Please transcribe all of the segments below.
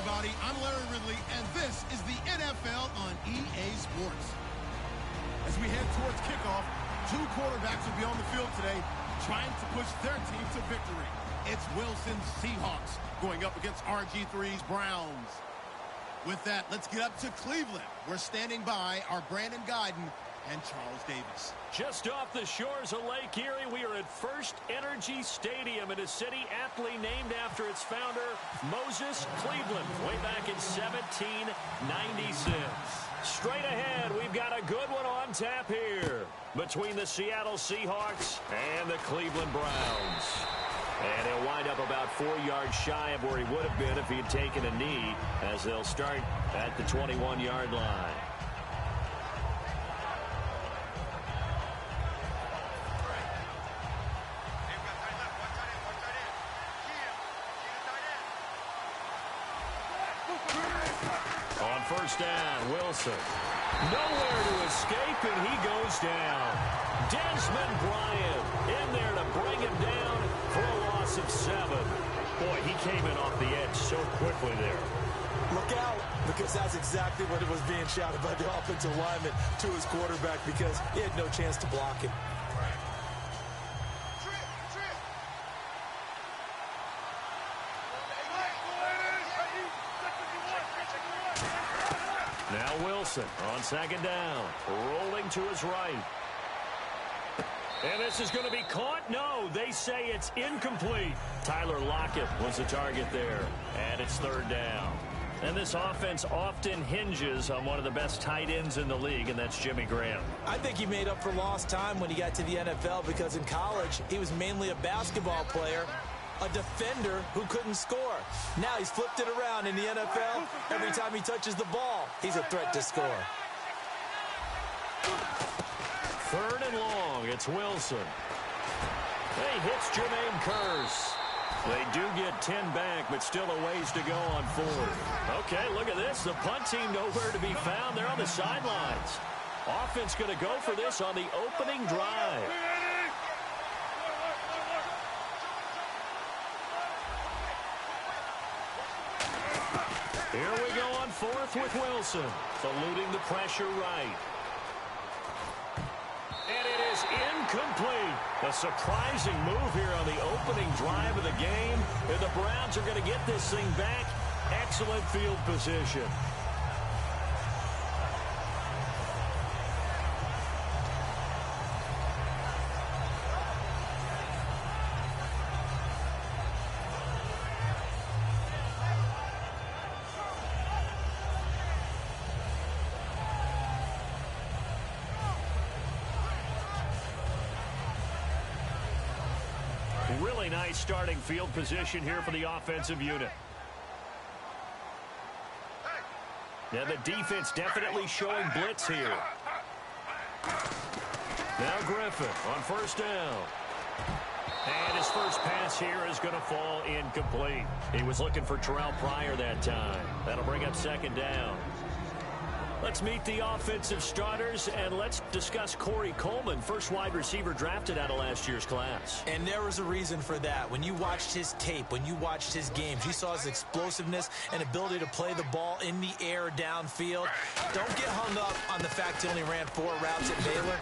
everybody. I'm Larry Ridley, and this is the NFL on EA Sports. As we head towards kickoff, two quarterbacks will be on the field today trying to push their team to victory. It's Wilson's Seahawks going up against RG3's Browns. With that, let's get up to Cleveland. We're standing by our Brandon Guyton and Charles Davis. Just off the shores of Lake Erie, we are at First Energy Stadium in a city aptly named after its founder, Moses Cleveland, way back in 1796. Straight ahead, we've got a good one on tap here between the Seattle Seahawks and the Cleveland Browns. And he'll wind up about 4 yards shy of where he would have been if he had taken a knee, as they'll start at the 21-yard line. On first down, Wilson. Nowhere to escape, and he goes down. Desmond Bryant in there to bring him down for a loss of 7. Boy, he came in off the edge so quickly there. Look out, because that's exactly what it was being shouted by the offensive lineman to his quarterback, because he had no chance to block him. Now Wilson on second down, rolling to his right. And this is going to be caught. No, they say it's incomplete. Tyler Lockett was the target there, and it's third down. And this offense often hinges on one of the best tight ends in the league, and that's Jimmy Graham. I think he made up for lost time when he got to the NFL, because in college, he was mainly a basketball player, a defender who couldn't score. Now he's flipped it around in the NFL. Every time he touches the ball, he's a threat to score. Third and long, it's Wilson. He hits Jermaine Kearse. They do get 10 back, but still a ways to go on fourth. Okay, look at this. The punt team nowhere to be found. They're on the sidelines. Offense going to go for this on the opening drive. Here we go on fourth with Wilson, eluding the pressure right. And it is incomplete. A surprising move here on the opening drive of the game. And the Browns are going to get this thing back. Excellent field position. Really nice starting field position here for the offensive unit. Now the defense definitely showing blitz here. Now Griffin on first down. And his first pass here is going to fall incomplete. He was looking for Terrell Pryor that time. That'll bring up second down. Let's meet the offensive starters, and let's discuss Corey Coleman, first wide receiver drafted out of last year's class. And there was a reason for that. When you watched his tape, when you watched his games, you saw his explosiveness and ability to play the ball in the air downfield. Don't get hung up on the fact he only ran 4 routes at Baylor.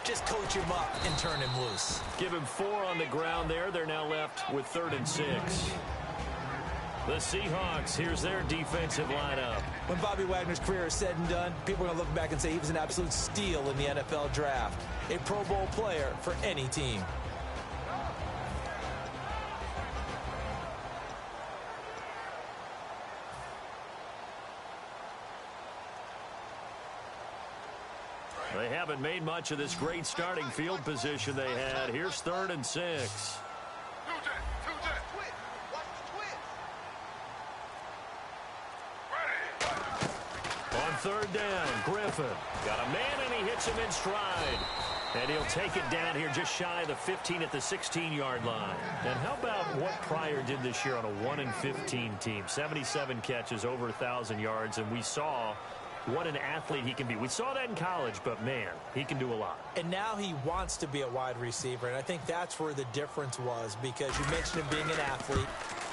Just coach him up and turn him loose. Give him 4 on the ground there. They're now left with 3rd and 6. The Seahawks, here's their defensive lineup. When Bobby Wagner's career is said and done, people are going to look back and say he was an absolute steal in the NFL draft. A Pro Bowl player for any team. They haven't made much of this great starting field position they had. Here's 3rd and 6. On 3rd down, Griffin got a man, and he hits him in stride. And he'll take it down here just shy of the 15 at the 16-yard line. And how about what Pryor did this year on a 1-15 team? 77 catches, over 1,000 yards. And we saw what an athlete he can be. We saw that in college, but, man, he can do a lot. And now he wants to be a wide receiver, and I think that's where the difference was, because you mentioned him being an athlete.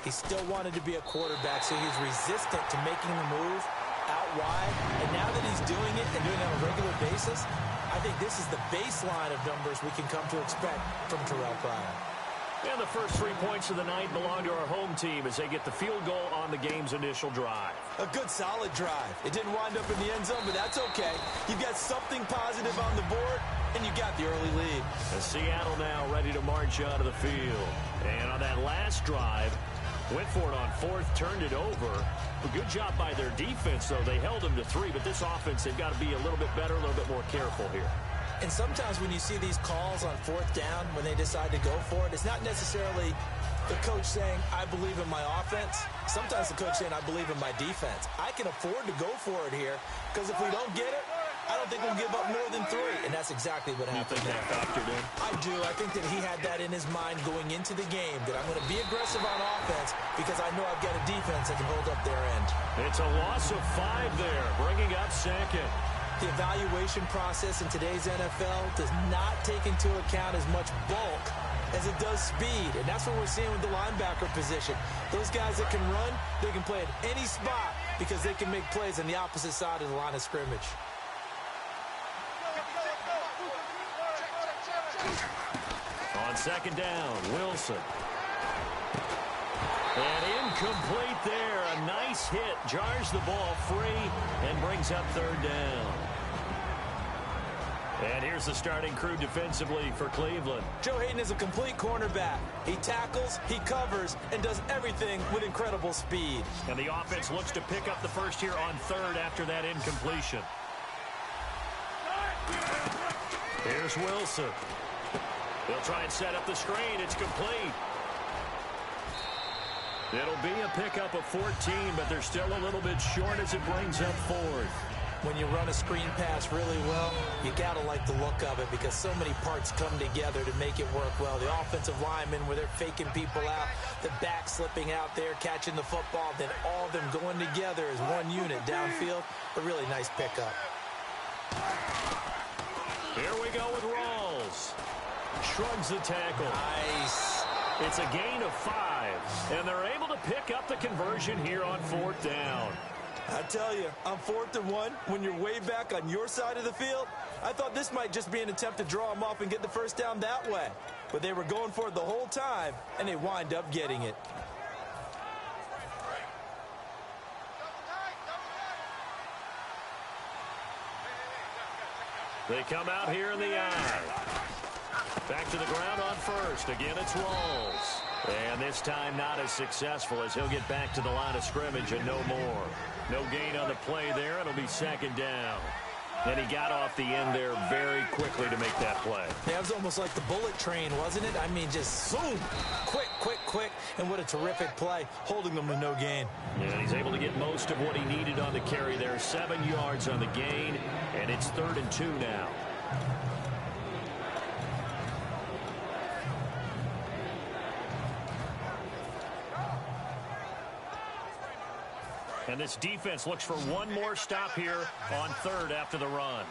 He still wanted to be a quarterback, so he's resistant to making the move out wide. And now that he's doing it and doing it on a regular basis, I think this is the baseline of numbers we can come to expect from Terrell Pryor. And the first 3 points of the night belong to our home team as they get the field goal on the game's initial drive. A good, solid drive. It didn't wind up in the end zone, but that's okay. You've got something positive on the board, and you got the early lead. And Seattle now ready to march onto the field. And on that last drive, went for it on fourth, turned it over. A good job by their defense, though. They held them to 3, but this offense, they've got to be a little bit better, a little bit more careful here. And sometimes when you see these calls on fourth down, when they decide to go for it, it's not necessarily the coach saying, I believe in my offense. Sometimes the coach saying, I believe in my defense. I can afford to go for it here, because if we don't get it, I don't think we'll give up more than 3. And that's exactly what happened there. Factored in? I do. I think that he had that in his mind going into the game, that I'm going to be aggressive on offense because I know I've got a defense that can hold up their end. It's a loss of 5 there, bringing up second. The evaluation process in today's NFL does not take into account as much bulk as it does speed, and that's what we're seeing with the linebacker position. Those guys that can run, they can play at any spot because they can make plays on the opposite side of the line of scrimmage. On second down, Wilson. And incomplete there. A nice hit. Jars the ball free and brings up third down. And here's the starting crew defensively for Cleveland. Joe Hayden is a complete cornerback. He tackles, he covers, and does everything with incredible speed. And the offense looks to pick up the first here on third after that incompletion. Here's Wilson. They'll try and set up the screen. It's complete. It'll be a pickup of 14, but they're still a little bit short as it brings up fourth. When you run a screen pass really well, you got to like the look of it because so many parts come together to make it work well. The offensive linemen, where they're faking people out, the back slipping out there, catching the football, then all of them going together as one unit downfield. A really nice pickup. Here we go with Rawls. Shrugs the tackle. Nice. It's a gain of 5, and they're able to pick up the conversion here on fourth down. I tell you, on 4th and 1, when you're way back on your side of the field, I thought this might just be an attempt to draw them off and get the first down that way. But they were going for it the whole time, and they wind up getting it. They come out here in the eye. Back to the ground on first. Again, it's Rawls. And this time not as successful as he'll get back to the line of scrimmage and no more. No gain on the play there. It'll be second down. And he got off the end there very quickly to make that play. Yeah, it was almost like the bullet train, wasn't it? I mean, just zoom. Quick, quick, quick. And what a terrific play, holding them to no gain. And he's able to get most of what he needed on the carry there. 7 yards on the gain, and it's 3rd and 2 now. And this defense looks for one more stop here on third after the run.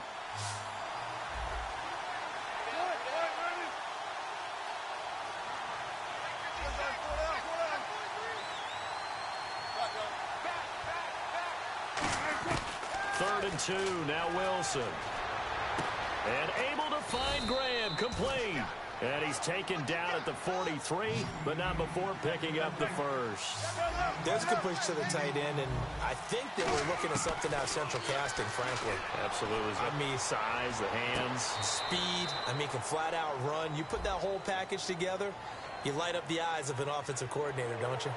Third and 2, now Wilson. And able to find Graham, complete. And he's taken down at the 43, but not before picking up the first. There's a good push to the tight end, and I think that we're looking at something out of central casting, frankly. Absolutely. I mean, size, the hands. Speed. I mean, can flat out run. You put that whole package together, you light up the eyes of an offensive coordinator, don't you?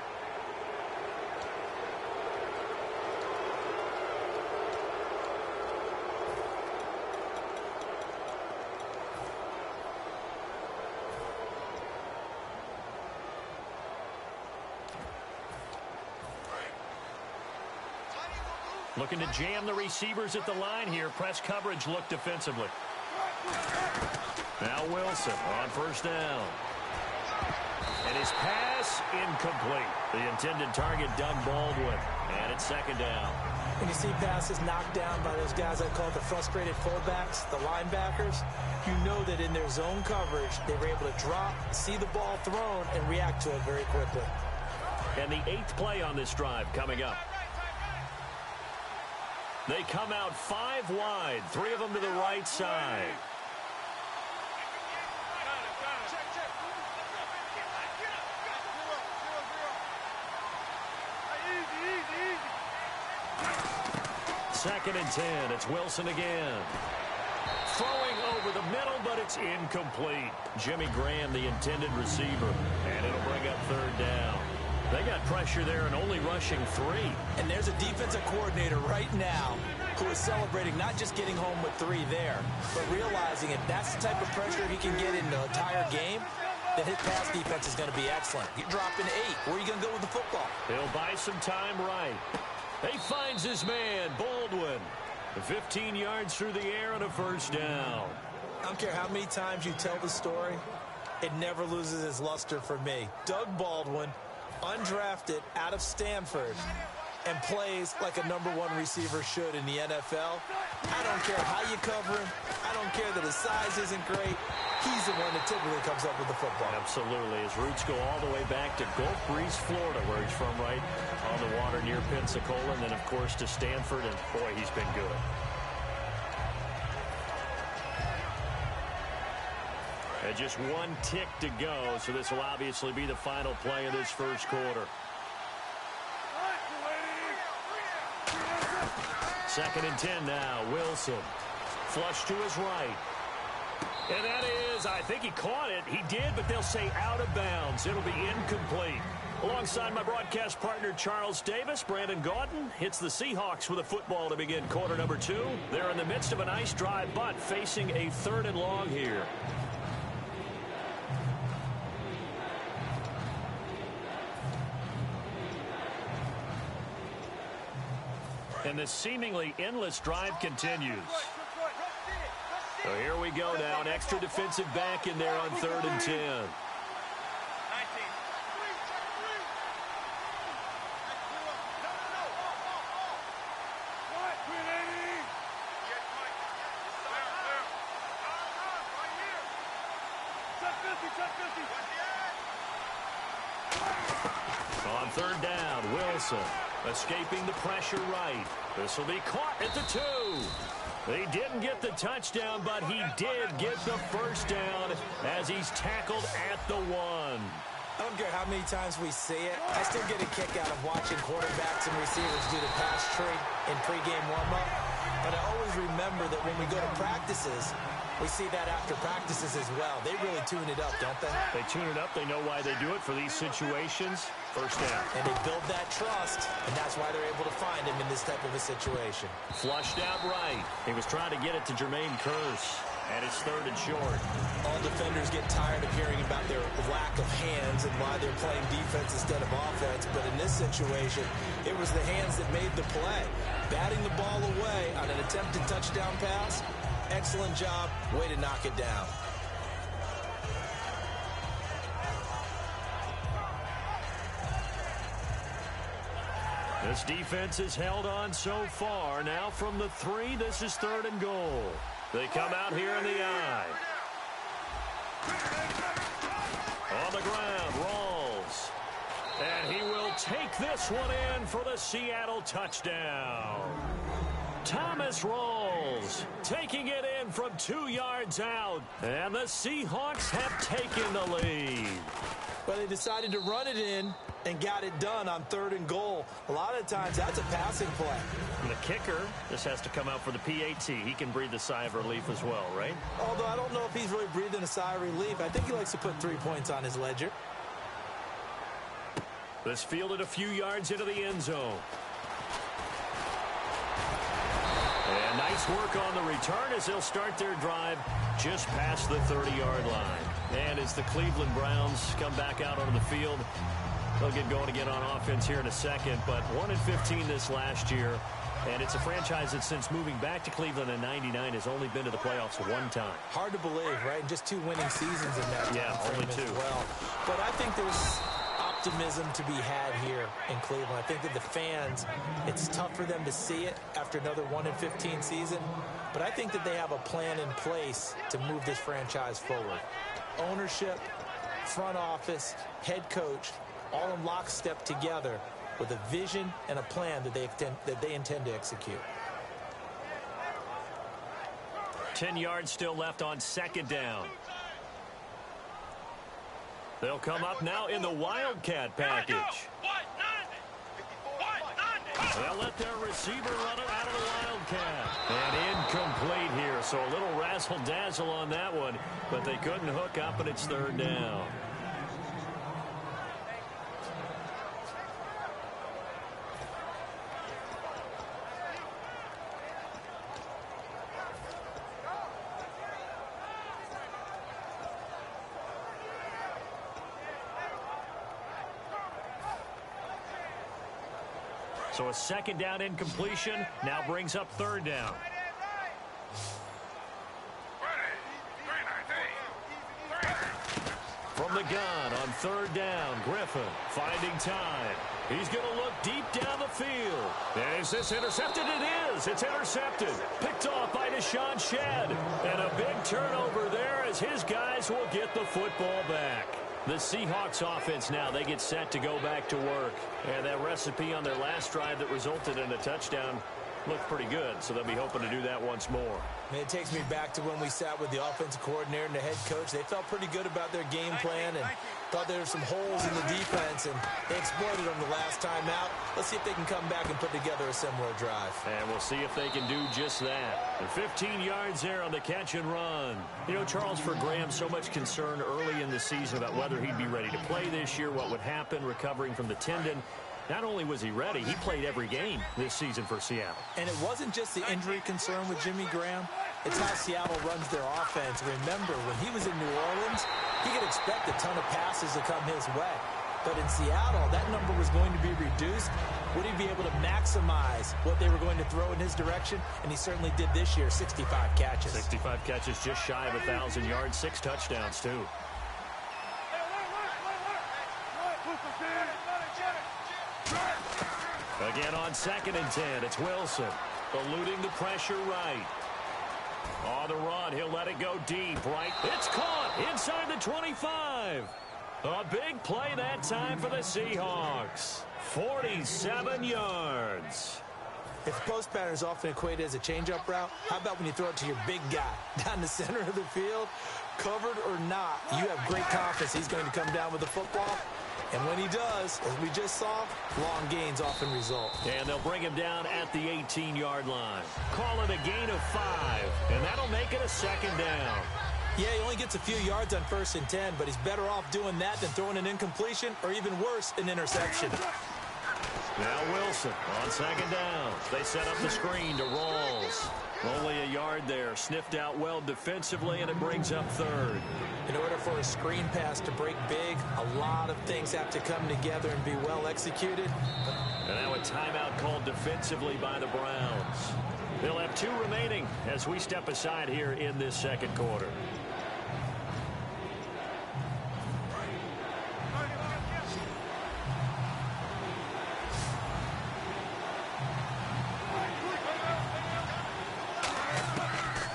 Looking to jam the receivers at the line here. Press coverage look defensively. Now Wilson on first down. And his pass incomplete. The intended target, Doug Baldwin. And it's second down. When you see passes knocked down by those guys I call the frustrated fullbacks, the linebackers, you know that in their zone coverage, they were able to drop, see the ball thrown, and react to it very quickly. And the 8th play on this drive coming up. They come out 5 wide, 3 of them to the right side. Second and 10. It's Wilson again. Throwing over the middle, but it's incomplete. Jimmy Graham, the intended receiver. And it'll bring up 3rd down. They got pressure there and only rushing 3. And there's a defensive coordinator right now who is celebrating not just getting home with 3 there, but realizing if that's the type of pressure he can get in the entire game, then his pass defense is going to be excellent. You're dropping 8. Where are you going to go with the football? He'll buy some time right. He finds his man, Baldwin. 15 yards through the air and a 1st down. I don't care how many times you tell the story, it never loses its luster for me. Doug Baldwin, undrafted out of Stanford, and plays like a #1 receiver should in the NFL. I don't care how you cover him. I don't care that his size isn't great. He's the one that typically comes up with the football. Absolutely. His roots go all the way back to Gulf Breeze, Florida, where he's from, right on the water near Pensacola, and then, of course, to Stanford, and, boy, he's been good. And just 1 tick to go, so this will obviously be the final play of this first quarter. 2nd and 10 now. Wilson. Flush to his right. And that is, I think he caught it. He did, but they'll say out of bounds. It'll be incomplete. Alongside my broadcast partner, Charles Davis, Brandon Gaudin hits the Seahawks with a football to begin quarter number 2. They're in the midst of a nice drive, but facing a 3rd and long here. And the seemingly endless drive continues. So here we go now. An extra defensive back in there on 3rd and 10. On 3rd down, Wilson escaping the pressure right. This will be caught at the 2. He didn't get the touchdown, but he did get the 1st down as he's tackled at the 1. I don't care how many times we see it. I still get a kick out of watching quarterbacks and receivers do the pass tree in pregame warm-up. But I always remember that when we go to practices, we see that after practices as well. They really tune it up, don't they? They tune it up. They know why they do it for these situations. 1st down. And they build that trust, and that's why they're able to find him in this type of a situation. Flushed out right. He was trying to get it to Jermaine Kearse. And it's 3rd and short. All defenders get tired of hearing about their lack of hands and why they're playing defense instead of offense. But in this situation, it was the hands that made the play. Batting the ball away on an attempted touchdown pass. Excellent job. Way to knock it down. This defense has held on so far. Now from the 3, this is 3rd and goal. They come out here in the I. On the ground, Rawls. And he will take this one in for the Seattle touchdown. Thomas Rawls taking it in from 2 yards out. And the Seahawks have taken the lead. But they decided to run it in and got it done on 3rd and goal. A lot of times, that's a passing play. And the kicker just has to come out for the PAT. He can breathe a sigh of relief as well, right? Although I don't know if he's really breathing a sigh of relief. I think he likes to put 3 points on his ledger. This fielded a few yards into the end zone. And nice work on the return as they'll start their drive just past the 30-yard line. And as the Cleveland Browns come back out onto the field, they'll get going again on offense here in a second. But 1-15 this last year. And it's a franchise that since moving back to Cleveland in '99 has only been to the playoffs 1 time. Hard to believe, right? Just 2 winning seasons in that time frame only 2. as well. But I think there's optimism to be had here in Cleveland. I think that the fans, it's tough for them to see it after another 1-15 season, but I think that they have a plan in place to move this franchise forward. Ownership, front office, head coach, all in lockstep together with a vision and a plan that they intend to execute. 10 yards still left on second down. They'll come up now in the Wildcat package. They'll let their receiver run it out of the Wildcat. And incomplete here, so a little razzle-dazzle on that one, but they couldn't hook up, and it's third down. So a second down incompletion now brings up third down. From the gun on third down, Griffin finding time. He's going to look deep down the field. Is this intercepted? It is. It's intercepted. Picked off by Deshaun Shedd. And a big turnover there as his guys will get the football back. The Seahawks offense now, they get set to go back to work. And that recipe on their last drive that resulted in a touchdown looked pretty good, so they'll be hoping to do that once more. Man, it takes me back to when we sat with the offensive coordinator and the head coach. They felt pretty good about their game plan and thought there were some holes in the defense, and they exploited them the last time out. Let's see if they can come back and put together a similar drive. And we'll see if they can do just that. And 15 yards there on the catch and run. You know, Charles, for Graham, so much concern early in the season about whether he'd be ready to play this year, what would happen recovering from the tendon. Not only was he ready, he played every game this season for Seattle. And it wasn't just the injury concern with Jimmy Graham. It's how Seattle runs their offense. Remember, when he was in New Orleans, he could expect a ton of passes to come his way. But in Seattle, that number was going to be reduced. Would he be able to maximize what they were going to throw in his direction? And he certainly did this year, 65 catches. 65 catches, just shy of 1,000 yards, 6 touchdowns, too. Again on 2nd and 10, it's Wilson eluding the pressure right. On the run, he'll let it go deep, right? It's caught inside the 25. A big play that time for the Seahawks. 47 yards. If post pattern is often equated as a change-up route, how about when you throw it to your big guy down the center of the field? Covered or not, you have great confidence he's going to come down with the football. And when he does, as we just saw, long gains often result. And they'll bring him down at the 18-yard line. Call it a gain of 5, and that'll make it a second down. Yeah, he only gets a few yards on 1st and 10, but he's better off doing that than throwing an incompletion or even worse, an interception. Now Wilson on 2nd down. They set up the screen to Rawls. Only a yard there. Sniffed out well defensively, and it brings up 3rd. In order for a screen pass to break big, a lot of things have to come together and be well executed. And now a timeout called defensively by the Browns. They'll have 2 remaining as we step aside here in this second quarter.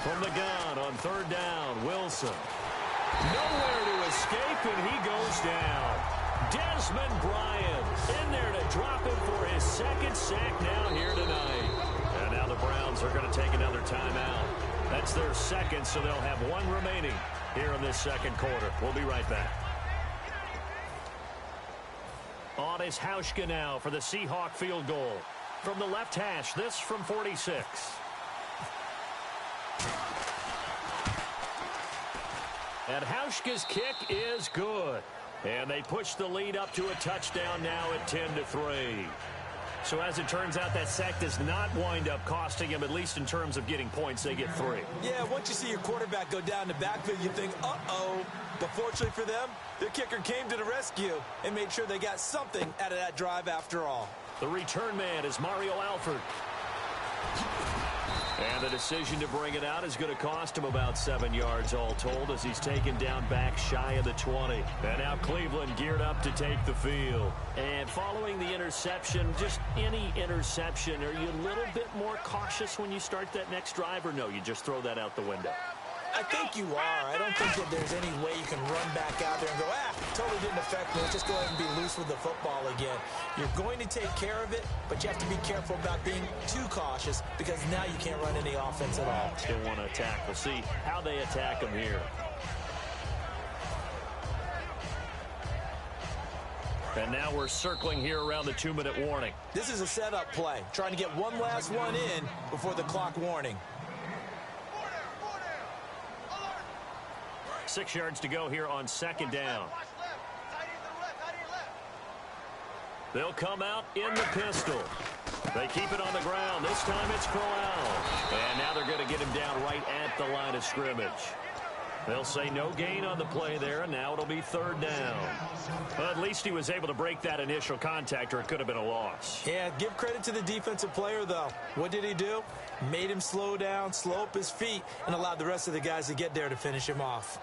From the gun on 3rd down, Wilson. Nowhere to escape, and he goes down. Desmond Bryant in there to drop him for his 2nd sack now here tonight. And now the Browns are going to take another timeout. That's their 2nd, so they'll have 1 remaining here in this second quarter. We'll be right back. On is Hauschka now for the Seahawk field goal. From the left hash, this from 46. And Hauschka's kick is good. And they push the lead up to a touchdown now at 10-3. So as it turns out, that sack does not wind up costing him, at least in terms of getting points. They get 3. Yeah, once you see your quarterback go down the backfield, you think, uh-oh. But fortunately for them, their kicker came to the rescue and made sure they got something out of that drive after all. The return man is Mario Alford. And the decision to bring it out is going to cost him about 7 yards all told as he's taken down back shy of the 20. And now Cleveland geared up to take the field. And following the interception, just any interception, are you a little bit more cautious when you start that next drive, or no, you just throw that out the window? I think you are. I don't think that there's any way you can run back out there and go, totally didn't affect me. Just go ahead and be loose with the football again. You're going to take care of it, but you have to be careful about being too cautious because now you can't run any offense at all. Still want to attack. We'll see how they attack him here. And now we're circling here around the 2-minute warning. This is a setup play, trying to get one last one in before the clock warning. 6 yards to go here on second down. They'll come out in the pistol. They keep it on the ground. This time it's Crowell. And now they're going to get him down right at the line of scrimmage. They'll say no gain on the play there, and now it'll be third down. Well, at least he was able to break that initial contact, or it could have been a loss. Yeah, give credit to the defensive player, though. What did he do? Made him slow down, slow up his feet, and allowed the rest of the guys to get there to finish him off.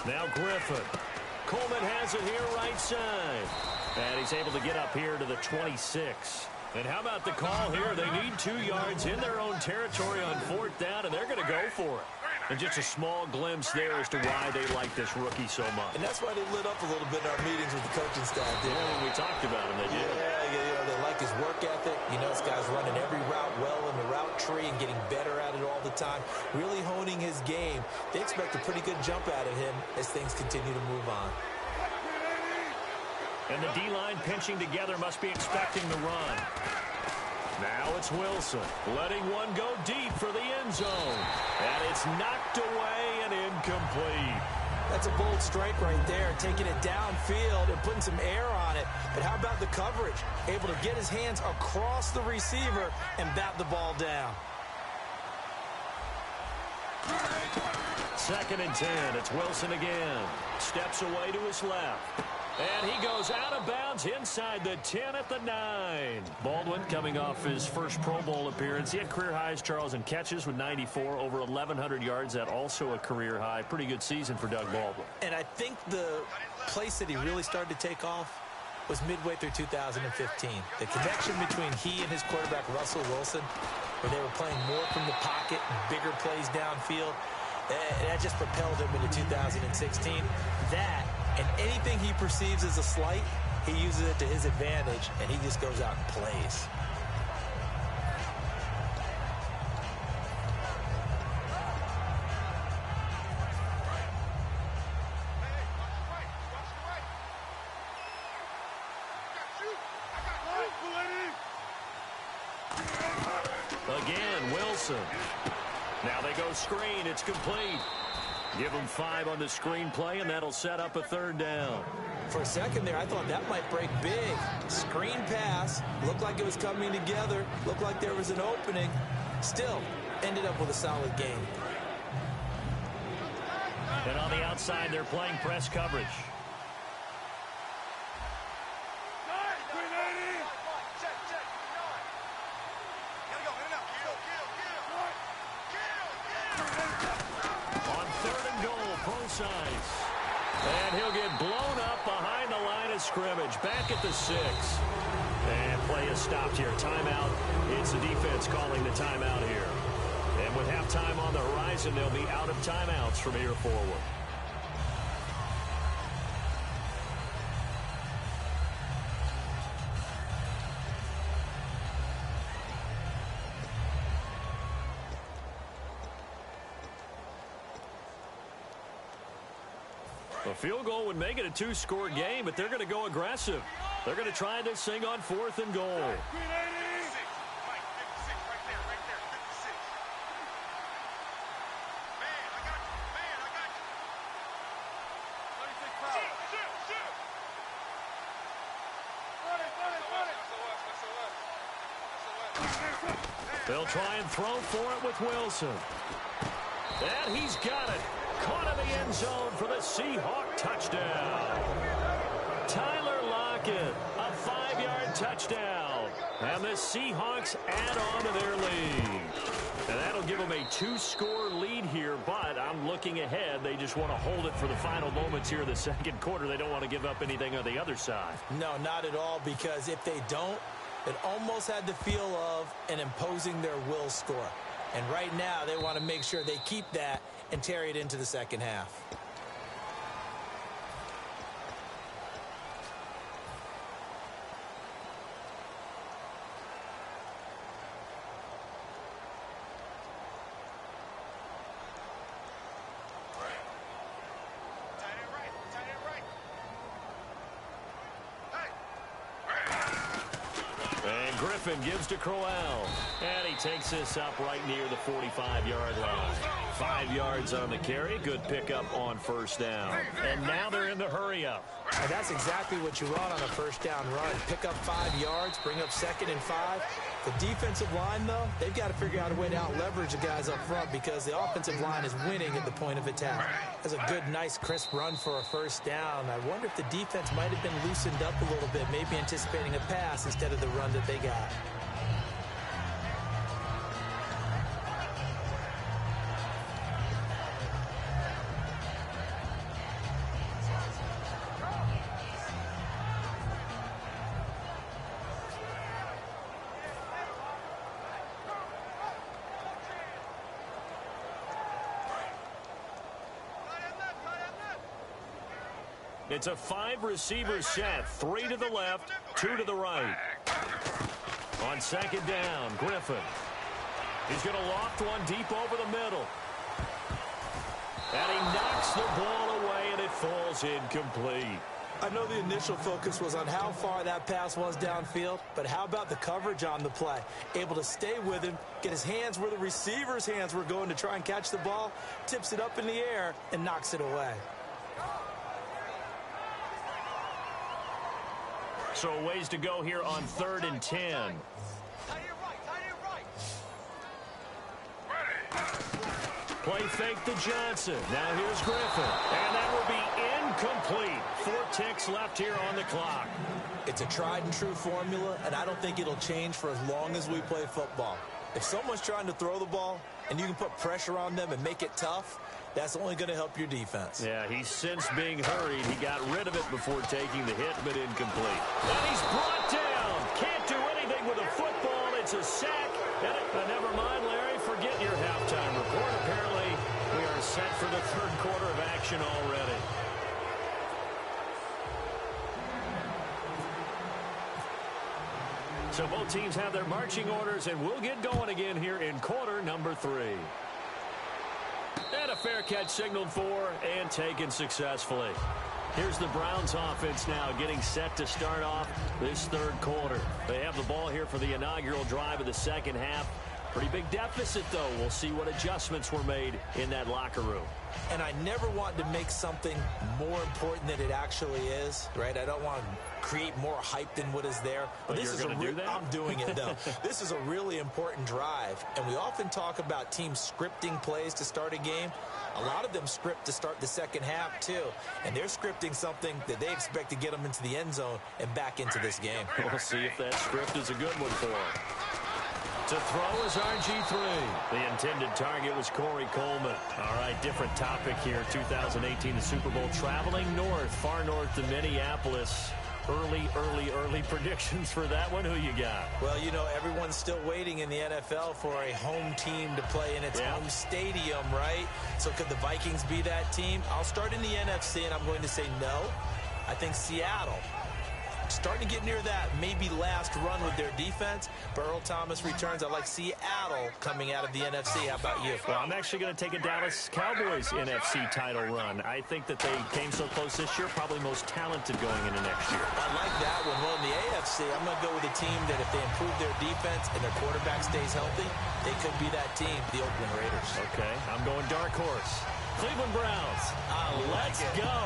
Now Griffin. Coleman has it here right side. And he's able to get up here to the 26. And how about the call here? They need 2 yards in their own territory on fourth down, and they're going to go for it. And just a small glimpse there as to why they like this rookie so much. And that's why they lit up a little bit in our meetings with the coaching staff. Yeah, when we talked about him, they did. Yeah, they like his work ethic. You know, this guy's running every route well in the route tree and getting better at it all the time. Really honing his game. They expect a pretty good jump out of him as things continue to move on. And the D-line pinching together must be expecting the run. Now it's Wilson, letting one go deep for the end zone. And it's knocked away and incomplete. That's a bold strike right there, taking it downfield and putting some air on it. But how about the coverage? Able to get his hands across the receiver and bat the ball down. 2nd and 10. It's Wilson again. Steps away to his left. And he goes out of bounds inside the 10 at the 9. Baldwin coming off his first Pro Bowl appearance. He had career highs, Charles, in catches with 94, over 1,100 yards. That also a career high. Pretty good season for Doug Baldwin. And I think the place that he really started to take off was midway through 2015. The connection between he and his quarterback, Russell Wilson, where they were playing more from the pocket, bigger plays downfield, that just propelled him into 2016. That and anything he perceives as a slight, he uses it to his advantage, and he just goes out and plays. Again, Wilson. Now they go screen. It's complete. Give them 5 on the screen play, and that'll set up a third down. For a second there, I thought that might break big. Screen pass. Looked like it was coming together. Looked like there was an opening. Still, ended up with a solid game. And on the outside, they're playing press coverage. And he'll get blown up behind the line of scrimmage. Back at the 6. And play is stopped here. Timeout. It's the defense calling the timeout here. And with halftime on the horizon, they'll be out of timeouts from here forward. A field goal would make it a 2-score game, but they're going to go aggressive. They're going to try this thing on 4th and goal. They'll try and throw for it with Wilson. And he's got it. Caught in the end zone for the Seahawk touchdown. Tyler Lockett, a 5-yard touchdown. And the Seahawks add on to their lead. And that'll give them a 2-score lead here, but I'm looking ahead. They just want to hold it for the final moments here in the second quarter. They don't want to give up anything on the other side. No, not at all, because if they don't, it almost had the feel of an imposing their will score. And right now, they want to make sure they keep that and carry it into the second half. Griffin gives to Crowell, and he takes this up right near the 45-yard line. 5 yards on the carry. Good pickup on first down. And now they're in the hurry-up. And that's exactly what you want on a first down run. Pick up 5 yards, bring up 2nd and 5. The defensive line, though, they've got to figure out a way to out-leverage the guys up front because the offensive line is winning at the point of attack. That's a good, nice, crisp run for a first down. I wonder if the defense might have been loosened up a little bit, maybe anticipating a pass instead of the run that they got. It's a 5-receiver set. 3 to the left, 2 to the right. On second down, Griffin. He's going to loft one deep over the middle. And he knocks the ball away, and it falls incomplete. I know the initial focus was on how far that pass was downfield, but how about the coverage on the play? Able to stay with him, get his hands where the receiver's hands were going to try and catch the ball, tips it up in the air, and knocks it away. So a ways to go here on 3rd and 10. Play fake to Johnson. Now here's Griffin. And that will be incomplete. 4 ticks left here on the clock. It's a tried and true formula, and I don't think it'll change for as long as we play football. If someone's trying to throw the ball and you can put pressure on them and make it tough, that's only going to help your defense. Yeah, he's since being hurried. He got rid of it before taking the hit, but incomplete. And he's brought down. Can't do anything with a football. It's a sack. Never mind, Larry. Forget your halftime report. Apparently, we are set for the 3rd quarter of action already. So both teams have their marching orders, and we'll get going again here in quarter number 3. And a fair catch signaled for and taken successfully. Here's the Browns offense now getting set to start off this 3rd quarter. They have the ball here for the inaugural drive of the second half. Pretty big deficit, though. We'll see what adjustments were made in that locker room. And I never want to make something more important than it actually is, right? I don't want to create more hype than what is there. But this is I'm doing it, though. This is a really important drive. And we often talk about teams scripting plays to start a game. A lot of them script to start the second half, too. And they're scripting something that they expect to get them into the end zone and back into this game. We'll see if that script is a good one for them. To throw is RG3. The intended target was Corey Coleman. All right, different topic here. 2018, the Super Bowl, traveling north, far north to Minneapolis. Early predictions for that one. Who you got? Well, you know, everyone's still waiting in the NFL for a home team to play in its home stadium, right? So could the Vikings be that team? I'll start in the NFC, and I'm going to say no. I think Seattle. Starting to get near that maybe last run with their defense. Earl Thomas returns. I like Seattle coming out of the NFC. How about you? Well, I'm actually going to take a Dallas Cowboys NFC title run. I think that they came so close this year, probably most talented going into next year. I like that one. Well, in the AFC, I'm going to go with a team that if they improve their defense and their quarterback stays healthy, they could be that team, the Oakland Raiders. Okay, I'm going dark horse. Cleveland Browns. Let's go.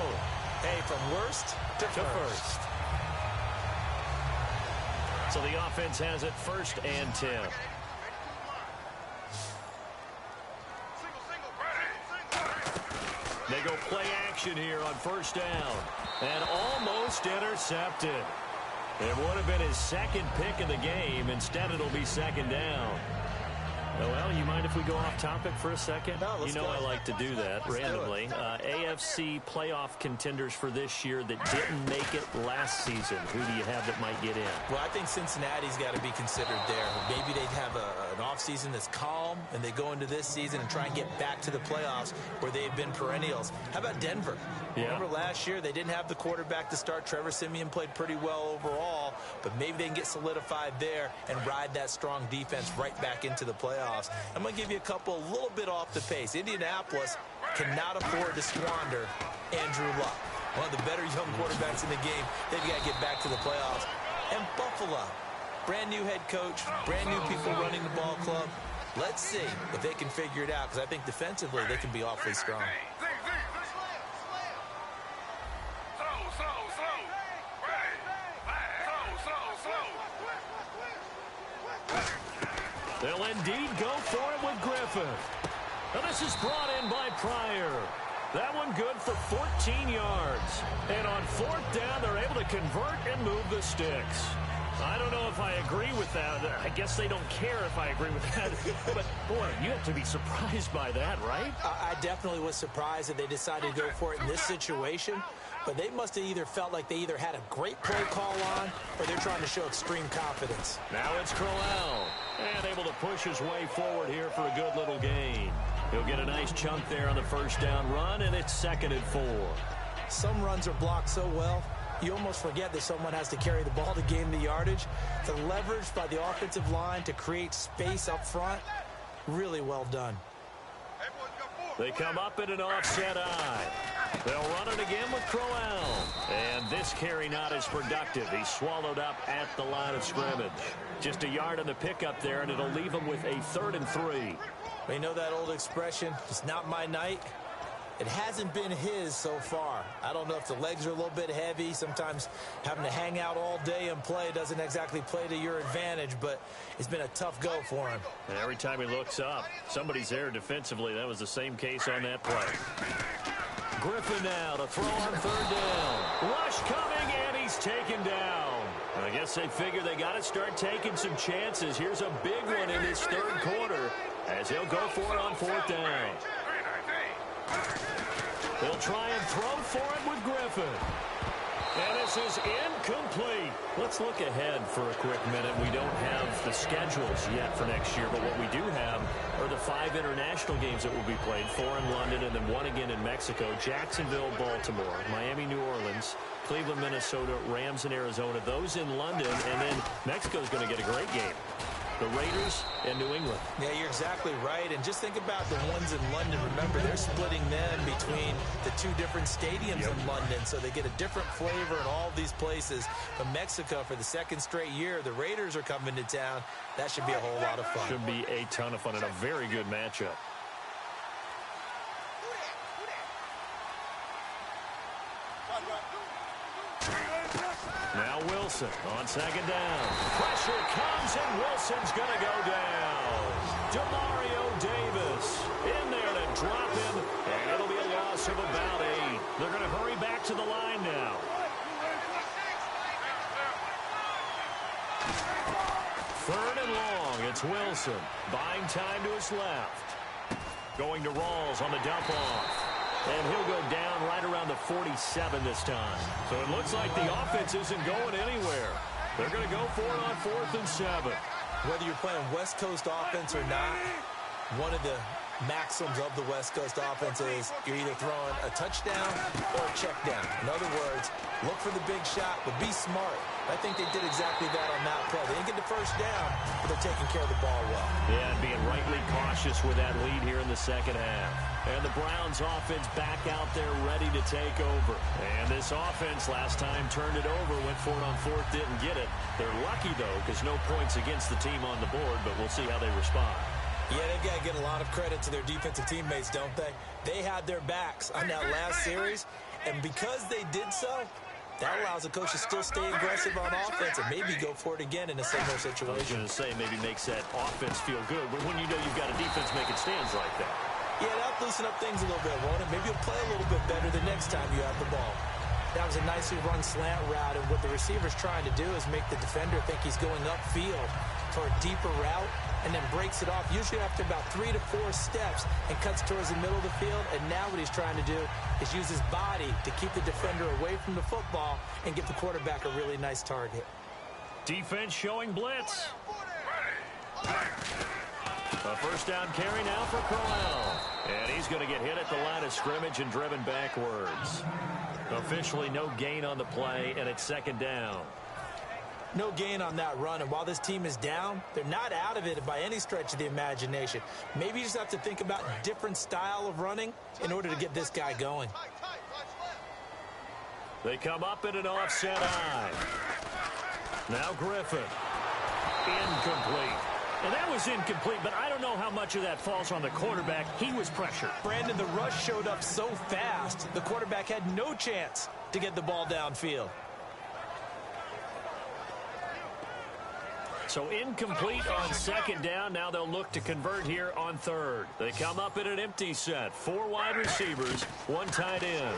Hey, from worst to first. So the offense has it 1st and 10. They go play action here on first down. And almost intercepted. It would have been his second pick of the game. Instead, it'll be second down. Well, you mind if we go off topic for a second? No, let's go. I like to do that randomly. AFC playoff contenders for this year that didn't make it last season. Who do you have that might get in? Well, I think Cincinnati's got to be considered there. Maybe they'd have an offseason that's calm, and they go into this season and try and get back to the playoffs where they've been perennials. How about Denver? Yeah. Remember last year, they didn't have the quarterback to start. Trevor Siemian played pretty well overall, but maybe they can get solidified there and ride that strong defense right back into the playoffs. I'm going to give you a couple a little bit off the pace. Indianapolis cannot afford to squander Andrew Luck, one of the better young quarterbacks in the game. They've got to get back to the playoffs. And Buffalo, brand new head coach, brand new people running the ball club. Let's see if they can figure it out, because I think defensively they can be awfully strong. They'll indeed go for it with Griffin. Now this is brought in by Pryor. That one good for 14 yards. And on fourth down, they're able to convert and move the sticks. I don't know if I agree with that. I guess they don't care if I agree with that. But, boy, you have to be surprised by that, right? I definitely was surprised that they decided to go for it in this situation. But they must have either felt like they either had a great play call on or they're trying to show extreme confidence. Now it's Crowell. And able to push his way forward here for a good little gain. He'll get a nice chunk there on the first down run, and it's 2nd and 4. Some runs are blocked so well, you almost forget that someone has to carry the ball to gain the yardage. The leverage by the offensive line to create space up front, really well done. They come up in an offset eye. They'll run it again with Crowell. And this carry not as productive. He's swallowed up at the line of scrimmage. Just a yard on the pickup there, and it'll leave him with a 3rd and 3. You know that old expression, it's not my night? It hasn't been his so far. I don't know if the legs are a little bit heavy. Sometimes having to hang out all day and play doesn't exactly play to your advantage, but it's been a tough go for him. And every time he looks up, somebody's there defensively. That was the same case on that play. Griffin now to throw on 3rd down. Rush coming, and he's taken down. I guess they figure they got to start taking some chances. Here's a big one in this 3rd quarter as he'll go for it on 4th down. They'll try and throw for it with Griffin. And this is incomplete. Let's look ahead for a quick minute. We don't have the schedules yet for next year, but what we do have are the 5 international games that will be played, 4 in London and then 1 again in Mexico, Jacksonville, Baltimore, Miami, New Orleans, Cleveland, Minnesota, Rams, and Arizona. Those in London, and then Mexico's going to get a great game. The Raiders and New England. Yeah, you're exactly right. And just think about the ones in London. Remember, they're splitting them between the 2 different stadiums in London, so they get a different flavor in all these places. But Mexico, for the 2nd straight year, the Raiders are coming to town. That should be a whole lot of fun. Should be a ton of fun and a very good matchup. Now Wilson on 2nd down. Pressure comes, and Wilson's going to go down. Demario Davis in there to drop him, and it'll be a loss of about 8. They're going to hurry back to the line now. 3rd and long. It's Wilson. Buying time to his left. Going to Rawls on the dump off. And he'll go down right around the 47 this time. So it looks like the offense isn't going anywhere. They're going to go for it on 4th and 7. Whether you're playing West Coast offense or not, one of the maxims of the West Coast offense is you're either throwing a touchdown or a check down. In other words, look for the big shot, but be smart. I think they did exactly that on that play. They didn't get the first down, but they're taking care of the ball well. Yeah, and being rightly cautious with that lead here in the 2nd half. And the Browns offense back out there ready to take over. And this offense last time turned it over, went for it on 4th, didn't get it. They're lucky, though, because no points against the team on the board, but we'll see how they respond. Yeah, they've got to get a lot of credit to their defensive teammates, don't they? They had their backs on that last series, and because they did so, that allows the coach to still stay aggressive on offense and maybe go for it again in a similar situation. I was going to say maybe makes that offense feel good, but when you know you've got a defense making stands like that. Yeah, that'll loosen up things a little bit, won't it? Maybe you'll play a little bit better the next time you have the ball. That was a nicely run slant route, and what the receiver's trying to do is make the defender think he's going upfield for a deeper route, and then breaks it off, usually after about 3 to 4 steps, and cuts towards the middle of the field. And now what he's trying to do is use his body to keep the defender away from the football and give the quarterback a really nice target. Defense showing blitz. A first down carry now for Crowell. And he's going to get hit at the line of scrimmage and driven backwards. Officially no gain on the play, and it's second down. No gain on that run, and while this team is down, they're not out of it by any stretch of the imagination. Maybe you just have to think about a different style of running in order to get this guy going. They come up in an offset eye. Now Griffin. Incomplete. And that was incomplete, but I don't know how much of that falls on the quarterback. He was pressured. Brandon, the rush showed up so fast, the quarterback had no chance to get the ball downfield. So incomplete on second down. Now they'll look to convert here on third. They come up in an empty set. 4 wide receivers, 1 tight end.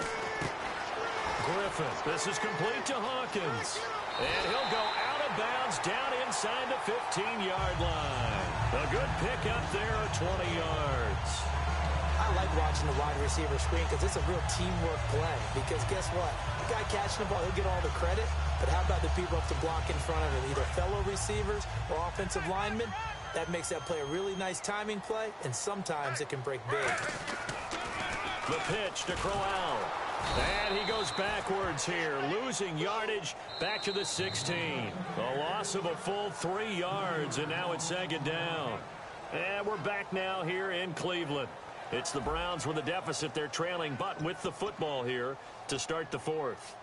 Griffin. This is complete to Hawkins. And he'll go out of bounds down inside the 15-yard line. A good pickup there at 20 yards. I like watching the wide receiver screen because it's a real teamwork play. Because guess what? The guy catching the ball, he'll get all the credit. But how about the people have to block in front of him, either fellow receivers or offensive linemen? That makes that play a really nice timing play, and sometimes it can break big. The pitch to Crowell. And he goes backwards here, losing yardage back to the 16. A loss of a full 3 yards, and now it's second down. And we're back now here in Cleveland. It's the Browns with a deficit. They're trailing, but with the football here to start the fourth.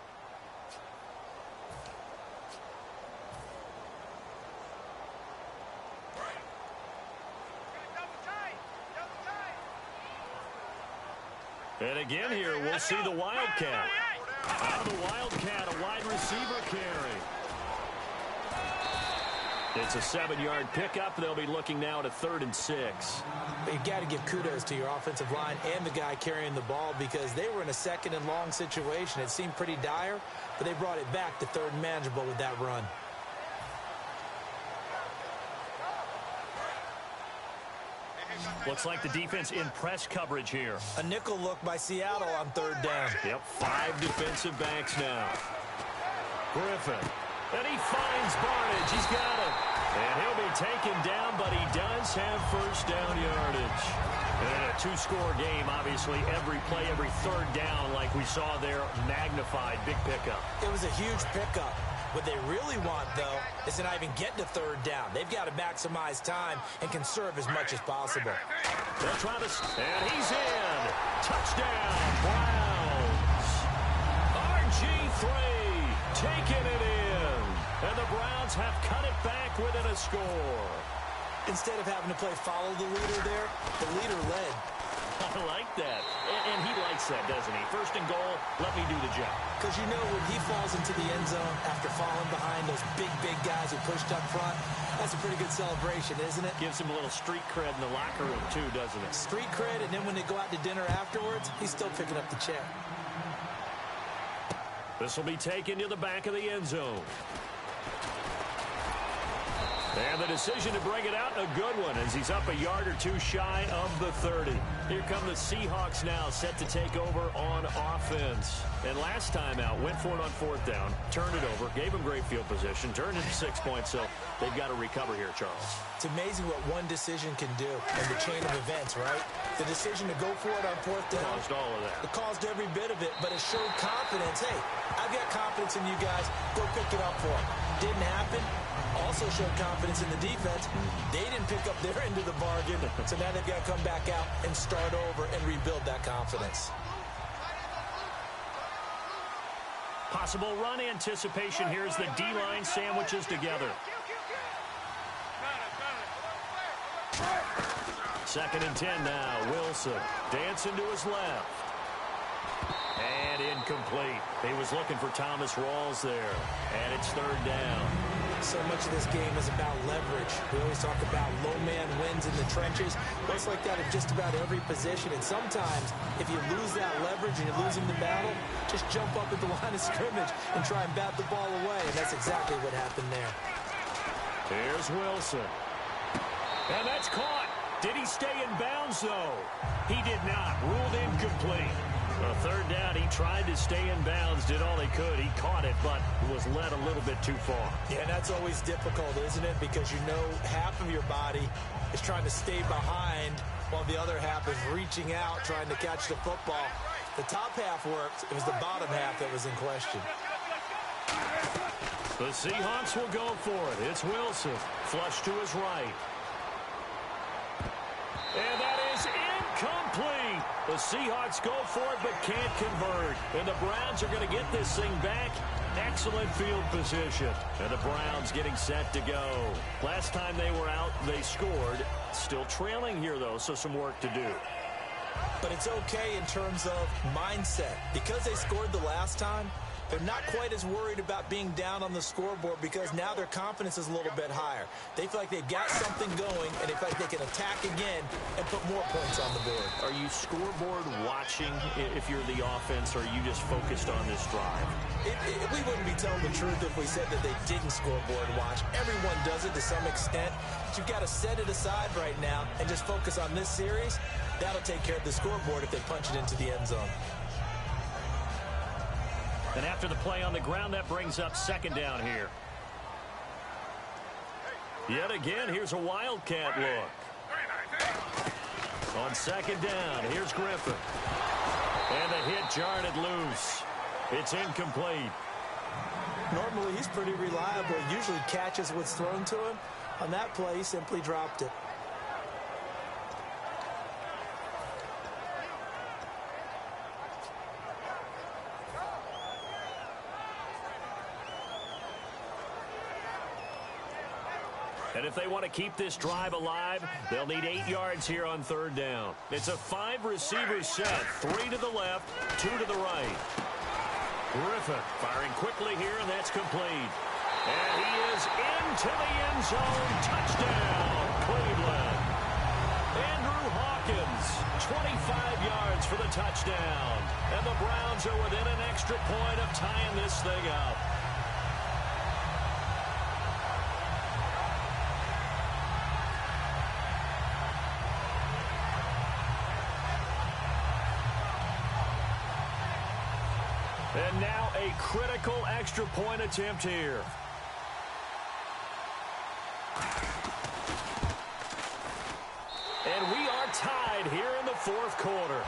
And again here, we'll see the Wildcat. Out of the Wildcat, a wide receiver carry. It's a 7-yard pickup. They'll be looking now at a 3rd and 6. But you got to give kudos to your offensive line and the guy carrying the ball because they were in a 2nd and long situation. It seemed pretty dire, but they brought it back to 3rd and manageable with that run. Looks like the defense in press coverage here. A nickel look by Seattle on 3rd down. Yep, 5 defensive backs now. Griffin. And he finds Barnage. He's got it. And he'll be taken down, but he does have first down yardage. And a 2-score game, obviously, every play, every 3rd down, like we saw there, magnified. Big pickup. It was a huge pickup. What they really want, though, is to not even get to 3rd down. They've got to maximize time and conserve as much as possible. They'll try to, and he's in. Touchdown, Browns. RG3 taking it in. And the Browns have cut it back within a score. Instead of having to play follow the leader there, the leader led. I like that. And he likes that, doesn't he? 1st and goal, let me do the job. Because you know when he falls into the end zone after falling behind those big guys who pushed up front, that's a pretty good celebration, isn't it? Gives him a little street cred in the locker room, too, doesn't it? Street cred, and then when they go out to dinner afterwards, he's still picking up the check. This will be taken to the back of the end zone. And the decision to bring it out, a good one, as he's up a yard or 2 shy of the 30. Here come the Seahawks now, set to take over on offense. And last time out, went for it on 4th down, turned it over, gave him great field position, turned it to 6 points, so they've got to recover here, Charles. It's amazing what one decision can do in the chain of events, right? The decision to go for it on 4th down. Caused all of that. It caused every bit of it, but it showed confidence. Hey, I've got confidence in you guys. Go pick it up for it. Didn't happen. Also showed confidence in the defense. They didn't pick up their end of the bargain, so now they've got to come back out and start over and rebuild that confidence. Possible run anticipation here as the D-line sandwiches together. 2nd and 10 now. Wilson dancing to his left. And incomplete. He was looking for Thomas Rawls there. And it's 3rd down. So much of this game is about leverage. We always talk about low man wins in the trenches. Well, it's like that in just about every position. And sometimes, if you lose that leverage and you're losing the battle, just jump up at the line of scrimmage and try and bat the ball away. And that's exactly what happened there. Here's Wilson. And that's caught. Did he stay in bounds, though? He did not. Ruled incomplete. A third down, he tried to stay in bounds, did all he could. He caught it, but was led a little bit too far. Yeah, and that's always difficult, isn't it? Because you know half of your body is trying to stay behind while the other half is reaching out, trying to catch the football. The top half worked. It was the bottom half that was in question. The Seahawks will go for it. It's Wilson. Flush to his right. And that is incomplete. The Seahawks go for it but can't convert. And the Browns are going to get this thing back. Excellent field position. And the Browns getting set to go. Last time they were out, they scored. Still trailing here, though, so some work to do. But it's okay in terms of mindset. Because they scored the last time, they're not quite as worried about being down on the scoreboard because now their confidence is a little bit higher. They feel like they've got something going, and they feel like they can attack again and put more points on the board. Are you scoreboard watching if you're the offense, or are you just focused on this drive? We wouldn't be telling the truth if we said that they didn't scoreboard watch. Everyone does it to some extent. But you've got to set it aside right now and just focus on this series. That'll take care of the scoreboard if they punch it into the end zone. And after the play on the ground, that brings up second down here. Yet again, here's a Wildcat look. On second down, here's Griffin. And the hit jarred it loose. It's incomplete. Normally, he's pretty reliable. Usually catches what's thrown to him. On that play, he simply dropped it. And if they want to keep this drive alive, they'll need 8 yards here on third down. It's a 5-receiver set. 3 to the left, 2 to the right. Griffin firing quickly here, and that's complete. And he is into the end zone. Touchdown, Cleveland. Andrew Hawkins, 25 yards for the touchdown. And the Browns are within an extra point of tying this thing up. And now a critical extra point attempt here. And we are tied here in the fourth quarter.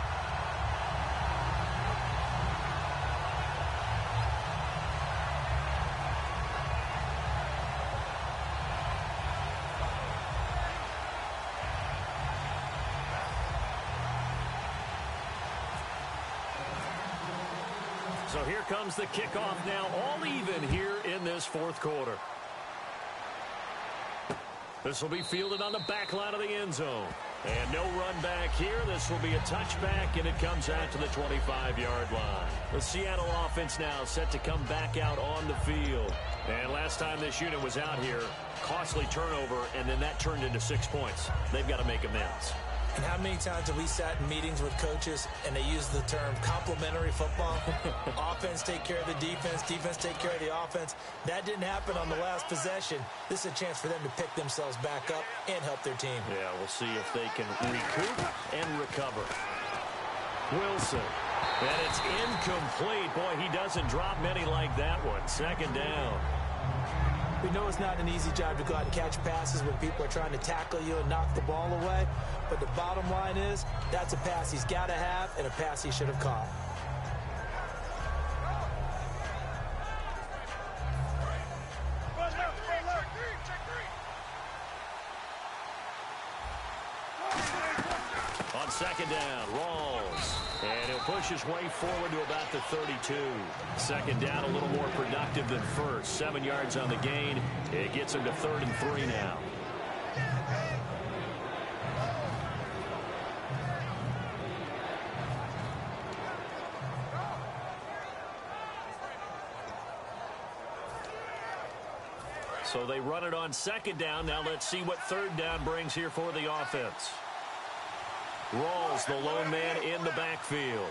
So here comes the kickoff now, all even here in this fourth quarter. This will be fielded on the back line of the end zone. And no run back here. This will be a touchback, and it comes out to the 25-yard line. The Seattle offense now set to come back out on the field. And last time this unit was out here, costly turnover, and then that turned into 6 points. They've got to make amends. And how many times have we sat in meetings with coaches and they use the term complementary football? Offense take care of the defense, defense take care of the offense. That didn't happen on the last possession. This is a chance for them to pick themselves back up and help their team. Yeah, we'll see if they can recoup and recover. Wilson. And it's incomplete. Boy, he doesn't drop many like that one. Second down. We know it's not an easy job to go out and catch passes when people are trying to tackle you and knock the ball away. But the bottom line is, that's a pass he's got to have and a pass he should have caught. On second down, Rawls. And he'll push his way forward to about the 32. Second down, a little more productive than first. 7 yards on the gain. It gets him to 3rd and 3 now. So they run it on second down. Now let's see what third down brings here for the offense. Rawls, the lone man in the backfield.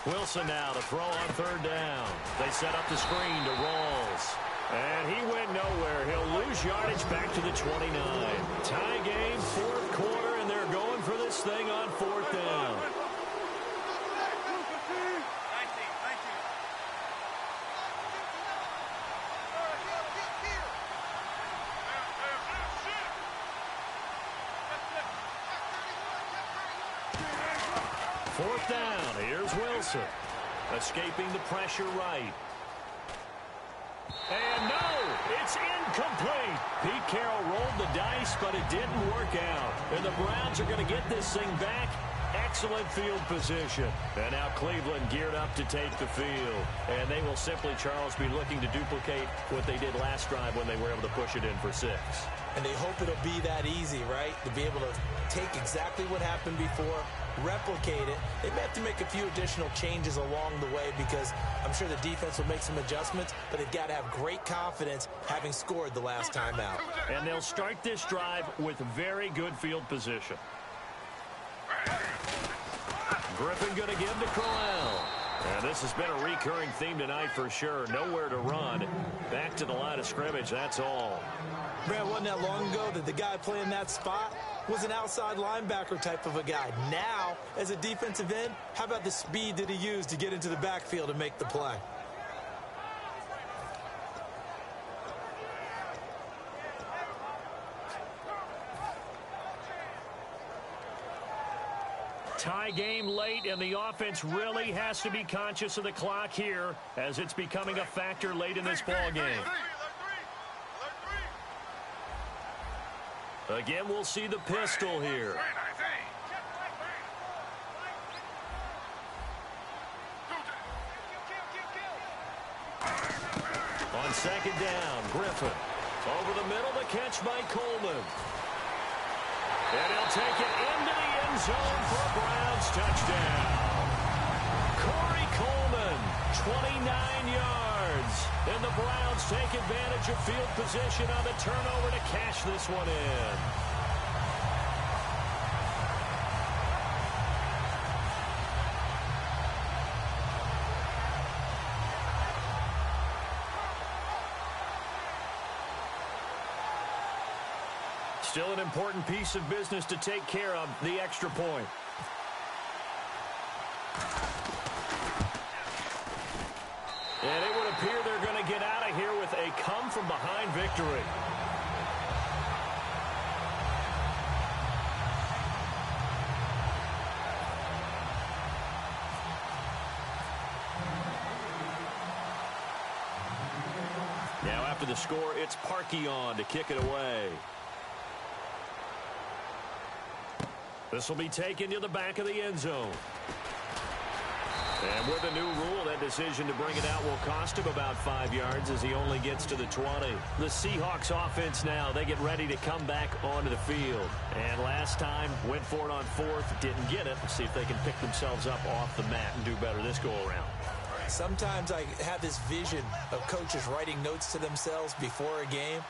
Wilson now to throw on third down. They set up the screen to Rawls. And he went nowhere. He'll lose yardage back to the 29. Tie game, fourth quarter, and they're going for this thing on fourth down. Fourth down. Here's Wilson. Escaping the pressure right. And no, it's incomplete. Pete Carroll rolled the dice, but it didn't work out. And the Browns are going to get this thing back. Excellent field position. And now Cleveland geared up to take the field. And they will simply, Charles, be looking to duplicate what they did last drive when they were able to push it in for 6. And they hope it'll be that easy, right? To be able to take exactly what happened before, replicate it. They may have to make a few additional changes along the way because I'm sure the defense will make some adjustments, but they've got to have great confidence having scored the last time out. And they'll start this drive with very good field position. Griffin going to give to Crowell. And this has been a recurring theme tonight for sure. Nowhere to run. Back to the line of scrimmage, that's all. Brad, wasn't that long ago that the guy playing that spot was an outside linebacker type of a guy. Now, as a defensive end, how about the speed that he used to get into the backfield and make the play? Tie game late, and the offense really has to be conscious of the clock here as it's becoming a factor late in this ball game. Again, we'll see the pistol here. On second down, Griffin. Over the middle, the catch by Coleman. And he'll take it into the end zone for a Browns touchdown. Corey Coleman, 29 yards. And the Browns take advantage of field position on the turnover to cash this one in. Still an important piece of business to take care of, the extra point. And it would appear they're going to get out of here with a come-from-behind victory. Now after the score, it's Parkey on to kick it away. This will be taken to the back of the end zone. And with a new rule, that decision to bring it out will cost him about 5 yards as he only gets to the 20. The Seahawks offense now, they get ready to come back onto the field. And last time, went for it on fourth, didn't get it. Let's see if they can pick themselves up off the mat and do better this go-around. Sometimes I have this vision of coaches writing notes to themselves before a game.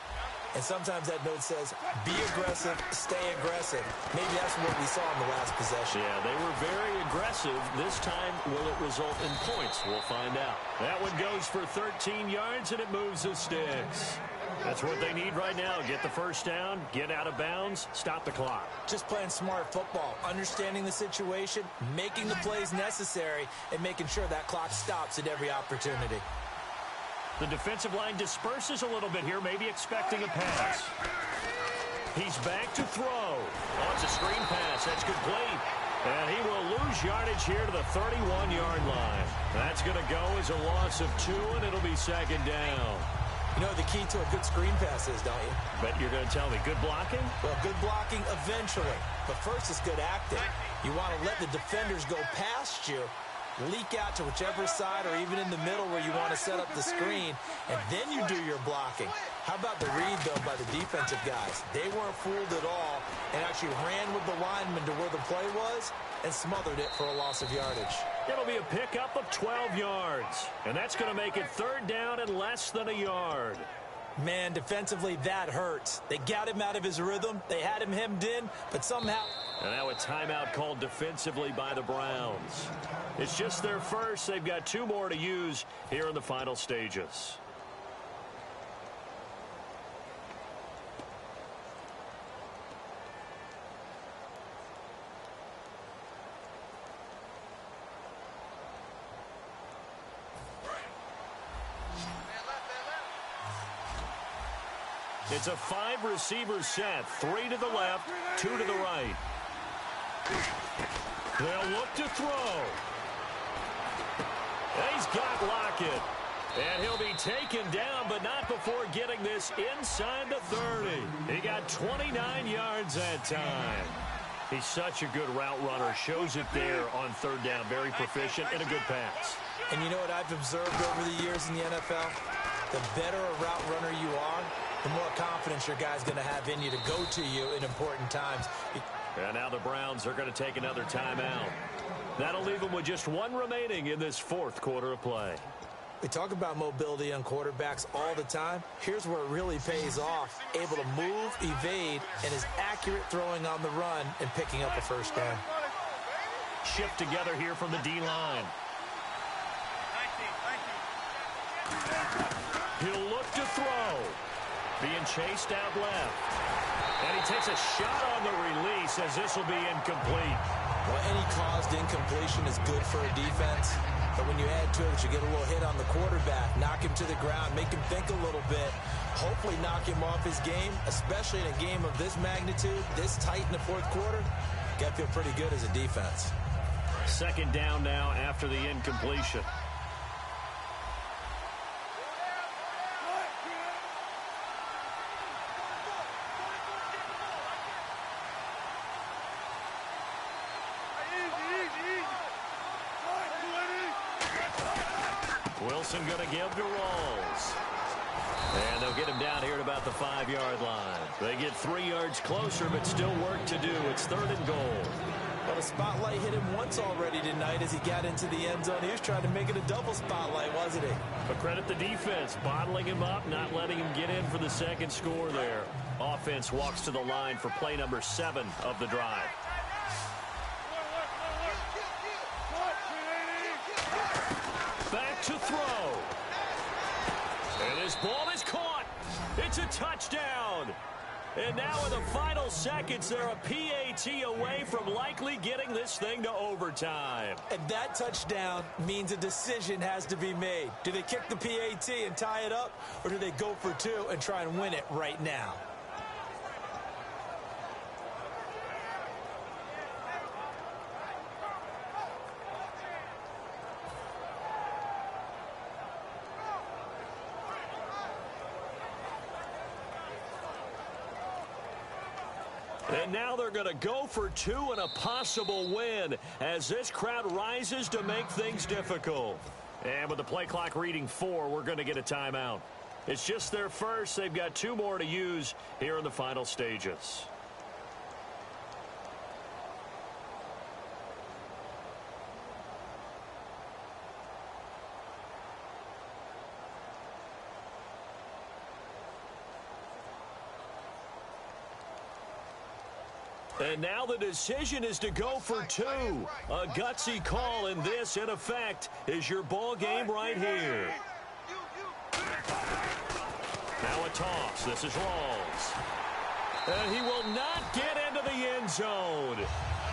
And sometimes that note says, be aggressive, stay aggressive. Maybe that's what we saw in the last possession. Yeah, they were very aggressive. This time, will it result in points? We'll find out. That one goes for 13 yards, and it moves the sticks. That's what they need right now. Get the first down, get out of bounds, stop the clock. Just playing smart football, understanding the situation, making the plays necessary, and making sure that clock stops at every opportunity. The defensive line disperses a little bit here, maybe expecting a pass. He's back to throw. Oh, it's a screen pass. That's complete. And he will lose yardage here to the 31-yard line. That's going to go as a loss of 2, and it'll be second down. You know the key to a good screen pass is, don't you? But you're going to tell me good blocking? Well, good blocking eventually. But first it's good acting. You want to let the defenders go past you leak out to whichever side or even in the middle where you want to set up the screen, and then you do your blocking. How about the read, though, by the defensive guys? They weren't fooled at all and actually ran with the lineman to where the play was and smothered it for a loss of yardage. It'll be a pickup of 12 yards, and that's going to make it 3rd down and less than a yard. Man, defensively, that hurts. They got him out of his rhythm. They had him hemmed in, but somehow... And now a timeout called defensively by the Browns. It's just their first. They've got 2 more to use here in the final stages. It's a 5-receiver set. 3 to the left, 2 to the right. They'll look to throw. He's got Lockett. And he'll be taken down, but not before getting this inside the 30. He got 29 yards that time. He's such a good route runner. Shows it there on 3rd down. Very proficient and a good pass. And you know what I've observed over the years in the NFL? The better a route runner you are, the more confidence your guy's going to have in you to go to you in important times. And now the Browns are going to take another timeout. That'll leave them with just 1 remaining in this 4th quarter of play. We talk about mobility on quarterbacks all the time. Here's where it really pays off. Able to move, evade, and is accurate throwing on the run and picking up a 1st down. Shift together here from the D-line. He'll look to throw. Being chased out left. And he takes a shot on the release as this will be incomplete. Well, any caused incompletion is good for a defense. But when you add to it, you get a little hit on the quarterback, knock him to the ground, make him think a little bit, hopefully knock him off his game, especially in a game of this magnitude, this tight in the 4th quarter. Got to feel pretty good as a defense. 2nd down now after the incompletion. Wilson going to give to Rawls. And they'll get him down here at about the 5-yard line. They get 3 yards closer, but still work to do. It's 3rd and goal. Well, the spotlight hit him once already tonight as he got into the end zone. He was trying to make it a double spotlight, wasn't he? But credit the defense, bottling him up, not letting him get in for the 2nd score there. Offense walks to the line for play number 7 of the drive. Back to throw. And this ball is caught. It's a touchdown. And now in the final seconds, they're a PAT away from likely getting this thing to overtime. And that touchdown means a decision has to be made. Do they kick the PAT and tie it up, or do they go for 2 and try and win it right now? And now they're going to go for 2 and a possible win as this crowd rises to make things difficult. And with the play clock reading 4, we're going to get a timeout. It's just their first. They've got 2 more to use here in the final stages. And now the decision is to go for 2. A gutsy call, and this, in effect, is your ball game right here. Now a toss. This is Rawls. And he will not get into the end zone.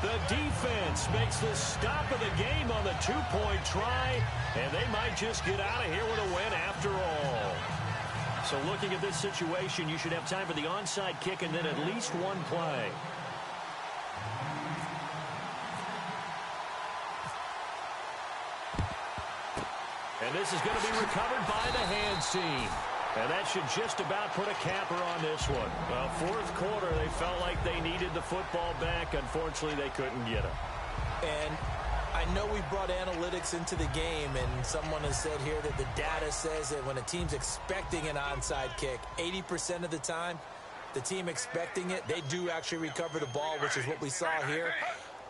The defense makes the stop of the game on the 2-point try, and they might just get out of here with a win after all. So looking at this situation, you should have time for the onside kick and then at least 1 play. And this is going to be recovered by the hands team. And that should just about put a capper on this one. Well, 4th quarter, they felt like they needed the football back. Unfortunately, they couldn't get it. And I know we brought analytics into the game, and someone has said here that the data says that when a team's expecting an onside kick, 80% of the time, the team expecting it, they do actually recover the ball, which is what we saw here.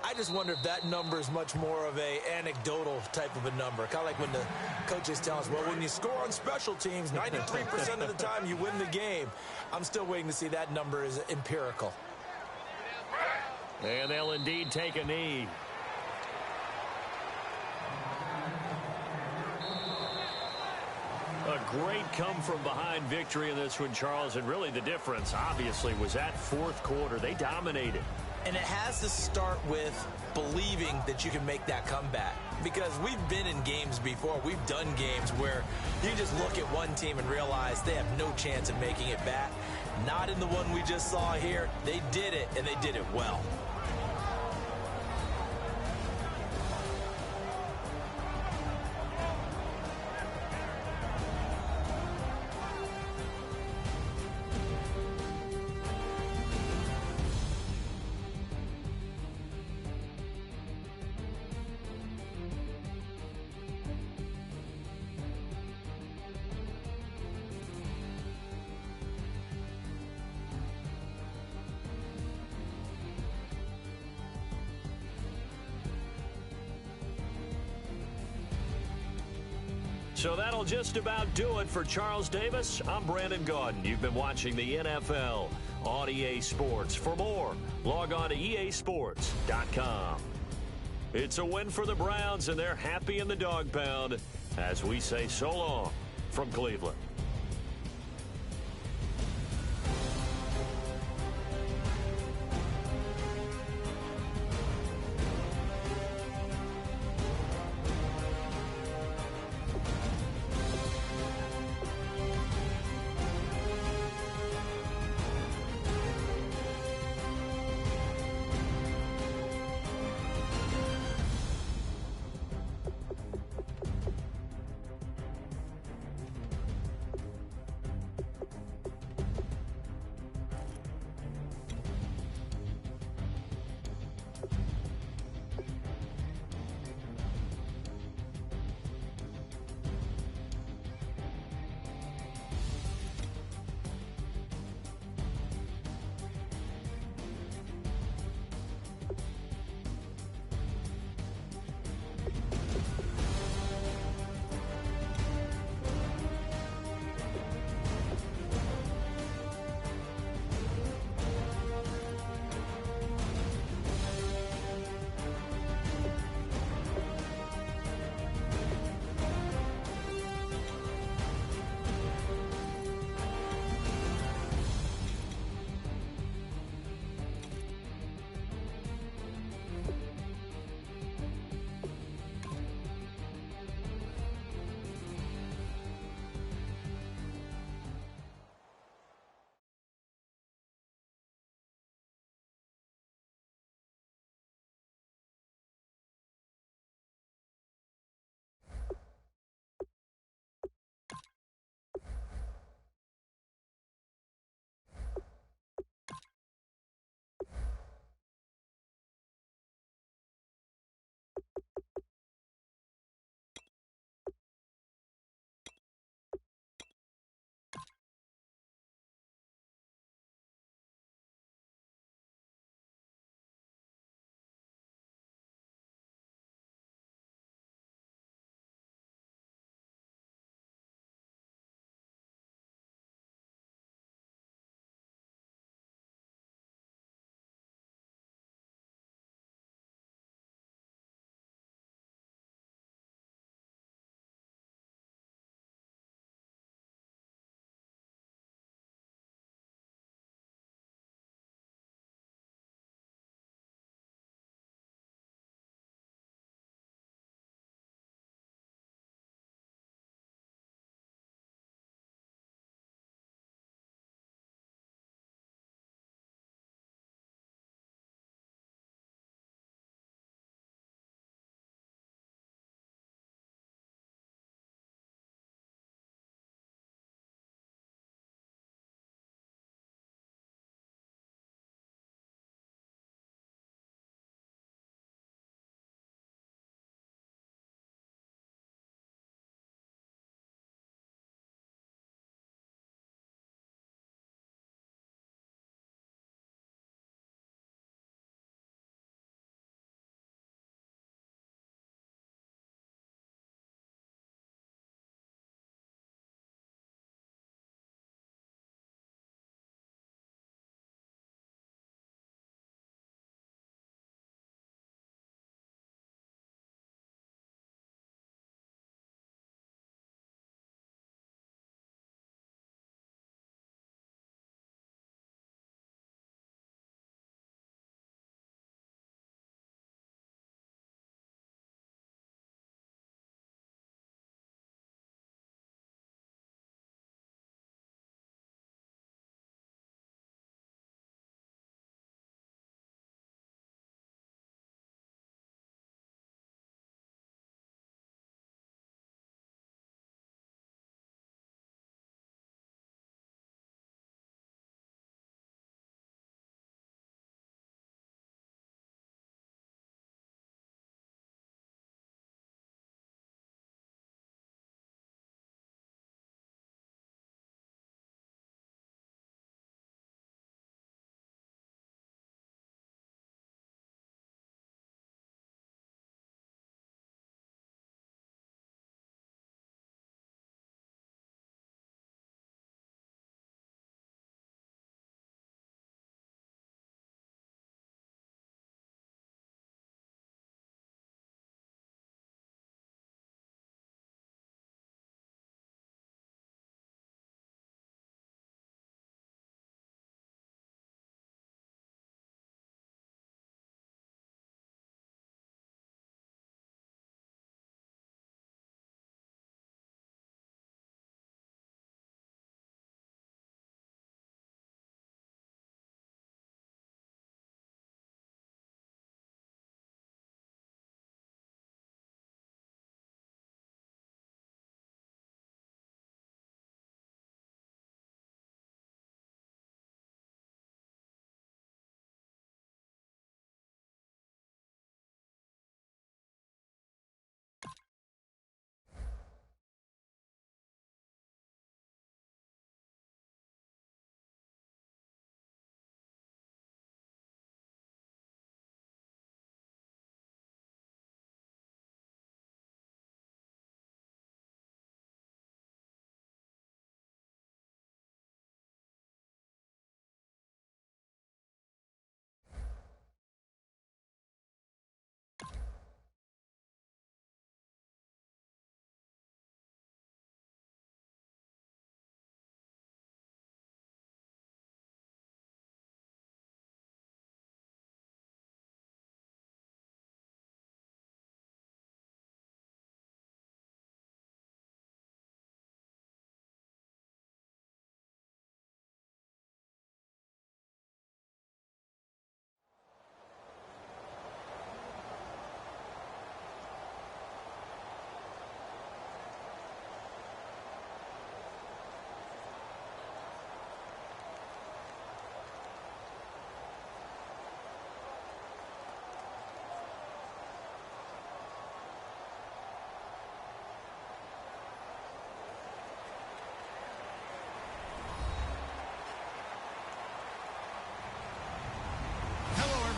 I just wonder if that number is much more of a anecdotal type of a number. Kind of like when the coaches tell us, well, when you score on special teams, 93% of the time you win the game. I'm still waiting to see that number is empirical. And they'll indeed take a knee. A great come-from-behind victory in this one, Charles. And really the difference, obviously, was that fourth quarter. They dominated. And it has to start with believing that you can make that comeback. Because we've been in games before. We've done games where you just look at one team and realize they have no chance of making it back. Not in the one we just saw here. They did it, and they did it well. So that'll just about do it for Charles Davis. I'm Brandon Gaudin. You've been watching the NFL on EA Sports. For more, log on to easports.com. It's a win for the Browns, and they're happy in the dog pound as we say so long from Cleveland.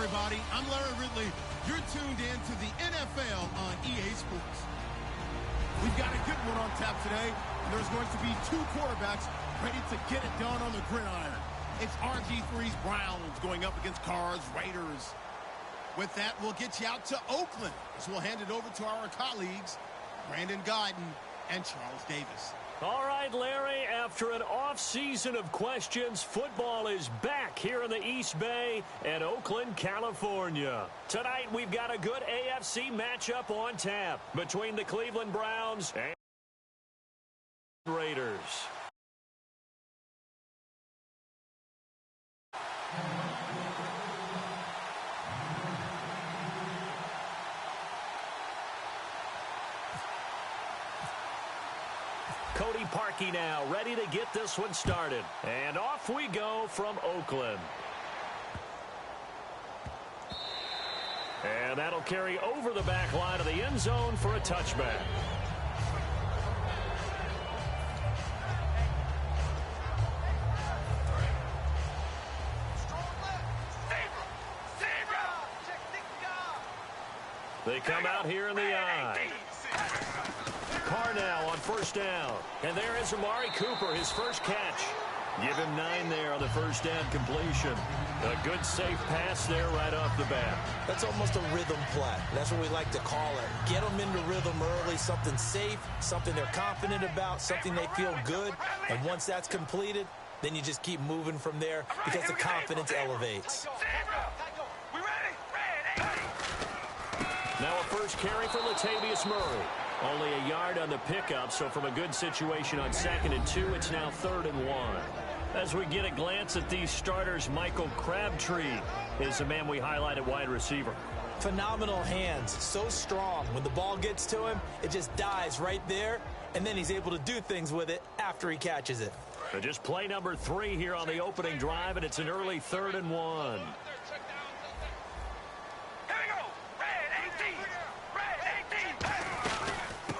everybody. I'm Larry Ridley. You're tuned in to the NFL on EA Sports. We've got a good one on tap today, and there's going to be two quarterbacks ready to get it done on the gridiron. It's RG3's Browns going up against Carr's Raiders. With that, we'll get you out to Oakland, as we'll hand it over to our colleagues, Brandon Guyton and Charles Davis. All right, Larry, after an off-season of questions, football is back here in the East Bay and Oakland, California. Tonight, we've got a good AFC matchup on tap between the Cleveland Browns and Raiders. Cody Parkey now, ready to get this one started. And off we go from Oakland. And that'll carry over the back line of the end zone for a touchback. They come out here in the I. Carr now on first down. And there is Amari Cooper, his first catch. Give him 9 there on the first down completion. A good, safe pass there right off the bat. That's almost a rhythm play. That's what we like to call it. Get them into rhythm early, something safe, something they're confident about, something they feel good. And once that's completed, then you just keep moving from there because the confidence elevates. Now a first carry for Latavius Murray. Only a yard on the pickup, so from a good situation on 2nd and 2, it's now 3rd and 1. As we get a glance at these starters, Michael Crabtree is the man we highlight at wide receiver. Phenomenal hands, so strong. When the ball gets to him, it just dies right there, and then he's able to do things with it after he catches it. But just play number 3 here on the opening drive, and it's an early 3rd and 1.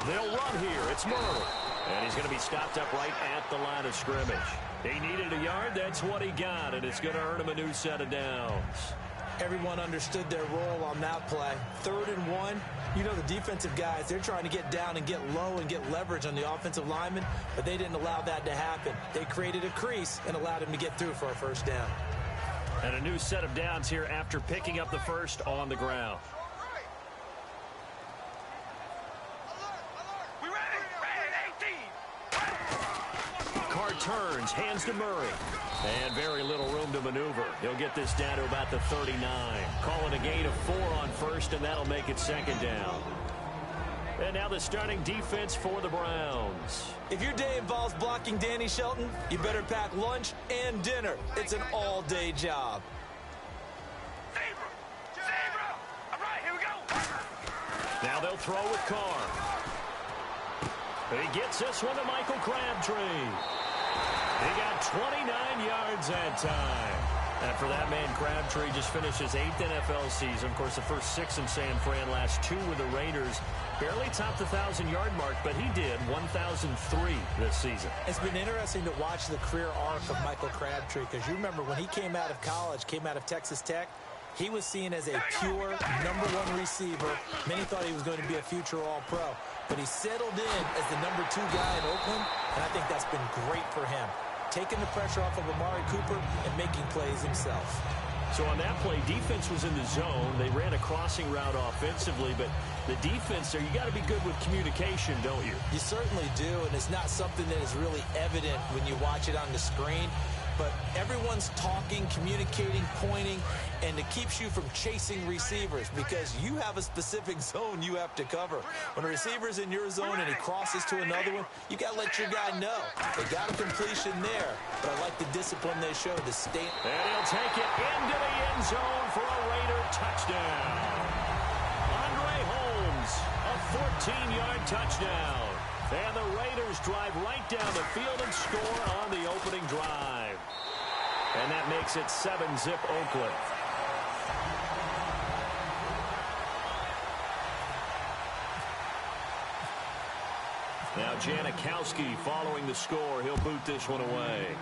They'll run here. It's Murray. And he's going to be stopped up right at the line of scrimmage. He needed a yard. That's what he got, and it's going to earn him a new set of downs. Everyone understood their role on that play. 3rd and 1. You know the defensive guys, they're trying to get down and get low and get leverage on the offensive lineman, but they didn't allow that to happen. They created a crease and allowed him to get through for a first down. And a new set of downs here after picking up the first on the ground. Turns, hands to Murray. And very little room to maneuver. He'll get this down to about the 39. Call it a gain of 4 on first, and that'll make it 2nd down. And now the starting defense for the Browns. If your day involves blocking Danny Shelton, you better pack lunch and dinner. It's an all-day job. Now they'll throw with Carr. He gets this one to Michael Crabtree. He got 29 yards that time. And for that man, Crabtree just finished his 8th NFL season. Of course, the first 6 in San Fran, last 2 with the Raiders. Barely topped the 1,000-yard mark, but he did 1,003 this season. It's been interesting to watch the career arc of Michael Crabtree, because you remember when he came out of college, came out of Texas Tech, he was seen as a pure #1 receiver. Many thought he was going to be a future All-Pro. But he settled in as the #2 guy in Oakland, and I think that's been great for him. Taking the pressure off of Amari Cooper and making plays himself. So on that play, defense was in the zone. They ran a crossing route offensively, but the defense there, you got to be good with communication, don't you? You certainly do, and it's not something that is really evident when you watch it on the screen. But everyone's talking, communicating, pointing, and it keeps you from chasing receivers because you have a specific zone you have to cover. When a receiver's in your zone and he crosses to another one, you got to let your guy know. They got a completion there, but I like the discipline they showed to stay. And he'll take it into the end zone for a Raider touchdown. Andre Holmes, a 14-yard touchdown. And the Raiders drive right down the field and score on the opening drive. And that makes it 7-zip Oakland. Now Janikowski following the score. He'll boot this one away.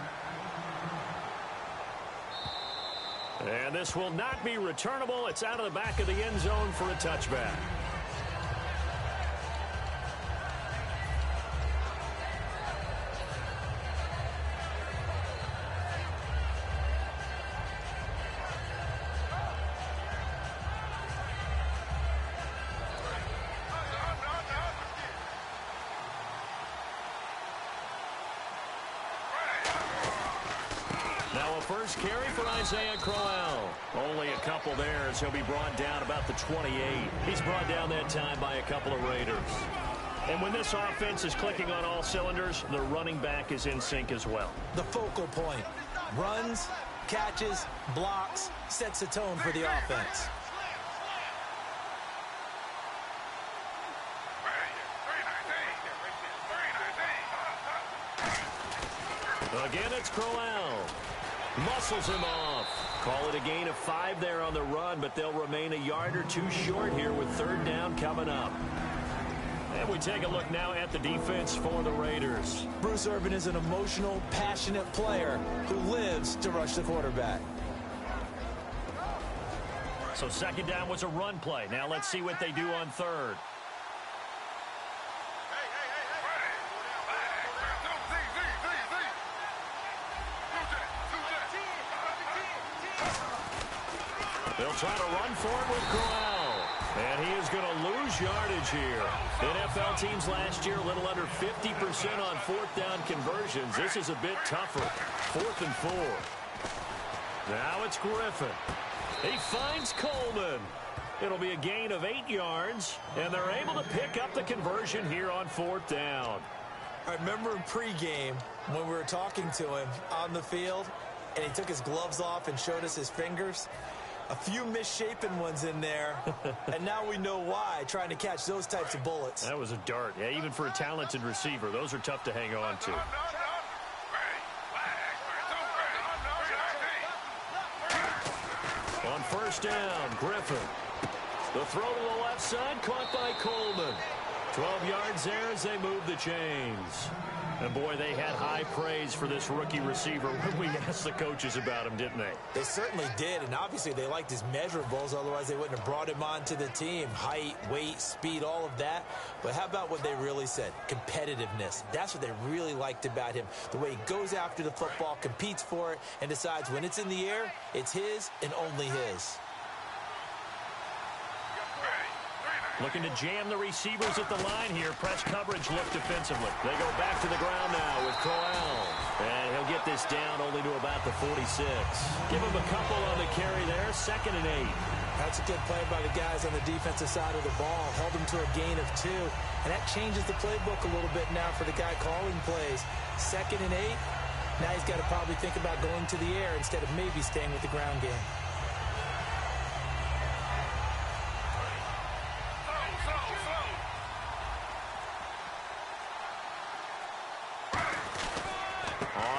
And this will not be returnable. It's out of the back of the end zone for a touchback. First carry for Isaiah Crowell. Only a couple there as he'll be brought down about the 28. He's brought down that time by a couple of Raiders. And when this offense is clicking on all cylinders, the running back is in sync as well. The focal point. Runs, catches, blocks, sets the tone for the offense. Again, it's Crowell. Muscles him off. Call it a gain of 5 there on the run, but they'll remain a yard or two short here with third down coming up. And we take a look now at the defense for the Raiders. Bruce Irvin is an emotional, passionate player who lives to rush the quarterback. So second down was a run play. Now let's see what they do on third. They'll try to run for it with Crowell. And he is going to lose yardage here. NFL teams last year a little under 50% on fourth down conversions. This is a bit tougher. 4th and 4. Now it's Griffin. He finds Coleman. It'll be a gain of 8 yards, and they're able to pick up the conversion here on 4th down. I remember in pregame when we were talking to him on the field, and he took his gloves off and showed us his fingers. A few misshapen ones in there, and now we know why, trying to catch those types of bullets. That was a dart. Yeah, even for a talented receiver, those are tough to hang on to. On first down, Griffin. The throw to the left side, caught by Coleman. 12 yards there as they move the chains. And, boy, they had high praise for this rookie receiver when we asked the coaches about him, didn't they? They certainly did, and obviously they liked his measurables. Otherwise, they wouldn't have brought him onto the team. Height, weight, speed, all of that. But how about what they really said? Competitiveness. That's what they really liked about him. The way he goes after the football, competes for it, and decides when it's in the air, it's his and only his. Looking to jam the receivers at the line here. Press coverage look defensively. They go back to the ground now with Crowell. And he'll get this down only to about the 46. Give him a couple on the carry there. 2nd and 8. That's a good play by the guys on the defensive side of the ball. Held him to a gain of 2. And that changes the playbook a little bit now for the guy calling plays. 2nd and 8. Now he's got to probably think about going to the air instead of maybe staying with the ground game.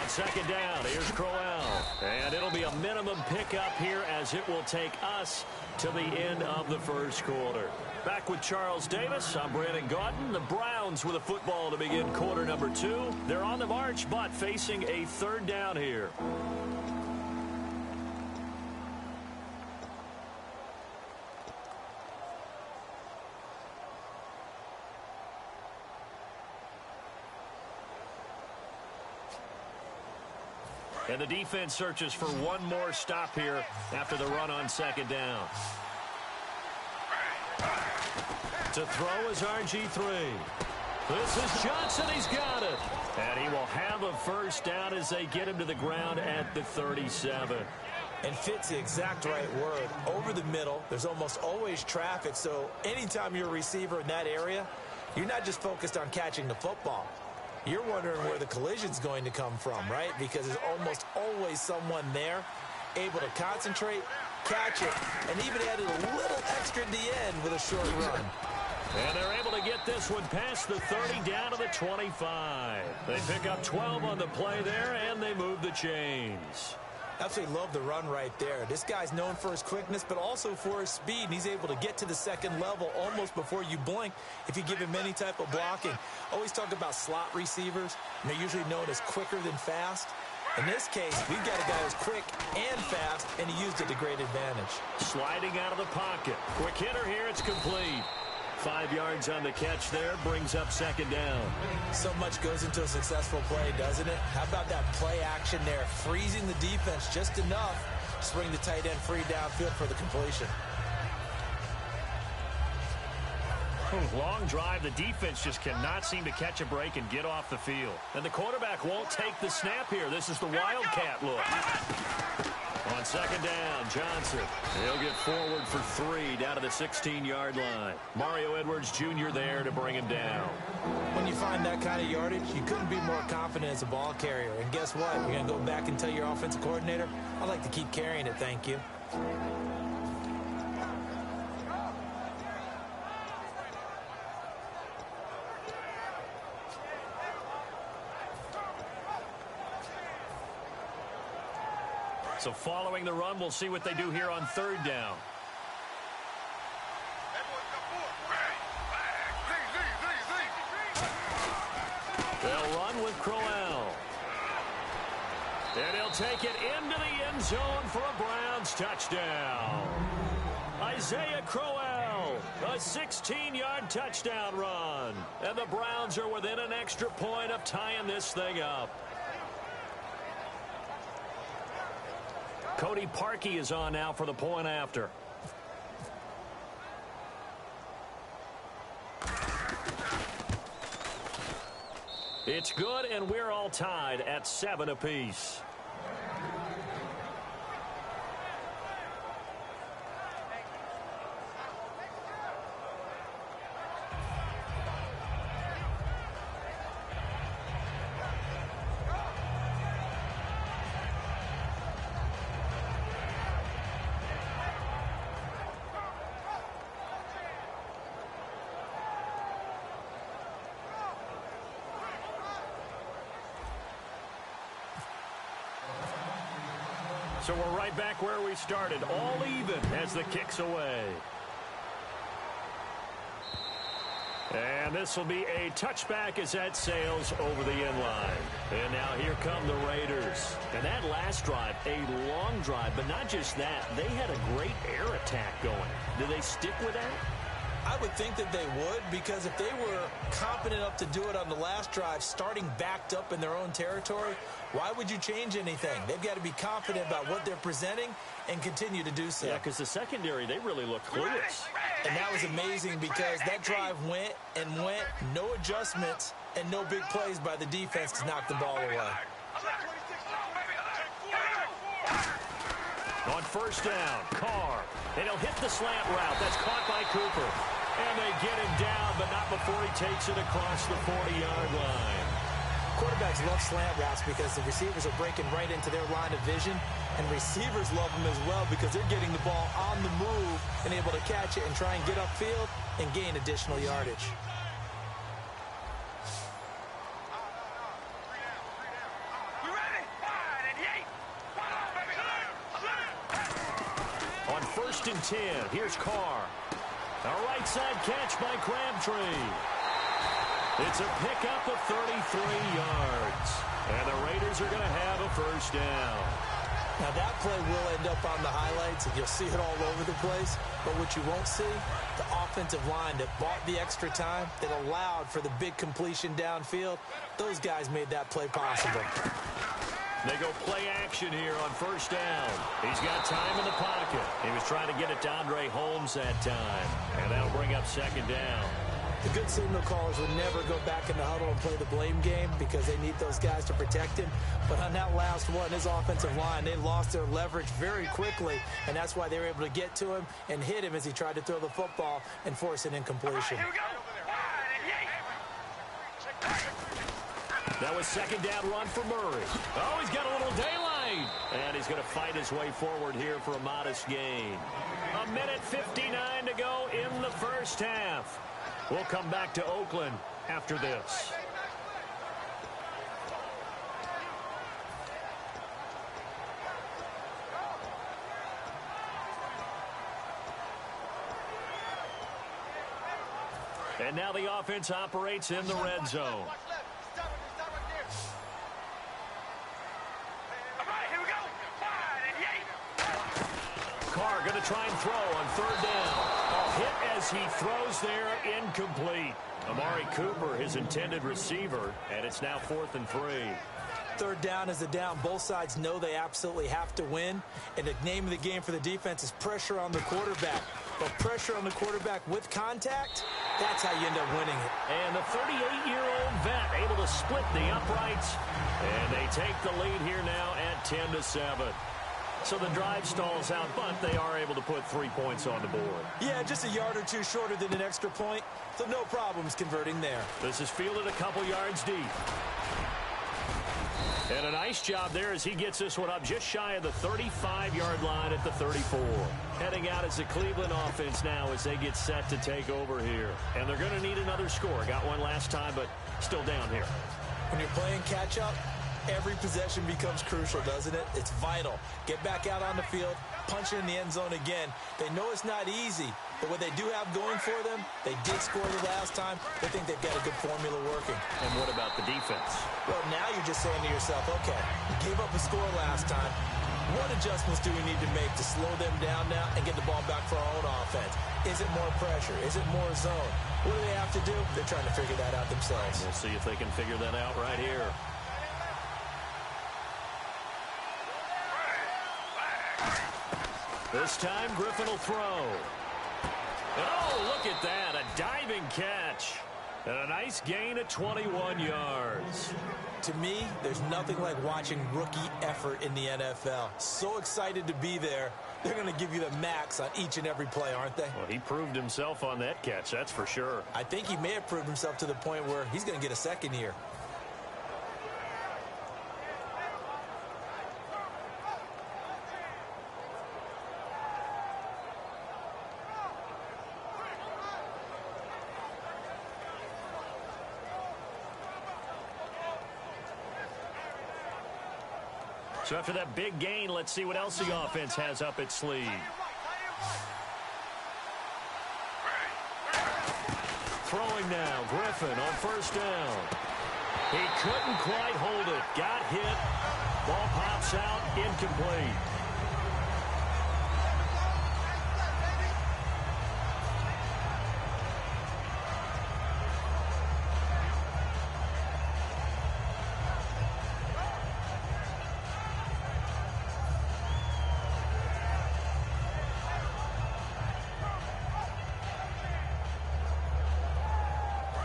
Second down, here's Crowell. And it'll be a minimum pickup here as it will take us to the end of the first quarter. Back with Charles Davis, I'm Brandon Gaudin. The Browns with a football to begin quarter number 2. They're on the march, but facing a third down here. And the defense searches for one more stop here after the run on second down. To throw is RG3. This is Johnson. He's got it. And he will have a first down as they get him to the ground at the 37. And fit's the exact right word. Over the middle, there's almost always traffic. So anytime you're a receiver in that area, you're not just focused on catching the football. You're wondering where the collision's going to come from, right? Because there's almost always someone there able to concentrate, catch it, and even added a little extra at the end with a short run. And they're able to get this one past the 30 down to the 25. They pick up 12 on the play there, and they move the chains. Absolutely love the run right there. This guy's known for his quickness, but also for his speed, and he's able to get to the second level almost before you blink if you give him any type of blocking. Always talk about slot receivers, and they're usually known as quicker than fast. In this case, we've got a guy who's quick and fast, and he used it to great advantage. Sliding out of the pocket. Quick hitter here. It's complete. 5 yards on the catch there. Brings up second down. So much goes into a successful play, doesn't it? How about that play action there? Freezing the defense just enough to bring the tight end free downfield for the completion. Long drive. The defense just cannot seem to catch a break and get off the field. And the quarterback won't take the snap here. This is the Wildcat look. On second down, Johnson. He'll get forward for 3 down to the 16-yard line. Mario Edwards Jr. there to bring him down. When you find that kind of yardage, you couldn't be more confident as a ball carrier. And guess what? You're going to go back and tell your offensive coordinator, I'd like to keep carrying it, thank you. So following the run, we'll see what they do here on third down. They'll run with Crowell. And he'll take it into the end zone for a Browns touchdown. Isaiah Crowell, a 16-yard touchdown run. And the Browns are within an extra point of tying this thing up. Cody Parkey is on now for the point after. It's good, and we're all tied at 7 apiece. So we're right back where we started, all even as the kick's away. And this will be a touchback as that sails over the end line. And now here come the Raiders. And that last drive, a long drive, but not just that. They had a great air attack going. Do they stick with that? I would think that they would, because if they were competent enough to do it on the last drive, starting backed up in their own territory, why would you change anything? They've got to be confident about what they're presenting and continue to do so. Yeah, because the secondary, they really looked clueless. And that was amazing because that drive went and went, no adjustments and no big plays by the defense to knock the ball away. On first down, Carr. And he'll hit the slant route. That's caught by Cooper. And they get him down, but not before he takes it across the 40-yard line. Quarterbacks love slant routes because the receivers are breaking right into their line of vision, and receivers love them as well because they're getting the ball on the move and able to catch it and try and get upfield and gain additional yardage. On first and 10, here's Carr. A right side catch by Crabtree. It's a pickup of 33 yards. And the Raiders are going to have a first down. Now that play will end up on the highlights, and you'll see it all over the place. But what you won't see, the offensive line that bought the extra time, that allowed for the big completion downfield, those guys made that play possible. They go play action here on first down. He's got time in the pocket. He was trying to get it to Andre Holmes that time. And that'll bring up second down. The good signal callers would never go back in the huddle and play the blame game because they need those guys to protect him. But on that last one, his offensive line, they lost their leverage very quickly, and that's why they were able to get to him and hit him as he tried to throw the football and force an incompletion. That was second down run for Murray. Oh, he's got a little daylight. And he's going to fight his way forward here for a modest gain. 1:59 to go in the first half. We'll come back to Oakland after this. And now the offense operates in the red zone. Carr going to try and throw on third down. A hit as he throws there, incomplete. Amari Cooper, his intended receiver, and it's now 4th and 3. Third down is a down. Both sides know they absolutely have to win, and the name of the game for the defense is pressure on the quarterback. But pressure on the quarterback with contact, that's how you end up winning it. And the 38-year-old vet able to split the uprights, and they take the lead here now at 10-7. So the drive stalls out, but they are able to put 3 points on the board. Yeah, just a yard or two shorter than an extra point, so no problems converting there. This is fielded a couple yards deep. And a nice job there as he gets this one up just shy of the 35-yard line at the 34. Heading out as the Cleveland offense now as they get set to take over here. And they're going to need another score. Got one last time, but still down here. When you're playing catch-up, every possession becomes crucial, doesn't it? It's vital. Get back out on the field, punch it in the end zone again. They know it's not easy, but what they do have going for them, they did score the last time. They think they've got a good formula working. And what about the defense? Well, now you're just saying to yourself, okay, we gave up a score last time. What adjustments do we need to make to slow them down now and get the ball back for our own offense? Is it more pressure? Is it more zone? What do they have to do? They're trying to figure that out themselves. We'll see if they can figure that out right here. This time, Griffin will throw. And oh, look at that, a diving catch. And a nice gain of 21 yards. To me, there's nothing like watching rookie effort in the NFL. So excited to be there. They're going to give you the max on each and every play, aren't they? Well, he proved himself on that catch, that's for sure. I think he may have proved himself to the point where he's going to get a second here. So after that big gain, let's see what else the offense has up its sleeve. Throwing now, Griffin on first down. He couldn't quite hold it. Got hit. Ball pops out, incomplete.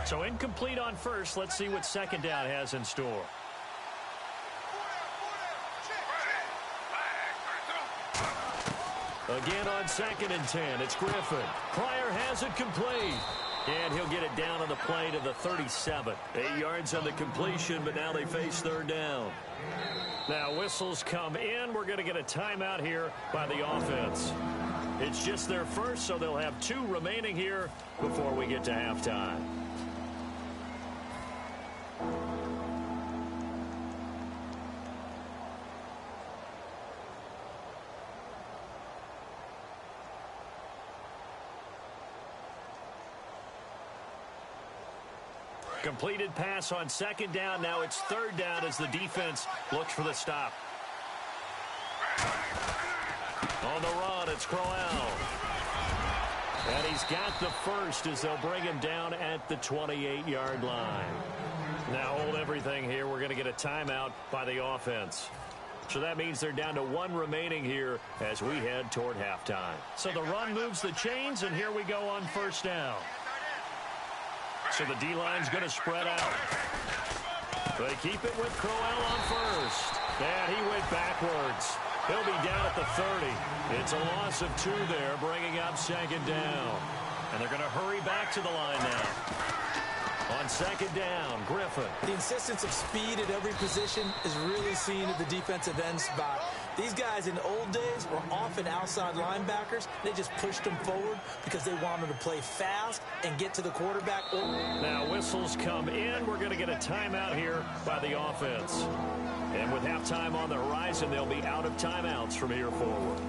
So incomplete on first. Let's see what second down has in store. Again on 2nd and 10. It's Griffin. Pryor has it complete. And he'll get it down on the play to the 37. 8 yards on the completion, but now they face third down. Now whistles come in. We're going to get a timeout here by the offense. It's just their first, so they'll have 2 remaining here before we get to halftime. Completed pass on 2nd down. Now it's 3rd down as the defense looks for the stop. On the run, it's Crowell. And he's got the first as they'll bring him down at the 28-yard line. Now hold everything here. We're going to get a timeout by the offense. So that means they're down to 1 remaining here as we head toward halftime. So the run moves the chains, and here we go on first down. So the D-line's going to spread out. They keep it with Crowell on first. And he went backwards. He'll be down at the 30. It's a loss of 2 there, bringing up 2nd down. And they're going to hurry back to the line now. On 2nd down, Griffin. The insistence of speed at every position is really seen at the defensive end spot. These guys in the old days were often outside linebackers. They just pushed them forward because they wanted to play fast and get to the quarterback. Now whistles come in. We're going to get a timeout here by the offense. And with halftime on the horizon, they'll be out of timeouts from here forward.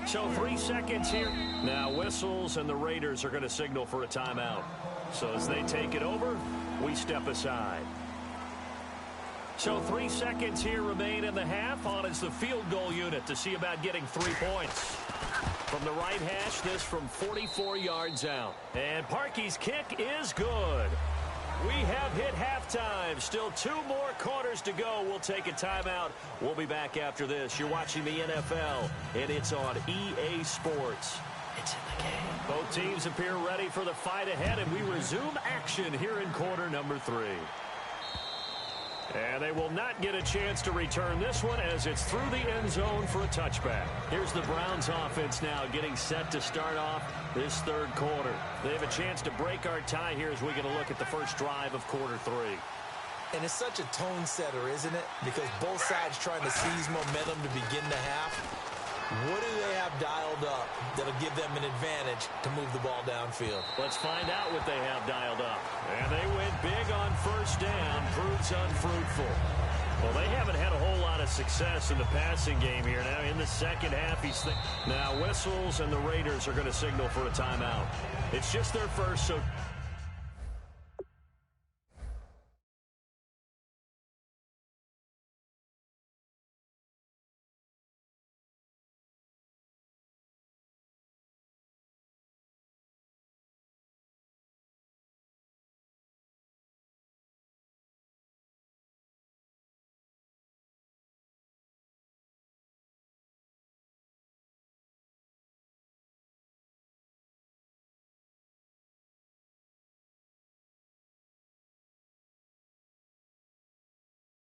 So 3 seconds here. Now whistles, and the Raiders are going to signal for a timeout. So as they take it over, we step aside. So 3 seconds here remain in the half. On is the field goal unit to see about getting 3 points. From the right hash, this from 44 yards out. And Parkey's kick is good. We have hit halftime. Still 2 more quarters to go. We'll take a timeout. We'll be back after this. You're watching the NFL, and it's on EA Sports. It's in the game. Both teams appear ready for the fight ahead, and we resume action here in quarter number 3. And they will not get a chance to return this one as it's through the end zone for a touchback. Here's the Browns offense now getting set to start off this third quarter. They have a chance to break our tie here as we get a look at the first drive of quarter 3. And it's such a tone setter, isn't it? Because both sides trying to seize momentum to begin the half. What do they have dialed up that'll give them an advantage to move the ball downfield? Let's find out what they have dialed up. And they went big on first down. Proves unfruitful. Well, they haven't had a whole lot of success in the passing game here. Now, in the second half, now whistles and the Raiders are going to signal for a timeout. It's just their first, so...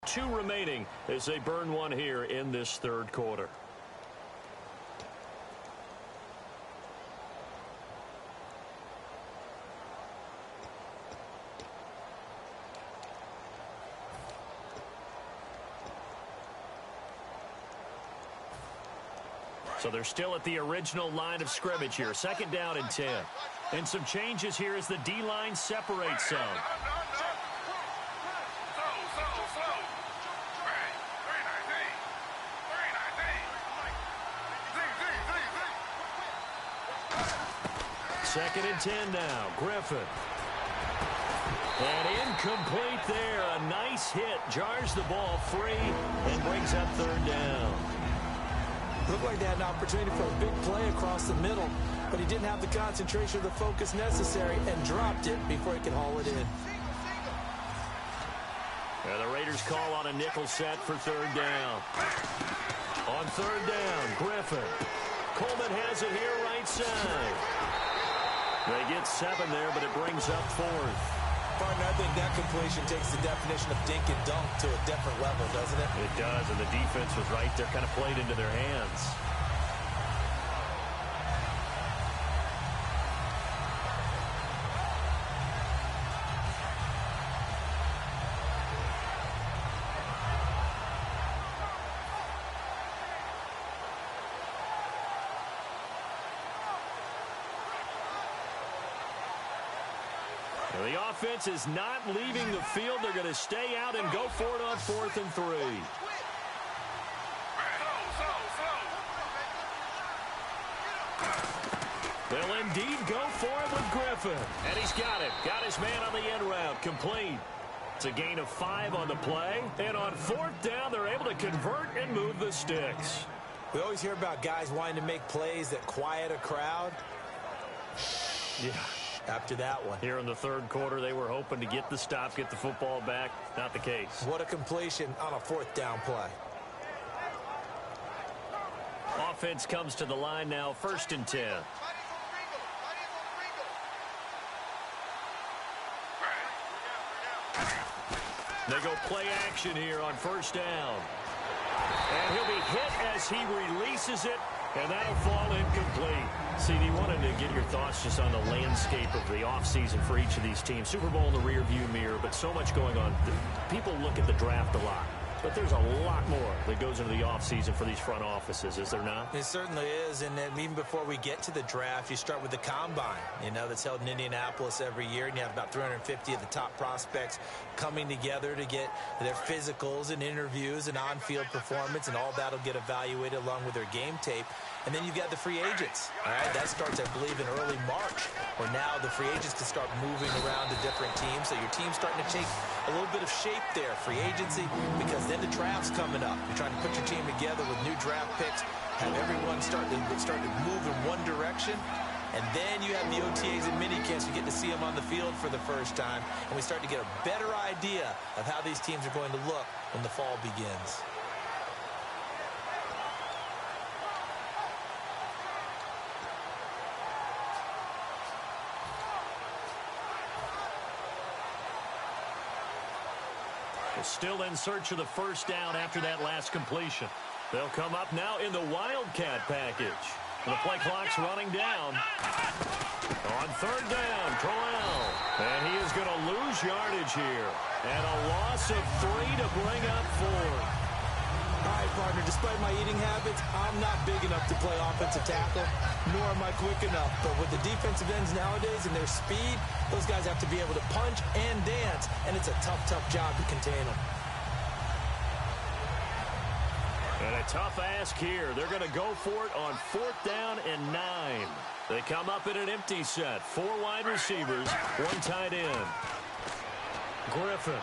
Two remaining as they burn one here in this third quarter. So they're still at the original line of scrimmage here. Second down and 10. And some changes here as the D-line separates some. Second and 10 now. Griffin. And incomplete there. A nice hit. Jars the ball free and brings up third down. Looked like they had an opportunity for a big play across the middle, but he didn't have the concentration or the focus necessary and dropped it before he could haul it in. And the Raiders call on a nickel set for third down. On third down, Griffin. Coleman has it here right side. They get 7 there, but it brings up 4th. Partner, I think that completion takes the definition of dink and dunk to a different level, doesn't it? It does, and the defense was right there, kind of played into their hands. The offense is not leaving the field. They're going to stay out and go for it on 4th and 3. They'll indeed go for it with Griffin. And he's got it. Got his man on the end route. Complete. It's a gain of 5 on the play. And on 4th down, they're able to convert and move the sticks. We always hear about guys wanting to make plays that quiet a crowd. Yeah. After that one. Here in the third quarter, they were hoping to get the stop, get the football back. Not the case. What a completion on a 4th down play. Offense comes to the line now, 1st and 10. They go play action here on 1st down. And he'll be hit as he releases it. And that'll fall incomplete. CD, wanted to get your thoughts just on the landscape of the offseason for each of these teams. Super Bowl in the rearview mirror, but so much going on. People look at the draft a lot. But there's a lot more that goes into the offseason for these front offices, is there not? It certainly is, and then even before we get to the draft, you start with the Combine, that's held in Indianapolis every year, and you have about 350 of the top prospects coming together to get their physicals and interviews and on-field performance, and all that will get evaluated along with their game tape. And then you've got the free agents. All right, that starts, I believe, in early March, where now the free agents can start moving around to different teams, so your team's starting to take a little bit of shape there, free agency, because then the draft's coming up. You're trying to put your team together with new draft picks, have everyone start to move in one direction. And then you have the OTAs and minicamps. You get to see them on the field for the first time. And we start to get a better idea of how these teams are going to look when the fall begins. Still in search of the first down after that last completion. They'll come up now in the Wildcat package. The play clock's running down. On third down, Crowell. And he is going to lose yardage here. And a loss of 3 to bring up 4. All right, partner, despite my eating habits, I'm not big enough to play offensive tackle, nor am I quick enough. But with the defensive ends nowadays and their speed, those guys have to be able to punch and dance, and it's a tough, tough job to contain them. And a tough ask here. They're going to go for it on 4th down and 9. They come up in an empty set. 4 wide receivers, 1 tight end. Griffin.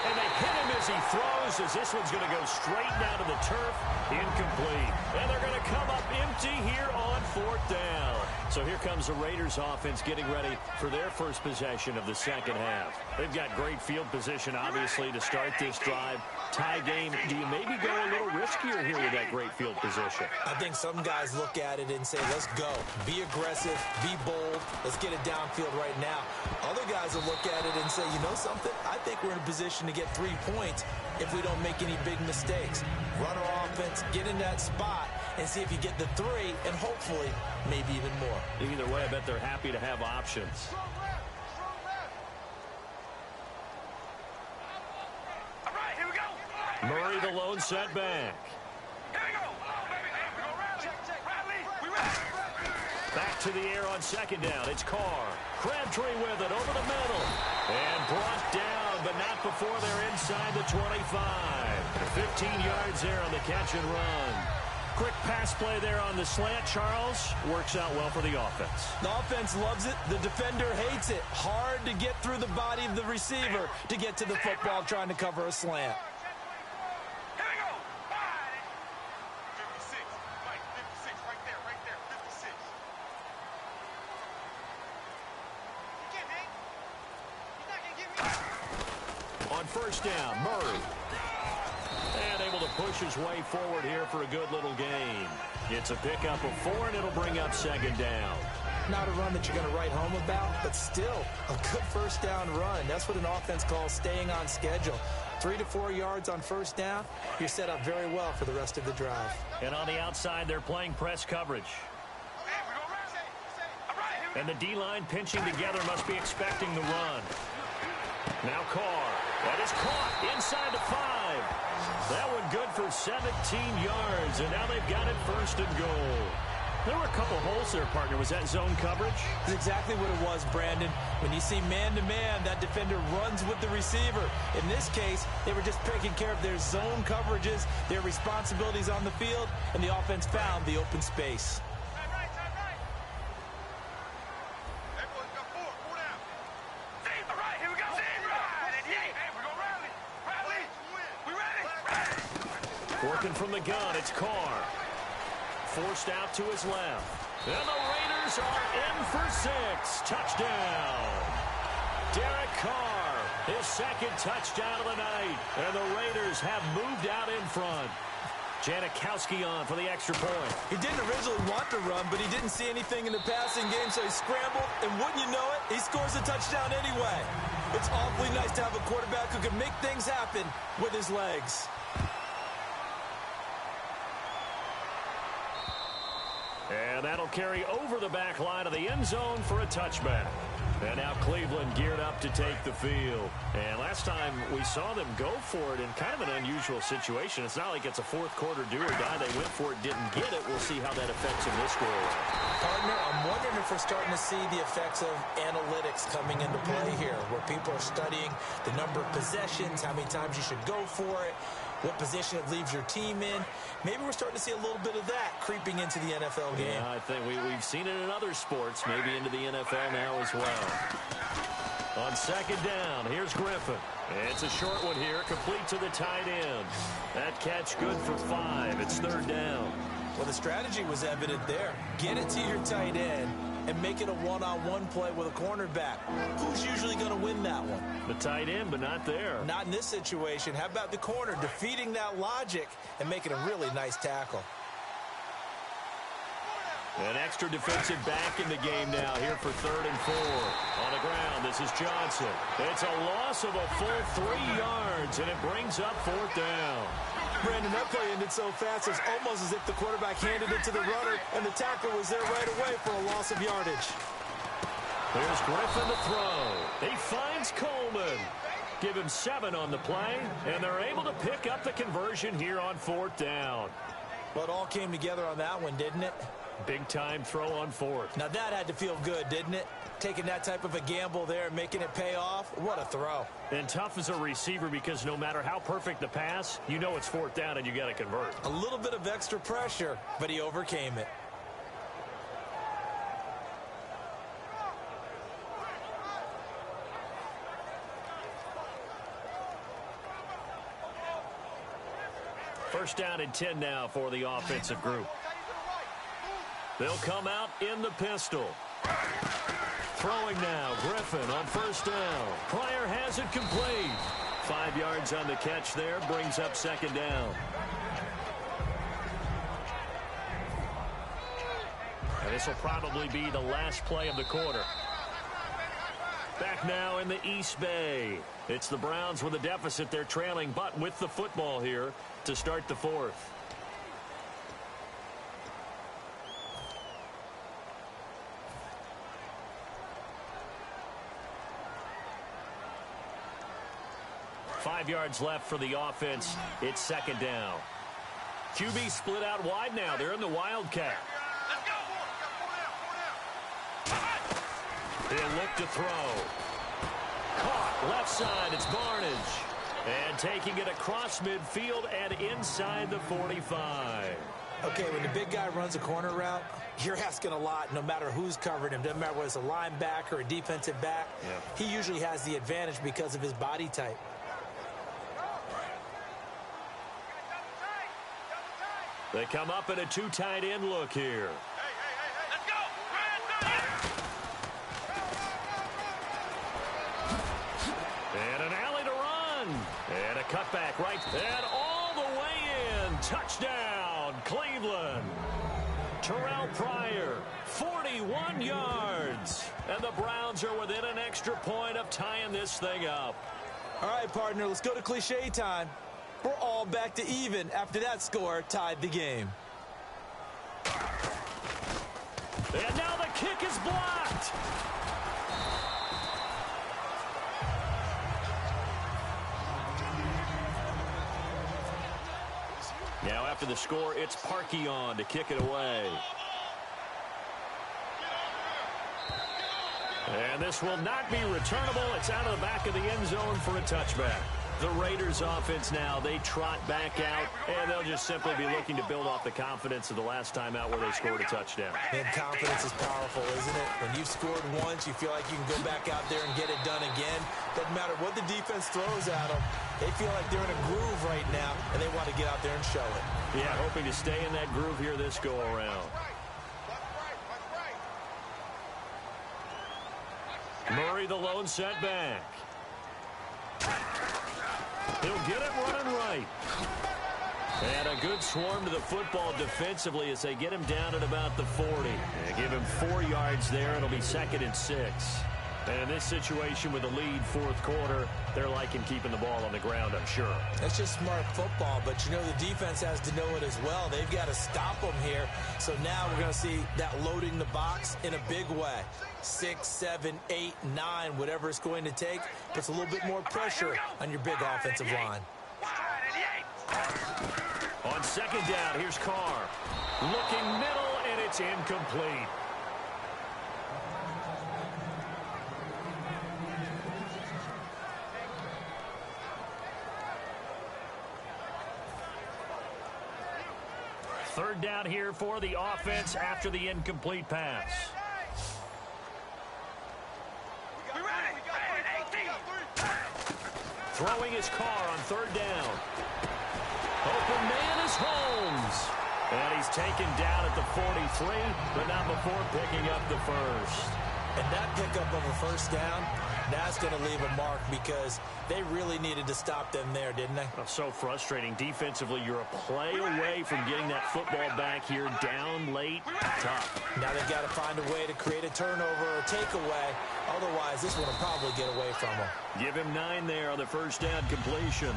And they hit him as he throws, as this one's going to go straight down to the turf. Incomplete. And they're going to come up empty here on 4th down. So here comes the Raiders offense getting ready for their first possession of the second half. They've got great field position, obviously, to start this drive. Tie game. Do you maybe go a little riskier here with that great field position? I think some guys look at it and say, let's go. Be aggressive. Be bold. Let's get it downfield right now. Other guys will look at it and say, you know something? I think we're in a position to get 3 points if we don't make any big mistakes. Run our offense, get in that spot, and see if you get the 3, and hopefully maybe even more. Either way, I bet they're happy to have options. Murray, the lone setback. Back to the air on second down. It's Carr. Crabtree with it over the middle. And brought down, but not before they're inside the 25. 15 yards there on the catch and run. Quick pass play there on the slant, Charles. Works out well for the offense. The offense loves it. The defender hates it. Hard to get through the body of the receiver to get to the football trying to cover a slant. First down, Murray. And able to push his way forward here for a good little gain. It's a pickup of 4, and it'll bring up second down. Not a run that you're going to write home about, but still a good first down run. That's what an offense calls staying on schedule. 3 to 4 yards on first down, you're set up very well for the rest of the drive. And on the outside, they're playing press coverage. And the D-line pinching together must be expecting the run. Now Carr. That is caught inside the 5. That one good for 17 yards, and now they've got it first and goal. There were a couple holes there, partner. Was that zone coverage? That's exactly what it was, Brandon. When you see man-to-man, that defender runs with the receiver. In this case, they were just taking care of their zone coverages, their responsibilities on the field, and the offense found the open space. Working from the gun, it's Carr. Forced out to his left. And the Raiders are in for 6. Touchdown. Derek Carr, his second touchdown of the night. And the Raiders have moved out in front. Janikowski on for the extra point. He didn't originally want to run, but he didn't see anything in the passing game, so he scrambled, and wouldn't you know it, he scores a touchdown anyway. It's awfully nice to have a quarterback who can make things happen with his legs. And that'll carry over the back line of the end zone for a touchback. And now Cleveland geared up to take the field. And last time we saw them go for it in kind of an unusual situation. It's not like it's a fourth quarter do or die. They went for it, didn't get it. We'll see how that affects them this go around. Partner, I'm wondering if we're starting to see the effects of analytics coming into play here, where people are studying the number of possessions, how many times you should go for it, what position it leaves your team in. Maybe we're starting to see a little bit of that creeping into the NFL game. Yeah, I think we've seen it in other sports, maybe into the NFL now as well. On second down, here's Griffin. It's a short one here, complete to the tight end. That catch good for 5. It's third down. Well, the strategy was evident there. Get it to your tight end and make it a one-on-one play with a cornerback. Who's usually going to win that one? The tight end, but not there. Not in this situation. How about the corner defeating that logic and making a really nice tackle? An extra defensive back in the game now here for 3rd and 4. On the ground, this is Johnson. It's a loss of a full 3 yards, and it brings up 4th down. Brandon, that play ended so fast, it's almost as if the quarterback handed it to the runner, and the tackle was there right away for a loss of yardage. Here's Griffin to throw. He finds Coleman. Give him 7 on the play, and they're able to pick up the conversion here on 4th down. Well, it all came together on that one, didn't it? Big-time throw on 4th. Now, that had to feel good, didn't it? Taking that type of a gamble there and making it pay off. What a throw. And tough as a receiver because no matter how perfect the pass, you know it's 4th down and you got to convert. A little bit of extra pressure, but he overcame it. First down and 10 now for the offensive group. They'll come out in the pistol. Throwing now, Griffin on first down. Pryor has it complete. 5 yards on the catch there, brings up 2nd down. And this will probably be the last play of the quarter. Back now in the East Bay. It's the Browns with a deficit. They're trailing, but with the football here to start the 4th. Five yards left for the offense. It's 2nd down. QB split out wide now. They're in the Wildcat. He'll look to throw. Caught left side. It's Barnage. And taking it across midfield and inside the 45. Okay, when the big guy runs a corner route, you're asking a lot no matter who's covering him. Doesn't matter whether it's a linebacker or a defensive back. Yeah. He usually has the advantage because of his body type. They come up in a 2 tight end look here. Let's go! And an alley to run. And a cutback right. And all the way in. Touchdown, Cleveland. Terrell Pryor, 41 yards. And the Browns are within an extra point of tying this thing up. All right, partner, let's go to cliche time. We're all back to even after that score tied the game. And now the kick is blocked. Now after the score, it's Parkey on to kick it away. And this will not be returnable. It's out of the back of the end zone for a touchback. The Raiders offense now, they trot back out, and they'll just simply be looking to build off the confidence of the last time out where they scored a touchdown. And confidence is powerful, isn't it? When you've scored once, you feel like you can go back out there and get it done again. Doesn't matter what the defense throws at them. They feel like they're in a groove right now, and they want to get out there and show it. Yeah, hoping to stay in that groove here this go-around. Murray, the lone setback. He'll get it running right. And a good swarm to the football defensively as they get him down at about the 40. They give him 4 yards there. It'll be 2nd and 6. And in this situation with the lead 4th quarter, they're liking keeping the ball on the ground, I'm sure. That's just smart football, but you know the defense has to know it as well. They've got to stop them here. So now we're going to see that loading the box in a big way. 6, 7, 8, 9, whatever it's going to take, puts a little bit more pressure on your big offensive line. On 2nd down, here's Carr. Looking middle, and it's incomplete. Third down here for the offense after the incomplete pass. Throwing his car on third down. Open man is Holmes. And he's taken down at the 43, but not before picking up the first. And that pickup of a first down, that's going to leave a mark because they really needed to stop them there, didn't they? Oh, so frustrating. Defensively, you're a play away from getting that football back here down late. Tough. Now they've got to find a way to create a turnover or takeaway. Otherwise, this one will probably get away from them. Give him 9 there on the first down completion.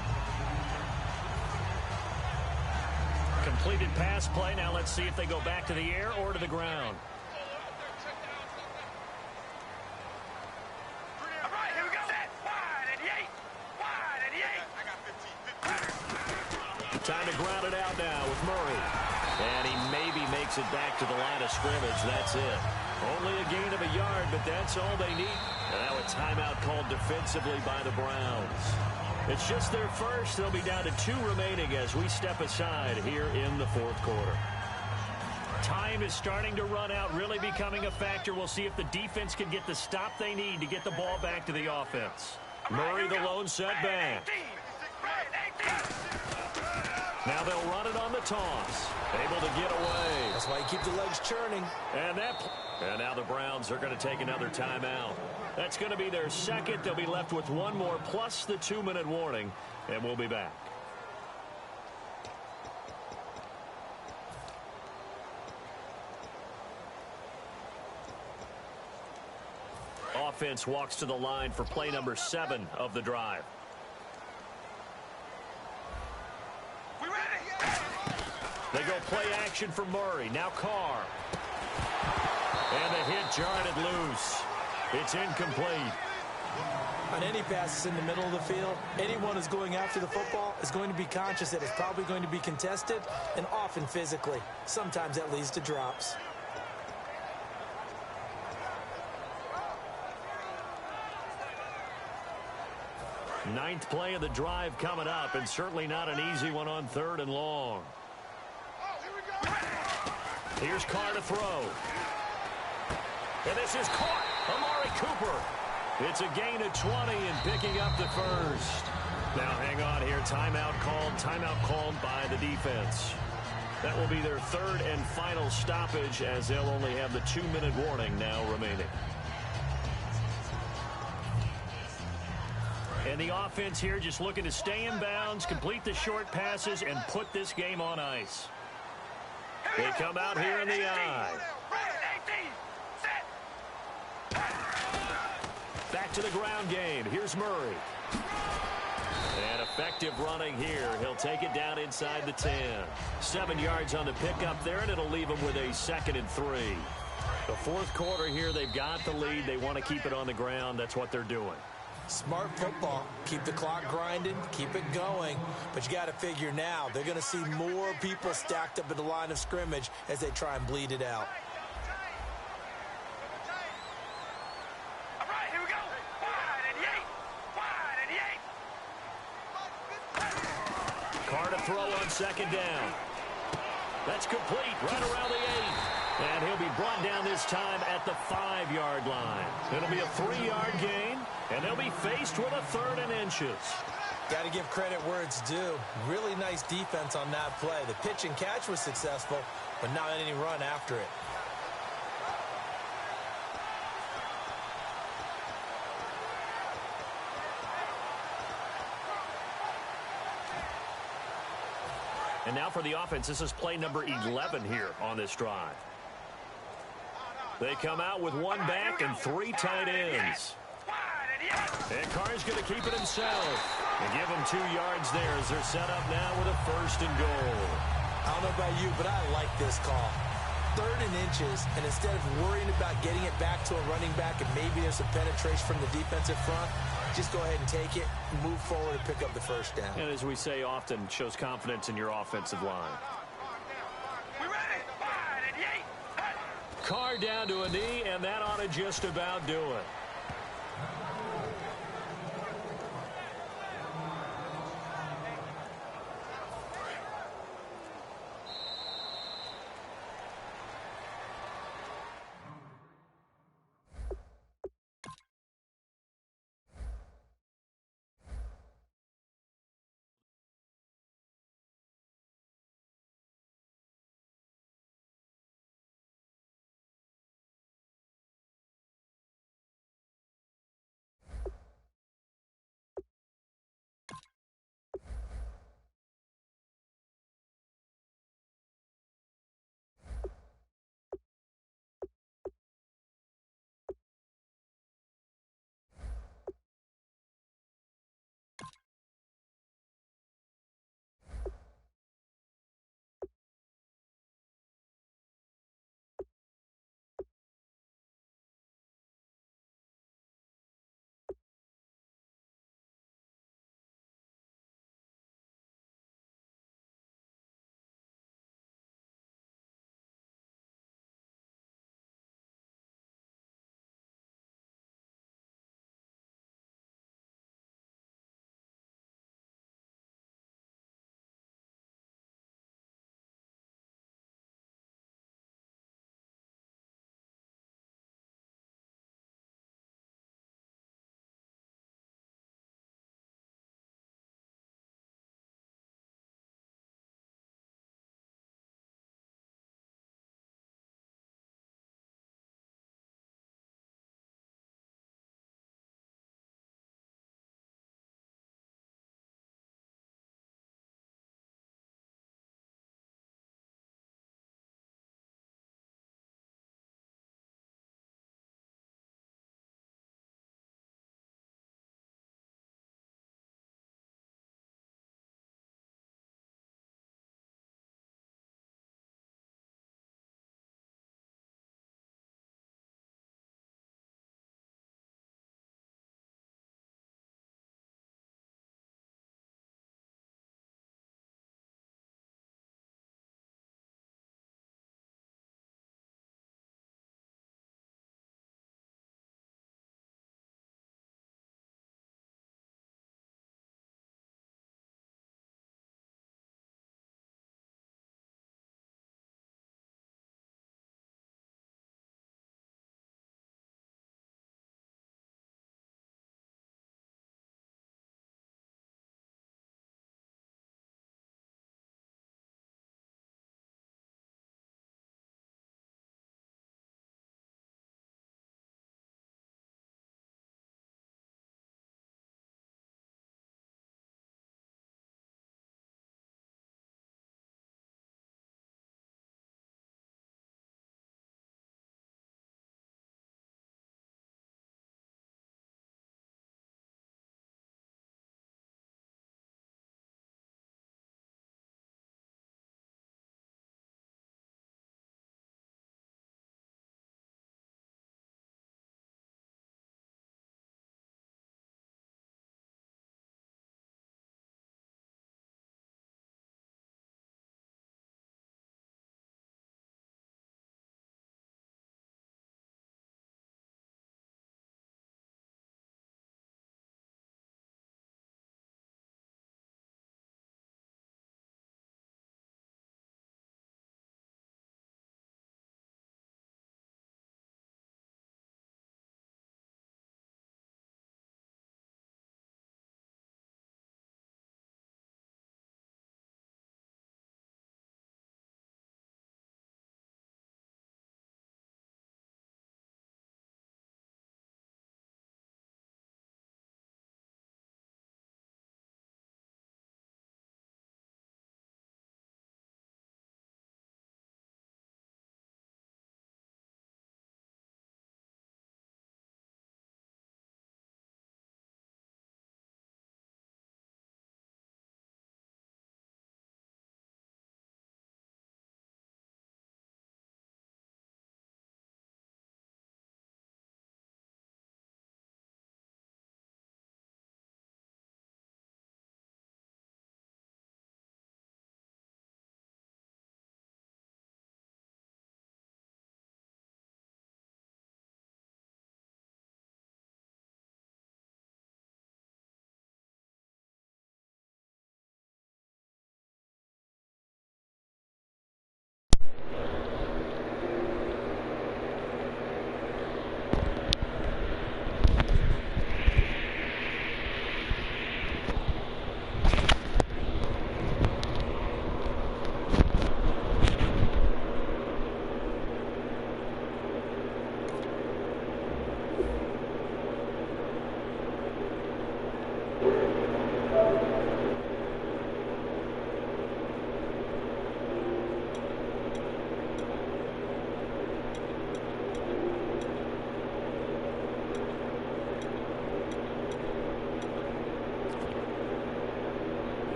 Completed pass play. Now let's see if they go back to the air or to the ground. All right, here we go. Set. Wide and yay. Wide and yay. I got 15. Time to ground it out now with Murray. And he maybe makes it back to the line of scrimmage. That's it. Only a gain of a yard, but that's all they need. And now a timeout called defensively by the Browns. It's just their first. They'll be down to 2 remaining as we step aside here in the fourth quarter. Time is starting to run out, really becoming a factor. We'll see if the defense can get the stop they need to get the ball back to the offense. Murray, the lone setback. Now they'll run it on the toss. Able to get away. That's why you keep the legs churning. And now the Browns are going to take another timeout. That's going to be their second. They'll be left with 1 more plus the 2-minute warning, and we'll be back. Offense walks to the line for play number 7 of the drive. They go play action for Murray. Now Carr. And the hit jarred it loose. It's incomplete. On any passes in the middle of the field, anyone who's going after the football is going to be conscious that it's probably going to be contested and often physically. Sometimes that leads to drops. Ninth play of the drive coming up, and certainly not an easy one on 3rd and long. Here's Carr to throw. And this is caught. Amari Cooper. It's a gain of 20 and picking up the first. Now hang on here. Timeout called by the defense. That will be their 3rd and final stoppage as they'll only have the 2-minute warning now remaining. And the offense here just looking to stay in bounds, complete the short passes, and put this game on ice. They come out here in the eye. Back to the ground game. Here's Murray. And effective running here. He'll take it down inside the 10. 7 yards on the pickup there, and it'll leave him with a 2nd and 3. The fourth quarter here, they've got the lead. They want to keep it on the ground. That's what they're doing. Smart football. Keep the clock grinding. Keep it going. But you got to figure now, they're going to see more people stacked up at the line of scrimmage as they try and bleed it out. All right, here we go. Wide and yay. Wide and yay. Carr to throw on 2nd down. That's complete right around the 8. And he'll be brought down this time at the 5-yard line. It'll be a 3-yard gain, and they'll be faced with a 3rd and inches. Got to give credit where it's due. Really nice defense on that play. The pitch and catch was successful, but not any run after it. And now for the offense, this is play number 11 here on this drive. They come out with 1 back and 3 tight ends. And Carr's going to keep it himself. And give him 2 yards there as they're set up now with a 1st and goal. I don't know about you, but I like this call. 3rd and inches, and instead of worrying about getting it back to a running back and maybe there's some penetration from the defensive front, just go ahead and take it, move forward, and pick up the 1st down. And as we say often, shows confidence in your offensive line. Carr down to a knee, and that ought to just about do it.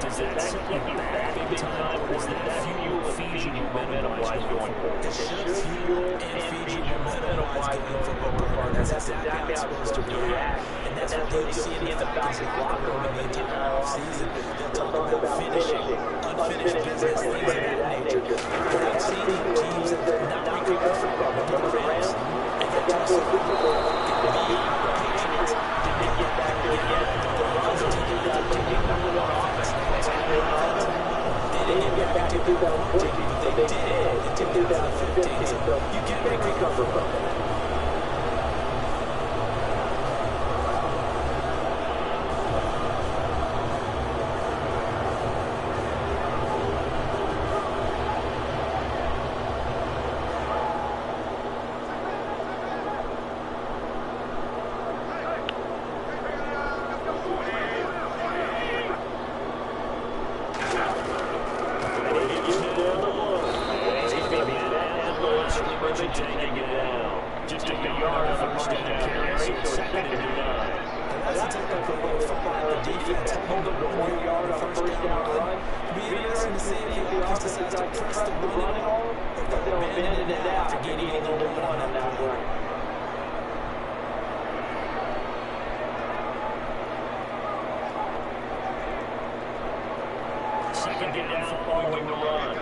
Does that set you back big time, or does that fuel feed you momentum momentum-wise going forward. It should fuel and feed you momentum-wise going forward. That's exactly how it's supposed to react. And that's what you'll see in the Falcons locker room in the entire offseason. They'll talk about finishing, unfinished business, things of that nature. Because I've seen teams that not recovered from the Rams and get to a Super Bowl. The Patriots didn't get back there again. The Lions team got to be number one offense. They didn't get back in 2014, but they did in 2015. So you can't recover from it. Second down following the run.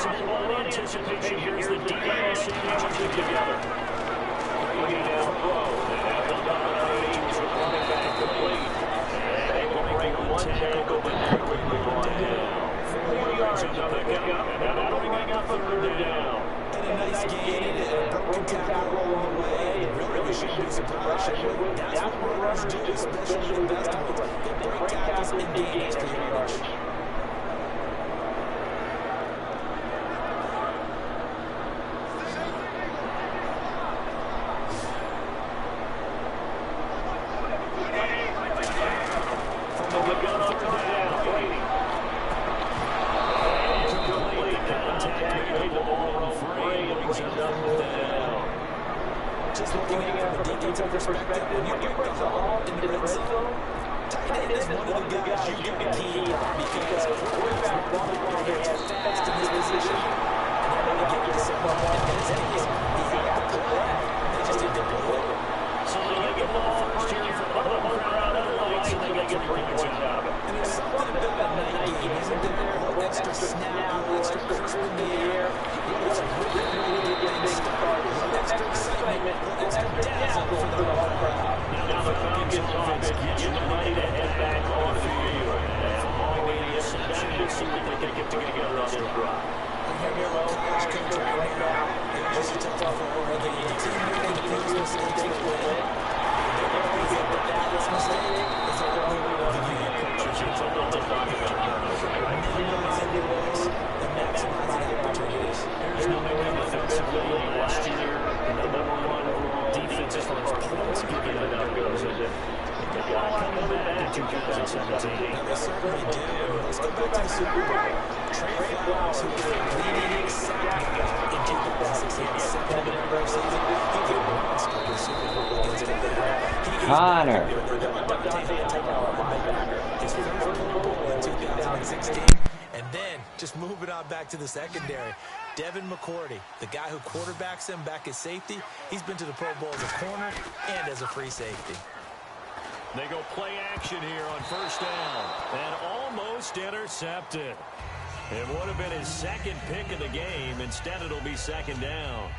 Possible ball anticipation. Here's the defense together. Bringing down throw. And the opportunity to run it back complete. And they will break one tackle, but they're quickly brought down. 4 yards on the pickup. And that'll bring up third down. And a nice gain and a broken tackle along the way. And really, we shouldn't be surprised. That's what runners do, especially the best ones. They break tackles and gain extra yards. Just looking at it from a defensive perspective, when you break the ball in the red zone, tight end is one of the guys you got to key on because quarterbacks want to run their hands fast in this position, and they're going to get you some ball. And in this case, he had to play. They just didn't play it. So they get the ball first here for the crowd of the lights, and they get 3 points out of it. And there's something about a night game, isn't there? A little extra snap, a little extra crisp in the air. It's really to get things started. A little extra excitement, a little extra dazzle for the whole crowd. Now the Falcons offense getting ready to head back on the field. And all the interception, see if they can get together on this drive. Here we go, college coach right now. It was just a tough one. The team making the biggest mistakes with it. They're going to get that this mistake is a really good idea. Coaches are told to talk about minimizing the risks and maximizing opportunities. Here's New England defensively last year. The number 1 overall defense as far as points given up goes. They got a lot coming back in 2017. They certainly do. Let's go back to the Super Bowl. Trey Flowers, who was a leading sack guy in 2016, second in the regular season. He did monster in the Super Bowl against the Connor. His first Pro Bowl in 2016. And then, just moving on back to the secondary, Devin McCourty, the guy who quarterbacks him back as safety, he's been to the Pro Bowl as a corner and as a free safety. They go play action here on first down. And almost intercepted. It would have been his second pick of the game. Instead, it'll be second down.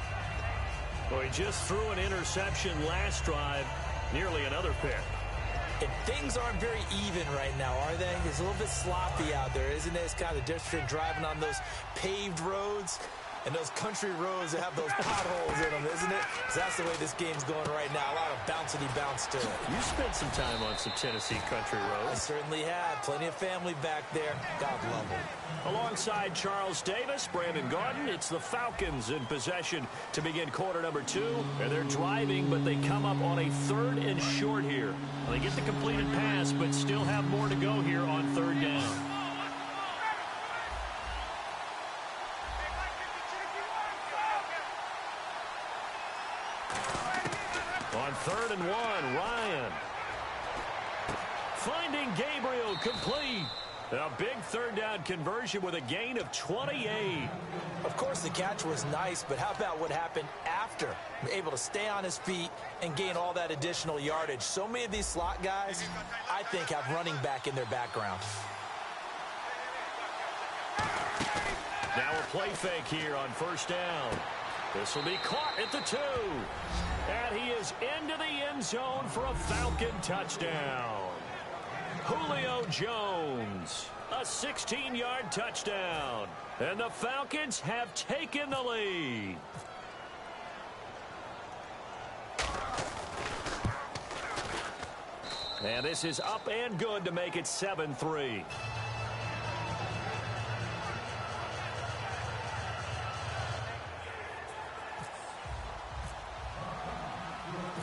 Well, he just threw an interception last drive. Nearly another pick. And things aren't very even right now, are they? It's a little bit sloppy out there, isn't it? It's kind of the difference between driving on those paved roads and those country roads that have those potholes in them, isn't it? 'Cause that's the way this game's going right now. A lot of bouncy bounce to it. You spent some time on some Tennessee country I roads. certainly have. Plenty of family back there. God love them. Alongside Charles Davis, Brandon Garden, it's the Falcons in possession to begin quarter number 2. And they're driving, but they come up on a 3rd and short here. They get the completed pass, but still have more to go here on 3rd down. On 3rd and 1, Ryan. Finding Gabriel complete. A big third down conversion with a gain of 28. Of course, the catch was nice, but how about what happened after? Able to stay on his feet and gain all that additional yardage. So many of these slot guys, I think, have running back in their background. Now a play fake here on first down. This will be caught at the 2. And he is into the end zone for a Falcon touchdown. Julio Jones, a 16-yard touchdown. And the Falcons have taken the lead. And this is up and good to make it 7-3.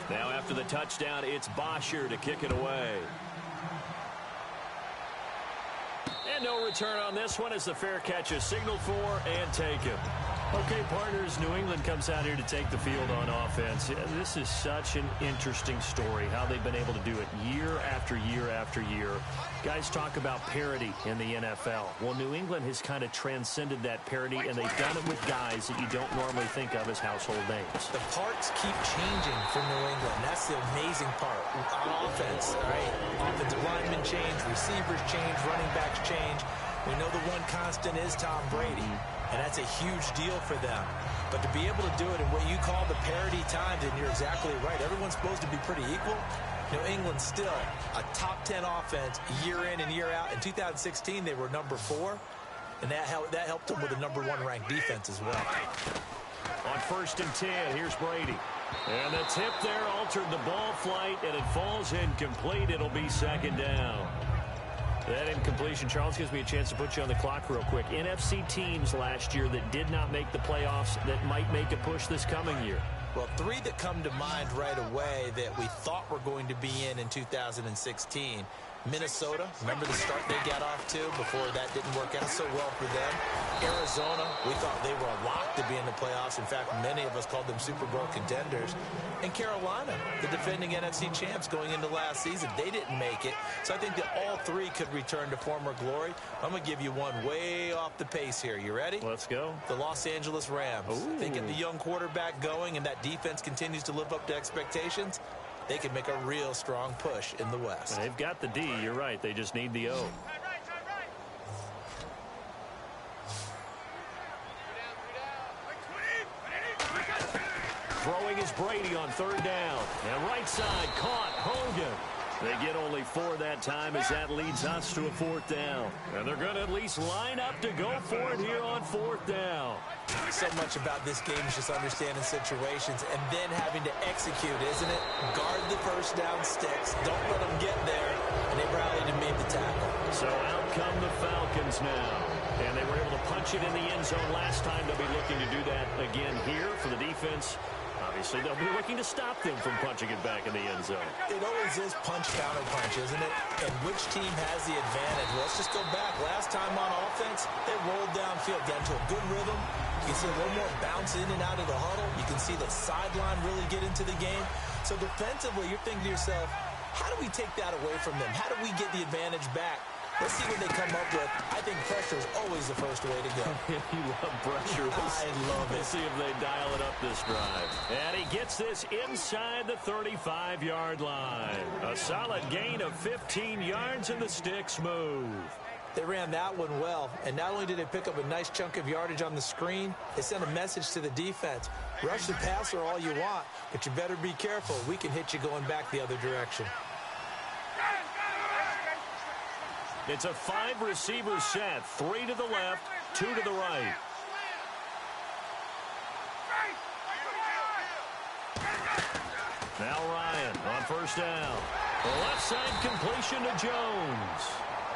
Now after the touchdown, it's Bosher to kick it away. And no return on this one as the fair catch is signaled for and taken. Okay, partners, New England comes out here to take the field on offense. This is such an interesting story, how they've been able to do it year after year after year. Guys talk about parity in the NFL. Well, New England has kind of transcended that parity, and they've done it with guys that you don't normally think of as household names. The parts keep changing for New England. That's the amazing part. On offense, right? Offensive linemen change, receivers change, running backs change. We know the one constant is Tom Brady, and that's a huge deal for them. But to be able to do it in what you call the parity times, and you're exactly right, everyone's supposed to be pretty equal. New England still a top 10 offense year in and year out. In 2016, they were number 4, and that helped them with a number 1 ranked defense as well. On first and 10, here's Brady. And the tip there altered the ball flight, and it falls incomplete. It'll be second down. That incompletion, Charles, gives me a chance to put you on the clock real quick. NFC teams last year that did not make the playoffs that might make a push this coming year. Well, 3 that come to mind right away that we thought were going to be in 2016. Minnesota, remember the start they got off to before that didn't work out so well for them. Arizona, we thought they were a lock to be in the playoffs. In fact, many of us called them Super Bowl contenders. And Carolina, the defending NFC champs going into last season, they didn't make it. So I think that all 3 could return to former glory. I'm going to give you one way off the pace here. You ready? Let's go. The Los Angeles Rams. If they get the young quarterback going and that defense continues to live up to expectations, they can make a real strong push in the West. They've got the D, you're right. They just need the O. Throwing is Brady on third down. And right side, caught, Hogan. They get only 4 that time as that leads us to a 4th down. And they're going to at least line up to go for it here on 4th down. So much about this game is just understanding situations and then having to execute, isn't it? Guard the first down sticks. Don't let them get there. And they rallied and made the tackle. So out come the Falcons now. And they were able to punch it in the end zone last time. They'll be looking to do that again here for the defense. Obviously, they'll be looking to stop them from punching it back in the end zone. It always is punch, counter punch, isn't it? And which team has the advantage? Well, let's just go back. Last time on offense, they rolled downfield, got into a good rhythm. You can see a little more bounce in and out of the huddle. You can see the sideline really get into the game. So defensively, you're thinking to yourself, how do we take that away from them? How do we get the advantage back? Let's see what they come up with. I think pressure is always the first way to go. You love pressure. I love it. Let's see if they dial it up this drive. And he gets this inside the 35-yard line. A solid gain of 15 yards, and the sticks move. They ran that one well, and not only did they pick up a nice chunk of yardage on the screen, they sent a message to the defense. Rush the passer all you want, but you better be careful. We can hit you going back the other direction. It's a 5-receiver set. 3 to the left, 2 to the right. Now Ryan on first down. The left side completion to Jones.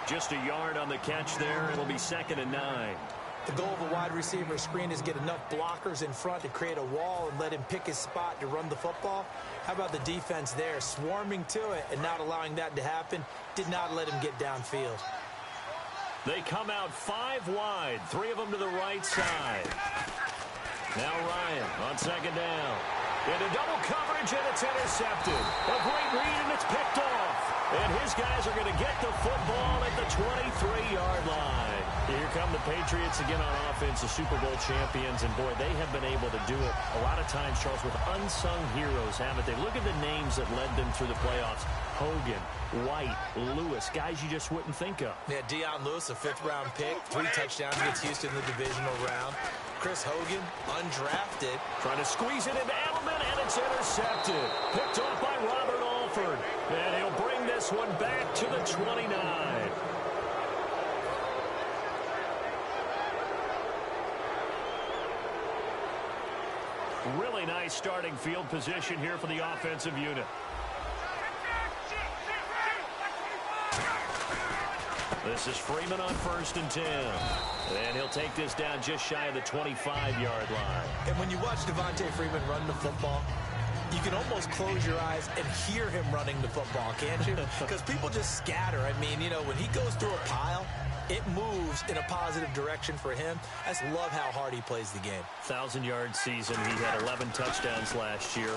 Just a yard on the catch there. It'll be 2nd and 9. The goal of a wide receiver screen is get enough blockers in front to create a wall and let him pick his spot to run the football. How about the defense there, swarming to it and not allowing that to happen? Did not let him get downfield. They come out 5 wide, 3 of them to the right side. Now Ryan on 2nd down. Into double coverage, and it's intercepted. A great read, and it's picked off. And his guys are going to get the football at the 23-yard line. Here come the Patriots again on offense, the Super Bowl champions. And, boy, they have been able to do it a lot of times, Charles, with unsung heroes, haven't they? Look at the names that led them through the playoffs. Hogan, White, Lewis, guys you just wouldn't think of. Yeah, Deion Lewis, a fifth-round pick, 3 touchdowns against Houston in the divisional round. Chris Hogan, undrafted. Trying to squeeze it into Edelman, and it's intercepted. Picked off by Robert Alford. And he'll bring this one back to the 29. Really nice starting field position here for the offensive unit. This is Freeman on 1st and 10. And he'll take this down just shy of the 25-yard line. And when you watch Devontae Freeman run the football, you can almost close your eyes and hear him running the football, can't you? Because people just scatter. I mean, you know, when he goes through a pile, it moves in a positive direction for him. I just love how hard he plays the game. 1,000-yard season. He had 11 touchdowns last year.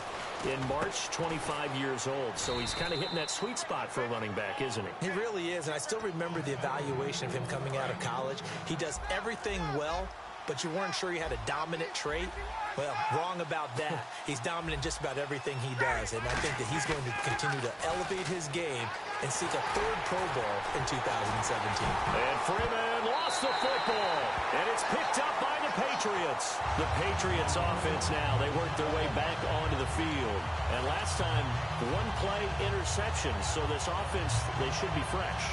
In March, 25 years old. So he's kind of hitting that sweet spot for a running back, isn't he? He really is. And I still remember the evaluation of him coming out of college. He does everything well, but you weren't sure he had a dominant trait. Well, wrong about that. He's dominant in just about everything he does, and I think that he's going to continue to elevate his game and seek a 3rd Pro Bowl in 2017. And Freeman lost the football, and it's picked up by the Patriots. The Patriots offense now, they work their way back onto the field. And last time, 1-play interception, so this offense, they should be fresh.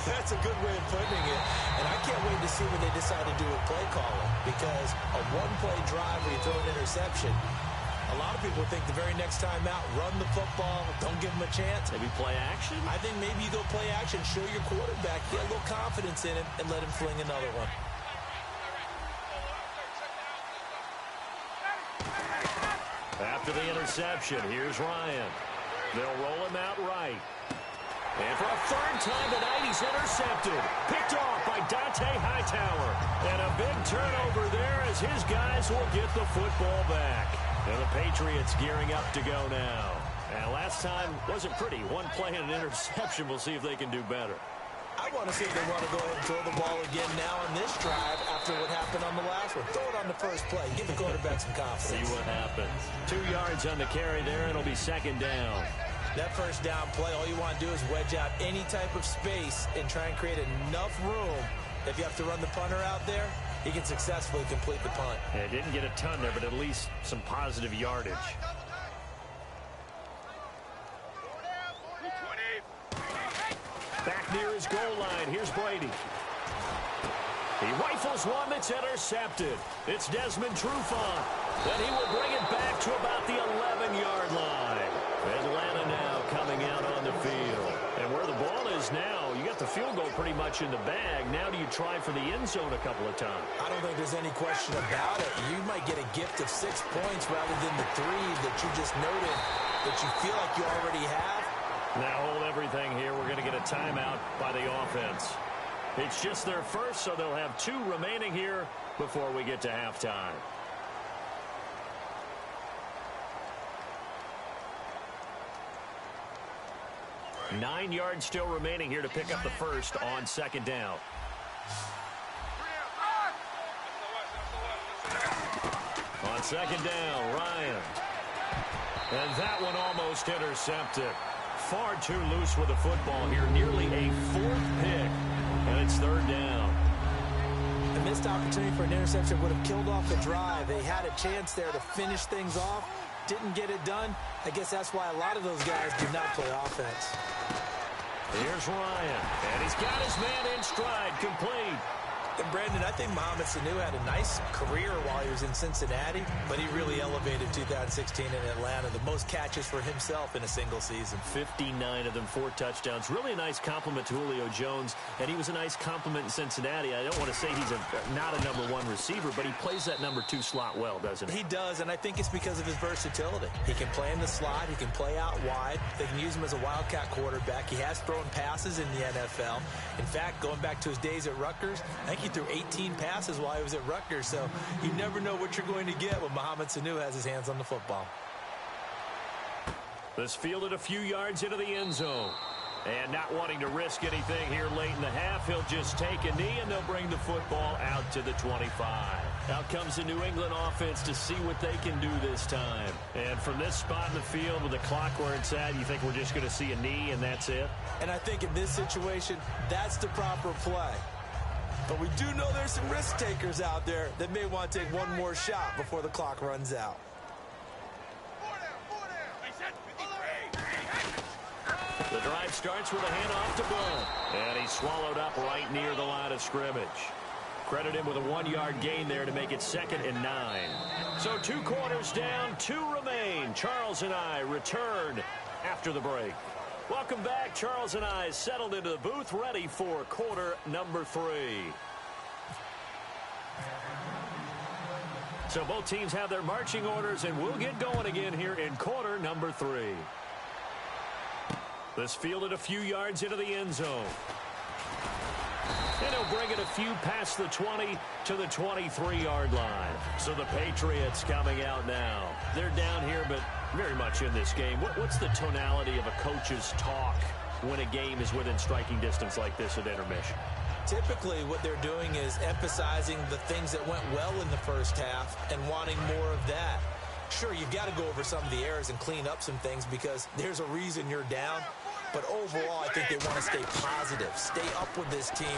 That's a good way of putting it. And I can't wait to see what they decide to do with play calling, because a 1-play drive where you throw an interception, a lot of people think the very next time out, run the football, don't give them a chance. Maybe play action? I think maybe you go play action, show your quarterback, get a little confidence in him, and let him fling another one. After the interception, here's Ryan. They'll roll him out right. And for a 3rd time tonight, he's intercepted. Picked off by Dante Hightower. And a big turnover there as his guys will get the football back. And the Patriots gearing up to go now. And last time wasn't pretty. 1 play and an interception. We'll see if they can do better. I want to see if they want to go ahead and throw the ball again now on this drive after what happened on the last one. Throw it on the first play. Give the quarterback some confidence. See what happens. 2 yards on the carry there, and it'll be 2nd down. That first down play, all you want to do is wedge out any type of space and try and create enough room. If you have to run the punter out there, he can successfully complete the punt. Yeah, didn't get a ton there, but at least some positive yardage. Back near his goal line, here's Brady. He rifles one that's intercepted. It's Desmond Trufant. Then he will bring it back to about the 11-yard line. Atlanta now coming out on the field. And where the ball is now, you got the field goal pretty much in the bag. Now do you try for the end zone a couple of times? I don't think there's any question about it. You might get a gift of 6 points rather than the 3 that you just noted that you feel like you already have. Now hold everything here. We're going to get a timeout by the offense. It's just their first, so they'll have 2 remaining here before we get to halftime. Nine yards still remaining here to pick up the first on 2nd down. On 2nd down, Ryan. And that one almost intercepted. Far too loose with the football here. Nearly a 4th pick. And it's 3rd down. The missed opportunity for an interception would have killed off the drive. They had a chance there to finish things off. Didn't get it done. I guess that's why a lot of those guys do not play offense. Here's Ryan. And he's got his man in stride. Complete. And Brandon, I think Mohamed Sanu had a nice career while he was in Cincinnati, but he really elevated 2016 in Atlanta. The most catches for himself in a single season. 59 of them, 4 touchdowns. Really a nice compliment to Julio Jones, and he was a nice compliment in Cincinnati. I don't want to say he's not a number 1 receiver, but he plays that number 2 slot well, doesn't he? He does, and I think it's because of his versatility. He can play in the slot. He can play out wide. They can use him as a wildcat quarterback. He has thrown passes in the NFL. In fact, going back to his days at Rutgers, I think he threw 18 passes while he was at Rutgers, so you never know what you're going to get when Mohamed Sanu has his hands on the football. This fielded a few yards into the end zone. And not wanting to risk anything here late in the half, he'll just take a knee, and they'll bring the football out to the 25. Out comes the New England offense to see what they can do this time. And from this spot in the field with the clock where it's at, you think we're just going to see a knee and that's it? And I think in this situation, that's the proper play. But we do know there's some risk takers out there that may want to take one more shot before the clock runs out. The drive starts with a handoff to Boone. And he's swallowed up right near the line of scrimmage. Credit him with a 1-yard gain there to make it 2nd and 9. So 2 quarters down, 2 remain. Charles and I return after the break. Welcome back. Charles and I settled into the booth, ready for quarter number 3. So both teams have their marching orders, and we'll get going again here in quarter number 3. This fielded a few yards into the end zone. And he'll bring it a few past the 20 to the 23-yard line. So the Patriots coming out now. They're down here, but very much in this game. What's the tonality of a coach's talk when a game is within striking distance like this at intermission? Typically, what they're doing is emphasizing the things that went well in the first half and wanting more of that. Sure, you've got to go over some of the errors and clean up some things because there's a reason you're down. But overall, I think they want to stay positive, stay up with this team.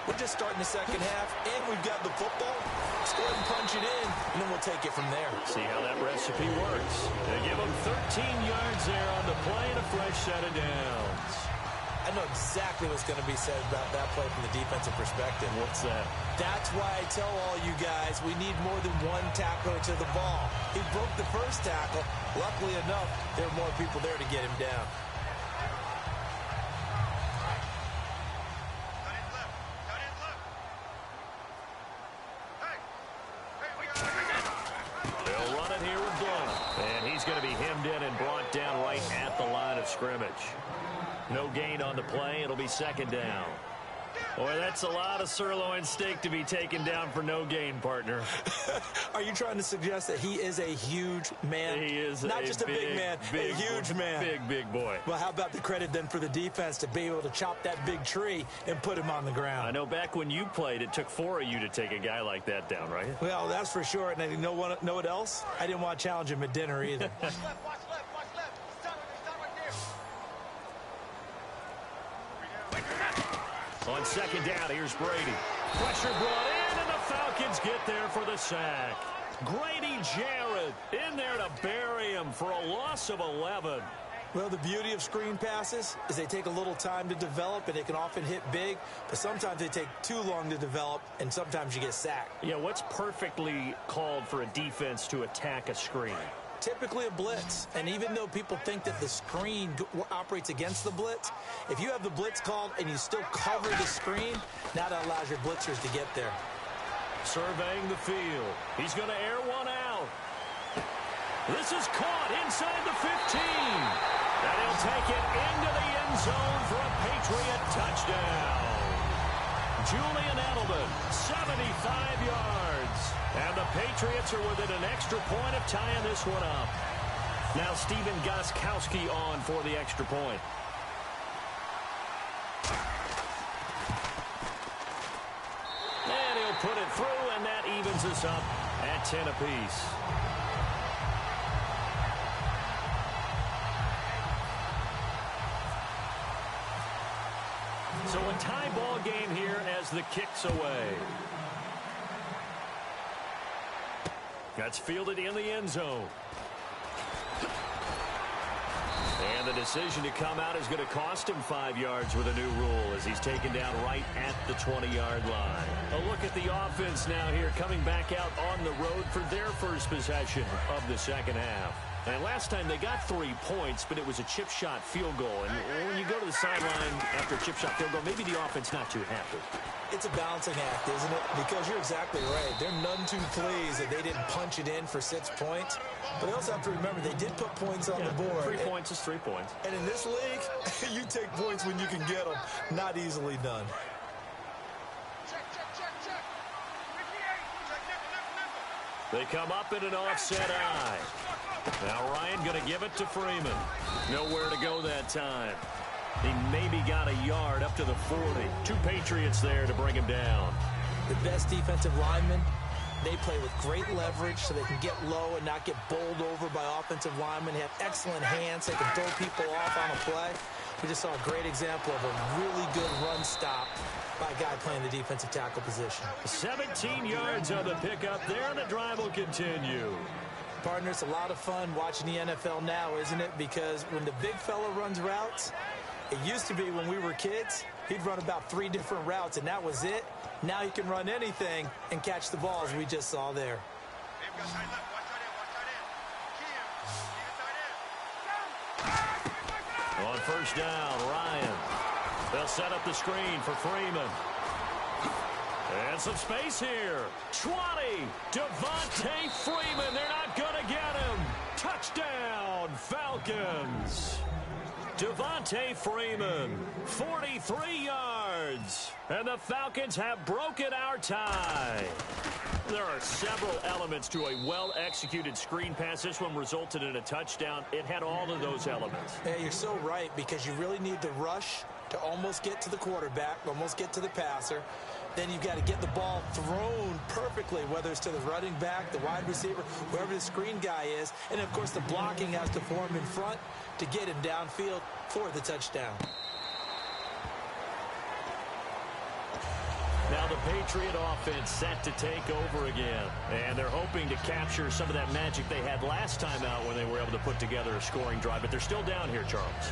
We're just starting the second half, and we've got the football. Let's go ahead and punch it in, and then we'll take it from there. See how that recipe works. They give them 13 yards there on the play and a fresh set of downs. I know exactly what's going to be said about that play from the defensive perspective. What's that? That's why I tell all you guys we need more than one tackler to the ball. He broke the first tackle. Luckily enough, there were more people there to get him down. They'll run it here with Blunt. And he's going to be hemmed in and brought down right at the line of scrimmage. No gain on the play. It'll be 2nd down. Boy, that's a lot of sirloin steak to be taken down for no gain, partner. Are you trying to suggest that he is a huge man? He is not just a big man, a huge man. Big boy. Well, how about the credit then for the defense to be able to chop that big tree and put him on the ground? I know back when you played, it took 4 of you to take a guy like that down, right? Well, that's for sure. And you know what else? I didn't want to challenge him at dinner either. Watch left, watch left. Stop right there. On 2nd down, here's Brady. Pressure brought in, and the Falcons get there for the sack. Grady Jarrett in there to bury him for a loss of 11. Well, the beauty of screen passes is they take a little time to develop, and they can often hit big, but sometimes they take too long to develop, and sometimes you get sacked. Yeah, what's perfectly called for a defense to attack a screen? Typically a blitz, and even though people think that the screen operates against the blitz, if you have the blitz called and you still cover the screen, now that allows your blitzers to get there. Surveying the field. He's going to air one out. This is caught inside the 15. And he'll take it into the end zone for a Patriot touchdown. Julian Edelman, 75 yards. And the Patriots are within an extra point of tying this one up. Now Stephen Gostkowski on for the extra point. And he'll put it through, and that evens us up at 10 apiece. So a tie ball game here as the kick's away. That's fielded in the end zone. And the decision to come out is going to cost him 5 yards with a new rule as he's taken down right at the 20-yard line. A look at the offense now here coming back out on the road for their first possession of the second half. And last time they got 3 points, but it was a chip shot field goal. And when you go to the sideline after a chip shot field goal, maybe the offense not too happy. It's a balancing act, isn't it? Because you're exactly right. They're none too pleased that they didn't punch it in for 6 points. But they also have to remember they did put points on the board. 3 points is 3 points. And in this league, you take points when you can get them. Not easily done. Check. They come up in an offset eye. Now Ryan going to give it to Freeman. Nowhere to go that time. He maybe got a yard up to the 40. 2 Patriots there to bring him down. The best defensive linemen, they play with great leverage so they can get low and not get bowled over by offensive linemen. They have excellent hands. They can throw people off on a play. We just saw a great example of a really good run stop by a guy playing the defensive tackle position. 17 yards on the pickup there, and the drive will continue. Partner, it's a lot of fun watching the NFL now, isn't it? Because when the big fella runs routes, it used to be when we were kids, he'd run about 3 different routes, and that was it. Now he can run anything and catch the ball, as we just saw there. On first down, Ryan. They'll set up the screen for Freeman. And some space here. 20. Devontae Freeman. They're not going to get him. Touchdown, Falcons. Devontae Freeman, 43 yards. And the Falcons have broken our tie. There are several elements to a well-executed screen pass. This one resulted in a touchdown. It had all of those elements. Yeah, you're so right, because you really need the rush to almost get to the quarterback, almost get to the passer. Then you've got to get the ball thrown perfectly, whether it's to the running back, the wide receiver, whoever the screen guy is. And, of course, the blocking has to form in front to get him downfield for the touchdown. Now the Patriot offense set to take over again. And they're hoping to capture some of that magic they had last time out when they were able to put together a scoring drive. But they're still down here, Charles.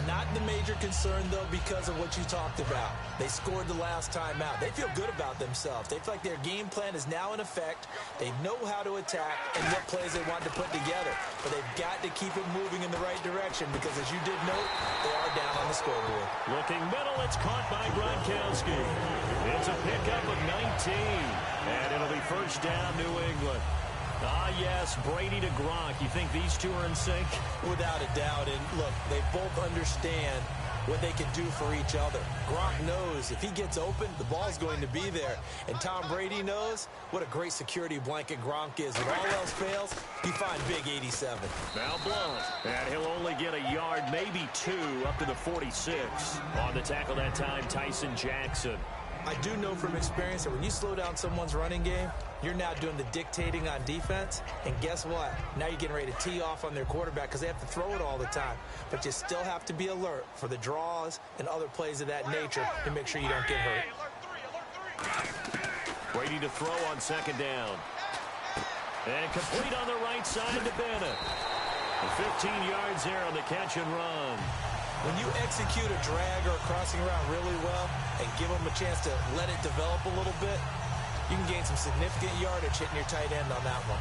Not the major concern, though, because of what you talked about. They scored the last time out. They feel good about themselves. They feel like their game plan is now in effect. They know how to attack and what plays they want to put together. But they've got to keep it moving in the right direction because, as you did note, they are down on the scoreboard. Looking middle, it's caught by Gronkowski. It's a pickup of 19. And it'll be first down, New England. Ah, yes, Brady to Gronk. You think these two are in sync? Without a doubt. And, look, they both understand what they can do for each other. Gronk knows if he gets open, the ball's going to be there. And Tom Brady knows what a great security blanket Gronk is. When all else fails, you find big 87. Now Blunt. And he'll only get a yard, maybe 2, up to the 46. On the tackle that time, Tyson Jackson. I do know from experience that when you slow down someone's running game, you're now doing the dictating on defense. And guess what? Now you're getting ready to tee off on their quarterback because they have to throw it all the time. But you still have to be alert for the draws and other plays of that nature to make sure you don't get hurt. Brady to throw on second down. And complete on the right side to Bennett. 15 yards there on the catch and run. When you execute a drag or a crossing route really well and give them a chance to let it develop a little bit, you can gain some significant yardage hitting your tight end on that one.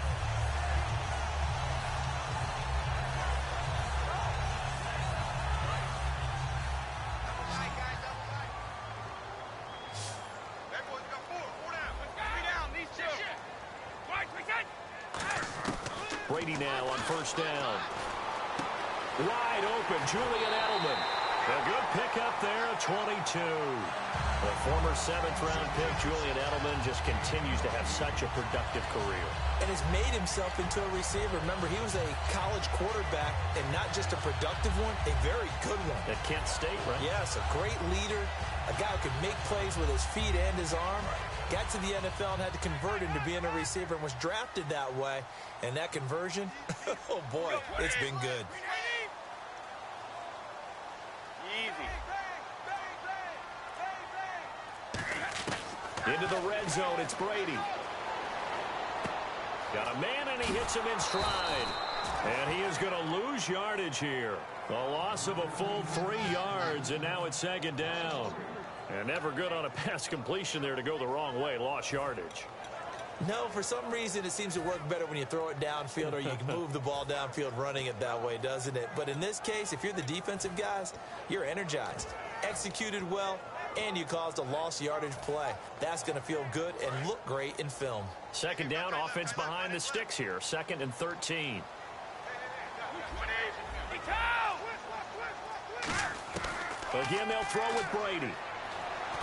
Brady now on first down. Wide open, Julian Edelman. A good pickup there at 22. The former 7th-round pick, Julian Edelman, just continues to have such a productive career. And has made himself into a receiver. Remember, he was a college quarterback, and not just a productive one, a very good one. At Kent State, right? Yes, a great leader, a guy who could make plays with his feet and his arm. Got to the NFL and had to convert into being a receiver and was drafted that way. And that conversion, oh boy, it's been good. Into the red zone, it's Brady. Got a man, and he hits him in stride. And he is going to lose yardage here. A loss of a full 3 yards, and now it's second down. And never good on a pass completion there to go the wrong way. Lost yardage. No, for some reason it seems to work better when you throw it downfield or you can move the ball downfield running it that way, doesn't it? But in this case, if you're the defensive guys, you're energized, executed well, and you caused a lost yardage play. That's going to feel good and look great in film. Second down, offense behind the sticks here. 2nd and 13. Again, they'll throw with Brady.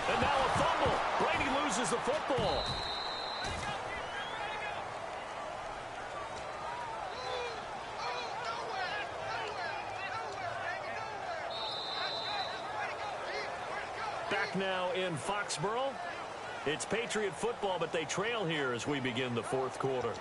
And now a fumble. Brady loses the football. Back now in Foxborough. It's Patriot football, but they trail here as we begin the fourth quarter.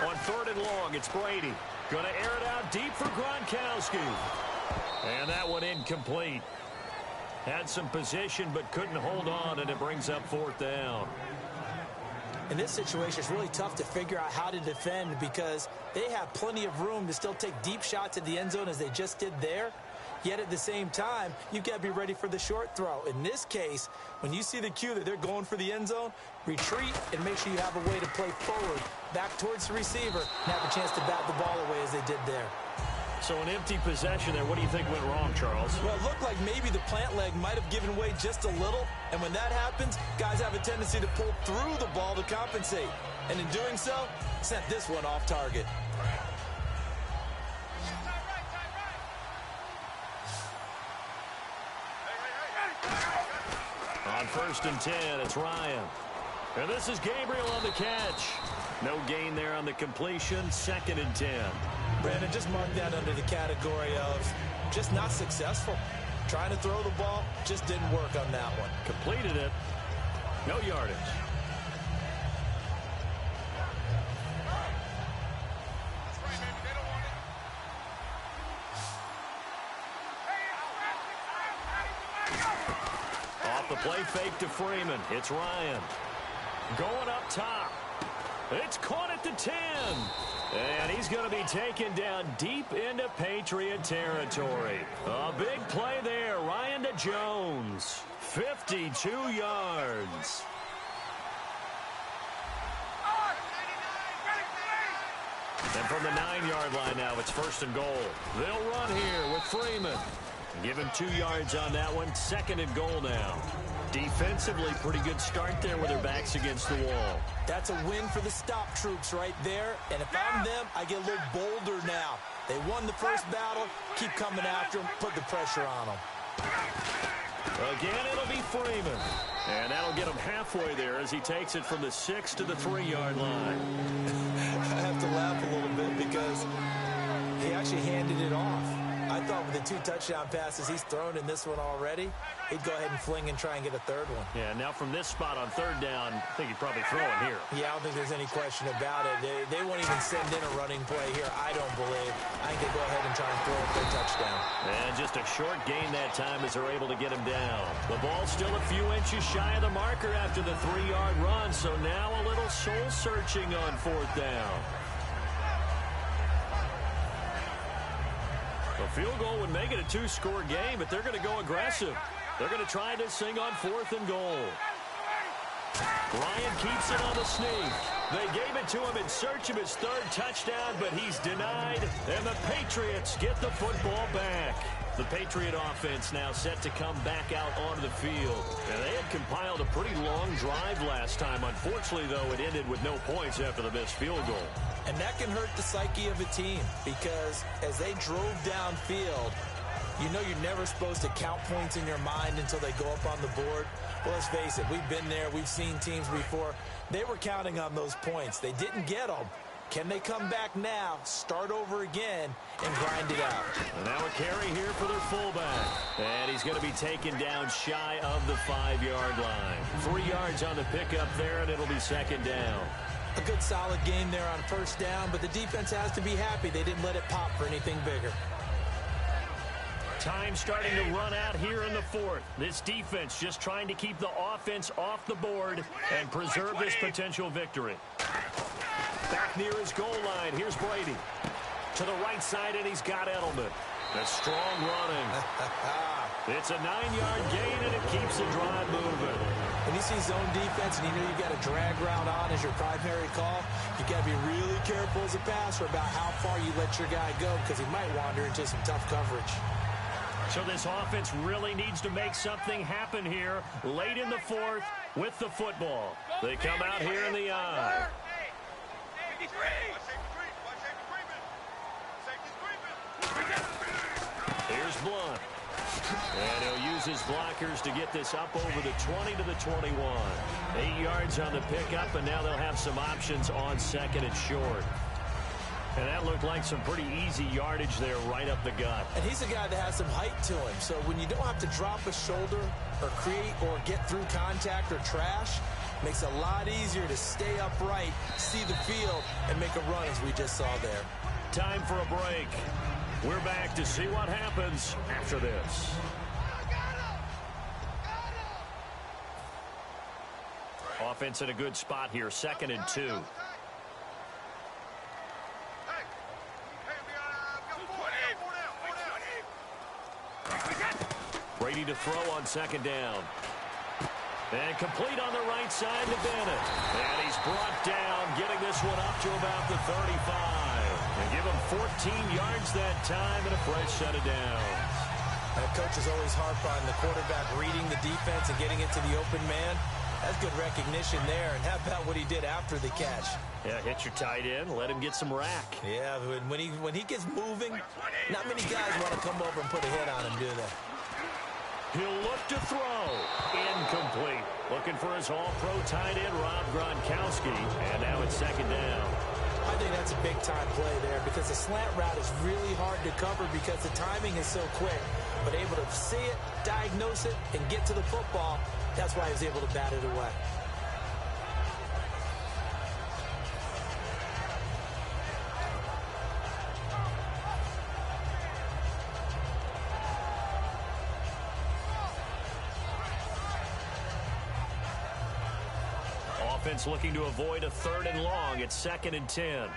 On third and long, it's Brady. Going to air it out deep for Gronkowski. And that one incomplete. Had some position but couldn't hold on, and it brings up fourth down. In this situation, it's really tough to figure out how to defend because they have plenty of room to still take deep shots at the end zone as they just did there. Yet at the same time, you've got to be ready for the short throw. In this case, when you see the cue that they're going for the end zone, retreat and make sure you have a way to play forward, back towards the receiver, and have a chance to bat the ball away as they did there. So an empty possession there. What do you think went wrong, Charles? Well, it looked like maybe the plant leg might have given way just a little, and when that happens, guys have a tendency to pull through the ball to compensate. And in doing so, sent this one off target. On first and 10, it's Ryan. And this is Gabriel on the catch. No gain there on the completion. Second and 10. Brandon, just mark that under the category of just not successful. Trying to throw the ball, just didn't work on that one. Completed it. No yardage. Off the play fake to Freeman. It's Ryan. Going up top. It's caught at the 10. And he's going to be taken down deep into Patriot territory. A big play there. Ryan to Jones. 52 yards. And from the 9-yard line now, it's first and goal. They'll run here with Freeman. Give him 2 yards on that one. Second and goal now. Defensively, pretty good start there with their backs against the wall. That's a win for the stop troops right there. And if I'm them, I get a little bolder now. They won the first battle. Keep coming after them. Put the pressure on them. Again, it'll be Freeman. And that'll get him halfway there as he takes it from the 6 to the 3-yard line. I have to laugh a little bit because he actually handed it off. I thought with the 2 touchdown passes he's thrown in this one already, he'd go ahead and fling and try and get a third one. Yeah, now from this spot on third down, I think he'd probably throw it here. Yeah, I don't think there's any question about it. They won't even send in a running play here, I don't believe. I think they go ahead and try and throw it for a touchdown. And just a short gain that time as they're able to get him down. The ball's still a few inches shy of the marker after the 3-yard run, so now a little soul-searching on fourth down. A field goal would make it a 2-score game, but they're going to go aggressive. They're going to try this thing on fourth and goal. Ryan keeps it on the sneak. They gave it to him in search of his 3rd touchdown, but he's denied, and the Patriots get the football back. The Patriot offense now set to come back out onto the field. And they had compiled a pretty long drive last time. Unfortunately, though, it ended with no points after the missed field goal. And that can hurt the psyche of a team because as they drove downfield, you know you're never supposed to count points in your mind until they go up on the board. Well, let's face it, we've been there. We've seen teams before. They were counting on those points. They didn't get them. Can they come back now, start over again, and grind it out? And now a carry here for their fullback. And he's going to be taken down shy of the 5-yard line. 3 yards on the pickup there, and it'll be second down. A good solid game there on first down, but the defense has to be happy they didn't let it pop for anything bigger. Time starting to run out here in the 4th. This defense just trying to keep the offense off the board and preserve this potential victory. Back near his goal line, here's Brady. To the right side, and he's got Edelman. The strong running. It's a 9-yard gain, and it keeps the drive moving. When you see zone defense and you know you've got a drag route on as your primary call, you've got to be really careful as a passer about how far you let your guy go because he might wander into some tough coverage. So this offense really needs to make something happen here late in the fourth with the football. They come out here in the I. Here's Blunt. And he'll use his blockers to get this up over the 20 to the 21. 8 yards on the pickup, and now they'll have some options on second and short. And that looked like some pretty easy yardage there right up the gut. And he's a guy that has some height to him. So when you don't have to drop a shoulder or create or get through contact or trash, makes it a lot easier to stay upright, see the field, and make a run as we just saw there. Time for a break. We're back to see what happens after this. Offense in a good spot here, 2nd and 2. Brady to throw on 2nd down. And complete on the right side to Bennett. And he's brought down, getting this one up to about the 35. And give him 14 yards that time and a fresh set of downs. That coach is always harp on the quarterback reading the defense and getting it to the open man. That's good recognition there. And how about what he did after the catch? Yeah, hit your tight end, let him get some rack. Yeah, when he gets moving, not many guys want to come over and put a hit on him, do they? He'll look to throw. Incomplete. Looking for his all-pro tight end, Rob Gronkowski. And now it's 2nd down. I think that's a big-time play there because the slant route is really hard to cover because the timing is so quick. But able to see it, diagnose it, and get to the football, that's why he was able to bat it away. Offense looking to avoid a 3rd and long. It's 2nd and 10.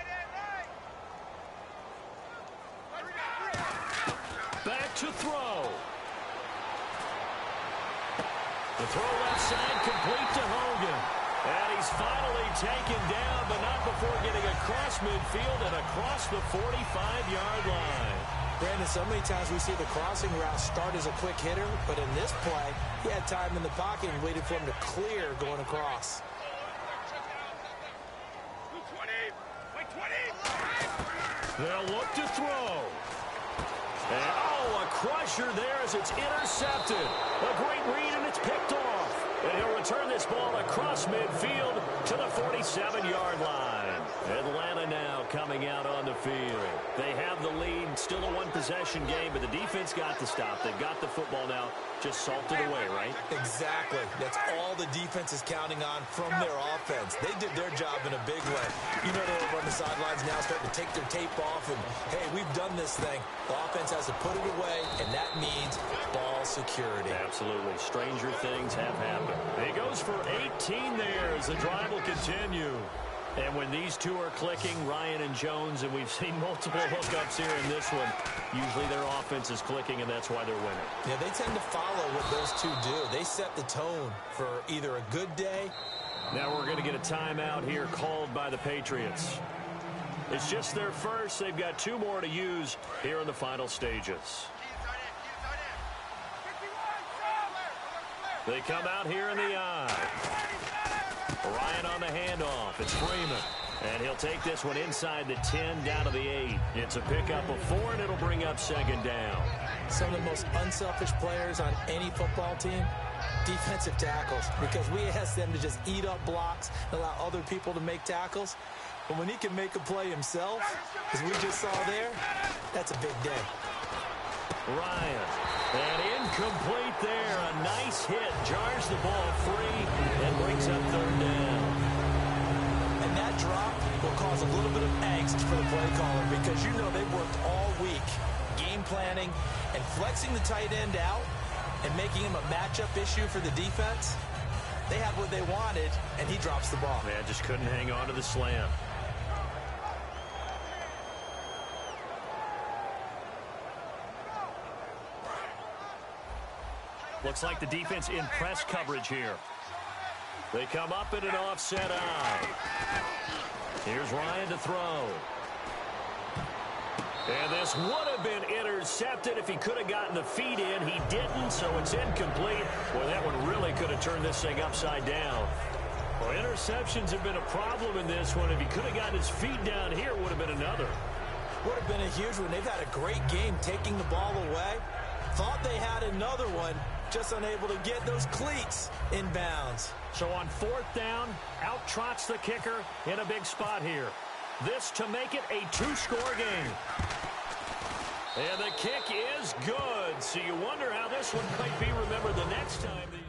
Back to throw. The throw left side complete to Hogan. And he's finally taken down, but not before getting across midfield and across the 45-yard line. Brandon, so many times we see the crossing route start as a quick hitter, but in this play, he had time in the pocket and waited for him to clear going across. They'll look to throw. And, a crusher there as it's intercepted. A great read, and it's picked off. And he'll return this ball across midfield to the 47-yard line. Atlanta now coming out on the field. They have the lead. Still a one-possession game, but the defense got the stop. They've got the football now. Just salted away, right? Exactly. That's all the defense is counting on from their offense. They did their job in a big way. You know, they're over on the sidelines now starting to take their tape off and, hey, we've done this thing. The offense has to put it away, and that means ball security. Absolutely. Stranger things have happened. He goes for 18 there as the drive will continue. And when these two are clicking, Ryan and Jones, and we've seen multiple hookups here in this one, usually their offense is clicking, and that's why they're winning. Yeah, they tend to follow what those two do. They set the tone for either a good day. Now we're going to get a timeout here called by the Patriots. It's just their first. They've got 2 more to use here in the final stages. They come out here in the I. Ryan on the handoff. It's Freeman. And he'll take this one inside the 10 down to the 8. It's a pickup of 4, and it'll bring up 2nd down. Some of the most unselfish players on any football team, defensive tackles, because we ask them to just eat up blocks, allow other people to make tackles. But when he can make a play himself, as we just saw there, that's a big day. Ryan. And incomplete there. A nice hit. Jars the ball free and brings up 3rd down. And that drop will cause a little bit of angst for the play caller because you know they've worked all week game planning and flexing the tight end out and making him a matchup issue for the defense. They had what they wanted, and he drops the ball. Man, just couldn't hang on to the slam. Looks like the defense in press coverage here. They come up in an offset I. Here's Ryan to throw. And this would have been intercepted if he could have gotten the feet in. He didn't, so it's incomplete. Boy, that one really could have turned this thing upside down. Well, interceptions have been a problem in this one. If he could have gotten his feet down here, it would have been another. Would have been a huge one. They've had a great game taking the ball away. Thought they had another one, just unable to get those cleats in bounds. So on fourth down, out trots the kicker in a big spot here. This to make it a two-score game. And the kick is good. So you wonder how this one might be remembered the next time these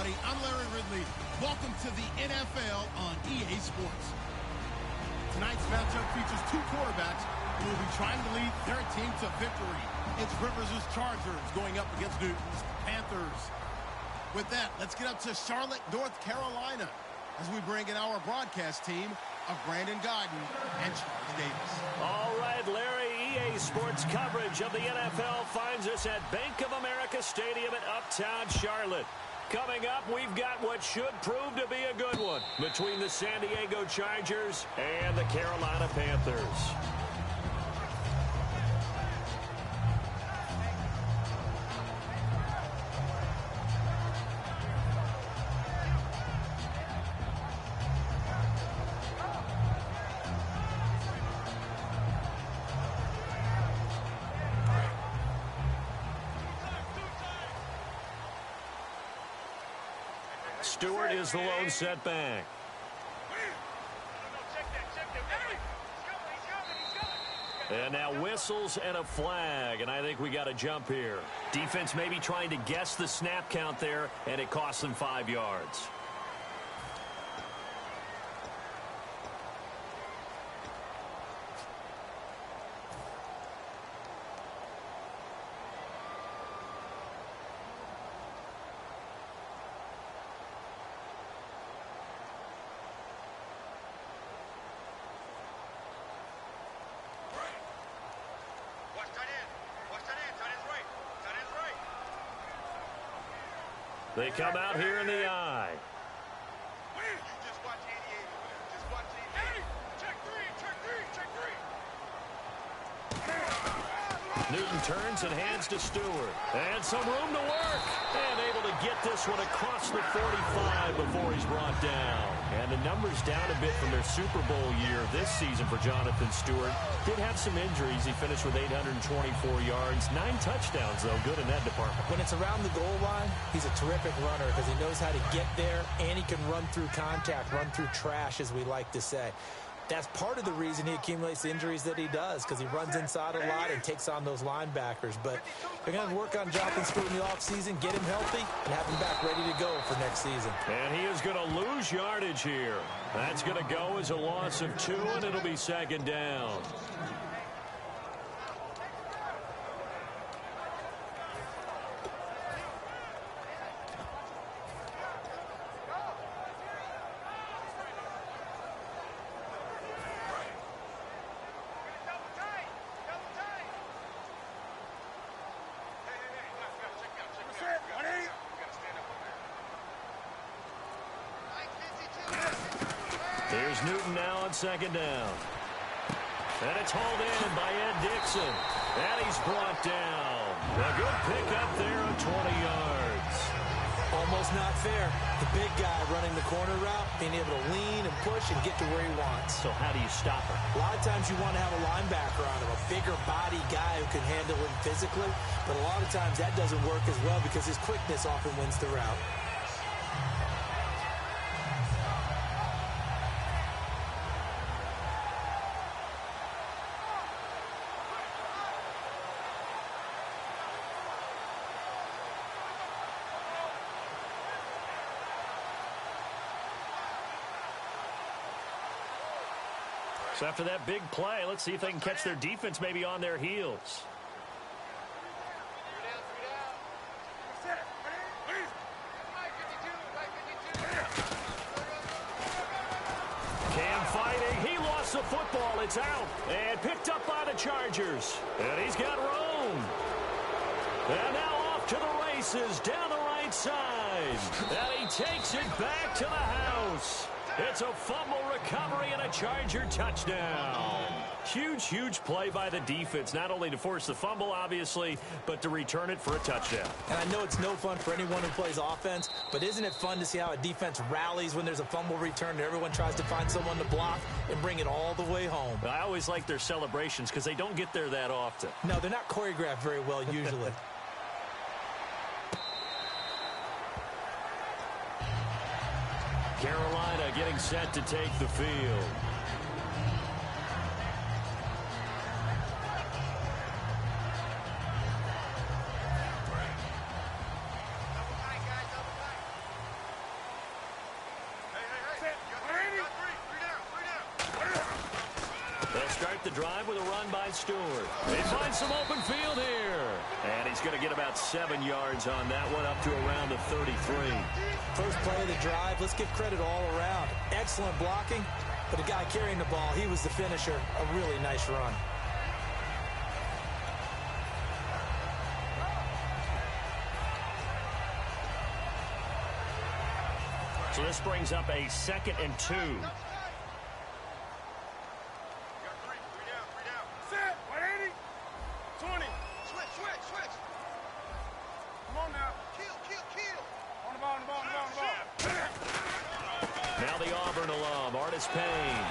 everybody. I'm Larry Ridley. Welcome to the NFL on EA Sports. Tonight's matchup features two quarterbacks who will be trying to lead their team to victory. It's Rivers' Chargers going up against Newton's Panthers. With that, let's get up to Charlotte, North Carolina, as we bring in our broadcast team of Brandon Godden and Charles Davis. All right, Larry, EA Sports coverage of the NFL finds us at Bank of America Stadium in Uptown Charlotte. Coming up, we've got what should prove to be a good one between the San Diego Chargers and the Carolina Panthers. Stewart is the lone setback. And now whistles and a flag, and I think we got a jump here. Defense maybe trying to guess the snap count there, and it costs them 5 yards. They come out here in the eye. Newton turns and hands to Stewart. And some room to work. And able to get this one across the 45 before he's brought down. And the numbers down a bit from their Super Bowl year this season for Jonathan Stewart. Did have some injuries. He finished with 824 yards. 9 touchdowns, though. Good in that department. When it's around the goal line, he's a terrific runner because he knows how to get there, and he can run through contact, run through trash, as we like to say. That's part of the reason he accumulates the injuries that he does, because he runs inside a lot and takes on those linebackers. But they're going to work on Jonathan Stewart in the offseason, get him healthy, and have him back ready to go for next season. And he is going to lose yardage here. That's going to go as a loss of 2, and it'll be second down. Here's Newton now on second down. And it's hauled in by Ed Dixon. And he's brought down. A good pickup there of 20 yards. Almost not fair. The big guy running the corner route, being able to lean and push and get to where he wants. So how do you stop him? A lot of times you want to have a linebacker on him, a bigger body guy who can handle him physically. But a lot of times that doesn't work as well because his quickness often wins the route. So after that big play, let's see if they can catch their defense maybe on their heels. Cam fighting. He lost the football. It's out. And picked up by the Chargers. And he's got room. And now off to the races down the right side. And he takes it back to the house. It's a fumble recovery and a Charger touchdown. Huge, huge play by the defense, not only to force the fumble, obviously, but to return it for a touchdown. And I know it's no fun for anyone who plays offense, but isn't it fun to see how a defense rallies when there's a fumble return and everyone tries to find someone to block and bring it all the way home? I always like their celebrations because they don't get there that often. No, they're not choreographed very well usually. Carolina getting set to take the field. start the drive with a run by Stewart. He finds some open field here. And he's going to get about 7 yards on that one, up to around the 33. First play of the drive, let's give credit all around. Excellent blocking, but the guy carrying the ball, he was the finisher. A really nice run. So this brings up a 2nd and 2. Set. 180. 20. Switch. Come on now. Kill. On the ball. Now the Auburn alum, Artis Payne.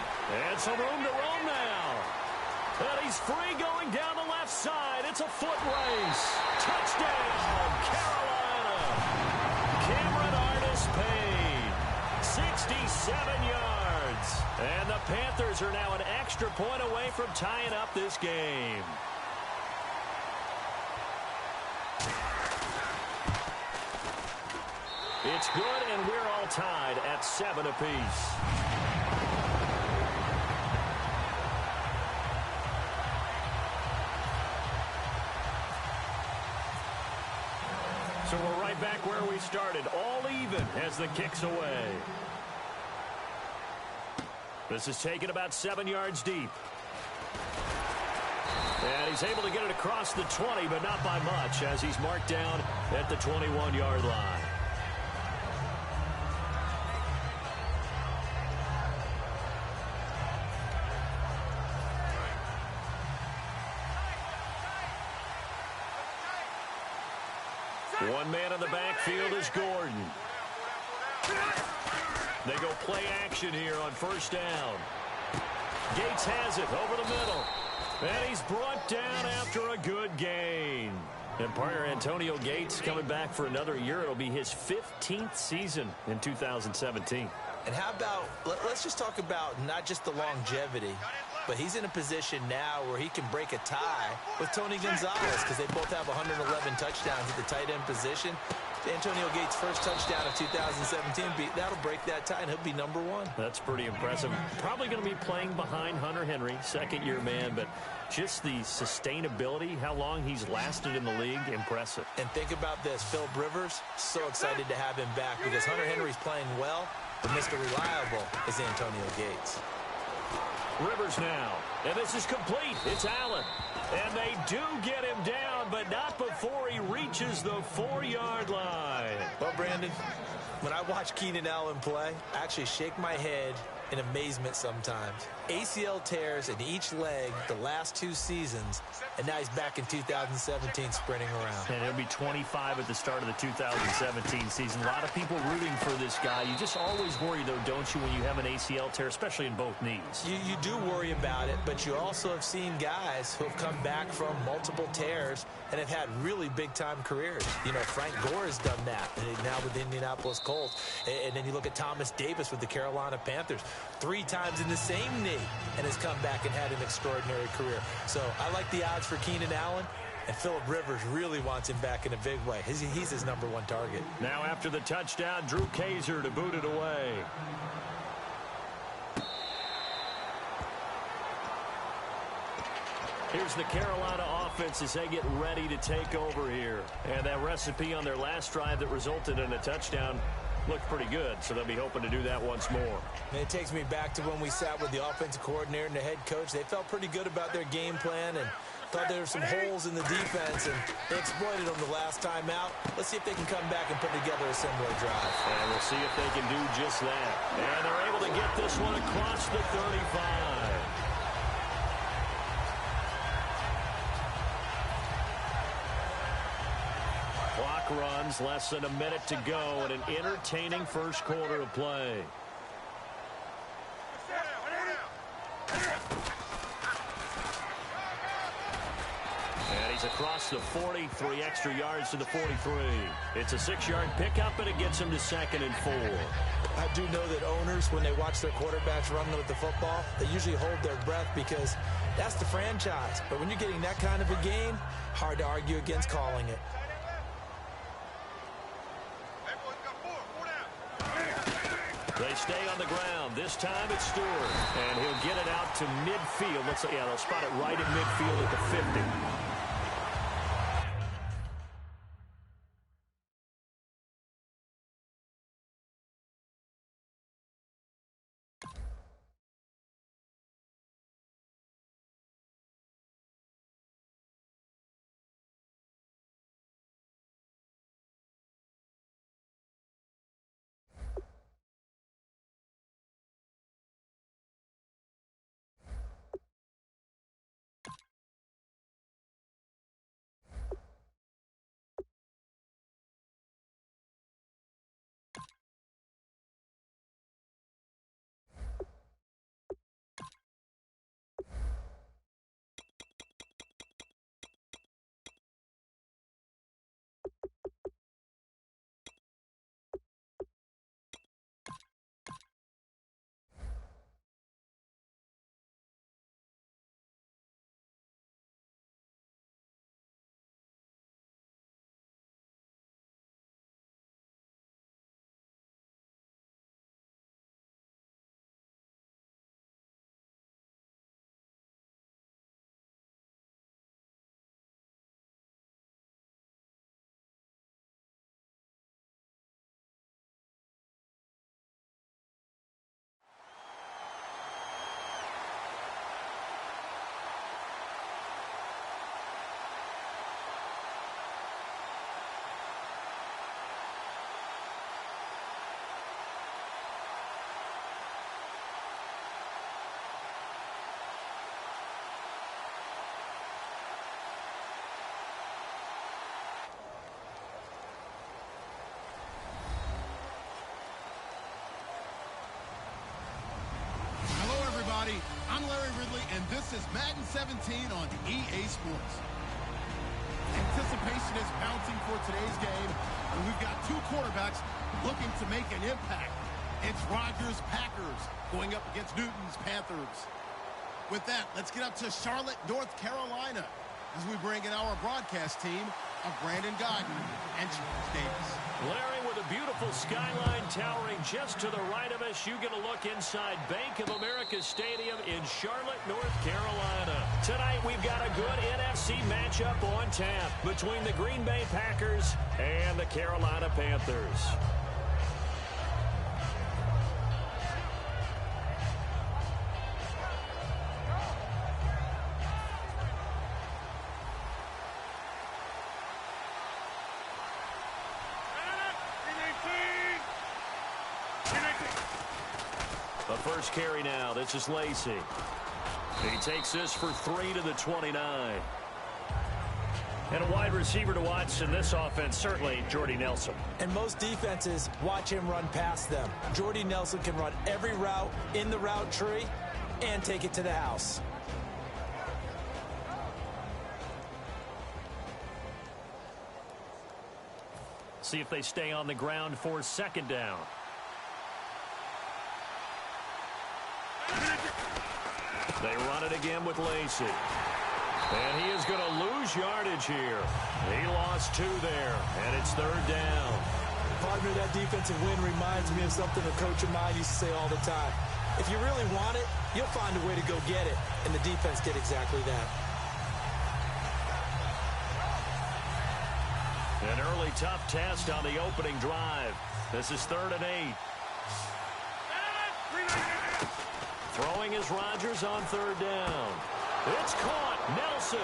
And some room to roam now. And he's free going down the left side. It's a foot race. Touchdown, Carolina. Cameron Artis Payne, 67 yards. And the Panthers are now an extra point away from tying up this game. It's good, and we're all tied at 7 apiece. So we're right back where we started, all even as the kick's away. This is taken about 7 yards deep. And he's able to get it across the 20, but not by much, as he's marked down at the 21-yard line. One man in the backfield is Gordon. They go play action here on first down. Gates has it over the middle. And he's brought down after a good gain. And partner Antonio Gates coming back for another year. It'll be his 15th season in 2017. And how about, let's just talk about not just the longevity, but he's in a position now where he can break a tie with Tony Gonzalez because they both have 111 touchdowns at the tight end position. Antonio Gates' first touchdown of 2017, that'll break that tie, and he'll be number 1. That's pretty impressive. Probably going to be playing behind Hunter Henry, second-year man, but just the sustainability, how long he's lasted in the league, impressive. And think about this, Phillip Rivers, so excited to have him back because Hunter Henry's playing well, but Mr. Reliable is Antonio Gates. Rivers now, and this is complete. It's Allen, and they do get him down, but not before he reaches the 4-yard line. Well, Brandon, when I watch Keenan Allen play, I actually shake my head in amazement sometimes. ACL tears in each leg the last 2 seasons, and now he's back in 2017 sprinting around. And he'll be 25 at the start of the 2017 season. A lot of people rooting for this guy. You just always worry, though, don't you, when you have an ACL tear, especially in both knees? You do worry about it, but you also have seen guys who have come back from multiple tears and have had really big-time careers. You know, Frank Gore has done that, now with the Indianapolis Colts. And then you look at Thomas Davis with the Carolina Panthers. 3 times in the same knee and has come back and had an extraordinary career. So I like the odds for Keenan Allen, and Phillip Rivers really wants him back in a big way. He's his number 1 target. Now after the touchdown, Drew Kaiser to boot it away. Here's the Carolina offense as they get ready to take over here. And that recipe on their last drive that resulted in a touchdown looked pretty good, so they'll be hoping to do that once more. And it takes me back to when we sat with the offensive coordinator and the head coach. They felt pretty good about their game plan and thought there were some holes in the defense, and they exploited them the last time out. Let's see if they can come back and put together a similar drive. And we'll see if they can do just that. And they're able to get this one across the 35. Clock runs, less than a minute to go, and an entertaining first quarter of play. And he's across the 40, 3 extra yards to the 43. It's a 6-yard pickup, and it gets him to 2nd and 4. I do know that owners, when they watch their quarterbacks run with the football, they usually hold their breath because that's the franchise. But when you're getting that kind of a gain, hard to argue against calling it. They stay on the ground. This time it's Stewart. And he'll get it out to midfield. Yeah, they'll spot it right at midfield at the 50. I'm Larry Ridley, and this is Madden 17 on EA Sports. Anticipation is mounting for today's game, and we've got two quarterbacks looking to make an impact. It's Rodgers' Packers going up against Newton's Panthers. With that, let's get up to Charlotte, North Carolina, as we bring in our broadcast team of Brandon Godden and Charles Davis. Larry, with a beautiful skyline towering just to the right of us, you get a look inside Bank of America Stadium in Charlotte, North Carolina. Tonight, we've got a good NFC matchup on tap between the Green Bay Packers and the Carolina Panthers. The first carry now. This is Lacey. He takes this for 3 to the 29. And a wide receiver to watch in this offense, certainly Jordy Nelson. And most defenses watch him run past them. Jordy Nelson can run every route in the route tree and take it to the house. See if they stay on the ground for second down. They run it again with Lacey. And he is going to lose yardage here. He lost 2 there, and it's third down. Partner, that defensive win reminds me of something a coach of mine used to say all the time. If you really want it, you'll find a way to go get it. And the defense did exactly that. An early tough test on the opening drive. This is 3rd and 8. Throwing is Rodgers on 3rd down. It's caught. Nelson.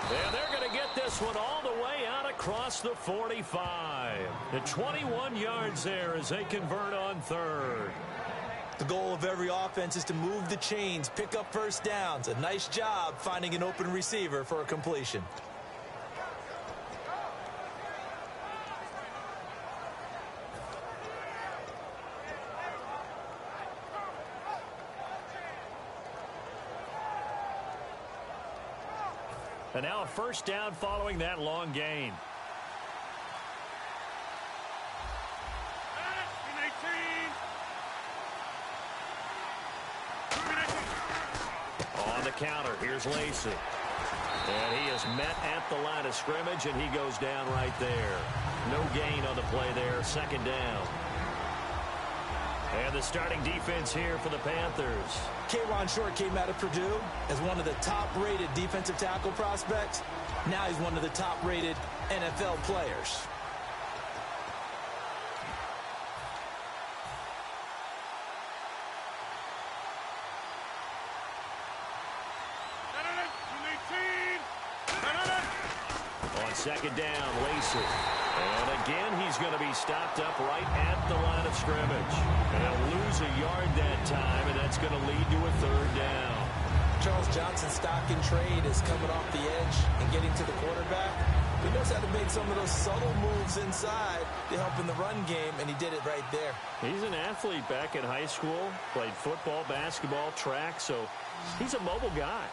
And they're going to get this one all the way out across the 45. At 21 yards there as they convert on 3rd. The goal of every offense is to move the chains, pick up first downs. A nice job finding an open receiver for a completion. And now a first down following that long gain. On the counter, here's Lacey. And he is met at the line of scrimmage, and he goes down right there. No gain on the play there, second down. And the starting defense here for the Panthers. K'Wan Short came out of Purdue as one of the top-rated defensive tackle prospects. Now he's one of the top-rated NFL players. On second down, Lacey. And again, he's going to be stopped up right at the line of scrimmage. And he'll lose a yard that time, and that's going to lead to a third down. Charles Johnson's stock in trade is coming off the edge and getting to the quarterback. He knows how to make some of those subtle moves inside to help in the run game, and he did it right there. He's an athlete back in high school, played football, basketball, track, so he's a mobile guy.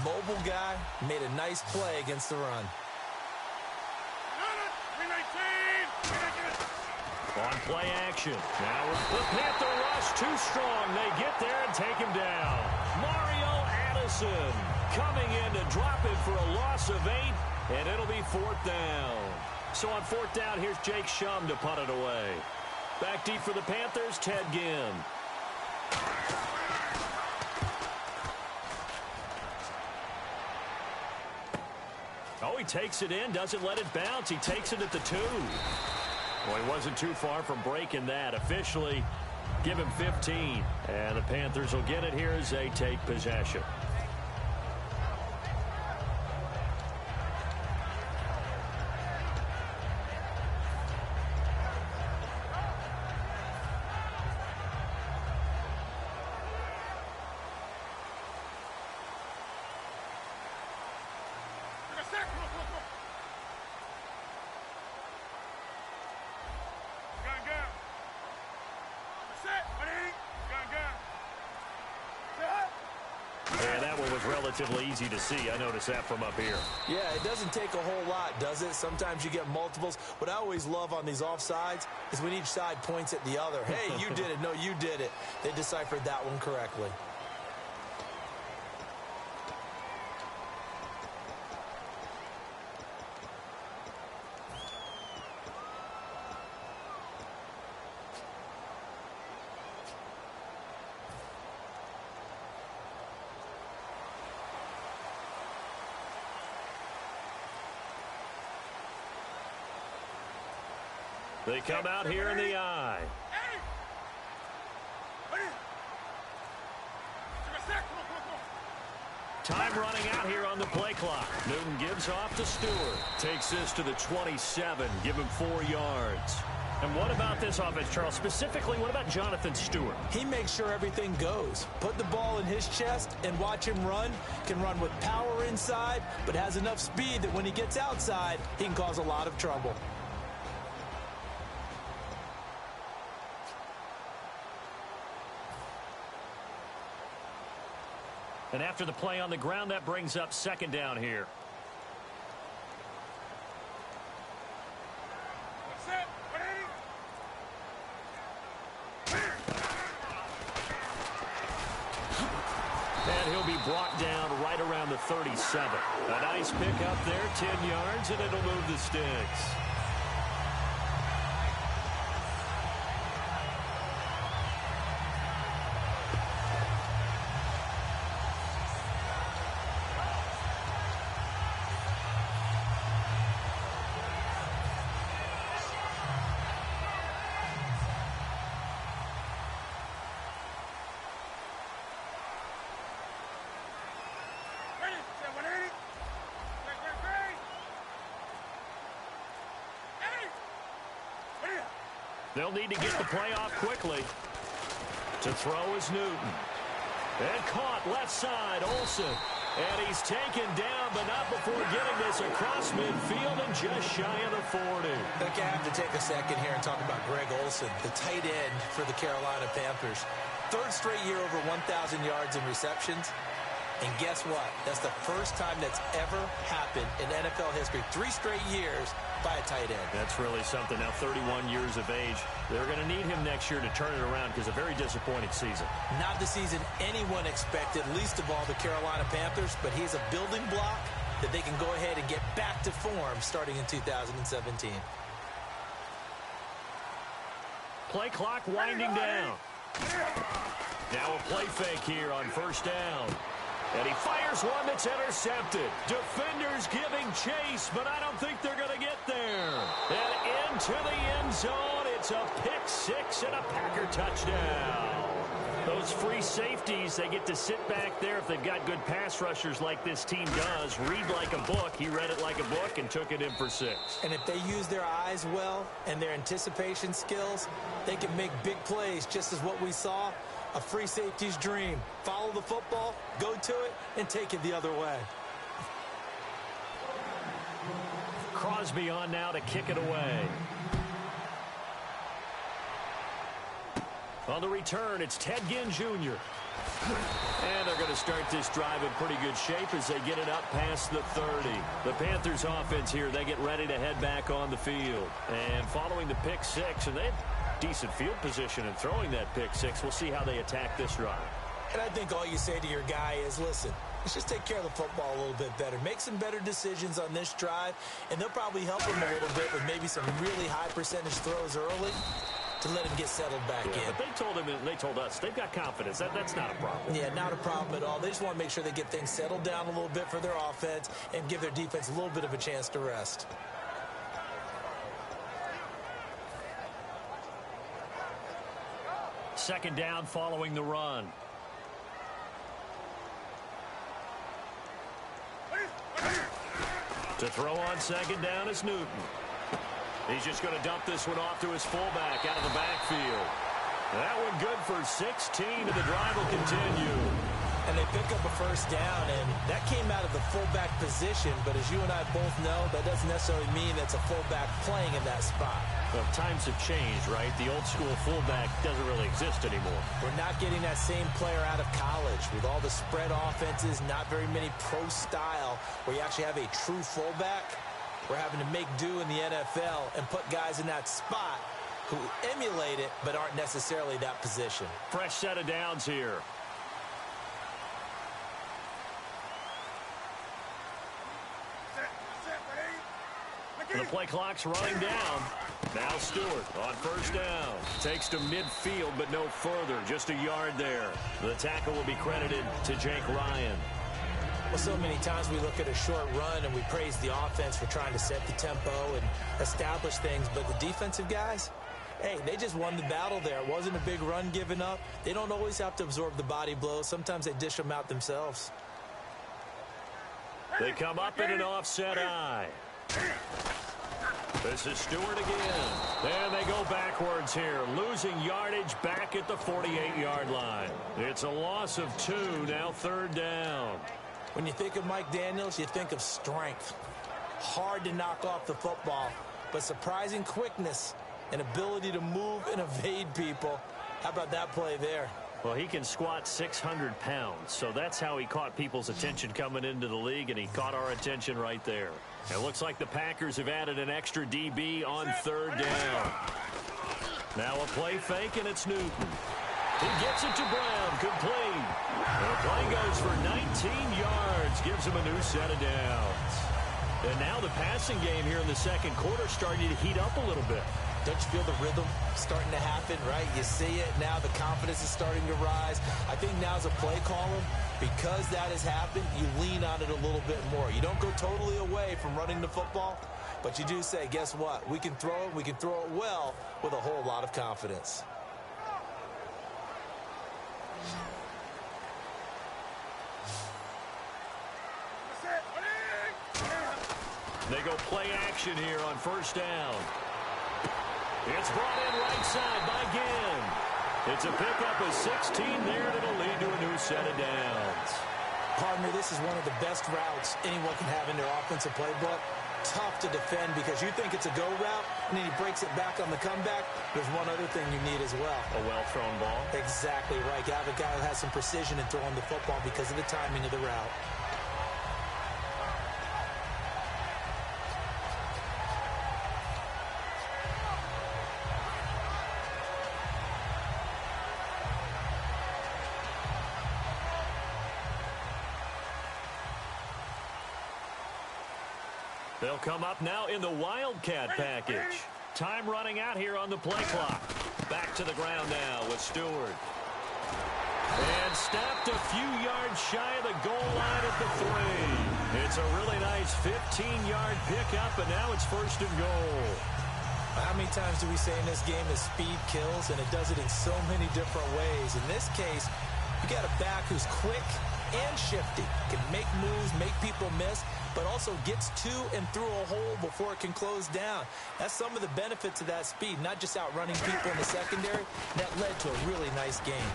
Mobile guy, made a nice play against the run. On play action. Now the Panther rush too strong. They get there and take him down. Mario Addison coming in to drop it for a loss of 8, and it'll be fourth down. So on fourth down, here's Jake Shum to punt it away. Back deep for the Panthers, Ted Ginn. Oh, he takes it in, doesn't let it bounce. He takes it at the 2. Well, he wasn't too far from breaking that. Officially, give him 15. And the Panthers will get it here as they take possession. Yeah, that one was relatively easy to see. I noticed that from up here. Yeah, it doesn't take a whole lot, does it? Sometimes you get multiples. What I always love on these offsides is when each side points at the other. Hey, you did it. No, you did it. They deciphered that one correctly. They come out here in the eye. Time running out here on the play clock. Newton gives off to Stewart. Takes this to the 27. Give him 4 yards. And what about this offense, Charles? Specifically, what about Jonathan Stewart? He makes sure everything goes. Put the ball in his chest and watch him run. Can run with power inside, but has enough speed that when he gets outside, he can cause a lot of trouble. And after the play on the ground, that brings up second down here. And he'll be brought down right around the 37. A nice pick up there, 10 yards, and it'll move the sticks. They'll need to get the play off quickly. To throw is Newton. And caught left side, Olsen. And he's taken down, but not before getting this across midfield and just shy of the 40. I think I have to take a second here and talk about Greg Olsen, the tight end for the Carolina Panthers. 3rd straight year over 1,000 yards in receptions. And guess what? That's the first time that's ever happened in NFL history. 3 straight years by a tight end. That's really something. Now 31 years of age. They're going to need him next year to turn it around because a very disappointing season. Not the season anyone expected, least of all the Carolina Panthers, but he's a building block that they can go ahead and get back to form starting in 2017. Play clock winding down. Now a play fake here on first down. And he fires one that's intercepted. Defenders giving chase, but I don't think they're going to get there. And into the end zone, it's a pick six and a Packer touchdown. Those free safeties, they get to sit back there if they've got good pass rushers like this team does. Read like a book. He read it like a book and took it in for 6. And if they use their eyes well and their anticipation skills, they can make big plays, just as what we saw. A free safety's dream. Follow the football, go to it, and take it the other way. Crosby on now to kick it away. On the return, it's Ted Ginn Jr. And they're going to start this drive in pretty good shape as they get it up past the 30. The Panthers offense here, they get ready to head back on the field. And following the pick six, and they have decent field position in throwing that pick six. We'll see how they attack this drive. And I think all you say to your guy is, listen, let's just take care of the football a little bit better. Make some better decisions on this drive, and they'll probably help him a little bit with maybe some really high percentage throws early to let him get settled back in. But they told him, and they told us, they've got confidence. That's not a problem. Yeah, not a problem at all. They just want to make sure they get things settled down a little bit for their offense and give their defense a little bit of a chance to rest. Second down following the run. To throw on second down is Newton. He's just going to dump this one off to his fullback out of the backfield. That one good for 16, and the drive will continue. And they pick up a first down, and that came out of the fullback position. But as you and I both know, that doesn't necessarily mean that's a fullback playing in that spot. Well, times have changed, right? The old school fullback doesn't really exist anymore. We're not getting that same player out of college. With all the spread offenses, not very many pro style, where you actually have a true fullback. We're having to make do in the NFL and put guys in that spot who emulate it but aren't necessarily that position. Fresh set of downs here. The play clock's running down. Now Stewart on first down. Takes to midfield, but no further. Just a yard there. The tackle will be credited to Jake Ryan. Well, so many times we look at a short run and we praise the offense for trying to set the tempo and establish things, but the defensive guys, hey, they just won the battle there. It wasn't a big run given up. They don't always have to absorb the body blows. Sometimes they dish them out themselves. They come up in an offset eye. This is Stewart again. And they go backwards here, losing yardage back at the 48-yard line. It's a loss of 2, now third down. When you think of Mike Daniels, you think of strength. Hard to knock off the football, but surprising quickness and ability to move and evade people. How about that play there? Well, he can squat 600 pounds, so that's how he caught people's attention coming into the league, and he caught our attention right there. It looks like the Packers have added an extra DB on third down. Now a play fake, and it's Newton. He gets it to Brown, complete. And the play goes for 19 yards, gives him a new set of downs. And now the passing game here in the second quarter starting to heat up a little bit. Don't you feel the rhythm starting to happen, right? You see it now. The confidence is starting to rise. I think now's a play caller. Because that has happened, you lean on it a little bit more. You don't go totally away from running the football, but you do say, guess what? We can throw it. We can throw it well with a whole lot of confidence. They go play action here on first down. It's brought in right side by Ginn. It's a pickup of 16 there, and it'll lead to a new set of downs. Partner, this is one of the best routes anyone can have in their offensive playbook. Tough to defend because you think it's a go route, and then he breaks it back on the comeback. There's one other thing you need as well. A well-thrown ball. Exactly right. You have a guy who has some precision in throwing the football because of the timing of the route. They'll come up now in the Wildcat package. Time running out here on the play clock. Back to the ground now with Stewart. And stopped a few yards shy of the goal line at the 3. It's a really nice 15-yard pickup, and now it's 1st and goal. How many times do we say in this game that speed kills, and it does it in so many different ways? In this case, you got a back who's quick and shifty, can make moves, make people miss, but also gets to and through a hole before it can close down. That's some of the benefits of that speed, not just outrunning people in the secondary. That led to a really nice game.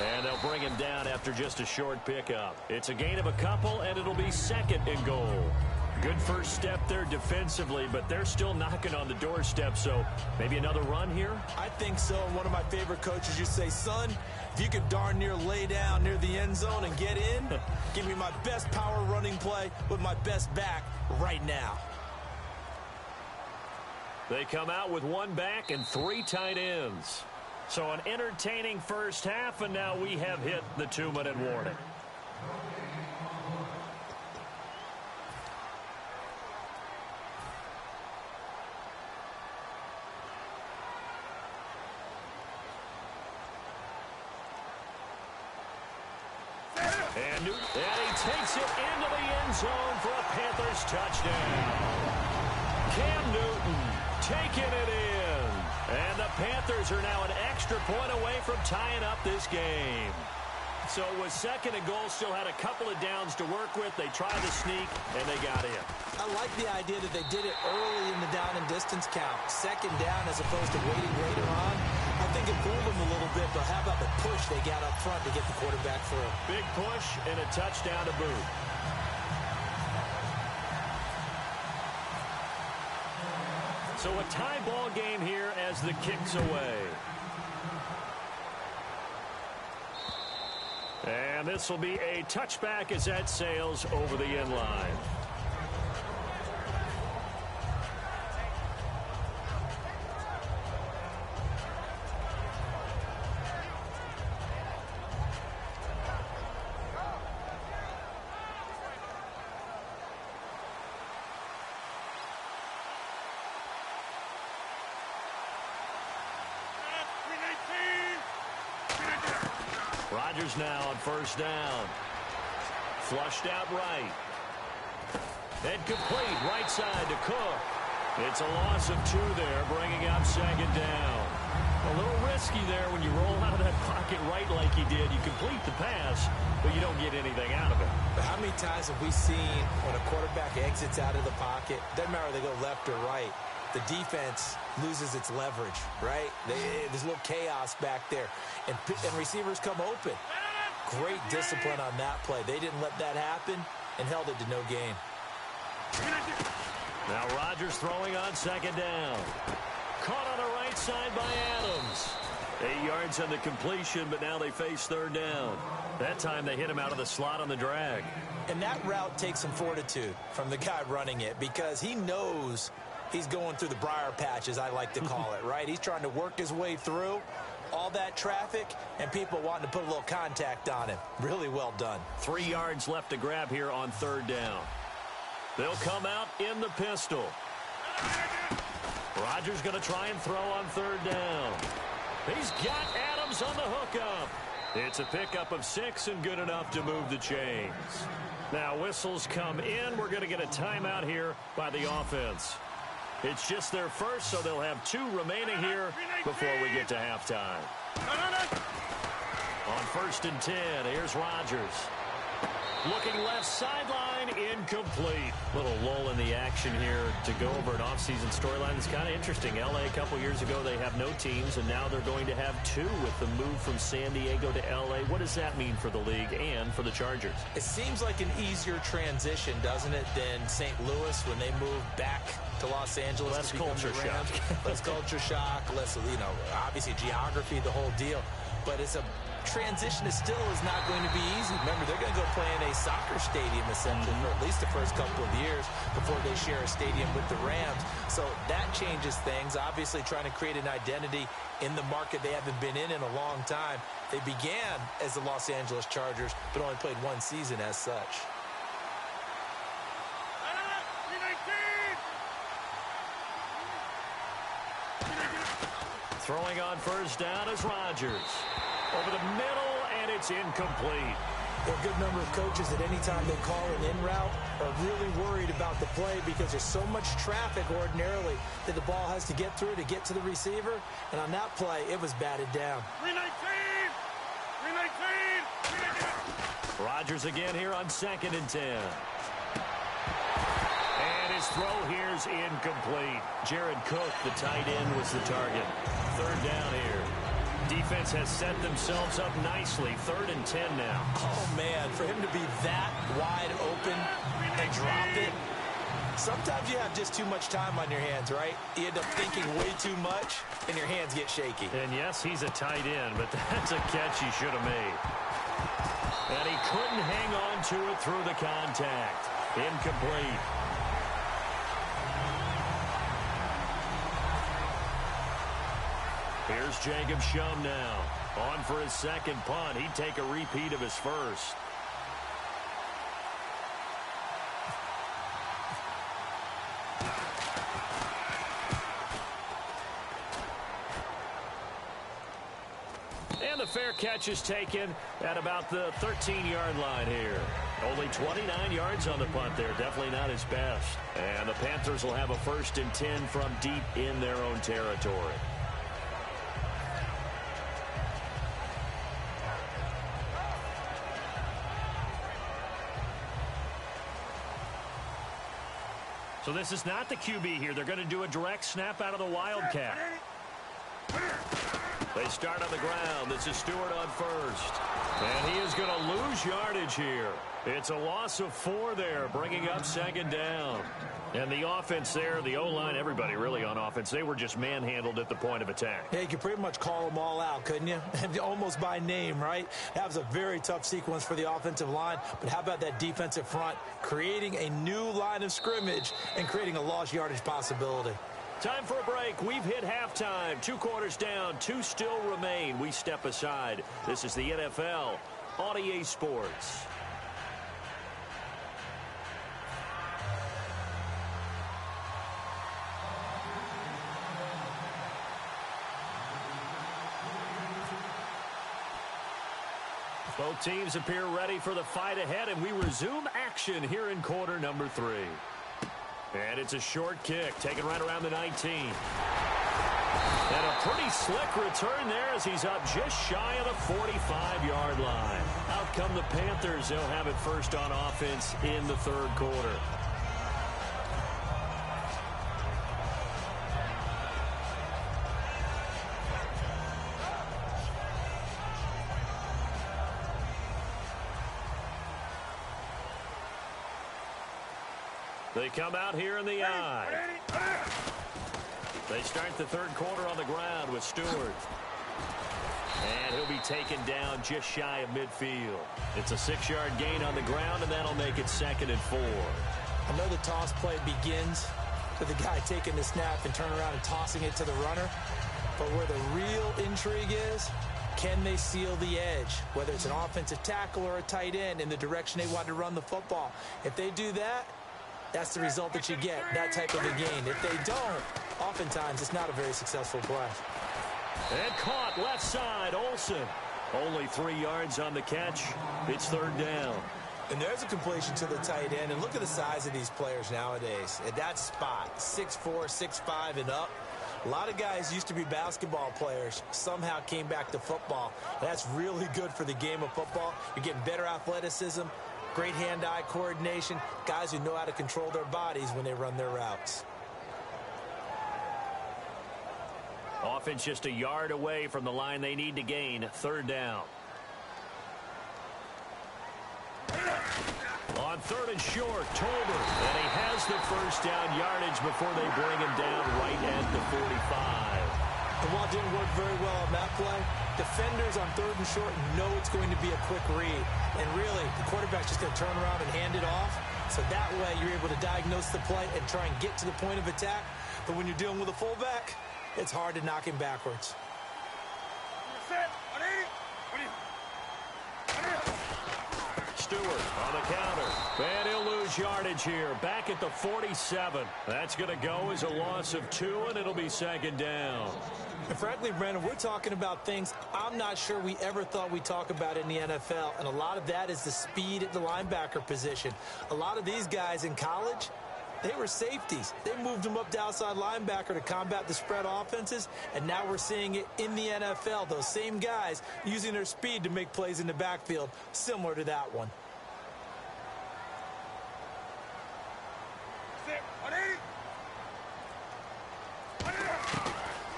And they'll bring him down after just a short pickup. It's a gain of a couple, and it'll be 2nd and goal. Good first step there defensively, but they're still knocking on the doorstep, so maybe another run here? I think so. One of my favorite coaches used to say, son, if you could darn near lay down near the end zone and get in, give me my best power running play with my best back right now. They come out with 1 back and 3 tight ends. So an entertaining first half, and now we have hit the 2-minute warning. And he takes it into the end zone for a Panthers touchdown. Cam Newton taking it in. And the Panthers are now an extra point away from tying up this game. So it was 2nd and goal, still had a couple of downs to work with. They tried to sneak, and they got in. I like the idea that they did it early in the down and distance count. 2nd down as opposed to waiting later on. I think it fooled them a little bit, but how about the push they got up front to get the quarterback through? Big push and a touchdown to boot. So a tie ball game here as the kick's away. And this will be a touchback as that sails over the end line. Rodgers now on 1st down. Flushed out right. And complete right side to Cook. It's a loss of 2 there, bringing up 2nd down. A little risky there when you roll out of that pocket right like he did. You complete the pass, but you don't get anything out of it. But how many times have we seen when a quarterback exits out of the pocket, doesn't matter if they go left or right, the defense loses its leverage, right? There's a little chaos back there, and receivers come open. Great discipline on that play. They didn't let that happen and held it to no gain. Now Rodgers throwing on 2nd down. Caught on the right side by Adams. 8 yards on the completion, but now they face 3rd down. That time they hit him out of the slot on the drag. And that route takes some fortitude from the guy running it, because he knows he's going through the briar patch, as I like to call it, right? He's trying to work his way through all that traffic and people wanting to put a little contact on him. Really well done. 3 yards left to grab here on 3rd down. They'll come out in the pistol. Rodgers going to try and throw on 3rd down. He's got Adams on the hookup. It's a pickup of 6 and good enough to move the chains. Now whistles come in. We're going to get a timeout here by the offense. It's just their first, so they'll have 2 remaining here before we get to halftime. On 1st and 10, here's Rodgers. Looking left sideline, incomplete. Little lull in the action here to go over an offseason storyline. It's kind of interesting. L.A. a couple years ago, they have no teams, and now they're going to have 2 with the move from San Diego to L.A. What does that mean for the league and for the Chargers? It seems like an easier transition, doesn't it, than St. Louis when they moved back to Los Angeles. Less culture shock. Less culture shock, less, obviously geography, the whole deal. But it's a transition that still is not going to be easy. Remember, they're going to go play in a soccer stadium essentially for at least the first couple of years before they share a stadium with the Rams. So that changes things. Obviously trying to create an identity in the market they haven't been in a long time. They began as the Los Angeles Chargers, but only played 1 season as such. Throwing on first down is Rodgers. Over the middle, and it's incomplete. A good number of coaches at any time they call an in route are really worried about the play because there's so much traffic ordinarily that the ball has to get through to get to the receiver. And on that play, it was batted down. 319! 319! Rodgers again here on 2nd and 10. And his throw here's incomplete. Jared Cook, the tight end, was the target. 3rd down here. Defense has set themselves up nicely. 3rd and 10 now. Oh, man, for him to be that wide open and drop it. Sometimes you have just too much time on your hands, right? You end up thinking way too much, and your hands get shaky. And yes, he's a tight end, but that's a catch he should have made. And he couldn't hang on to it through the contact. Incomplete. Here's Jacob Shum now. On for his 2nd punt. He'd take a repeat of his first. And the fair catch is taken at about the 13-yard line here. Only 29 yards on the punt there. Definitely not his best. And the Panthers will have a 1st and 10 from deep in their own territory. So this is not the QB here. They're going to do a direct snap out of the Wildcat. They start on the ground. This is Stewart on first. And he is going to lose yardage here. It's a loss of 4 there, bringing up 2nd down. And the offense there, the O-line, everybody really on offense, they were just manhandled at the point of attack. Yeah, you could pretty much call them all out, couldn't you? Almost by name, right? That was a very tough sequence for the offensive line. But how about that defensive front creating a new line of scrimmage and creating a lost yardage possibility? Time for a break. We've hit halftime. 2 quarters down. 2 still remain. We step aside. This is the NFL on EA Sports. Both teams appear ready for the fight ahead, and we resume action here in quarter number 3. And it's a short kick, taken right around the 19. And a pretty slick return there as he's up just shy of the 45-yard line. Out come the Panthers. They'll have it first on offense in the 3rd quarter. They come out here in the eye. They start the 3rd quarter on the ground with Stewart. And he'll be taken down just shy of midfield. It's a 6-yard gain on the ground, and that'll make it 2nd and 4. I know the toss play begins with the guy taking the snap and turning around and tossing it to the runner. But where the real intrigue is, can they seal the edge? Whether it's an offensive tackle or a tight end in the direction they want to run the football. If they do that, that's the result that you get, that type of a gain. If they don't, oftentimes it's not a very successful play. And caught left side, Olsen. Only 3 yards on the catch. It's 3rd down. And there's a completion to the tight end. And look at the size of these players nowadays. At that spot, 6'4", 6'5", and up. A lot of guys used to be basketball players, somehow came back to football. That's really good for the game of football. You're getting better athleticism, great hand-eye coordination, guys who know how to control their bodies when they run their routes. Offense just a yard away from the line they need to gain. 3rd down. On 3rd and short, Tolbert. And he has the 1st down yardage before they bring him down right at the 45. And while it didn't work very well on that play, defenders on 3rd and short know it's going to be a quick read. And really, the quarterback's just going to turn around and hand it off. So that way, you're able to diagnose the play and try and get to the point of attack. But when you're dealing with a fullback, it's hard to knock him backwards. Stewart on the counter. And he'll lose lose yardage here. Back at the 47. That's going to go as a loss of 2, and it'll be second down. And frankly, Brandon, we're talking about things I'm not sure we ever thought we'd talk about in the NFL, and a lot of that is the speed at the linebacker position. A lot of these guys in college, they were safeties. They moved them up to outside linebacker to combat the spread offenses, and now we're seeing it in the NFL. Those same guys using their speed to make plays in the backfield, similar to that one.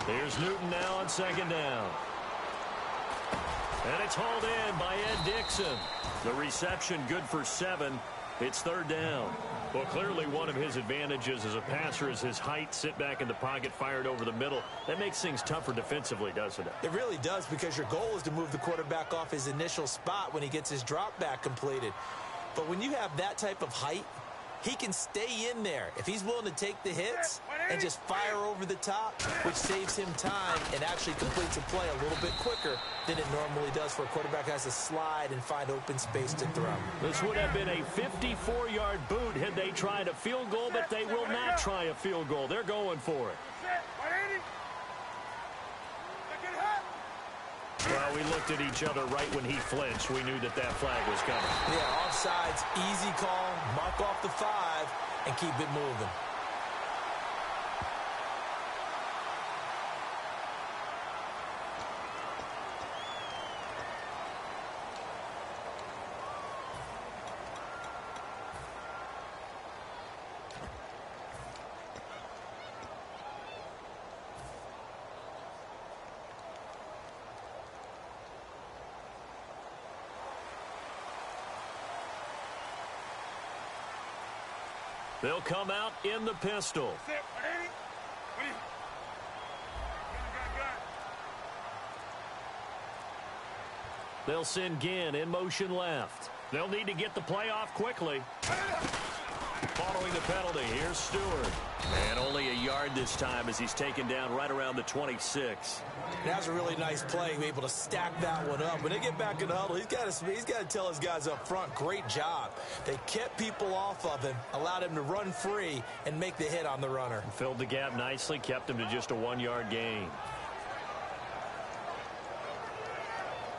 Here's Newton now on second down. And it's hauled in by Ed Dixon. The reception good for 7. It's third down. Well, clearly one of his advantages as a passer is his height. Sit back in the pocket, fired over the middle. That makes things tougher defensively, doesn't it? It really does, because your goal is to move the quarterback off his initial spot when he gets his drop back completed. But when you have that type of height, he can stay in there if he's willing to take the hits and just fire over the top, which saves him time and actually completes a play a little bit quicker than it normally does for a quarterback who has to slide and find open space to throw. This would have been a 54-yard boot had they tried a field goal, but they will not try a field goal. They're going for it. Well, we looked at each other right when he flinched. We knew that that flag was coming. Yeah, offsides, easy call, mark off the 5, and keep it moving. They'll come out in the pistol. They'll send Ginn in motion left. They'll need to get the play off quickly. Following the penalty, here's Stewart. And only a yard this time as he's taken down right around the 26. That's a really nice play, able to stack that one up. When they get back in the huddle, he's got to tell his guys up front, great job. They kept people off of him, allowed him to run free and make the hit on the runner. Filled the gap nicely, kept him to just a 1-yard gain.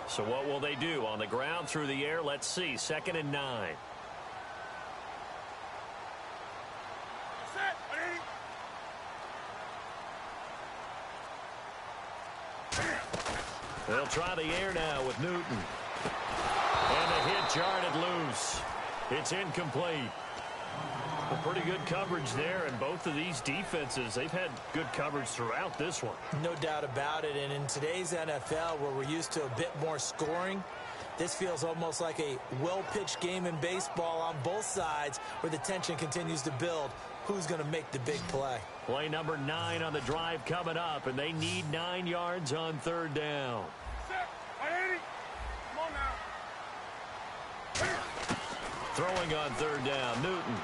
So what will they do? On the ground, through the air, let's see. 2nd and 9. They'll try the air now with Newton. And the hit jarred loose. It's incomplete. A pretty good coverage there, and both of these defenses, they've had good coverage throughout this one. No doubt about it, and in today's NFL, where we're used to a bit more scoring, this feels almost like a well-pitched game in baseball on both sides where the tension continues to build. Who's going to make the big play? Play number 9 on the drive coming up, and they need 9 yards on third down. Throwing on third down, Newton.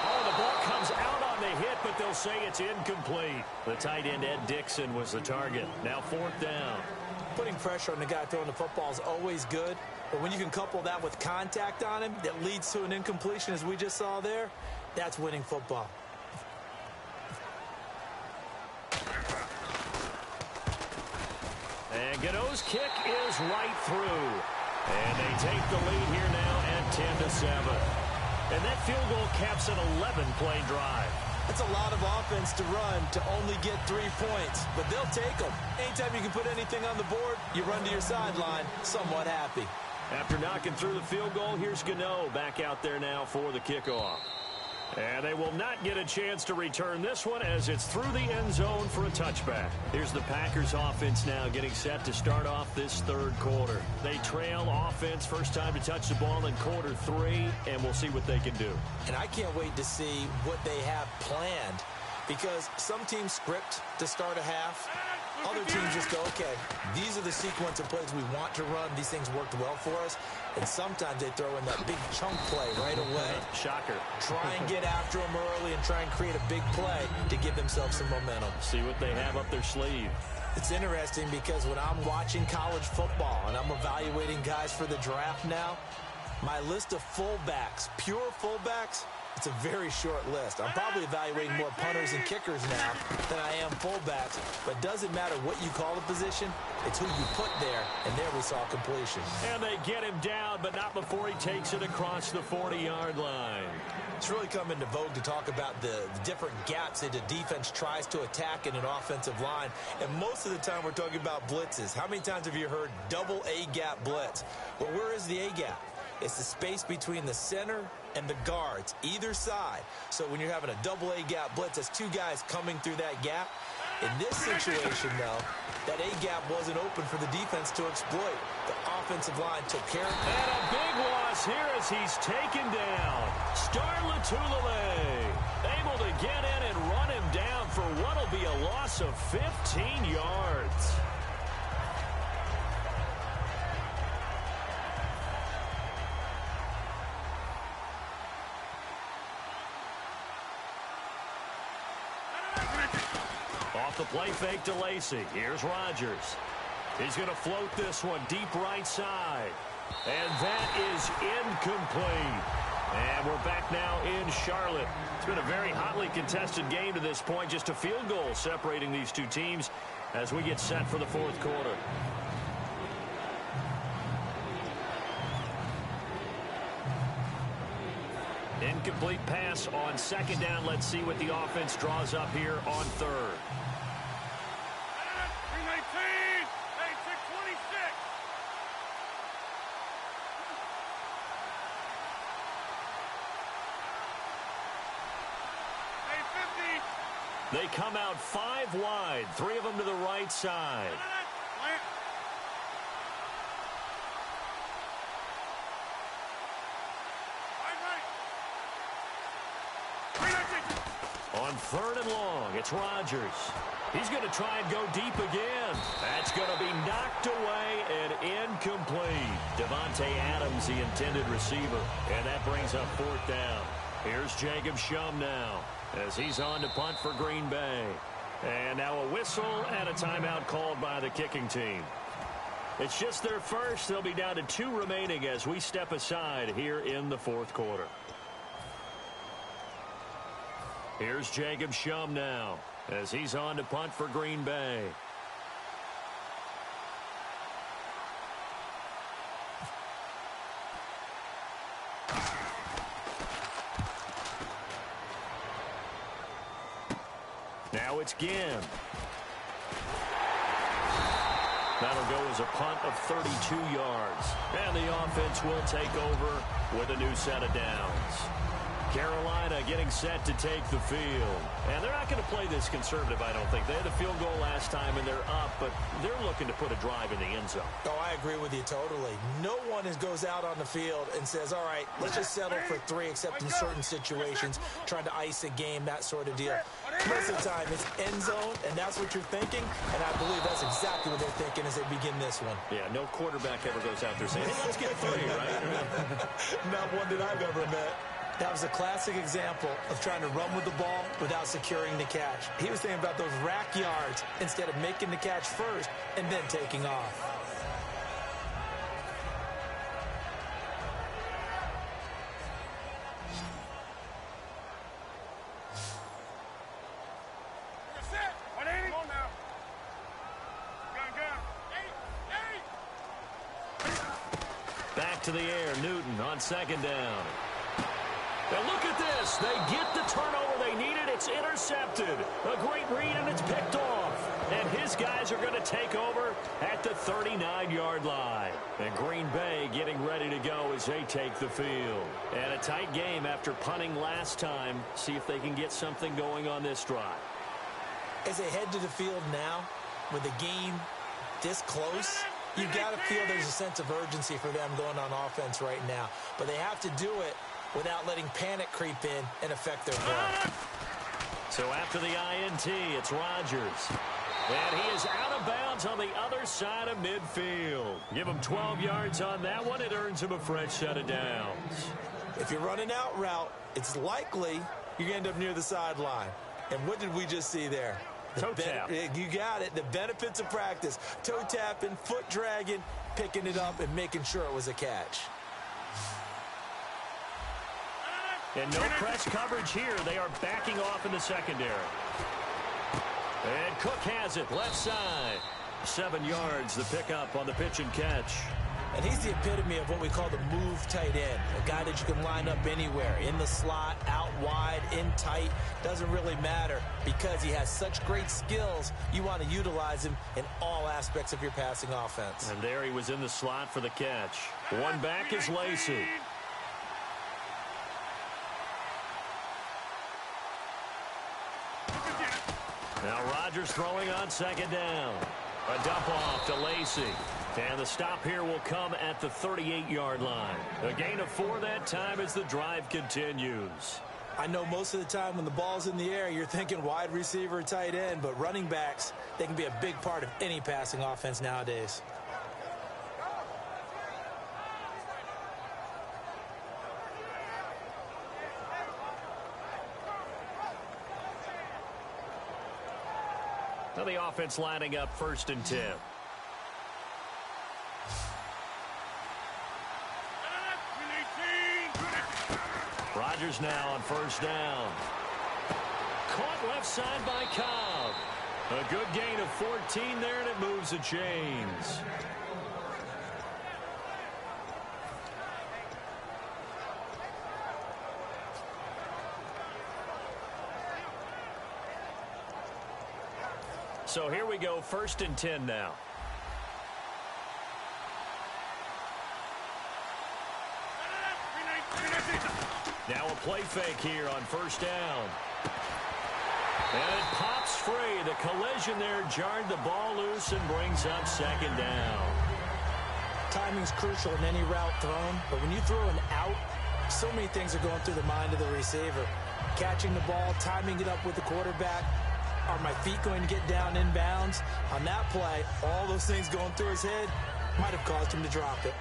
Oh, the ball comes out on the hit, but they'll say it's incomplete. The tight end, Ed Dixon, was the target. Now 4th down. Putting pressure on the guy throwing the football is always good, but when you can couple that with contact on him that leads to an incompletion, as we just saw there, that's winning football. And Gano's kick is right through. And they take the lead here now at 10-7. And that field goal caps an 11-play drive. That's a lot of offense to run to only get 3 points, but they'll take them. Anytime you can put anything on the board, you run to your sideline somewhat happy. After knocking through the field goal, here's Gano back out there now for the kickoff. And they will not get a chance to return this one as it's through the end zone for a touchback. Here's the Packers offense now getting set to start off this third quarter. They trail offense, first time to touch the ball in quarter 3, and we'll see what they can do. And I can't wait to see what they have planned, because some teams script to start a half. Other teams just go, okay, these are the sequence of plays we want to run. These things worked well for us. And sometimes they throw in that big chunk play right away. Shocker. Try and get after them early and try and create a big play to give themselves some momentum. See what they have up their sleeve. It's interesting because when I'm watching college football and I'm evaluating guys for the draft now, My list of fullbacks, pure fullbacks, it's a very short list. I'm probably evaluating more punters and kickers now than I am fullbacks, but doesn't matter what you call the position, it's who you put there, and there we saw completion. And they get him down, but not before he takes it across the 40-yard line. It's really come into vogue to talk about the different gaps that the defense tries to attack in an offensive line, and most of the time we're talking about blitzes. How many times have you heard double A-gap blitz? Well, where is the A-gap? It's the space between the center and the guards, either side. So when you're having a double A-gap blitz, that's two guys coming through that gap. In this situation, though, that A-gap wasn't open for the defense to exploit. The offensive line took care of it. And a big loss here as he's taken down. Starlatulele able to get in and run him down for what will be a loss of 15 yards. Off the play fake to Lacey. Here's Rodgers. He's going to float this one deep right side. And that is incomplete. And we're back now in Charlotte. It's been a very hotly contested game to this point. Just a field goal separating these two teams as we get set for the fourth quarter. Incomplete pass on second down. Let's see what the offense draws up here on third. 319, hey, 626. Hey, 50. They come out 5 wide, 3 of them to the right side. On third and long, it's Rodgers. He's going to try and go deep again. That's going to be knocked away and incomplete. Devontae Adams, the intended receiver. And that brings up fourth down. Here's Jacob Shum now as he's on to punt for Green Bay. And now a whistle and a timeout called by the kicking team. It's just their first. They'll be down to 2 remaining as we step aside here in the fourth quarter. Here's Jacob Shum now as he's on to punt for Green Bay. Now it's Ginn. That'll go as a punt of 32 yards. And the offense will take over with a new set of downs. Carolina getting set to take the field. And they're not going to play this conservative, I don't think. They had the field goal last time, and they're up, but they're looking to put a drive in the end zone. Oh, I agree with you totally. No one goes out on the field and says, all right, let's just settle for 3, except in certain situations, trying to ice a game, that sort of deal. Most of the time, it's end zone, and that's what you're thinking, and I believe that's exactly what they're thinking as they begin this one. Yeah, no quarterback ever goes out there saying, hey, let's get 3, right? Not one that I've ever met. That was a classic example of trying to run with the ball without securing the catch. He was thinking about those rack yards instead of making the catch first and then taking off. Back to the air, Newton on second down. Now look at this. They get the turnover they needed. It's intercepted. A great read, and it's picked off. And his guys are going to take over at the 39-yard line. And Green Bay getting ready to go as they take the field. And a tight game after punting last time. See if they can get something going on this drive. As they head to the field now, with the game this close, you got to feel there's a sense of urgency for them going on offense right now. But they have to do it without letting panic creep in and affect their play. So after the INT, it's Rodgers. And he is out of bounds on the other side of midfield. Give him 12 yards on that one. It earns him a fresh set of downs. If you're running out route, it's likely you're going to end up near the sideline. And what did we just see there? Toe tap. You got it. The benefits of practice. Toe tapping, foot dragging, picking it up, and making sure it was a catch. And no press coverage here. They are backing off in the secondary. And Cook has it left side. 7 yards the pickup on the pitch and catch. And he's the epitome of what we call the move tight end. A guy that you can line up anywhere. In the slot, out wide, in tight. Doesn't really matter because he has such great skills. You want to utilize him in all aspects of your passing offense. And there he was in the slot for the catch. One back is Lacey. Now Rodgers throwing on second down. A dump off to Lacey. And the stop here will come at the 38-yard line. A gain of 4 that time as the drive continues. I know most of the time when the ball's in the air, you're thinking wide receiver, tight end, but running backs, they can be a big part of any passing offense nowadays. Now the offense lining up 1st and 10. Rodgers now on 1st down. Caught left side by Cobb. A good gain of 14 there, and it moves the chains. So here we go, 1st and 10 now. Now a play fake here on 1st down. And it pops free. The collision there jarred the ball loose and brings up 2nd down. Timing's crucial in any route thrown, but when you throw an out, so many things are going through the mind of the receiver. Catching the ball, timing it up with the quarterback. Are my feet going to get down in bounds? On that play, all those things going through his head might have caused him to drop it.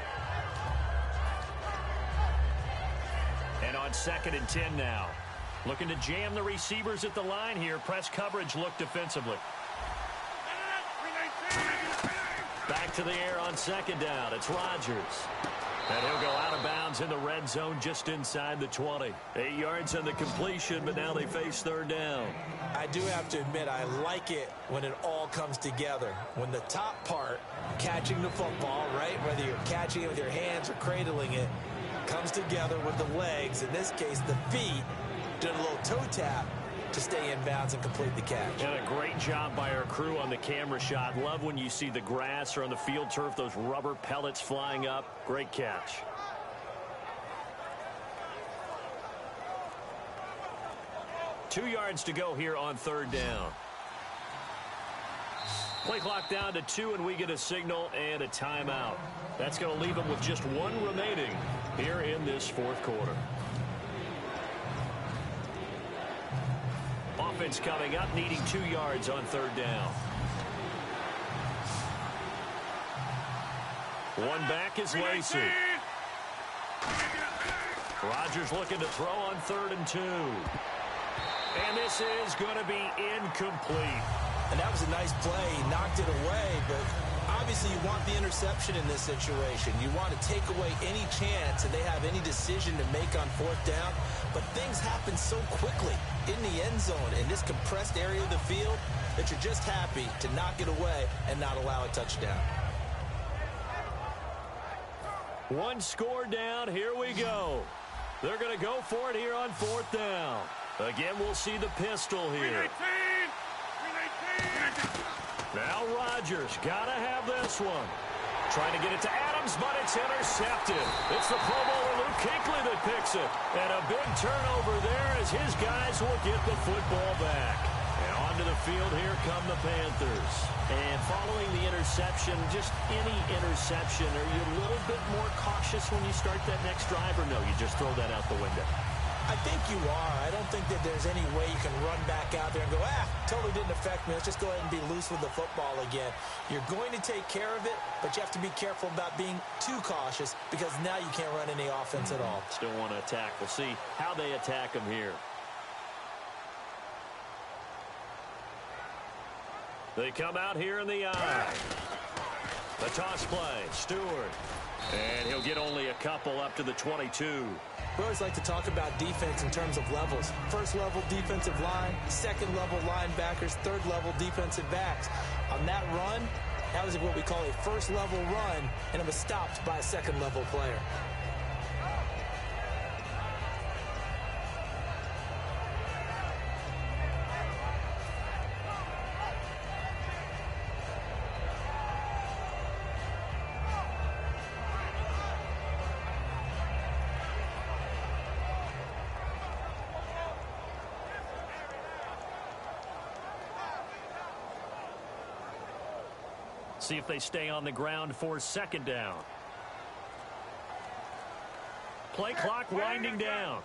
And on 2nd and 10 now. Looking to jam the receivers at the line here. Press coverage look defensively. Back to the air on 2nd down. It's Rodgers. And he'll go out of bounds in the red zone just inside the 20. 8 yards on the completion, but now they face 3rd down. I do have to admit, I like it when it all comes together. When the top part, catching the football, right, whether you're catching it with your hands or cradling it, comes together with the legs, in this case the feet, did a little toe tap to stay in bounds and complete the catch. And a great job by our crew on the camera shot. Love when you see the grass or on the field turf, those rubber pellets flying up. Great catch. Two yards to go here on 3rd down. Play clock down to 2, and we get a signal and a timeout. That's going to leave them with just 1 remaining here in this 4th quarter. Offense coming up, needing 2 yards on 3rd down. One back is Lacey. Rodgers looking to throw on 3rd and 2. And this is going to be incomplete. And that was a nice play. He knocked it away, but obviously you want the interception in this situation. You want to take away any chance that they have any decision to make on 4th down. But things happen so quickly in the end zone in this compressed area of the field that you're just happy to knock it away and not allow a touchdown. One score down. Here we go. They're going to go for it here on 4th down. Again, we'll see the pistol here. Now Rodgers got to have this one. Trying to get it to Adams, but it's intercepted. It's the Pro Bowler Luke Kuechly that picks it. And a big turnover there as his guys will get the football back. And onto the field, here come the Panthers. And following the interception, just any interception, are you a little bit more cautious when you start that next drive, or no, you just throw that out the window? I think you are. I don't think that there's any way you can run back out there and go, totally didn't affect me. Let's just go ahead and be loose with the football again. You're going to take care of it, but you have to be careful about being too cautious because now you can't run any offense at all. Still want to attack. We'll see how they attack him here. They come out here in the eye. The toss play, Stewart. And he'll get only a couple up to the 22. We always like to talk about defense in terms of levels. First level defensive line, second level linebackers, third level defensive backs. On that run, that was what we call a first level run, and it was stopped by a second level player. See if they stay on the ground for second down. Play clock winding down.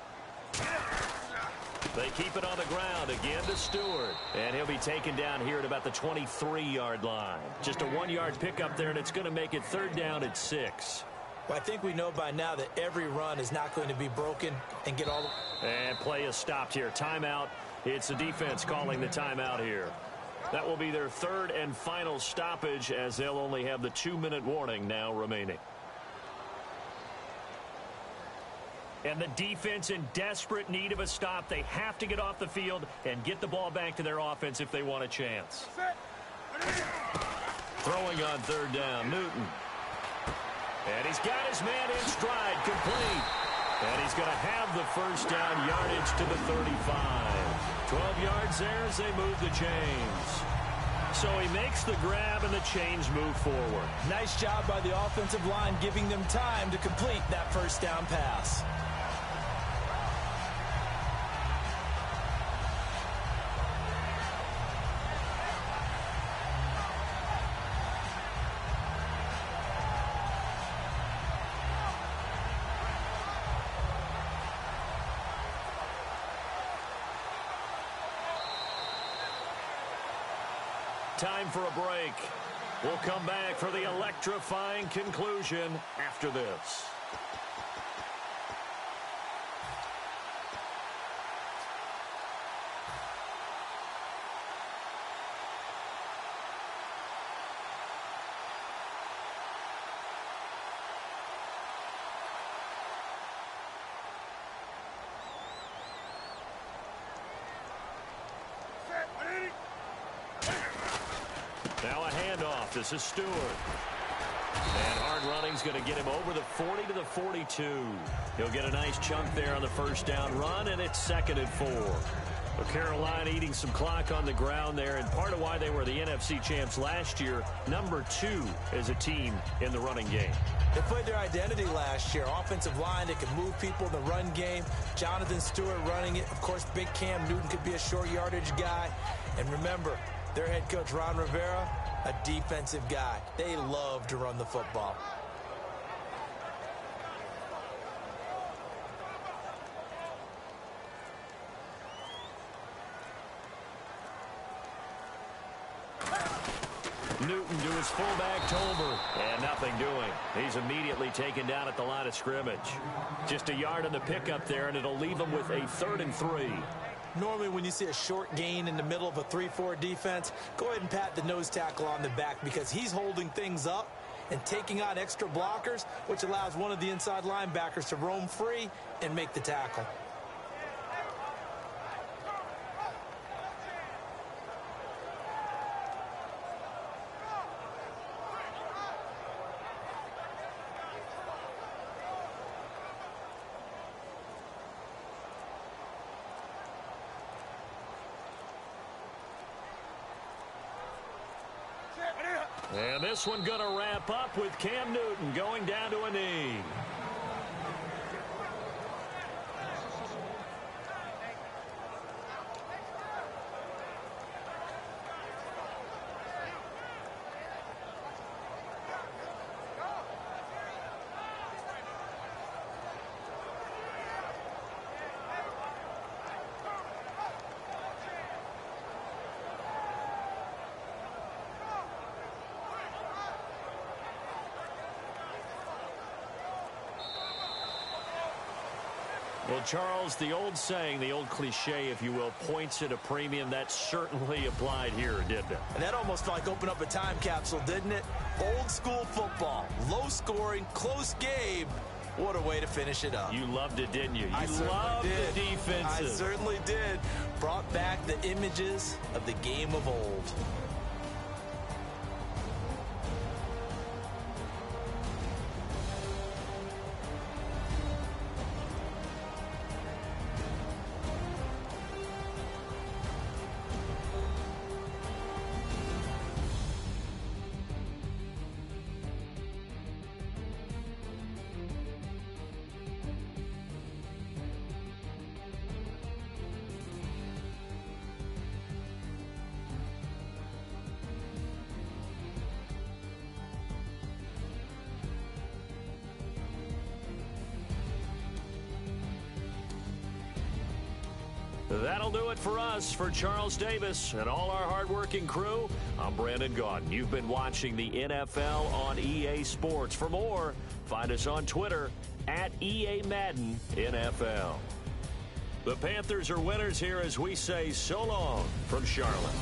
They keep it on the ground again to Stewart. And he'll be taken down here at about the 23-yard line. Just a 1-yard pickup there, and it's going to make it third down at 6. Well, I think we know by now that every run is not going to be broken and get all the... And play is stopped here. Timeout. It's the defense calling the timeout here. That will be their third and final stoppage, as they'll only have the 2-minute warning now remaining. And the defense in desperate need of a stop. They have to get off the field and get the ball back to their offense if they want a chance. Throwing on third down, Newton. And he's got his man in stride, complete. And he's going to have the first down, yardage to the 35. 12 yards there as they move the chains. So he makes the grab and the chains move forward. Nice job by the offensive line giving them time to complete that first down pass. Time for a break. We'll come back for the electrifying conclusion after this. Now a handoff. This is Stewart. And hard running's going to get him over the 40 to the 42. He'll get a nice chunk there on the first down run, and it's 2nd and 4. Well, Carolina eating some clock on the ground there, and part of why they were the NFC champs last year, number 2 as a team in the running game. They played their identity last year. Offensive line that can move people in the run game. Jonathan Stewart running it. Of course, big Cam Newton could be a short yardage guy. And remember, their head coach, Ron Rivera, a defensive guy. They love to run the football. Newton to his fullback, Tolbert, and nothing doing. He's immediately taken down at the line of scrimmage. Just a yard on the pickup there, and it'll leave him with a 3rd and 3. Normally when you see a short gain in the middle of a 3-4 defense, go ahead and pat the nose tackle on the back because he's holding things up and taking on extra blockers, which allows one of the inside linebackers to roam free and make the tackle. And this one going to wrap up with Cam Newton going down to a knee. Well, Charles, the old saying, the old cliche, if you will, points at a premium. That certainly applied here, didn't it? And that almost felt like opened up a time capsule, didn't it? Old school football. Low scoring, close game. What a way to finish it up. You loved it, didn't you? I You loved the defenses. I certainly did. Brought back the images of the game of old. That'll do it for us. For Charles Davis and all our hardworking crew, I'm Brandon Gaudin. You've been watching the NFL on EA Sports. For more, find us on Twitter at EA Madden NFL. The Panthers are winners here as we say so long from Charlotte.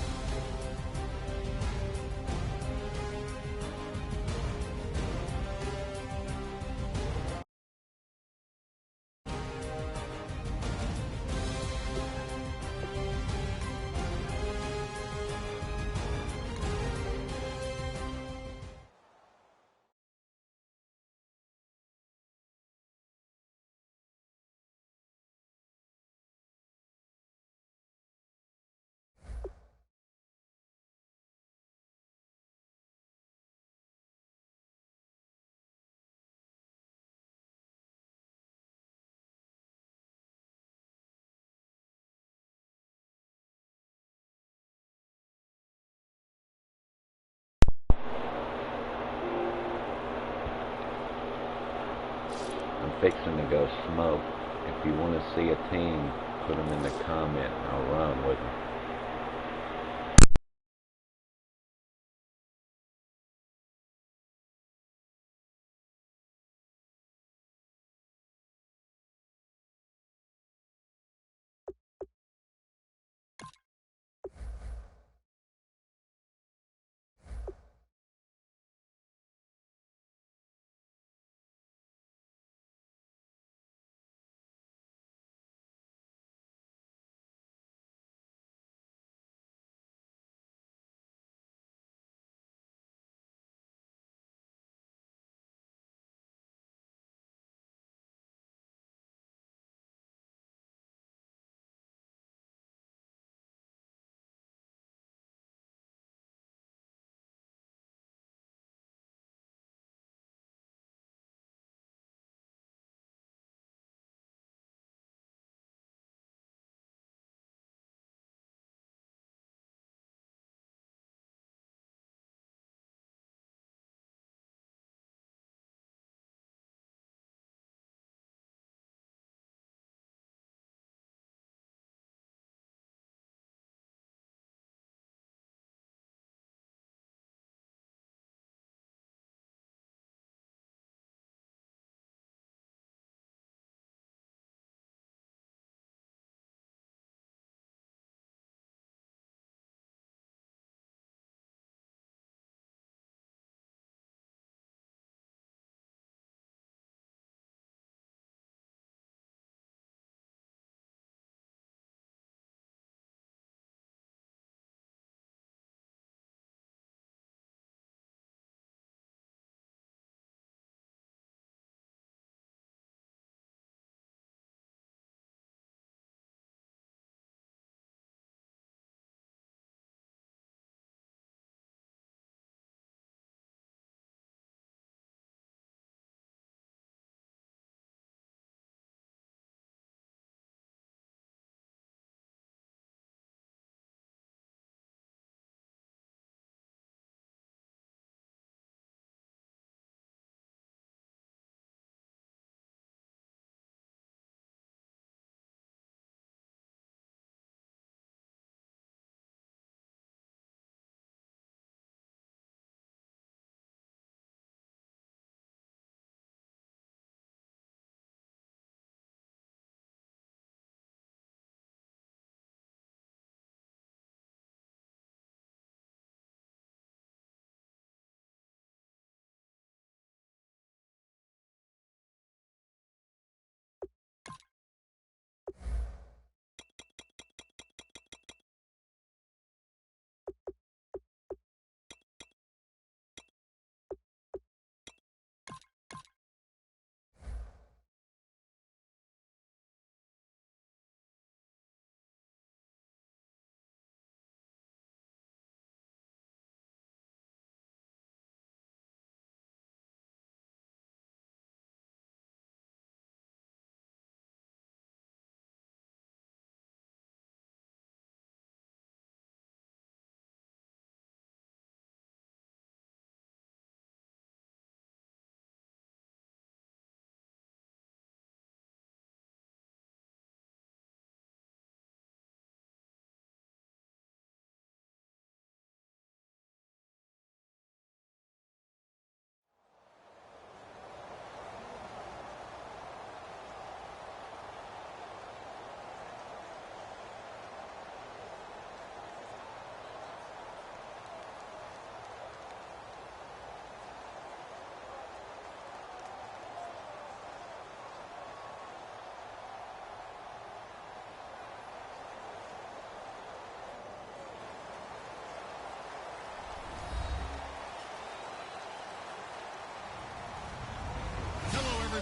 I'm fixing to go smoke. If you want to see a team, put them in the comment and I'll run with them.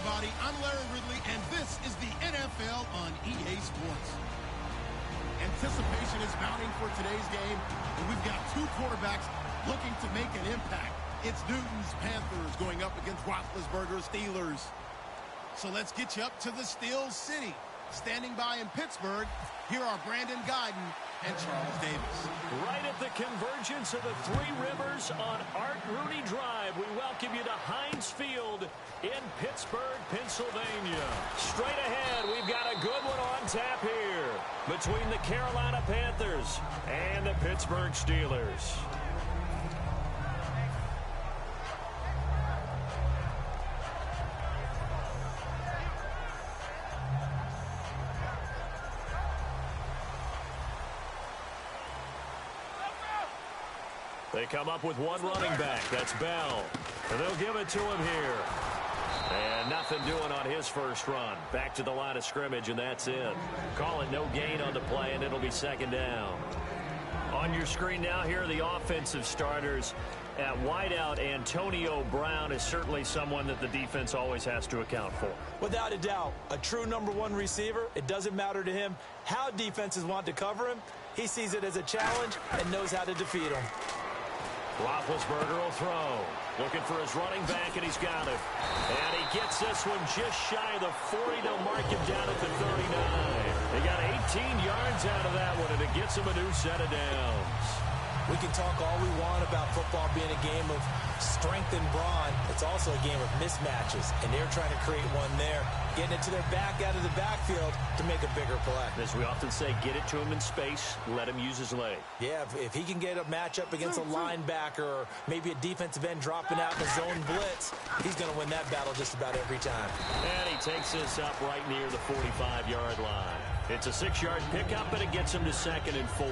everybody. I'm Larry Ridley, and this is the NFL on EA Sports. Anticipation is mounting for today's game, and we've got two quarterbacks looking to make an impact. It's Newton's Panthers going up against Roethlisberger's Steelers. So let's get you up to the Steel City. Standing by in Pittsburgh, here are Brandon Guyton and Charles Davis. Right at the convergence of the Three Rivers on Art Rooney Drive, we welcome you to Heinz Field in Pittsburgh, Pennsylvania. Straight ahead, we've got a good one on tap here between the Carolina Panthers and the Pittsburgh Steelers. They come up with one running back. That's Bell. And they'll give it to him here. And nothing doing on his first run. Back to the line of scrimmage, and that's it. Call it no gain on the play, and it'll be second down. On your screen now, here are the offensive starters. At wideout, Antonio Brown is certainly someone that the defense always has to account for. Without a doubt, a true #1 receiver. It doesn't matter to him how defenses want to cover him. He sees it as a challenge and knows how to defeat them. Roethlisberger will throw. Looking for his running back, and he's got it. And he gets this one just shy of the 40 to mark him down at the 39. He got 18 yards out of that one, and it gets him a new set of downs. We can talk all we want about football being a game of strength and brawn. It's also a game of mismatches, and they're trying to create one there, getting it to their back out of the backfield to make a bigger play. As we often say, get it to him in space, let him use his leg. Yeah, if he can get a matchup against a linebacker or maybe a defensive end dropping out in a zone blitz, he's going to win that battle just about every time. And he takes this up right near the 45-yard line. It's a 6-yard pickup, and it gets him to 2nd and 4.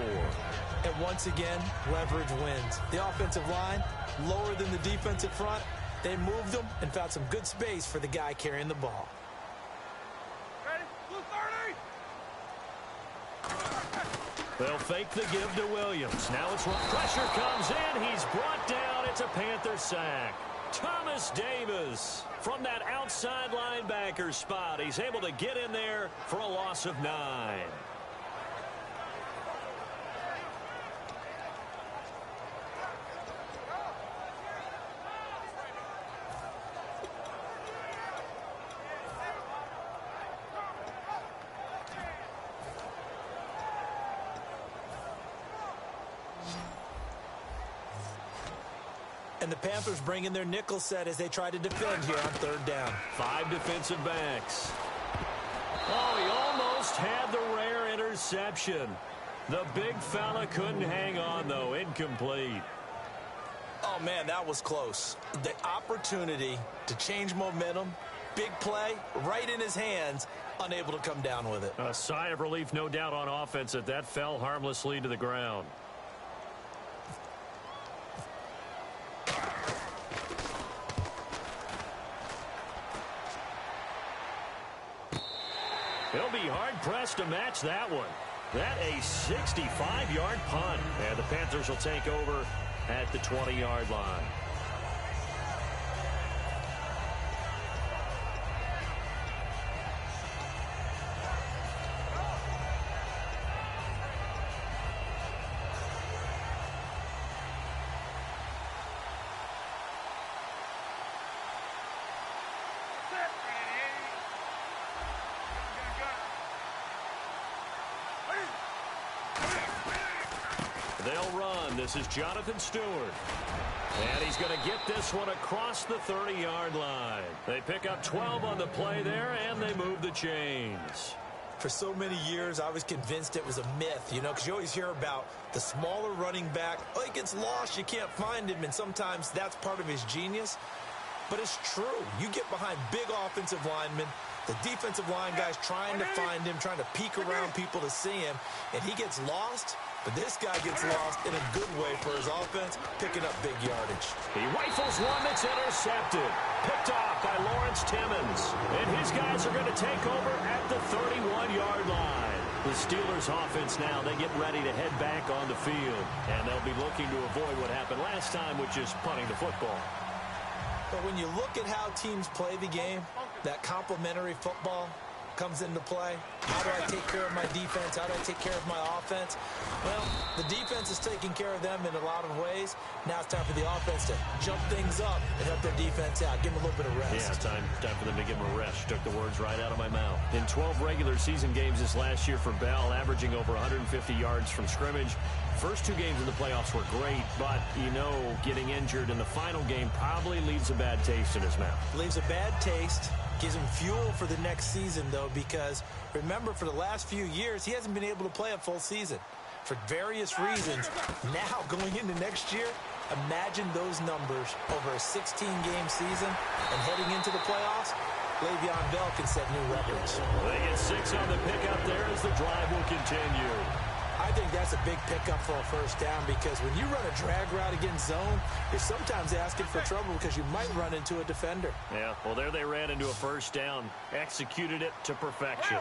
And once again, leverage wins. The offensive line, lower than the defensive front. They moved them and found some good space for the guy carrying the ball. Ready? Blue 30! They'll fake the give to Williams. Now it's pressure comes in. He's brought down. It's a Panther sack. Thomas Davis from that outside linebacker spot. He's able to get in there for a loss of 9. And the Panthers bring in their nickel set as they try to defend here on 3rd down. 5 defensive backs. Oh, he almost had the rare interception. The big fella couldn't hang on, though. Incomplete. Oh, man, that was close. The opportunity to change momentum, big play, right in his hands, unable to come down with it. A sigh of relief, no doubt, on offense that that fell harmlessly to the ground. He'll be hard-pressed to match that one. That a 65-yard punt. And the Panthers will take over at the 20-yard line. They'll run. This is Jonathan Stewart. And he's going to get this one across the 30-yard line. They pick up 12 on the play there, and they move the chains. For so many years, I was convinced it was a myth, you know, because you always hear about the smaller running back. Oh, he gets lost, you can't find him, and sometimes that's part of his genius. But it's true. You get behind big offensive linemen, the defensive line guys trying to find him, trying to peek around people to see him, and he gets lost. But this guy gets lost in a good way for his offense, picking up big yardage. He rifles one that's intercepted. Picked off by Lawrence Timmons. And his guys are going to take over at the 31-yard line. The Steelers' offense now, they get ready to head back on the field. And they'll be looking to avoid what happened last time, which is punting the football. But when you look at how teams play the game, that complementary football comes into play. How do I take care of my defense? How do I take care of my offense? Well, the defense is taking care of them in a lot of ways. Now it's time for the offense to jump things up and help their defense out. Give them a little bit of rest. Yeah, time for them to give them a rest. Took the words right out of my mouth. In 12 regular season games this last year for Bell, averaging over 150 yards from scrimmage. First 2 games in the playoffs were great, but, you know, getting injured in the final game probably leaves a bad taste in his mouth. Leaves a bad taste. Gives him fuel for the next season, though, because remember, for the last few years, he hasn't been able to play a full season for various reasons. Now, going into next year, imagine those numbers over a 16-game season and heading into the playoffs. Le'Veon Bell can set new records. They get 6 on the pickup there as the drive will continue. I think that's a big pickup for a first down because when you run a drag route against zone, you're sometimes asking for trouble because you might run into a defender. Yeah, well, there they ran into a first down. Executed it to perfection.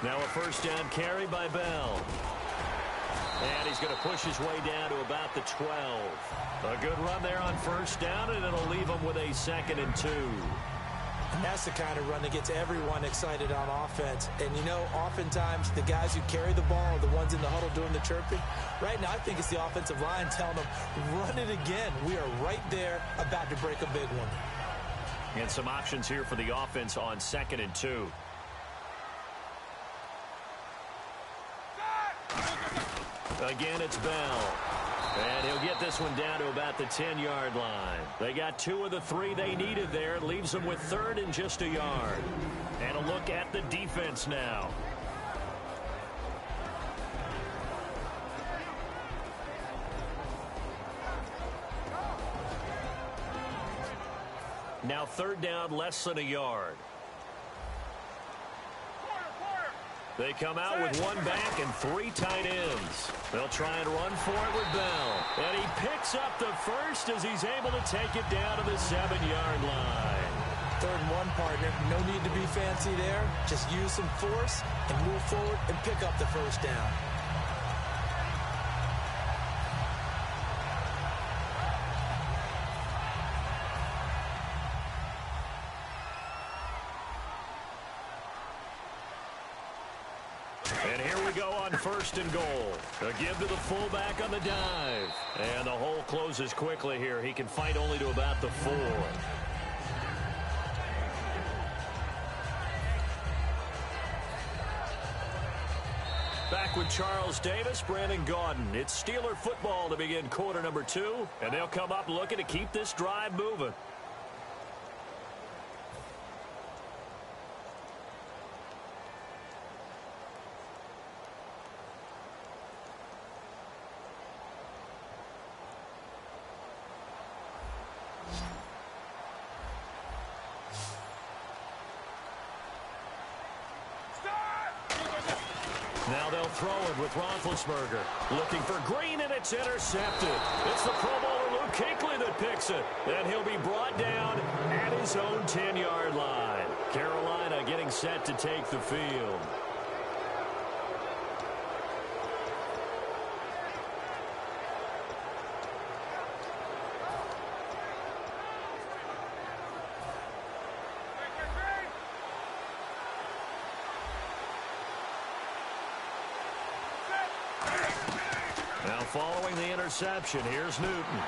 Now a first down carry by Bell. And he's going to push his way down to about the 12. A good run there on first down, and it'll leave him with a 2nd and 2. And that's the kind of run that gets everyone excited on offense. And, you know, oftentimes the guys who carry the ball are the ones in the huddle doing the chirping. Right now, I think it's the offensive line telling them, run it again. We are right there about to break a big one. And some options here for the offense on 2nd and 2. Again, it's Bell. And he'll get this one down to about the 10-yard line. They got 2 of the 3 they needed there. It leaves them with 3rd and just a yard. And a look at the defense now. Now 3rd down, less than a yard. They come out with 1 back and 3 tight ends. They'll try and run for it with Bell. And he picks up the first as he's able to take it down to the 7-yard line. 3rd and 1, partner. No need to be fancy there. Just use some force and move forward and pick up the first down. And here we go on 1st and goal. A give to the fullback on the dive. And the hole closes quickly here. He can fight only to about the 4. Back with Charles Davis, Brandon Gaudin. It's Steeler football to begin quarter number 2. And they'll come up looking to keep this drive moving. Now they'll throw it with Roethlisberger. Looking for Green, and it's intercepted. It's the Pro Bowler Luke Kuechly that picks it. Then he'll be brought down at his own 10-yard line. Carolina getting set to take the field. Now following the interception, here's Newton.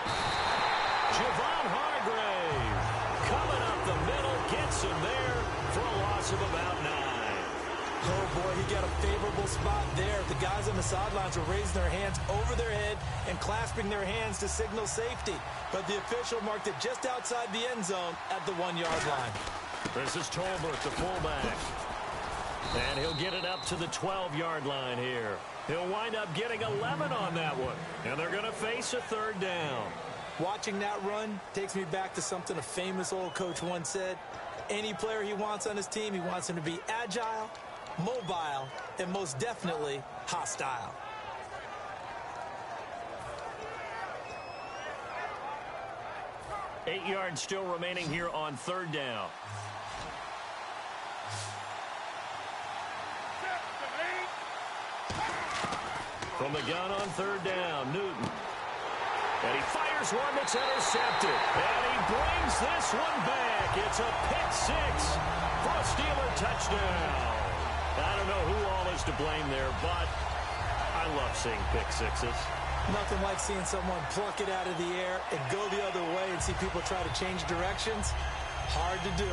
Javon Hargrave coming up the middle, gets him there for a loss of about 9. Oh, boy, he got a favorable spot there. The guys on the sidelines were raising their hands over their head and clasping their hands to signal safety. But the official marked it just outside the end zone at the 1-yard line. This is Tolbert, the fullback. And he'll get it up to the 12-yard line here. He'll wind up getting 11 on that one. And they're going to face a 3rd down. Watching that run takes me back to something a famous old coach once said. Any player he wants on his team, he wants him to be agile, mobile, and most definitely hostile. Eight yards still remaining here on 3rd down. From the gun on 3rd down, Newton. And he fires one that's intercepted. And he brings this one back. It's a pick six for a Steeler touchdown. I don't know who all is to blame there, but I love seeing pick sixes. Nothing like seeing someone pluck it out of the air and go the other way and see people try to change directions. Hard to do.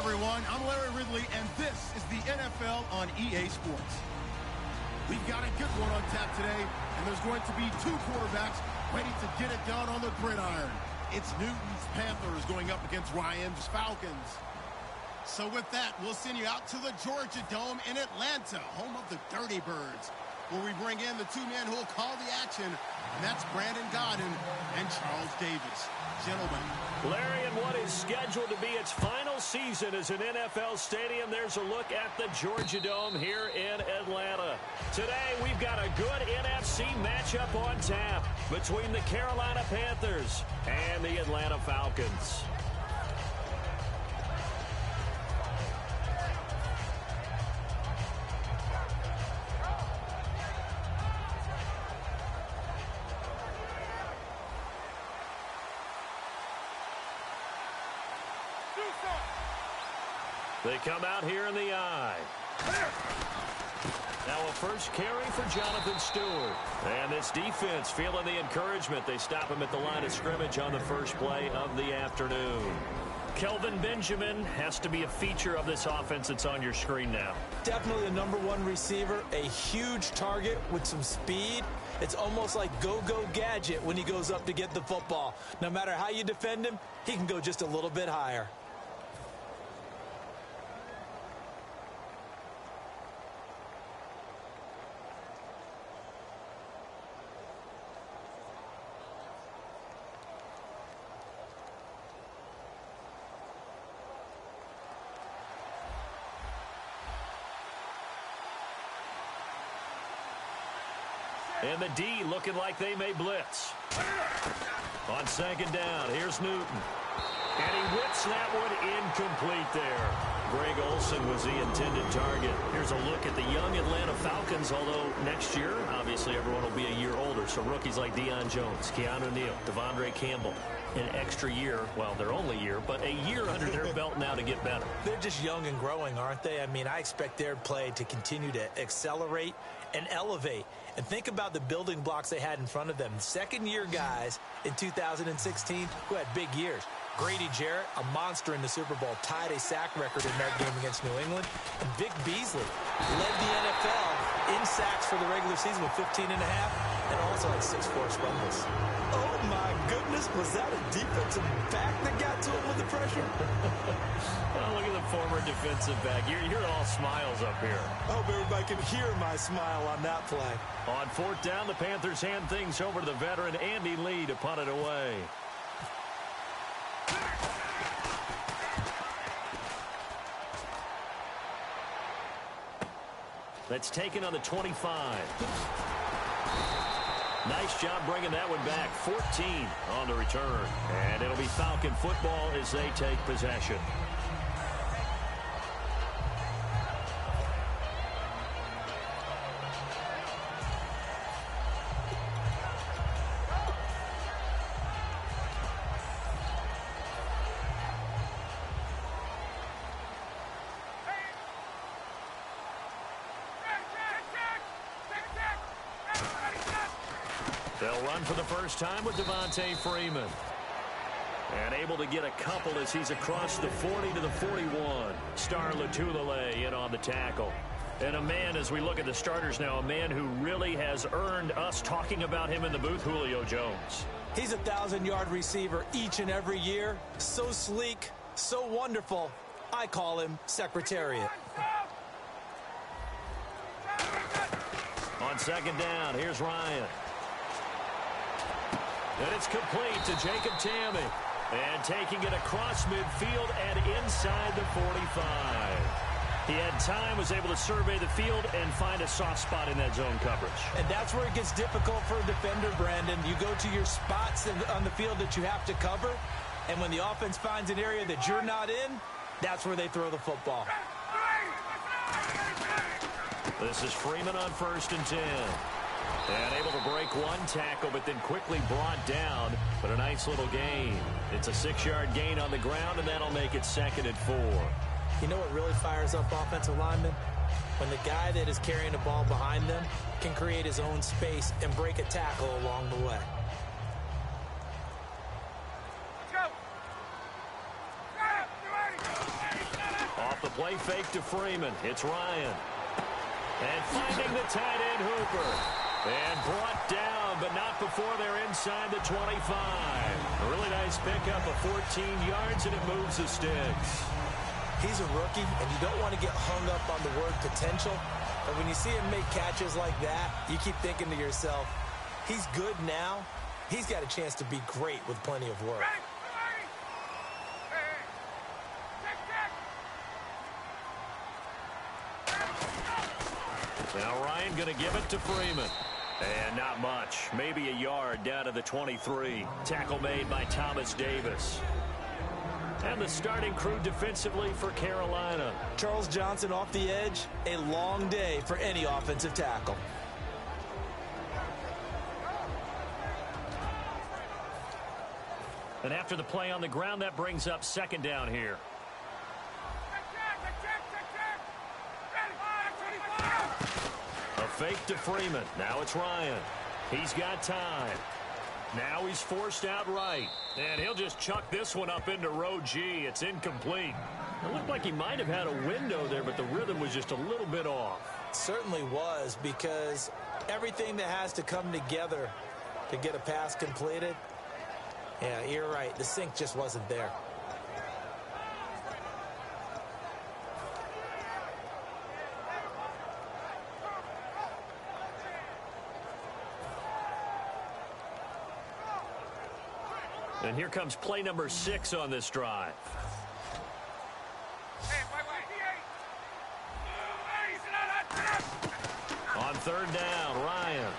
everyone. I'm Larry Ridley, and this is the NFL on EA Sports. We've got a good one on tap today, and there's going to be two quarterbacks ready to get it done on the gridiron. It's Newton's Panthers going up against Ryan's Falcons. So with that, we'll send you out to the Georgia Dome in Atlanta, home of the Dirty Birds, where we bring in the two men who will call the action, and that's Brandon Godden and Charles Davis. Gentlemen. Larry, in what is scheduled to be its final season as an NFL stadium, there's a look at the Georgia Dome here in Atlanta. Today, we've got a good NFC matchup on tap between the Carolina Panthers and the Atlanta Falcons. They come out here in the eye. Now a first carry for Jonathan Stewart. And this defense feeling the encouragement. They stop him at the line of scrimmage on the first play of the afternoon. Kelvin Benjamin has to be a feature of this offense that's on your screen now. Definitely a #1 receiver, a huge target with some speed. It's almost like go-go gadget when he goes up to get the football. No matter how you defend him, he can go just a little bit higher. And the D looking like they may blitz. On second down, here's Newton. And he whips that one incomplete there. Greg Olsen was the intended target. Here's a look at the young Atlanta Falcons, although next year, obviously, everyone will be a year older. So rookies like Deion Jones, Keanu Neal, Devondre Campbell, an extra year, well, their only year, but a year under their belt now to get better. They're just young and growing, aren't they? I mean, I expect their play to continue to accelerate and elevate. And think about the building blocks they had in front of them. Second-year guys in 2016 who had big years. Grady Jarrett, a monster in the Super Bowl, tied a sack record in that game against New England. And Vic Beasley led the NFL in sacks for the regular season with 15.5 and also had 6 forced fumbles. Oh, my goodness. Was that a defensive back that got to him with the pressure? Oh, look at the former defensive back. You're all smiles up here. I hope everybody can hear my smile on that play. On fourth down, the Panthers hand things over to the veteran Andy Lee to punt it away. That's taken on the 25. Nice job bringing that one back. 14 on the return. And it'll be Falcon football as they take possession. They'll run for the first time with Devontae Freeman. And able to get a couple as he's across the 40 to the 41. Star Lotulelei in on the tackle. And a man, as we look at the starters now, a man who really has earned us talking about him in the booth, Julio Jones. He's a 1,000-yard receiver each and every year. So sleek, so wonderful. I call him Secretariat. On second down, here's Ryan. And it's complete to Jacob Tamme. And taking it across midfield and inside the 45. He had time, was able to survey the field and find a soft spot in that zone coverage. And that's where it gets difficult for a defender, Brandon. You go to your spots on the field that you have to cover. And when the offense finds an area that you're not in, that's where they throw the football. This is Freeman on 1st and 10. And able to break one tackle, but then quickly brought down. But a nice little gain. It's a 6-yard gain on the ground, and that'll make it 2nd and 4. You know what really fires up offensive linemen? When the guy that is carrying the ball behind them can create his own space and break a tackle along the way. Off the play fake to Freeman. It's Ryan. And finding the tight end Hooper. And brought down, but not before they're inside the 25. A really nice pickup of 14 yards, and it moves the sticks. He's a rookie, and you don't want to get hung up on the word potential. But when you see him make catches like that, you keep thinking to yourself, he's good now. He's got a chance to be great with plenty of work. Now Ryan going to give it to Freeman. And not much. Maybe a yard down to the 23. Tackle made by Thomas Davis. And the starting crew defensively for Carolina. Charles Johnson off the edge. A long day for any offensive tackle. And after the play on the ground, that brings up second down here. A fake to Freeman. Now it's Ryan. He's got time. Now he's forced out right. And he'll just chuck this one up into row G. It's incomplete. It looked like he might have had a window there, but the rhythm was just a little bit off. Certainly was, because everything that has to come together to get a pass completed, yeah, you're right. The sync just wasn't there. And here comes play number 6 on this drive. On third down, Ryan.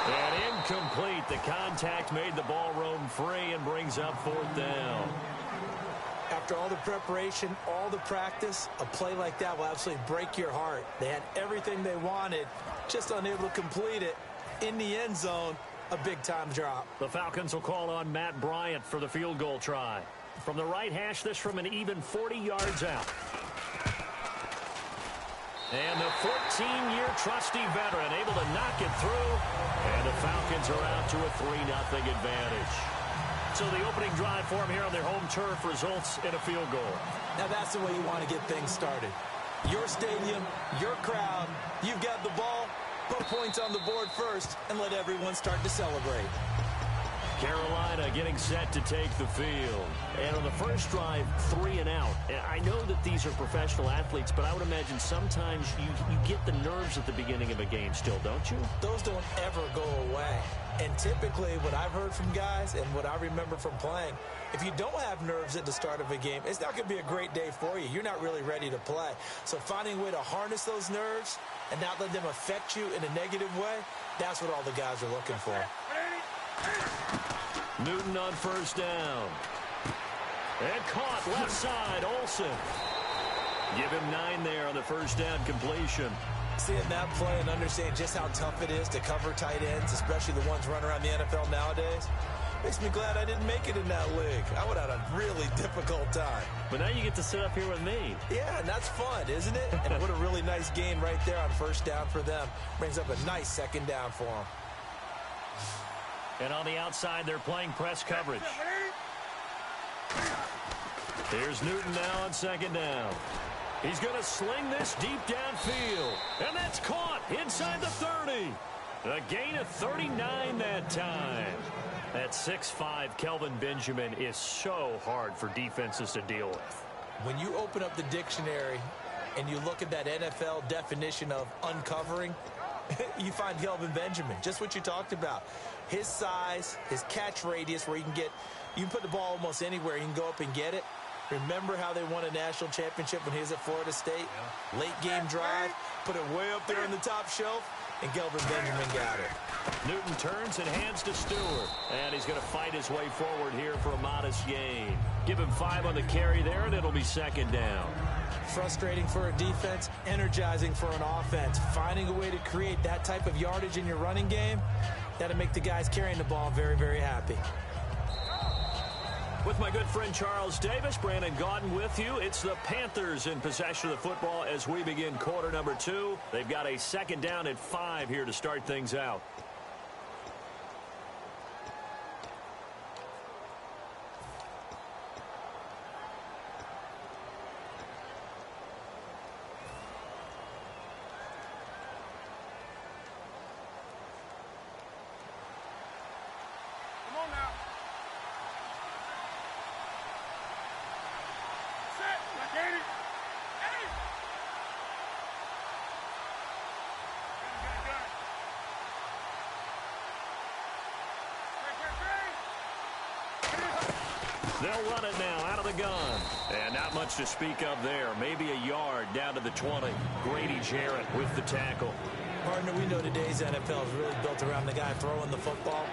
And incomplete. The contact made the ball roam free and brings up fourth down. After all the preparation, all the practice, a play like that will absolutely break your heart. They had everything they wanted, just unable to complete it. In the end zone, a big-time drop. The Falcons will call on Matt Bryant for the field goal try. From the right hash, this from an even 40 yards out. And the 14-year trusty veteran able to knock it through. And the Falcons are out to a 3-0 advantage. So the opening drive for them here on their home turf results in a field goal. Now that's the way you want to get things started. Your stadium, your crowd, you've got the ball. Put points on the board first and let everyone start to celebrate. Carolina getting set to take the field. And on the first drive, 3 and out. I know that these are professional athletes, but I would imagine sometimes you get the nerves at the beginning of a game still, don't you? Those don't ever go away. And typically what I've heard from guys and what I remember from playing, if you don't have nerves at the start of a game, it's not going to be a great day for you. You're not really ready to play. So finding a way to harness those nerves and not let them affect you in a negative way, that's what all the guys are looking for. Newton on first down. And caught left side, Olsen. Give him 9 there on the first down completion. Seeing that play and understanding just how tough it is to cover tight ends, especially the ones running around the NFL nowadays, makes me glad I didn't make it in that league. I would have had a really difficult time. But now you get to sit up here with me. Yeah, and that's fun, isn't it? And what a really nice gain right there on first down for them. Brings up a nice second down for them. And on the outside, they're playing press coverage. Here's Newton now on second down. He's going to sling this deep downfield. And that's caught inside the 30. A gain of 39 that time. At 6'5", Kelvin Benjamin is so hard for defenses to deal with. When you open up the dictionary and you look at that NFL definition of uncovering, you find Kelvin Benjamin, just what you talked about. His size, his catch radius, where you can put the ball almost anywhere. You can go up and get it. Remember how they won a national championship when he was at Florida State? Yeah. Late game drive, put it way up there on the top shelf, and Kelvin Benjamin got it. Newton turns and hands to Stewart. And he's going to fight his way forward here for a modest gain. Give him 5 on the carry there, and it'll be second down. Frustrating for a defense, energizing for an offense. Finding a way to create that type of yardage in your running game, that'll make the guys carrying the ball very, very happy. With my good friend Charles Davis, Brandon Gaudin with you. It's the Panthers in possession of the football as we begin quarter number 2. They've got a second down at 5 here to start things out. They'll run it now out of the gun. And not much to speak of there. Maybe a yard down to the 20. Grady Jarrett with the tackle. Partner, we know today's NFL is really built around the guy throwing the football.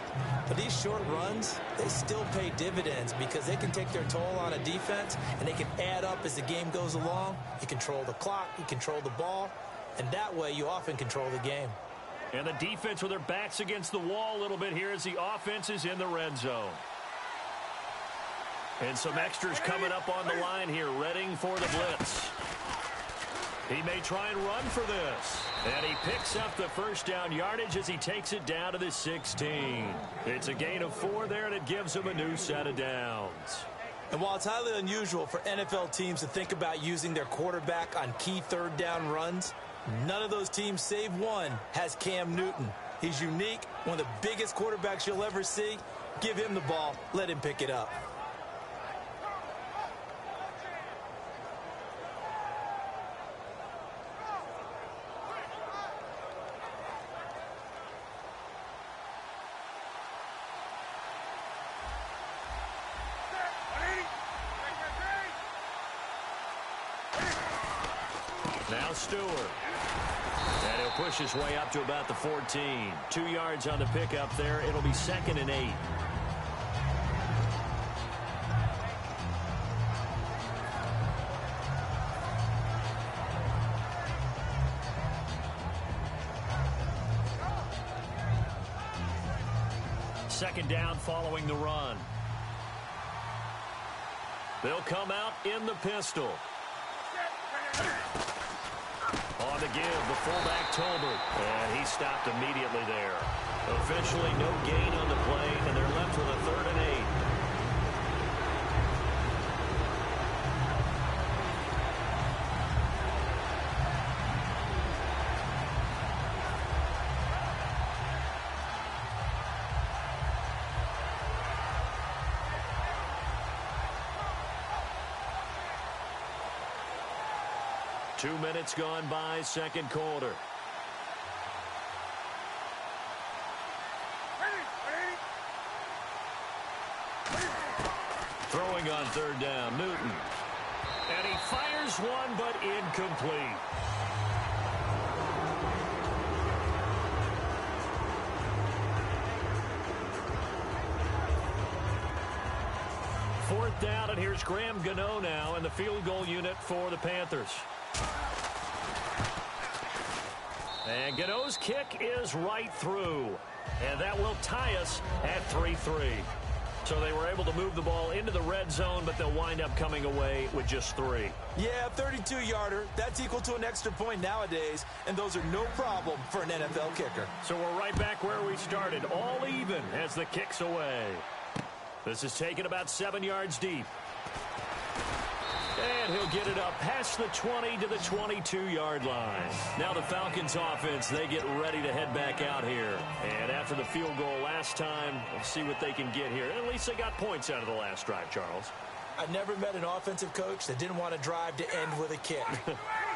But these short runs, they still pay dividends because they can take their toll on a defense, and they can add up as the game goes along. You control the clock, you control the ball, and that way you often control the game. And the defense with their backs against the wall a little bit here as the offense is in the red zone. And some extras coming up on the line here, readying for the blitz. He may try and run for this. And he picks up the first down yardage as he takes it down to the 16. It's a gain of 4 there, and it gives him a new set of downs. And while it's highly unusual for NFL teams to think about using their quarterback on key third down runs, none of those teams, save one, has Cam Newton. He's unique, one of the biggest quarterbacks you'll ever see. Give him the ball. Let him pick it up. Now Stewart. And he'll push his way up to about the 14. 2 yards on the pickup there. It'll be 2nd and 8. Second down following the run. They'll come out in the pistol. On the give, the fullback Tolbert. And he stopped immediately there. Officially no gain on the play, and they're left with a 3rd and 8. Two minutes gone by, second quarter. Throwing on third down, Newton. And he fires one, but incomplete. Fourth down, and here's Graham Gano now in the field goal unit for the Panthers. And Gano's kick is right through. And that will tie us at 3-3. So they were able to move the ball into the red zone, but they'll wind up coming away with just 3. Yeah, 32-yarder. That's equal to an extra point nowadays, and those are no problem for an NFL kicker. So we're right back where we started, all even as the kick's away. This is taken about 7 yards deep. And he'll get it up past the 20 to the 22-yard line. Now the Falcons offense, they get ready to head back out here. And after the field goal last time, we'll see what they can get here. At least they got points out of the last drive, Charles. I never met an offensive coach that didn't want to drive to end with a kick.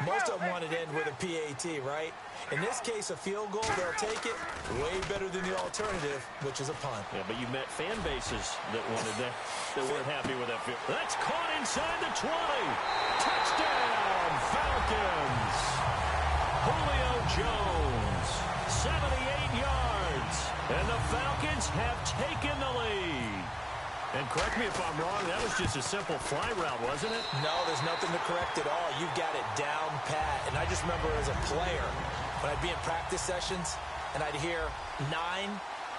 Most of them wanted to end with a PAT, right? In this case, a field goal, they'll take it way better than the alternative, which is a punt. Yeah, but you met fan bases that wanted that, that weren't happy with that field. That's caught inside the 20. Touchdown, Falcons. Julio Jones, 78 yards. And the Falcons have taken the lead. And correct me if I'm wrong, that was just a simple fly route, wasn't it? No, there's nothing to correct at all. You've got it down pat. And I just remember as a player, when I'd be in practice sessions and I'd hear 9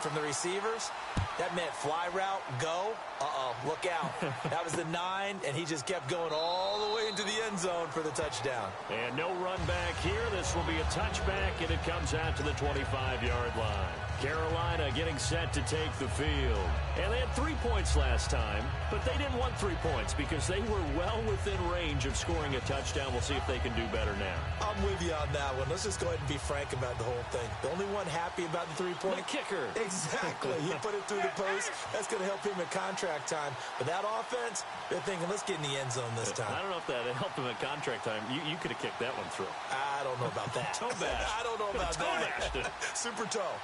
from the receivers, that meant fly route, go. Uh-oh, look out. That was the 9, and he just kept going all the way into the end zone for the touchdown. And no run back here. This will be a touchback, and it comes out to the 25-yard line. Carolina getting set to take the field. And they had 3 points last time, but they didn't want 3 points because they were well within range of scoring a touchdown. We'll see if they can do better now. I'm with you on that one. Let's just go ahead and be frank about the whole thing. The only one happy about the 3-point? The kicker. Exactly. He put it through the post. That's going to help him at contract time. But that offense, they're thinking, let's get in the end zone this time. I don't know if that helped him at contract time. You could have kicked that one through. I don't know about that. Toe bash. I don't know about that. Super toe.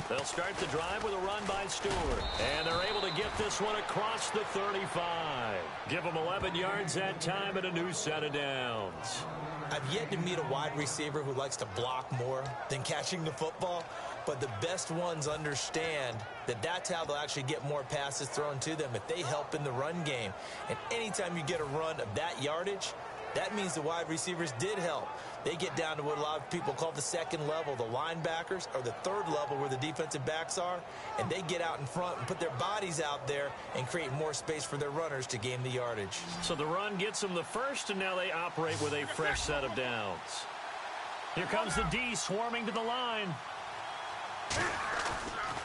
They'll start the drive with a run by Stewart. And they're able to get this one across the 35. Give them 11 yards that time and a new set of downs. I've yet to meet a wide receiver who likes to block more than catching the football, but the best ones understand that that's how they'll actually get more passes thrown to them if they help in the run game. And anytime you get a run of that yardage, that means the wide receivers did help. They get down to what a lot of people call the second level, the linebackers, or the third level where the defensive backs are, and they get out in front and put their bodies out there and create more space for their runners to gain the yardage. So the run gets them the first, and now they operate with a fresh set of downs. Here comes the D swarming to the line.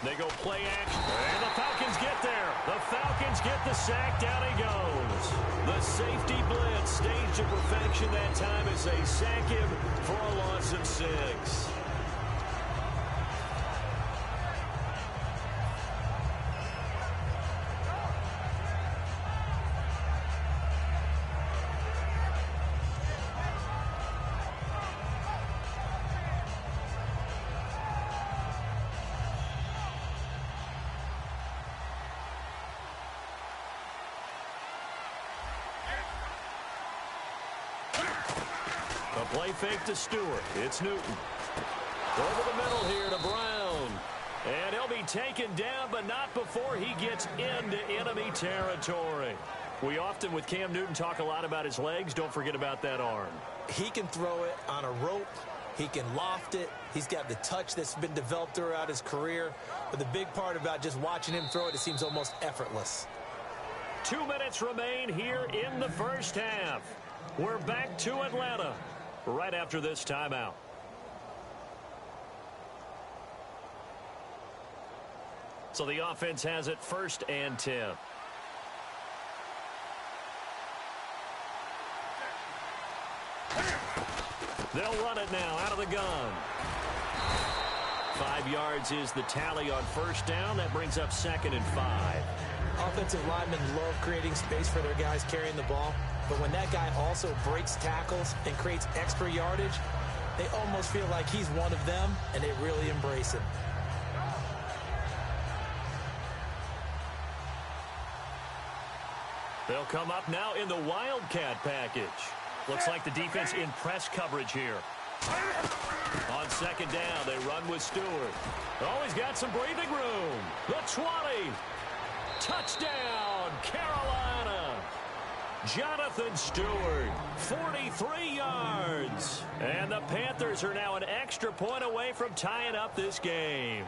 They go play action, and the Falcons get there. The Falcons get the sack. Down he goes. The safety blitz staged to perfection that time as they sack him for a loss of 6. A play fake to Stewart. It's Newton. Over the middle here to Brown. And he'll be taken down, but not before he gets into enemy territory. We often, with Cam Newton, talk a lot about his legs. Don't forget about that arm. He can throw it on a rope. He can loft it. He's got the touch that's been developed throughout his career. But the big part about just watching him throw it, it seems almost effortless. 2 minutes remain here in the first half. We're back to Atlanta right after this timeout. So the offense has it 1st and 10. They'll run it now out of the gun. 5 yards is the tally on 1st down. That brings up 2nd and 5. Offensive linemen love creating space for their guys carrying the ball. But when that guy also breaks tackles and creates extra yardage, they almost feel like he's one of them, and they really embrace him. They'll come up now in the Wildcat package. Looks like the defense in press coverage here. On 2nd down, they run with Stewart. Oh, he's got some breathing room. The 20. Touchdown, Carolina. Jonathan Stewart, 43 yards. And the Panthers are now an extra point away from tying up this game.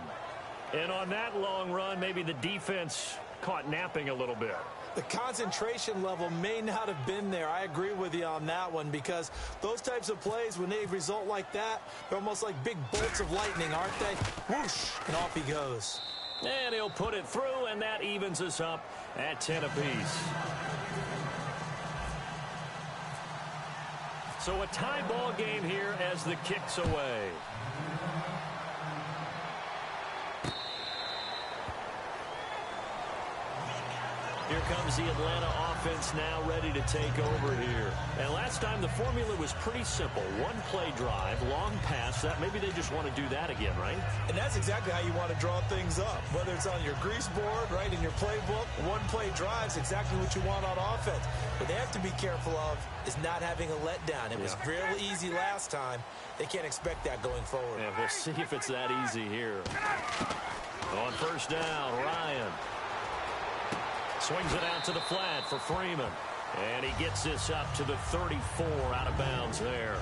And on that long run, maybe the defense caught napping a little bit. The concentration level may not have been there. I agree with you on that one, because those types of plays, when they result like that, they're almost like big bolts of lightning, aren't they? Whoosh, and off he goes. And he'll put it through, and that evens us up at 10 apiece. So a tie ball game here as the kick's away. Here comes the Atlanta offense now ready to take over here. And last time the formula was pretty simple. One play drive, long pass. That maybe they just want to do that again, right? And that's exactly how you want to draw things up. Whether it's on your grease board, right, in your playbook, one play drive's exactly what you want on offense. What they have to be careful of is not having a letdown. It was real easy last time. They can't expect that going forward. Yeah, we'll see if it's that easy here. On 1st down, Ryan swings it out to the flat for Freeman. And he gets this up to the 34, out of bounds there.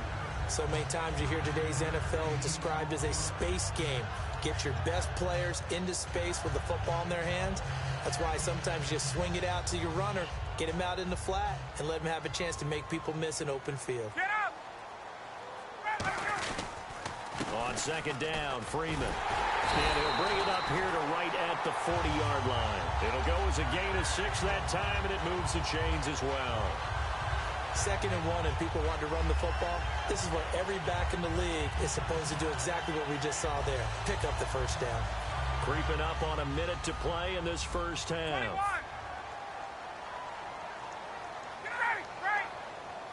So many times you hear today's NFL described as a space game. Get your best players into space with the football in their hands. That's why sometimes you swing it out to your runner, get him out in the flat, and let him have a chance to make people miss an open field. Get up! On 2nd down, Freeman. And he'll bring it up here to right at the 40-yard line. It'll go as a gain of 6 that time, and it moves the chains as well. 2nd and 1, and people want to run the football. This is what every back in the league is supposed to do, exactly what we just saw there. Pick up the 1st down. Creeping up on a minute to play in this first half. 21. Get ready, ready.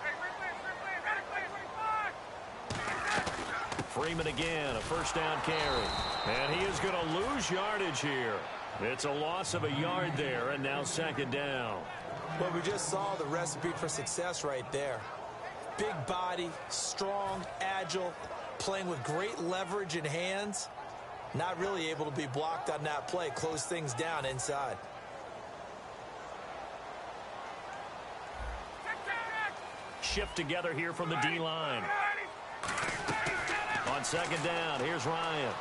Hey, ready, please, ready, 25. Freeman again, a first down carry. And he is going to lose yardage here. It's a loss of a yard there, and now second down. Well, we just saw the recipe for success right there. Big body, strong, agile, playing with great leverage in hands. Not really able to be blocked on that play. Close things down inside. Shift together here from the D-line. On second down, here's Ryan.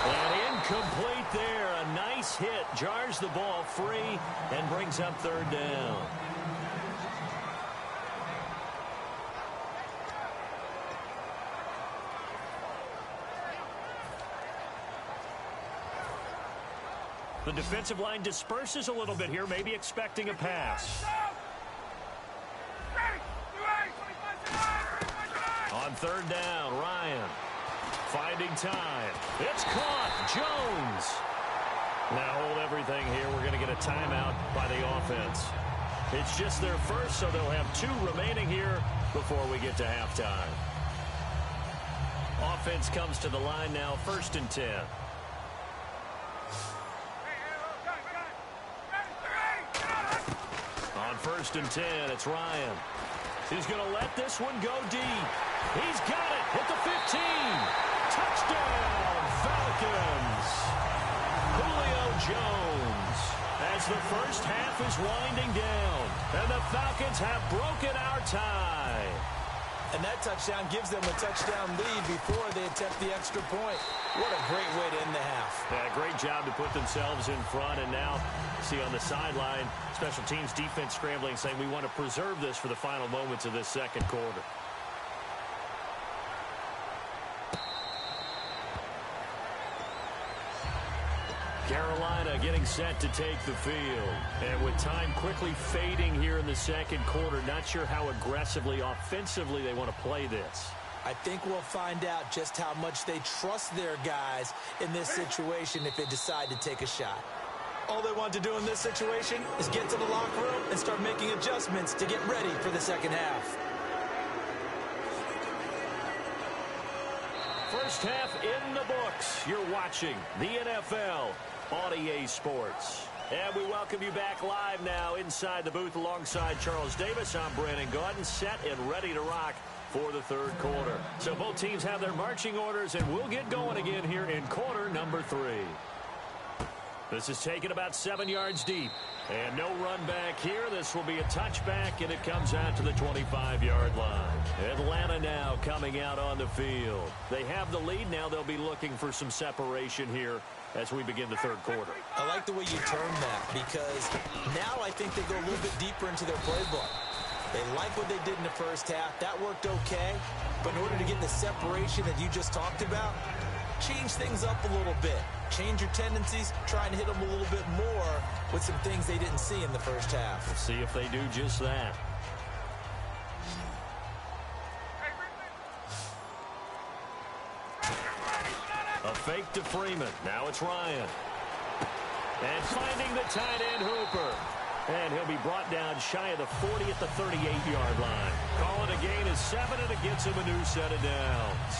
And incomplete there. A nice hit. Jars the ball free and brings up third down. The defensive line disperses a little bit here, maybe expecting a pass. On third down, Ryan finding time. It's caught. Jones. Now hold everything here. We're going to get a timeout by the offense. It's just their first, so they'll have 2 remaining here before we get to halftime. Offense comes to the line now, 1st and 10. On 1st and 10, it's Ryan. He's going to let this one go deep. He's got it at the 15. Touchdown, Falcons. Julio Jones. As the first half is winding down, and the Falcons have broken our tie. And that touchdown gives them a touchdown lead before they attempt the extra point. What a great way to end the half. Yeah, great job to put themselves in front. And now, see on the sideline, special teams defense scrambling, saying we want to preserve this for the final moments of this second quarter. Carolina getting set to take the field. And with time quickly fading here in the second quarter, not sure how aggressively, offensively they want to play this. I think we'll find out just how much they trust their guys in this situation if they decide to take a shot. All they want to do in this situation is get to the locker room and start making adjustments to get ready for the second half. First half in the books. You're watching the NFL on EA Sports. And we welcome you back live now inside the booth alongside Charles Davis. I'm Brandon Gaudin, set and ready to rock for the third quarter. So both teams have their marching orders, and we'll get going again here in quarter number 3. This is taken about 7 yards deep. And no run back here. This will be a touchback, and it comes out to the 25-yard line. Atlanta now coming out on the field. They have the lead. Now they'll be looking for some separation here as we begin the third quarter. I like the way you term that, because now I think they go a little bit deeper into their playbook. They like what they did in the first half. That worked okay. But in order to get the separation that you just talked about, change things up a little bit. Change your tendencies, try and hit them a little bit more with some things they didn't see in the first half. We'll see if they do just that. A fake to Freeman. Now it's Ryan. And finding the tight end Hooper. And he'll be brought down shy of the 40 at the 38-yard line. Call it a gain of 7, and it gets him a new set of downs.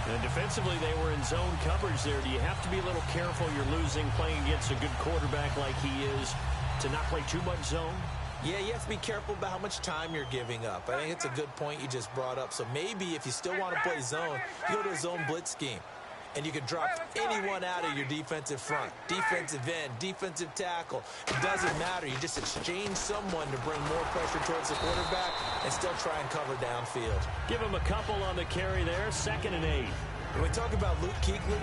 And defensively, they were in zone coverage there. Do you have to be a little careful? You're losing, playing against a good quarterback like he is, to not play too much zone? Yeah, you have to be careful about how much time you're giving up. I think it's a good point you just brought up. So maybe if you still want to play zone, you go to a zone blitz scheme. And you can drop anyone out of your defensive front. Defensive end, defensive tackle. It doesn't matter. You just exchange someone to bring more pressure towards the quarterback and still try and cover downfield. Give him a couple on the carry there. 2nd and 8. When we talk about Luke Kuechly,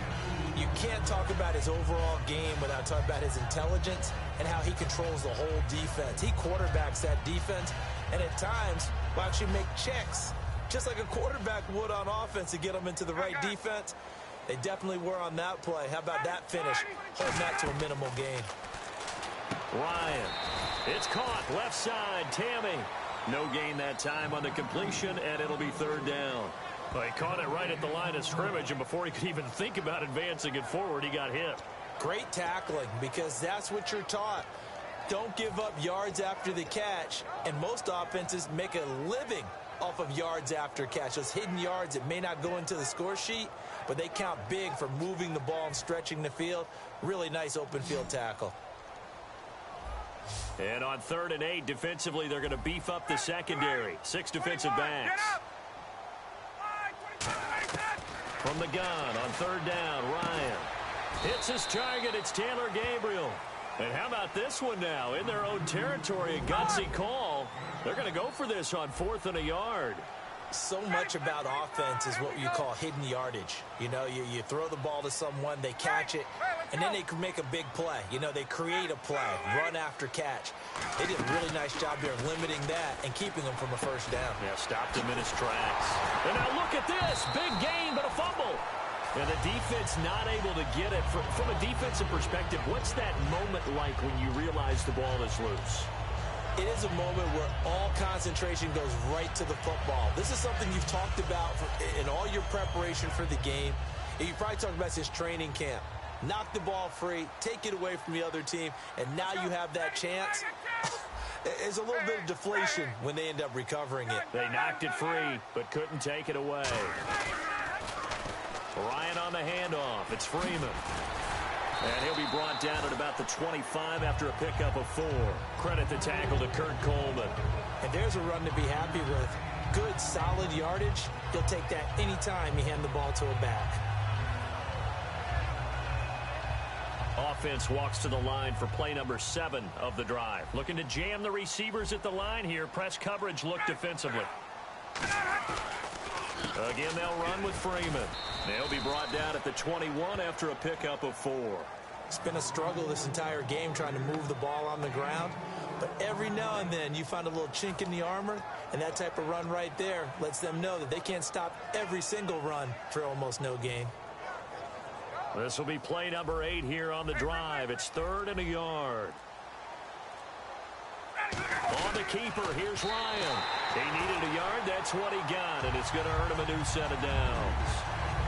you can't talk about his overall game without talking about his intelligence and how he controls the whole defense. He quarterbacks that defense, and at times will actually make checks, just like a quarterback would on offense to get them into the right defense. They definitely were on that play. How about that finish? Holding that to a minimal gain. Ryan. It's caught. Left side. Tammy. No gain that time on the completion, and it'll be third down. Well, he caught it right at the line of scrimmage, and before he could even think about advancing it forward, he got hit. Great tackling, because that's what you're taught. Don't give up yards after the catch, and most offenses make a living off of yards after catch. Those hidden yards that may not go into the score sheet, but they count big for moving the ball and stretching the field. Really nice open field tackle. And on 3rd and 8, defensively, they're going to beef up the secondary. 6 defensive backs. From the gun on 3rd down, Ryan hits his target. It's Taylor Gabriel. And how about this one now? In their own territory, a gutsy call. They're going to go for this on 4th and a yard. So much about offense is what you call hidden yardage. You know, you throw the ball to someone, they catch it, and then they can make a big play. You know, they create a play, run after catch. They did a really nice job here of limiting that and keeping them from a first down. Yeah, stopped him in his tracks. And now look at this. Big gain, but a fumble. And the defense not able to get it. From a defensive perspective, what's that moment like when you realize the ball is loose? It is a moment where all concentration goes right to the football. This is something you've talked about in all your preparation for the game. And you probably talked about since training camp. Knock the ball free, take it away from the other team, and now you have that chance. There's a little bit of deflation when they end up recovering it. They knocked it free, but couldn't take it away. Ryan on the handoff. It's Freeman. And he'll be brought down at about the 25 after a pickup of 4. Credit the tackle to Kurt Coleman. And there's a run to be happy with. Good, solid yardage. You'll take that anytime you hand the ball to a back. Offense walks to the line for play number 7 of the drive. Looking to jam the receivers at the line here. Press coverage look defensively. Again, they'll run with Freeman. They'll be brought down at the 21 after a pickup of 4. It's been a struggle this entire game trying to move the ball on the ground. But every now and then you find a little chink in the armor, and that type of run right there lets them know that they can't stop every single run for almost no gain. This will be play number 8 here on the drive. It's 3rd and a yard. On the keeper, here's Ryan. He needed a yard. That's what he got, and it's going to earn him a new set of downs.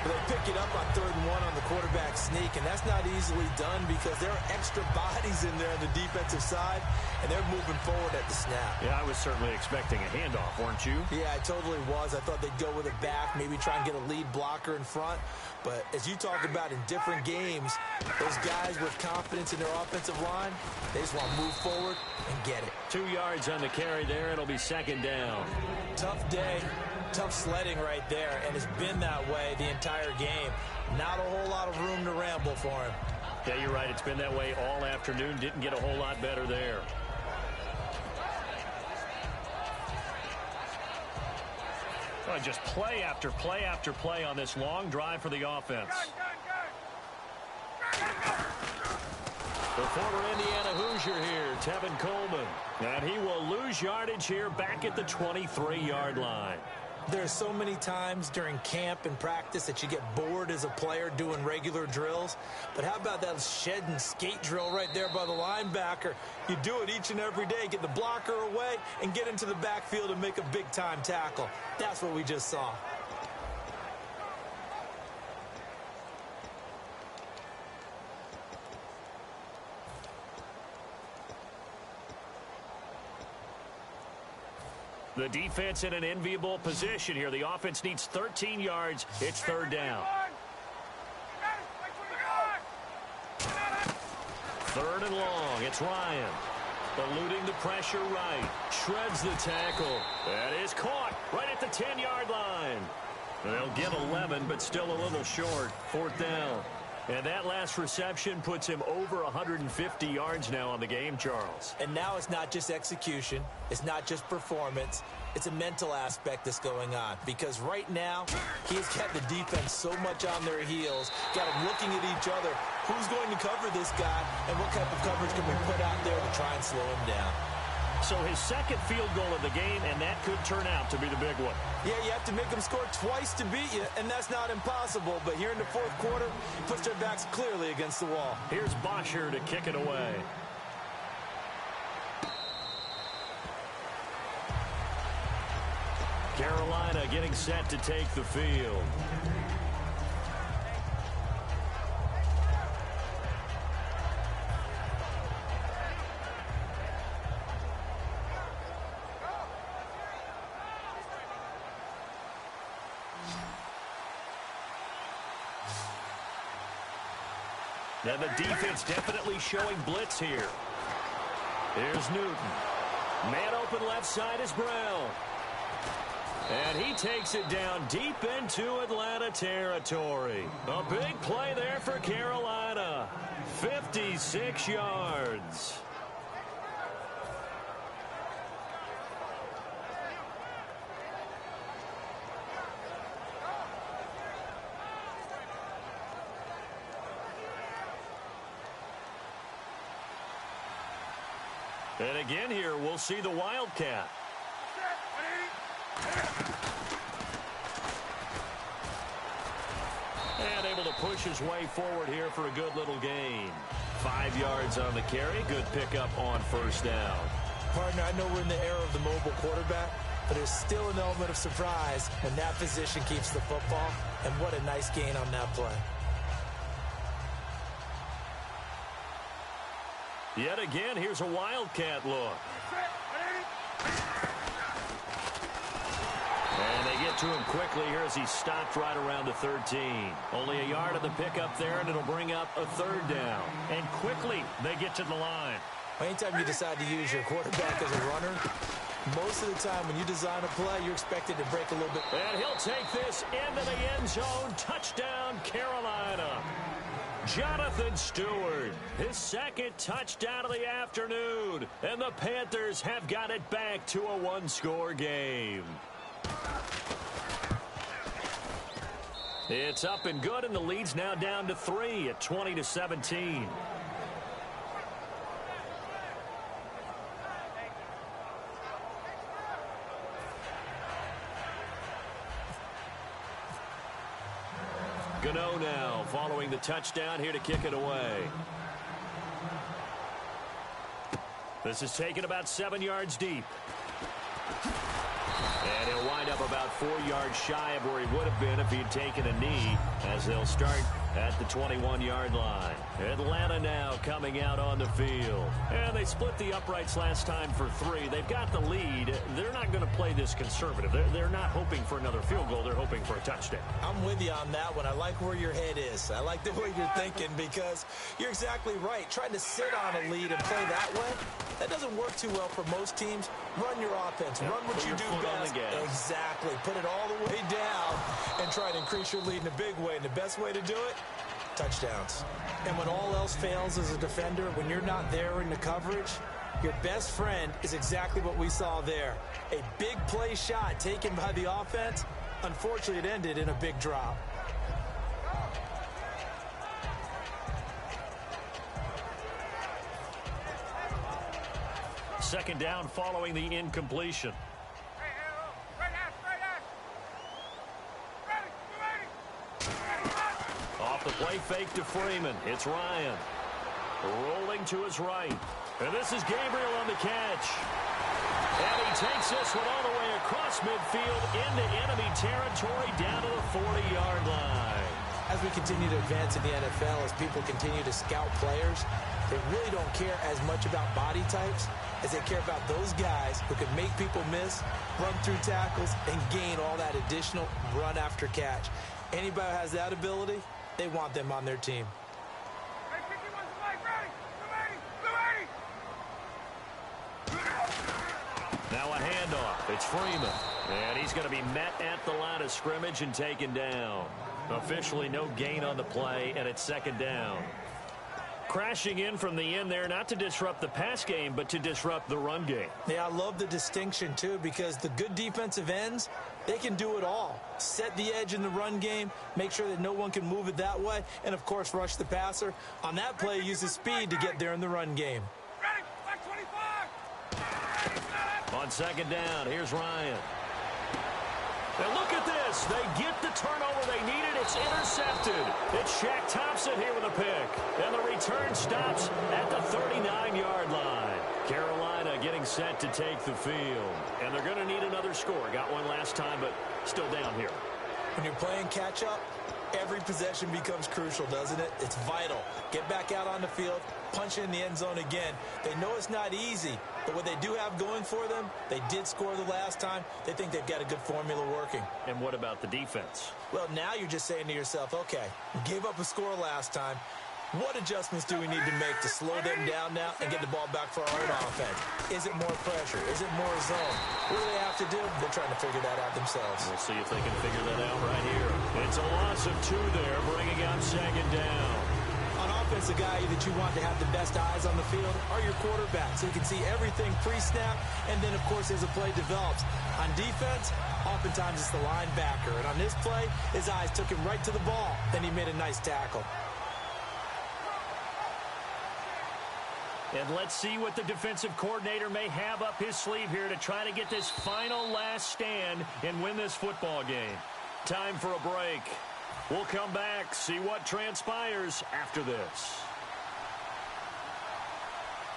They pick it up on 3rd and 1 on the quarterback sneak, and that's not easily done because there are extra bodies in there on the defensive side, and they're moving forward at the snap. Yeah, I was certainly expecting a handoff, weren't you? Yeah, I totally was. I thought they'd go with it back, maybe try and get a lead blocker in front. But as you talk about in different games, those guys with confidence in their offensive line, they just want to move forward and get it. 2 yards on the carry there. It'll be 2nd down. Tough day. Tough sledding right there, and it's been that way the entire game. Not a whole lot of room to ramble for him. Yeah, you're right. It's been that way all afternoon. Didn't get a whole lot better there. Well, just play after play after play on this long drive for the offense. The former Indiana Hoosier here, Tevin Coleman. And he will lose yardage here back at the 23-yard line. There are so many times during camp and practice that you get bored as a player doing regular drills. But how about that shed and skate drill right there by the linebacker? You do it each and every day. Get the blocker away and get into the backfield and make a big-time tackle. That's what we just saw. The defense in an enviable position here. The offense needs 13 yards. It's 3rd down. 3rd and long. It's Ryan. Eluding the pressure right. Shreds the tackle. That is caught right at the 10-yard line. They'll get 11, but still a little short. 4th down. And that last reception puts him over 150 yards now on the game, Charles. And now it's not just execution. It's not just performance. It's a mental aspect that's going on. Because right now, he's got the defense so much on their heels, got them looking at each other. Who's going to cover this guy, and what type of coverage can we put out there to try and slow him down? So his 2nd field goal of the game, and that could turn out to be the big one. Yeah, you have to make them score twice to beat you, and that's not impossible. But here in the 4th quarter, puts their backs clearly against the wall. Here's Bosher to kick it away. Carolina getting set to take the field. And the defense definitely showing blitz here. Here's Newton. Man open left side is Brown. And he takes it down deep into Atlanta territory. A big play there for Carolina. 56 yards. And again here, we'll see the Wildcat. And able to push his way forward here for a good little gain. 5 yards on the carry. Good pickup on first down. Partner, I know we're in the era of the mobile quarterback, but there's still an element of surprise when that position keeps the football. And what a nice gain on that play. Yet again, here's a Wildcat look. And they get to him quickly here as he stopped right around the 13. Only a yard of the pickup there, and it'll bring up a third down. And quickly, they get to the line. Anytime you decide to use your quarterback as a runner, most of the time when you design a play, you're expected to break a little bit. And he'll take this into the end zone. Touchdown, Carolina. Jonathan Stewart, his second touchdown of the afternoon. And the Panthers have got it back to a one-score game. It's up and good, and the lead's now down to 3 at 20-17. Gano now following the touchdown here to kick it away. This is taken about 7 yards deep. And he'll wind up about 4 yards shy of where he would have been if he'd taken a knee, as they'll start at the 21-yard line. Atlanta now coming out on the field. And they split the uprights last time for 3. They've got the lead. They're not going to play this conservative. They're not hoping for another field goal. They're hoping for a touchdown. I'm with you on that one. I like where your head is. I like the way you're thinking because you're exactly right. Trying to sit on a lead and play that way, that doesn't work too well for most teams. Run your offense. Run what you do best. Exactly. Put it all the way down and try to increase your lead in a big way. And the best way to do it, touchdowns. And when all else fails as a defender, when you're not there in the coverage, your best friend is exactly what we saw there. A big play shot taken by the offense. Unfortunately, it ended in a big drop. Second down following the incompletion. Off the play fake to Freeman. It's Ryan. Rolling to his right. And this is Gabriel on the catch. And he takes this one all the way across midfield into enemy territory down to the 40-yard line. As we continue to advance in the NFL, as people continue to scout players, they really don't care as much about body types as they care about those guys who can make people miss, run through tackles, and gain all that additional run after catch. Anybody who has that ability, they want them on their team. Now a handoff. It's Freeman. And he's going to be met at the line of scrimmage and taken down. Officially no gain on the play, and it's second down. Crashing in from the end there, not to disrupt the pass game, but to disrupt the run game. Yeah, I love the distinction, too, because the good defensive ends, they can do it all. Set the edge in the run game, make sure that no one can move it that way, and, of course, rush the passer. On that play, use his speed to get there in the run game. On second down, here's Ryan. And look at this. They get the turnover they needed. It's intercepted. It's Shaq Thompson here with a pick. And the return stops at the 39-yard line. Carolina getting set to take the field. And they're going to need another score. Got one last time, but still down here. When you're playing catch-up, every possession becomes crucial, doesn't it? It's vital. Get back out on the field, punch in the end zone again. They know it's not easy, but what they do have going for them, they did score the last time. They think they've got a good formula working. And what about the defense? Well, now you're just saying to yourself, okay, you gave up a score last time. What adjustments do we need to make to slow them down now and get the ball back for our own offense? Is it more pressure? Is it more zone? What do they have to do? They're trying to figure that out themselves. We'll see if they can figure that out right here. It's a loss of 2 there, bringing up second down. On offense, the guy that you want to have the best eyes on the field are your quarterbacks, so you can see everything pre-snap, and then, of course, as the play develops. On defense, oftentimes it's the linebacker, and on this play, his eyes took him right to the ball. Then he made a nice tackle. And let's see what the defensive coordinator may have up his sleeve here to try to get this final last stand and win this football game. Time for a break. We'll come back, see what transpires after this.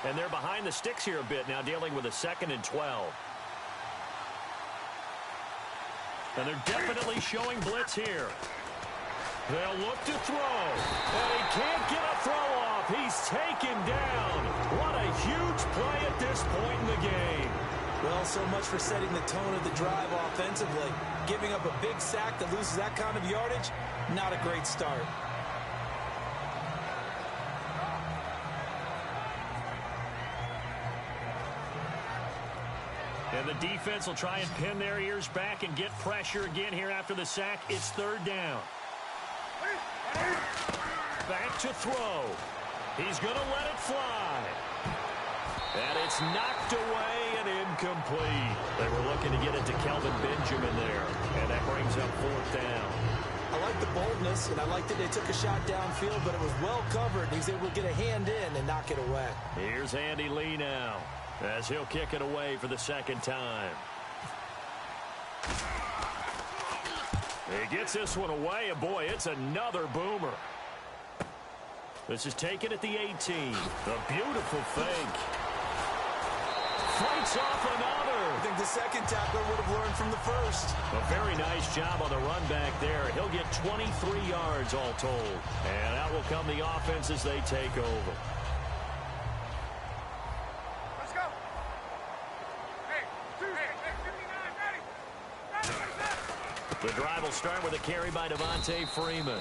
And they're behind the sticks here a bit now, dealing with a 2nd and 12. And they're definitely showing blitz here. They'll look to throw, and he can't get a throw off. He's taken down. What a huge play at this point in the game. Well, so much for setting the tone of the drive offensively. Giving up a big sack that loses that kind of yardage, not a great start. And the defense will try and pin their ears back and get pressure again here after the sack. It's 3rd down. Back to throw. He's going to let it fly. And it's knocked away and incomplete. They were looking to get it to Kelvin Benjamin there. And that brings up 4th down. I like the boldness, and I like that they took a shot downfield, but it was well covered. He's able to get a hand in and knock it away. Here's Andy Lee now, as he'll kick it away for the 2nd time. He gets this one away, and boy, it's another boomer. This is taken at the 18. A beautiful fake. Fights off another. I think the second tackler would have learned from the first. A very nice job on the run back there. He'll get 23 yards all told. And out will come the offense as they take over. Let's go. Hey, 59, ready. The drive will start with a carry by Devontae Freeman.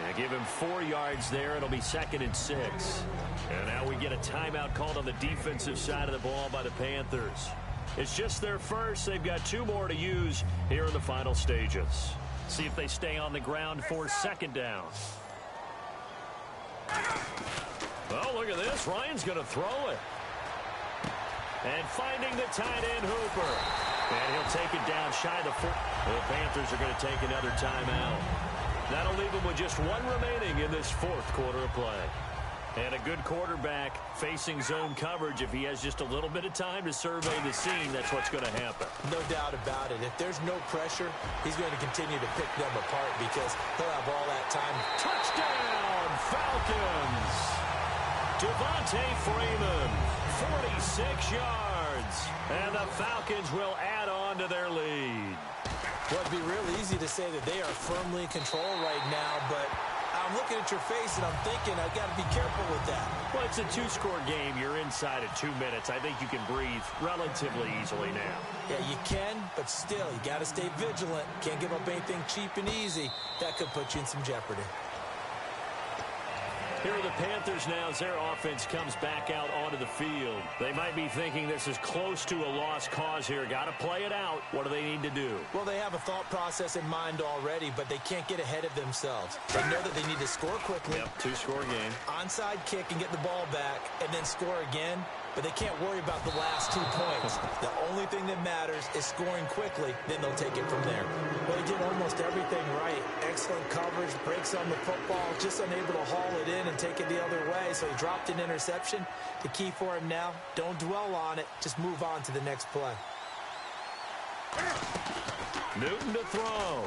And give him 4 yards there. It'll be 2nd and 6. And now we get a timeout called on the defensive side of the ball by the Panthers. It's just their first. They've got 2 more to use here in the final stages. See if they stay on the ground for 2nd down. Oh, look at this. Ryan's going to throw it. And finding the tight end Hooper. And he'll take it down shy of the 4. The Panthers are going to take another timeout. That'll leave them with just 1 remaining in this 4th quarter of play. And a good quarterback facing zone coverage. If he has just a little bit of time to survey the scene, that's what's going to happen. No doubt about it. If there's no pressure, he's going to continue to pick them apart because he'll have all that time. Touchdown, Falcons! Devontae Freeman, 46 yards. And the Falcons will add on to their lead. Well, it'd be real easy to say that they are firmly in control right now, but I'm looking at your face and I'm thinking I've got to be careful with that. Well, it's a 2-score game. You're inside at 2 minutes. I think you can breathe relatively easily now. Yeah, you can, but still, you got to stay vigilant. Can't give up anything cheap and easy. That could put you in some jeopardy. Here are the Panthers now as their offense comes back out onto the field. They might be thinking this is close to a lost cause here. Got to play it out. What do they need to do? Well, they have a thought process in mind already, but they can't get ahead of themselves. They know that they need to score quickly. Yep, 2-score game. Onside kick and get the ball back and then score again. But they can't worry about the last 2 points. The only thing that matters is scoring quickly. Then they'll take it from there. Well, he did almost everything right. Excellent coverage, breaks on the football, just unable to haul it in and take it the other way. So he dropped an interception. The key for him now, don't dwell on it. Just move on to the next play. Newton to throw.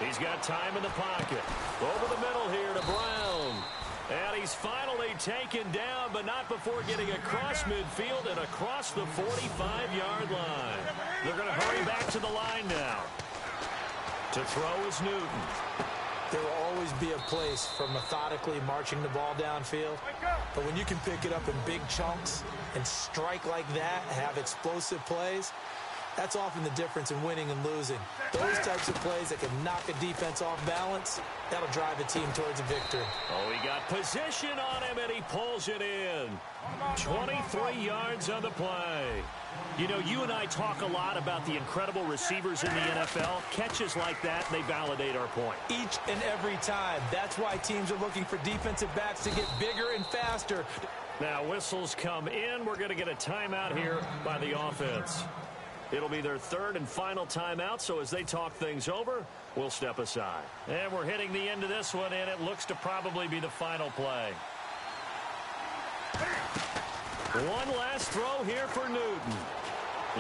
He's got time in the pocket. Over the middle here to Brown. And he's finally taken down, but not before getting across midfield and across the 45-yard line. They're going to hurry back to the line now. To throw is Newton. There will always be a place for methodically marching the ball downfield. But when you can pick it up in big chunks and strike like that, have explosive plays, That's often the difference in winning and losing. Those types of plays that can knock a defense off balance, that'll drive a team towards a victory. Oh, he got position on him, and he pulls it in. 23 yards on the play. You know, you and I talk a lot about the incredible receivers in the NFL. Catches like that, they validate our point. Each and every time. That's why teams are looking for defensive backs to get bigger and faster. Now, whistles come in. We're going to get a timeout here by the offense. It'll be their third and final timeout, so as they talk things over, we'll step aside. And we're hitting the end of this one, and it looks to probably be the final play. One last throw here for Newton.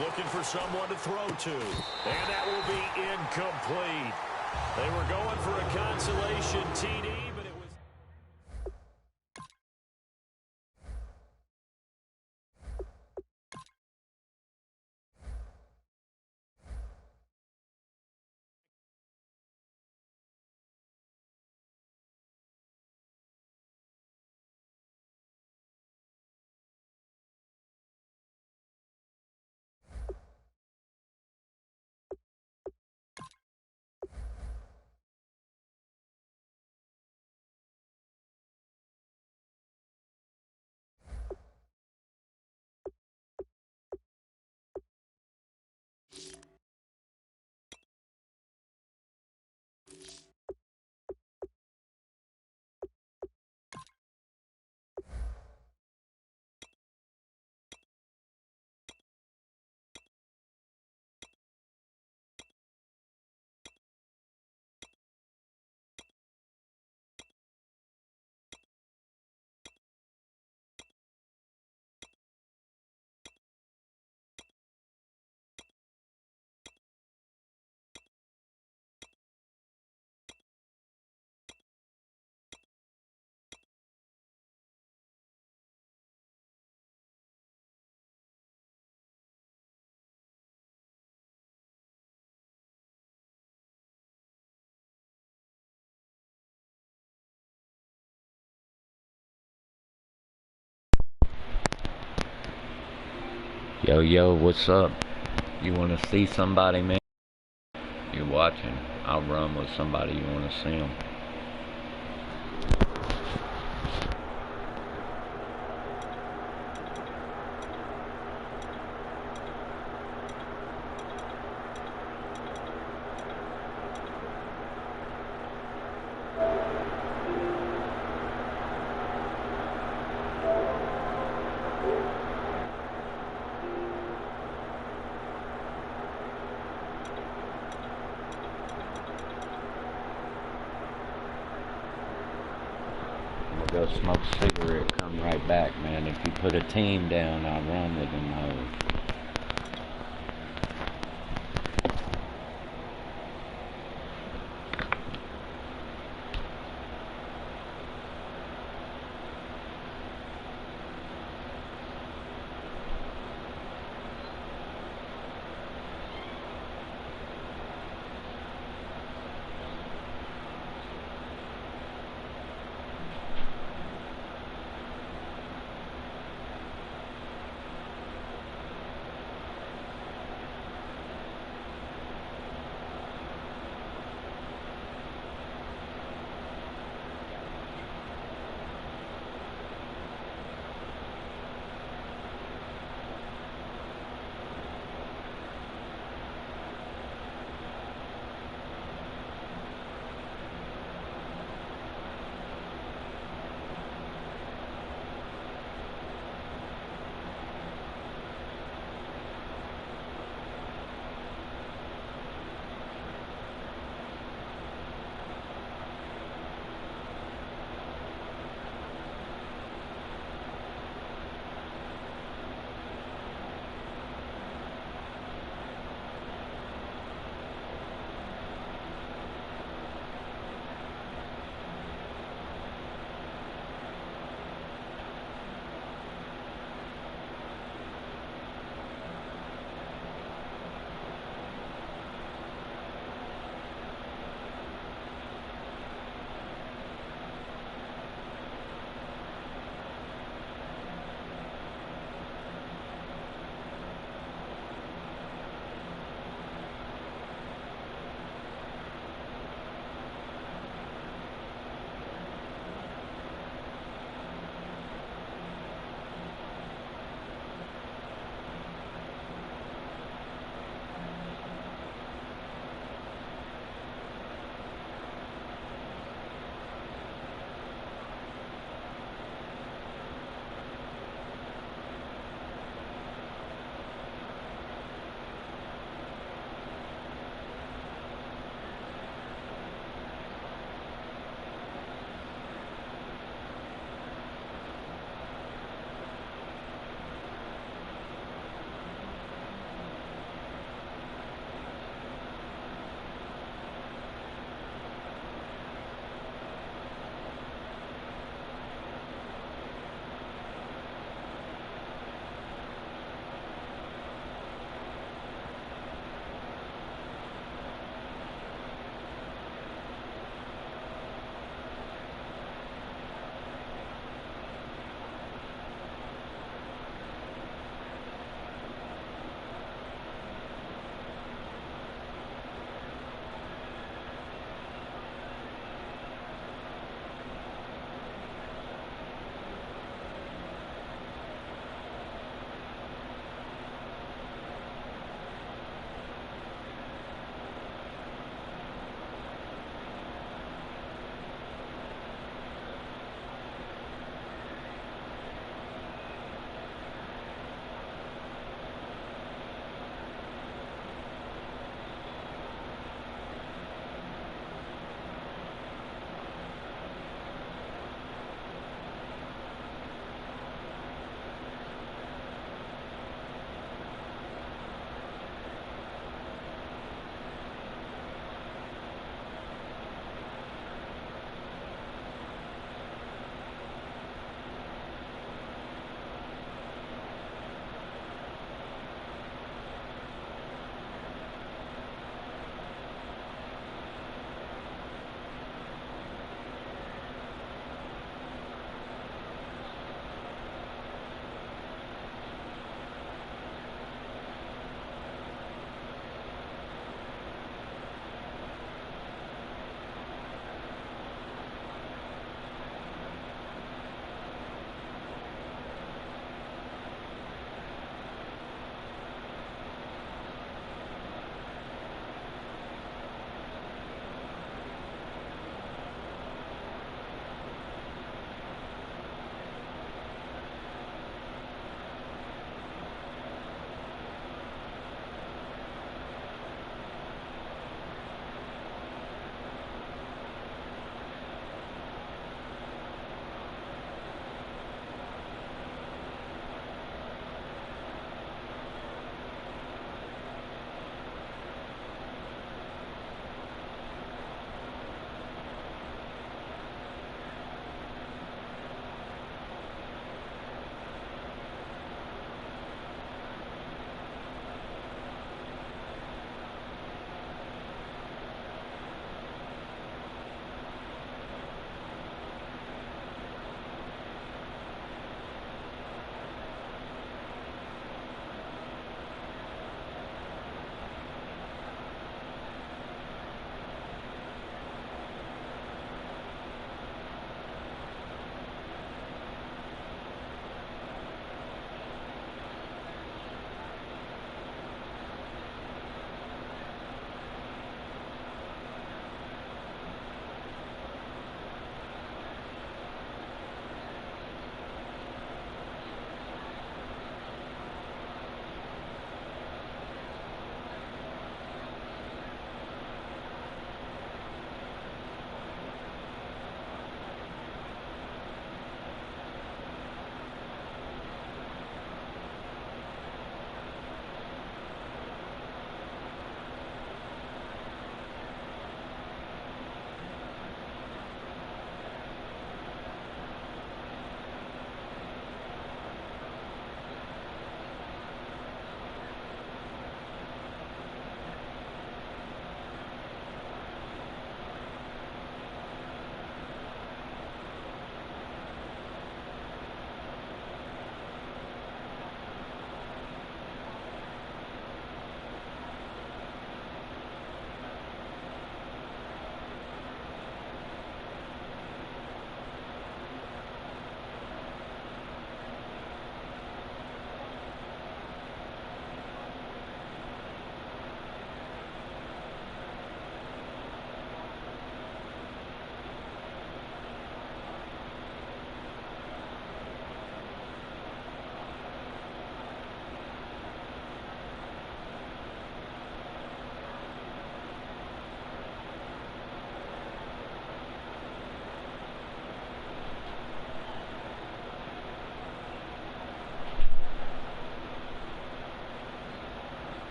Looking for someone to throw to. And that will be incomplete. They were going for a consolation TD, but it was... Yo, what's up? You want to see somebody, man? You're watching. I'll run with somebody you want to see them. Go smoke a cigarette, come right back, man. If you put a team down, I'll run with them hoes.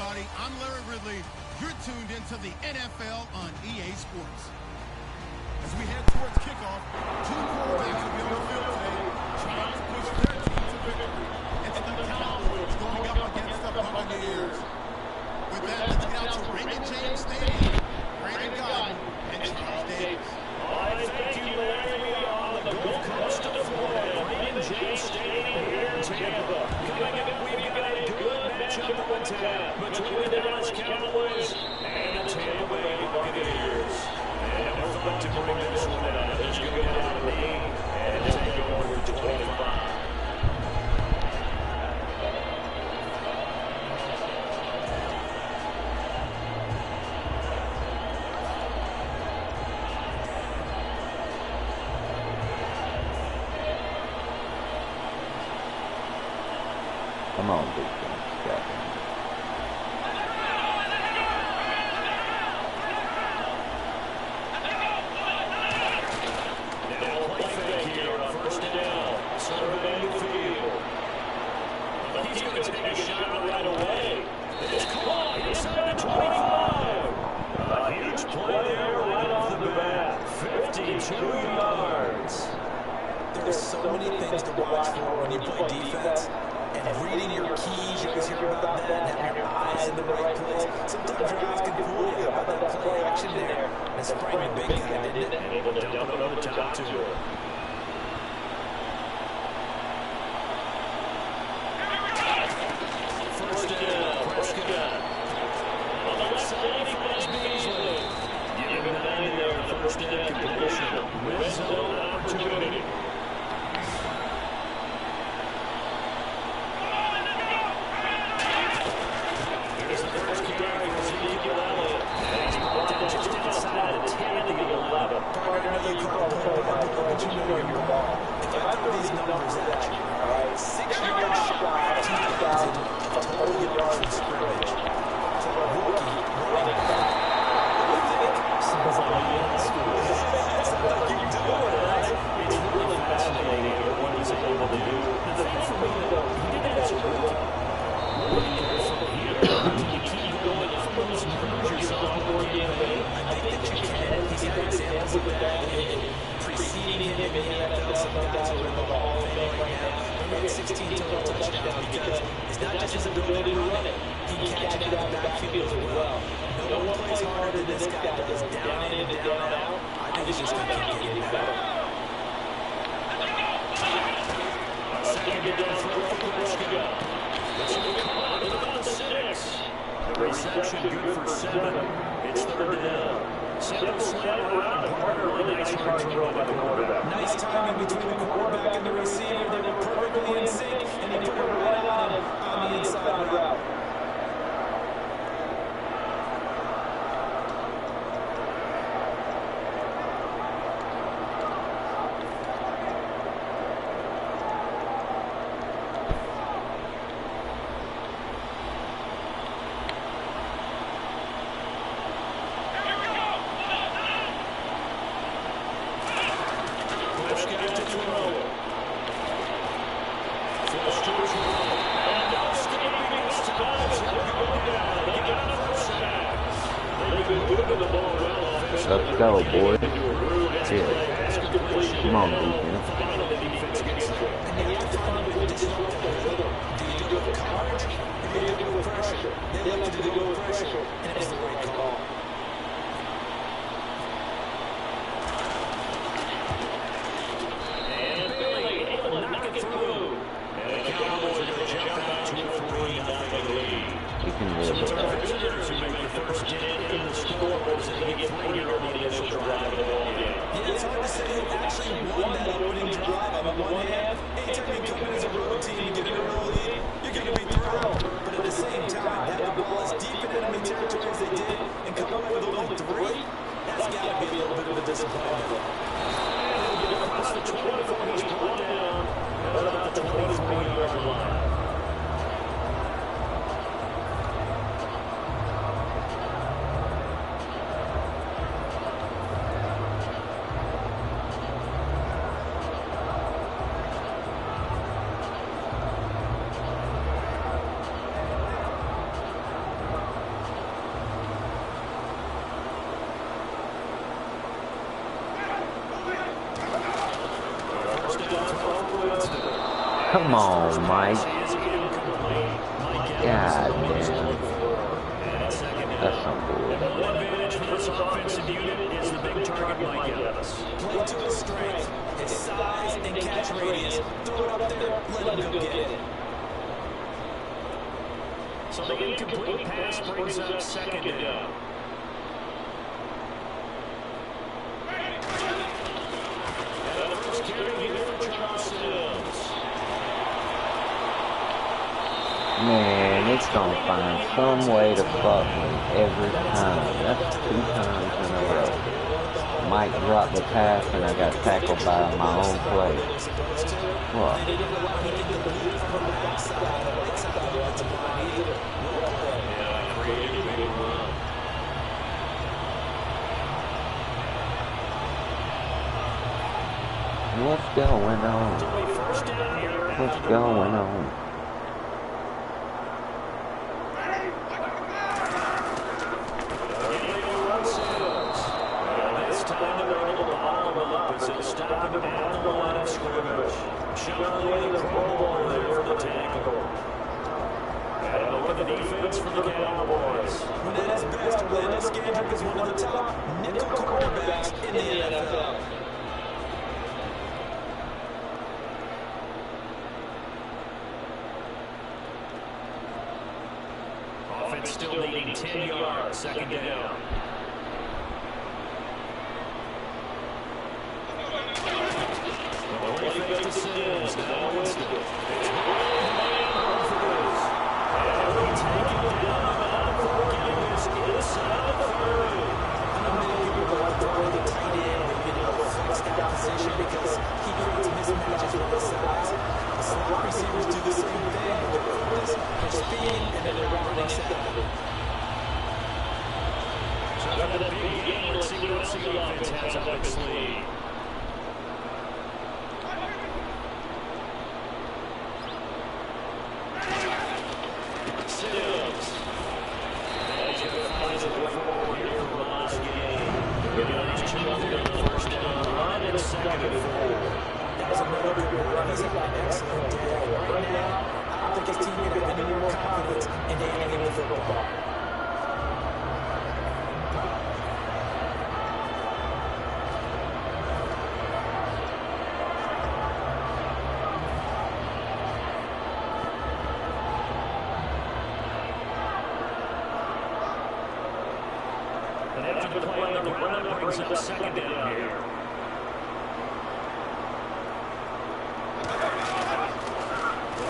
everybody. I'm Larry Ridley. You're tuned into the NFL on EA Sports. As we head towards kickoff, two quarterbacks will be on the field today trying to push their team to victory. It's the Cowboys going up against the Buccaneers. With that, let's get out to Raymond James Stadium. Brandon Godden and Charles Davis. All right, thank you, Larry. We are on the Gulf Coast of Florida, Raymond James Stadium here in Tampa. Coming up, we've got a good matchup on tap between the Dallas Cowboys and the Tampa Bay Buccaneers. And we're about to bring this one out. Let's go down to me and take over 25. Come on, big guy. Now play fake here on first down. Surveying the field. He's going to take a shot right away. It's caught inside the 25. A huge play there right off the bat. 52 yards. There's so many things to watch for when you play defense. And reading your keys, you always hear about that, and having your eyes in the right place. Sometimes your eyes can fool you. How about that play action there? And sprang the big guy, didn't it? And able to dump it over the top to it. First down, Prescott. On the left side, he finds Beasley. Giving him 9 there, first down completion. Red zone opportunity. Reception good for 7. It's third down. Simple slant around the corner. Really nice hard throw by the quarterback. Nice timing between the quarterback and the receiver. They were perfectly in sync, and he put it right on him on the inside route. Let's go, boy. Yeah. Come on, defense. They elected to go with pressure, and it was the right call. And Billy able to knock it through. And the Cowboys are going to jump out to a 3-0 lead. You can live So with it's our that. visitors who make the first dent in the scoreboard as they get 3 here on the initial drive of the ball game. Yeah, it's hard to say who actually won that opening drive. On the one hand, anytime you come in as a road team and get an early lead, you're going to be thrilled. But at the same time, having the ball as deep in enemy territory as they did and come away with only 3, that's got to be a little bit of a disappointment. Across the 24, he's brought down at about the 23-yard line. Come on, Mike. God damn. That's some bull. One advantage for this offensive unit is the big target Mike Evans. Play to his strength, his size and catch radius. Throw it up there, let him go get it. So the incomplete pass brings up second down. And the first carry here for Charles Sims. Man, it's gonna find some way to fuck me every time. That's 2 times in a row. Mike dropped the pass and I got tackled by my own play. What? What's going on? What's going on? Offense still needing 10 yards, second down. The fake to Sims, now Winston. It's and we take it down about 4 games inside the 30. I know many people like throwing the tight end or getting a flexed out position because he creates mismatches with his size. The slot receivers do the same thing with quickness, their speed, and then their routing set. So for the big game, let's see what else the offense has up its sleeve. Sims. He's going to find a way forward here for the last game. He's chewed through the first down run and second and 4. That was another good run. He's had an excellent day. Right now, I don't think his team can have any more confidence in handling the football. And after the play on the ground, brings up second down here.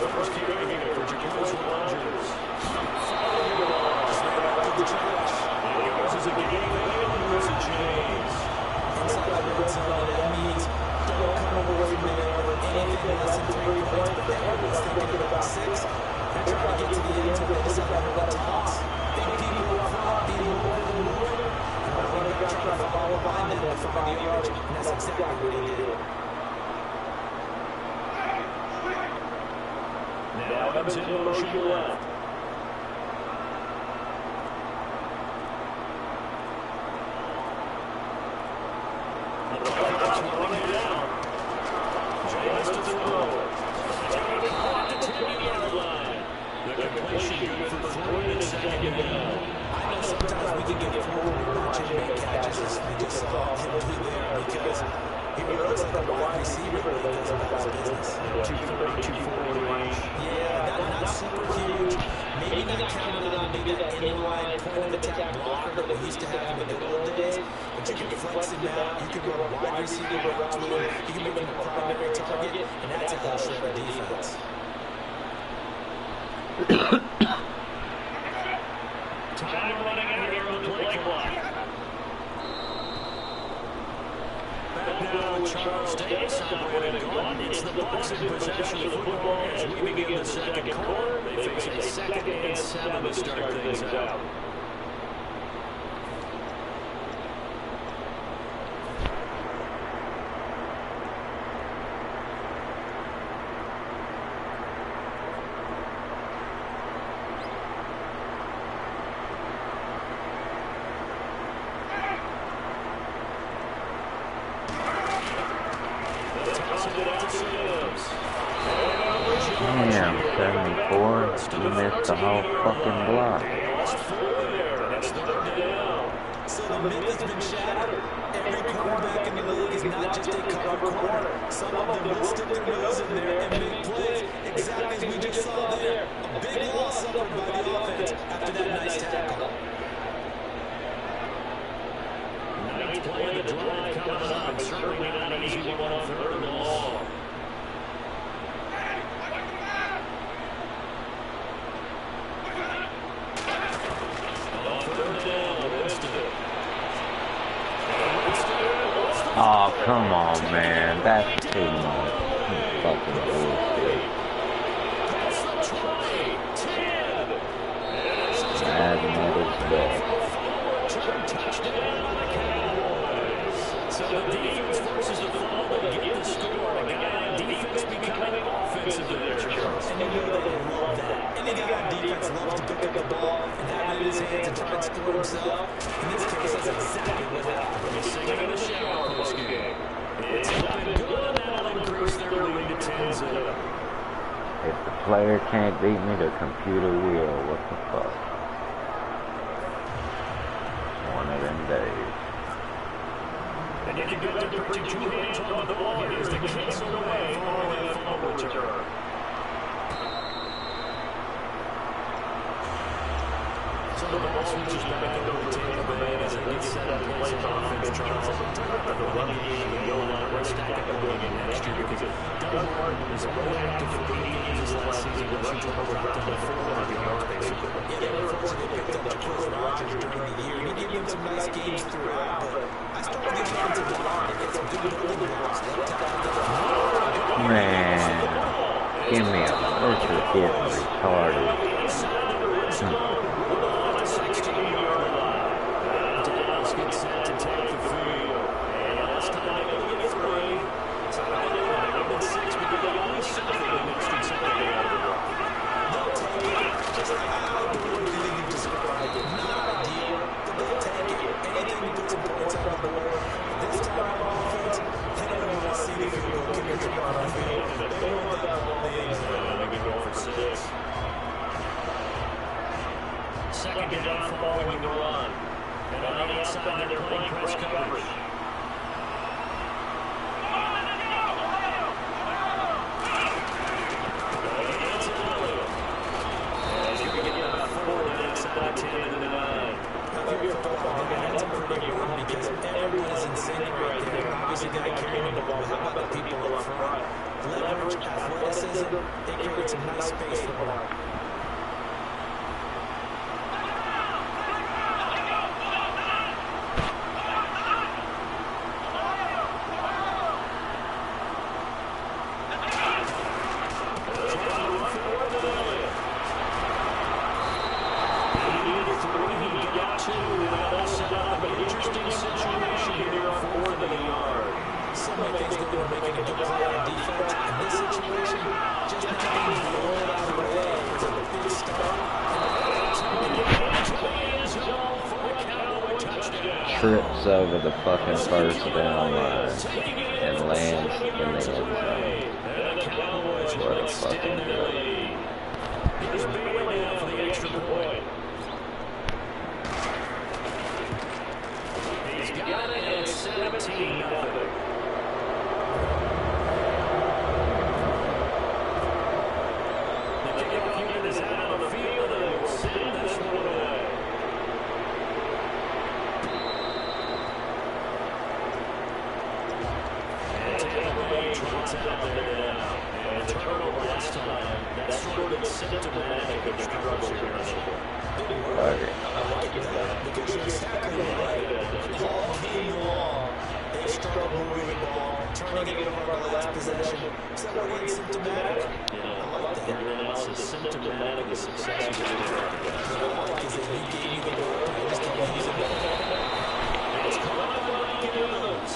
The first carry here for Jacobs Rogers. Following the ball, straight out to the trash. And it goes as a game and moves a chains. Inside the red zone, that means don't come away from there with anything less than 3 points. But that was thinking about 6. They're trying to get to the end zone. They decide to let toss. Big people up front, being more than more. Trying to follow behind them for 5 yards, and that's exactly what he did. Now Evans in motion left. The clock's running down. James to throw. At the 10-yard line. The completion good for 3 and second down. I know sometimes we can get forward watching big catches. We just saw him do there because he looks like a wide receiver that does about his business. 230, 240 range. Yeah, not super huge. Maybe not counting on maybe that inline point of attack blocker that we used to have in the good old days. But you can flex him out. You can run wide receiver routes with him. You can make him a primary target, and that's a whole shred of defense. Time running out here on the play clock. Back now with Charles Davis on Brandon Gordon. It's the Bucs in possession of the football as we begin the second quarter. They face a 2nd and 7 to start things out. Damn, 74. You missed the whole fucking block. So the myth has been shattered. Every quarterback in the league is not just a cover corner. Some of them will stick their nose in there and make plays, exactly as we just saw there. A big loss suffered by the offense after that nice tackle. Ninth play of the drive coming up, and certainly not an easy one on third and long. Oh, come on, man. That's too much. Fucking bullshit. Bad mother's best. So the defense forces the fall to get the score. The guy on defense becoming offensive in their charts. And you know they love that. Any guy on defense loves to pick up the ball and have it in his hands and try and score himself. In this case, that's exactly what happened. He's singing in the shower post game. It's looking good, and that'll increase their lead to 10-0. If the player can't beat me, the computer will. What the fuck? One of them days. And you can get to put two hands on the ball. Here's the kiss away following the fumble return. So the ball switches back over to Tampa Bay as it gets set up to play offense. Charles, talk about the running game and go line. Let's stack up the running game next year because Doug Martin was only active for 8 games last season. Rushing total dropped down to 400 yards, basically. Yeah, they unfortunately picked up Chris Rodgers during the year. He gave him some nice games throughout, but I start with the offensive line to get some good building blocks. Man. Give me a... This is getting retarded. Dallas gets set to take the field. And this time they're going to get 3. So I don't know, they've been 6, but they've only something in the extra second they have to work. They'll take it. Just like how the league described it. Not ideal, but they'll take it. Anything to put some points on the board. This time on offense, they don't even want to see the field goal kicker drop on the field. They want that ball in the end zone. They can go for 6. Second down following the run. And on the outside, they're playing press coverage. It's Elliott. As you can get about 4 to the inside 10 to the 9. If you're a football man, that's a pretty run because everyone is in sync right there. Obviously, the guy carrying the ball. How about the people up front? Leverage, athleticism, they create some nice space for them. Trips over the fucking first down line and lands in the end zone. What a fucking joke. Here's Bailey now for the extra point. He's got it at 17-0. The kickoff unit is out on the field and will send this one away. Trots out there now. And a turnover last time. That's sort of symptomatic of struggles here. Okay. Because you're exactly right. All game long, they struggled moving the ball, turning it over on the last possession. Is that what it's symptomatic? Yeah, I like that. Your analysis is symptomatic of success. What I like is that you gave me the ball, you just keep using it. It's caught by Mike Evans.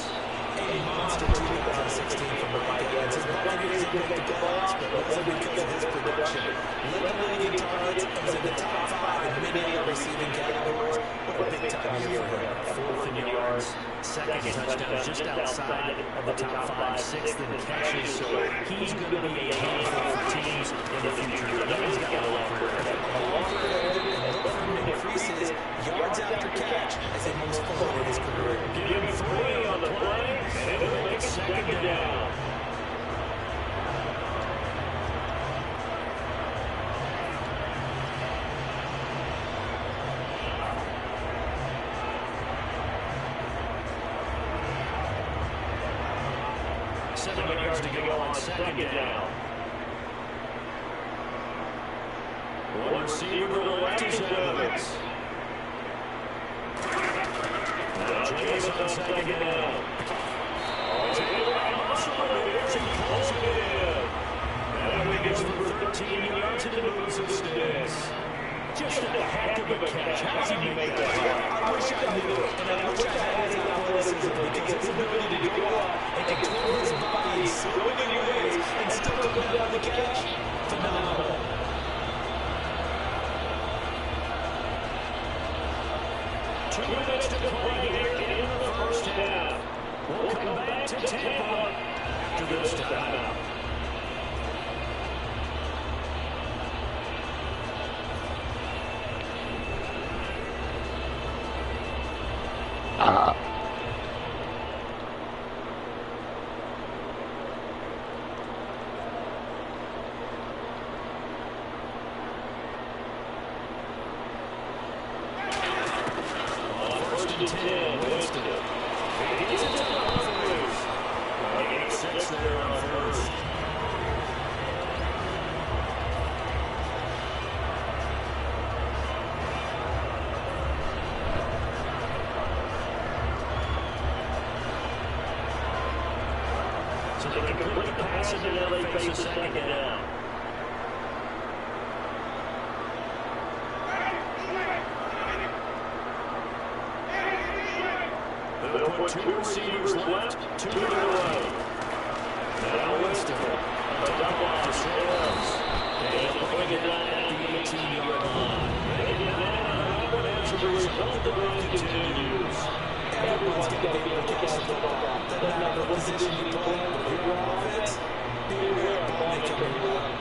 A monster 2016 from Mike Evans. His Buccaneers didn't make the playoffs, but it wasn't because of his production. Led the league in targets, was in the top 5 in many receiving categories. What a big time year for him. 4th in yards, second touchdown just outside of the top 5, 6th in catches, so he's going to be a handful for teams in the future. He's got a lot for increases yards after catch as he moves forward in his career. Give him 3 on the play, and it'll make second down. Yards to go on second down. One receiver to the left is Evans. Now James on second down. He's able to muscle it as he pulls it in. And he gets for 13 yards and it moves some sticks. Just a heck of a catch. How does he make that? I wish I knew it, and I wish I had his athleticism because his ability to go up and control his body in so many ways and still come down the catch, phenomenal. Two minutes to play here in the first half. We'll come back to Tampa after this timeout. So they complete the pass and now they face a second down. They'll put 2 receivers left, 2 to the right. Now Winston, a double off to Sales. And they'll bring it down at the 18-yard line. They get down, but as a result, the run continues. Everyone's got to be able to catch the football. Doesn't matter what position you play, if you're on offense, be aware of the ball coming around.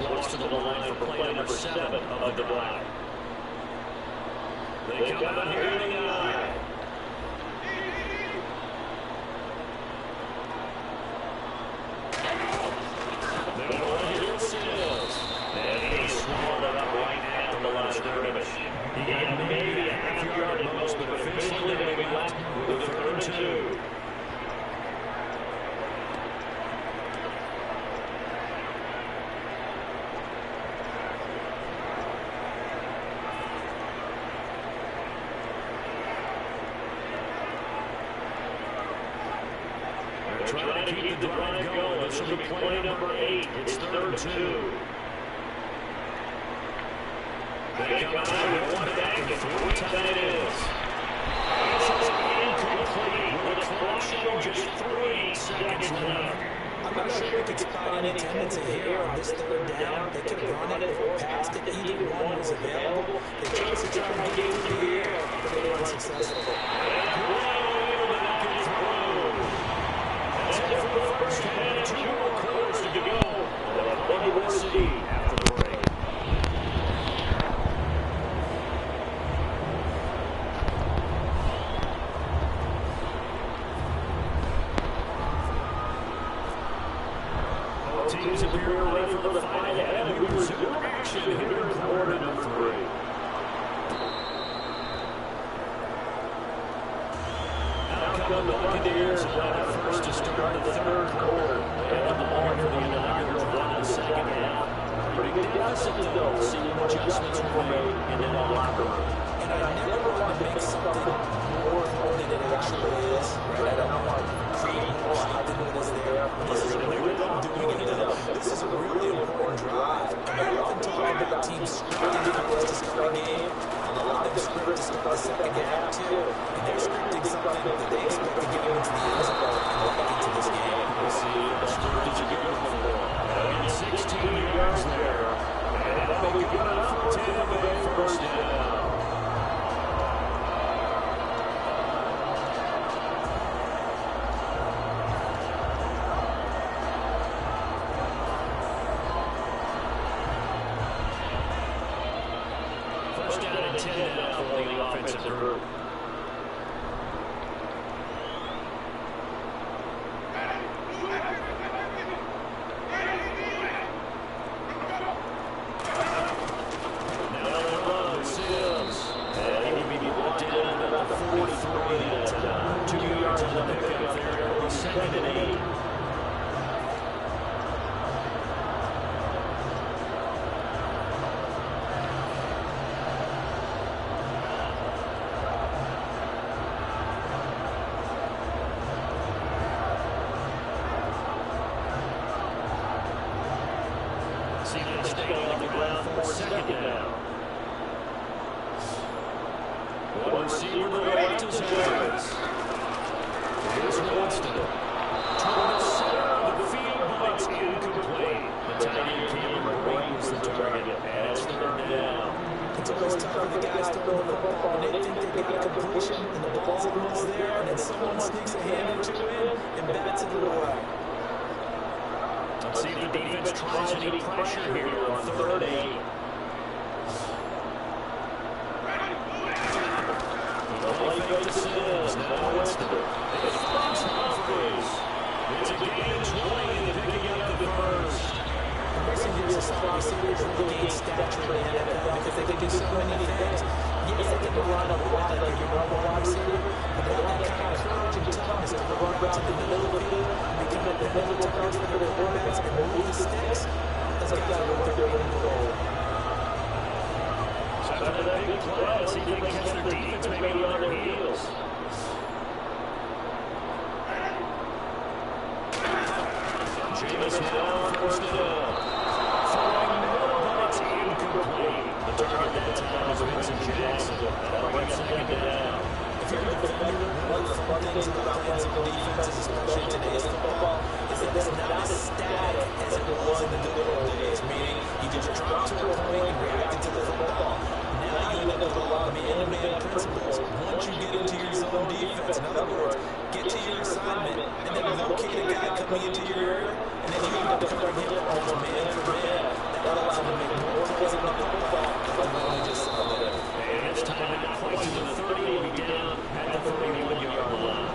Walks to the line for play number 7 of the drive. They come out here in the eye. They're going to hit Sales. And he swallowed it up right after the line of scrimmage. He got maybe a half yard at most, but officially they be left with a 3rd and 2. Trying to keep the drive going. This will be play number 8. It's 3rd and 2. They come out with one back and 3 tight ends. This is incomplete with a clock showing just 3 seconds left. I'm not sure we could spot any tendency here on this 3rd down. They could have run it or passed it. Either one was available. They chose to try and get it through the air, but they were unsuccessful. That's it for the first half. 2 more quarters to go. We'll see after the break. Both teams appear ready for the fight ahead. We resume action here in quarter number 3. gun the Buccaneers have the first to start the third quarter. They have the ball here for the inaugural run in the second half. Pretty good deficit, though. See what adjustments were made in that locker room. And I never want to make something more than it actually is. Right? I don't want to create more hype than what is there. This is really doing it enough. This is a really important drive. And we often talk about teams scripting defense to start a game. A lot of them script to start the second half, too. And they're scripting something that they expect to get into the end zone and get into this game. We'll see if the script is a good one for them. 16 yards there. And that'll be good enough for Tampa Bay first down. First down and 10 now for the offensive group. One receiver to the left is Harris. Here's Winston. Toward the center of the field, but it's incomplete. The tight end Caleb Brady was the target, and it's third down. It's always tough for the guys throwing the football, and they think they got a completion, and the ball's almost there, and then someone sneaks a hand or two in and bats it away. Let's see if the defense tries any pressure here on third and 8. Fake to Sims, now Winston. It finds Humphries. It's a gain 20, picking up the first. Racing gives us some receivers who gain stature in the NFL because they can do so many things. Yes, they can run a lot like your number one receiver, but they have that kind of courage and toughness to run out to the middle of the field, become a middle target for their quarterbacks, and move the sticks. That's got to what they're doing in the goal. After that big play, let's see if they can catch their defense maybe on their heels. Jameis now on first down. Throwing middle, but it's incomplete. The target that time is Vincent Jackson. That'll bring second down. If you're a defender, one of the fun things about playing some defenses, especially in today's football, is that it's not as static as it was in the good old days, meaning you just drop to a point and react to the football. Now you end up with a lot of man-to-man principles. Once you get into your zone defense, in other words, get to your assignment, and then locate a guy coming into your area, and then you end up covering him almost man for man. That allows them to make more plays on the football than really just solid it. And it's time to play to the 30. We'll be down at the 31-yard line.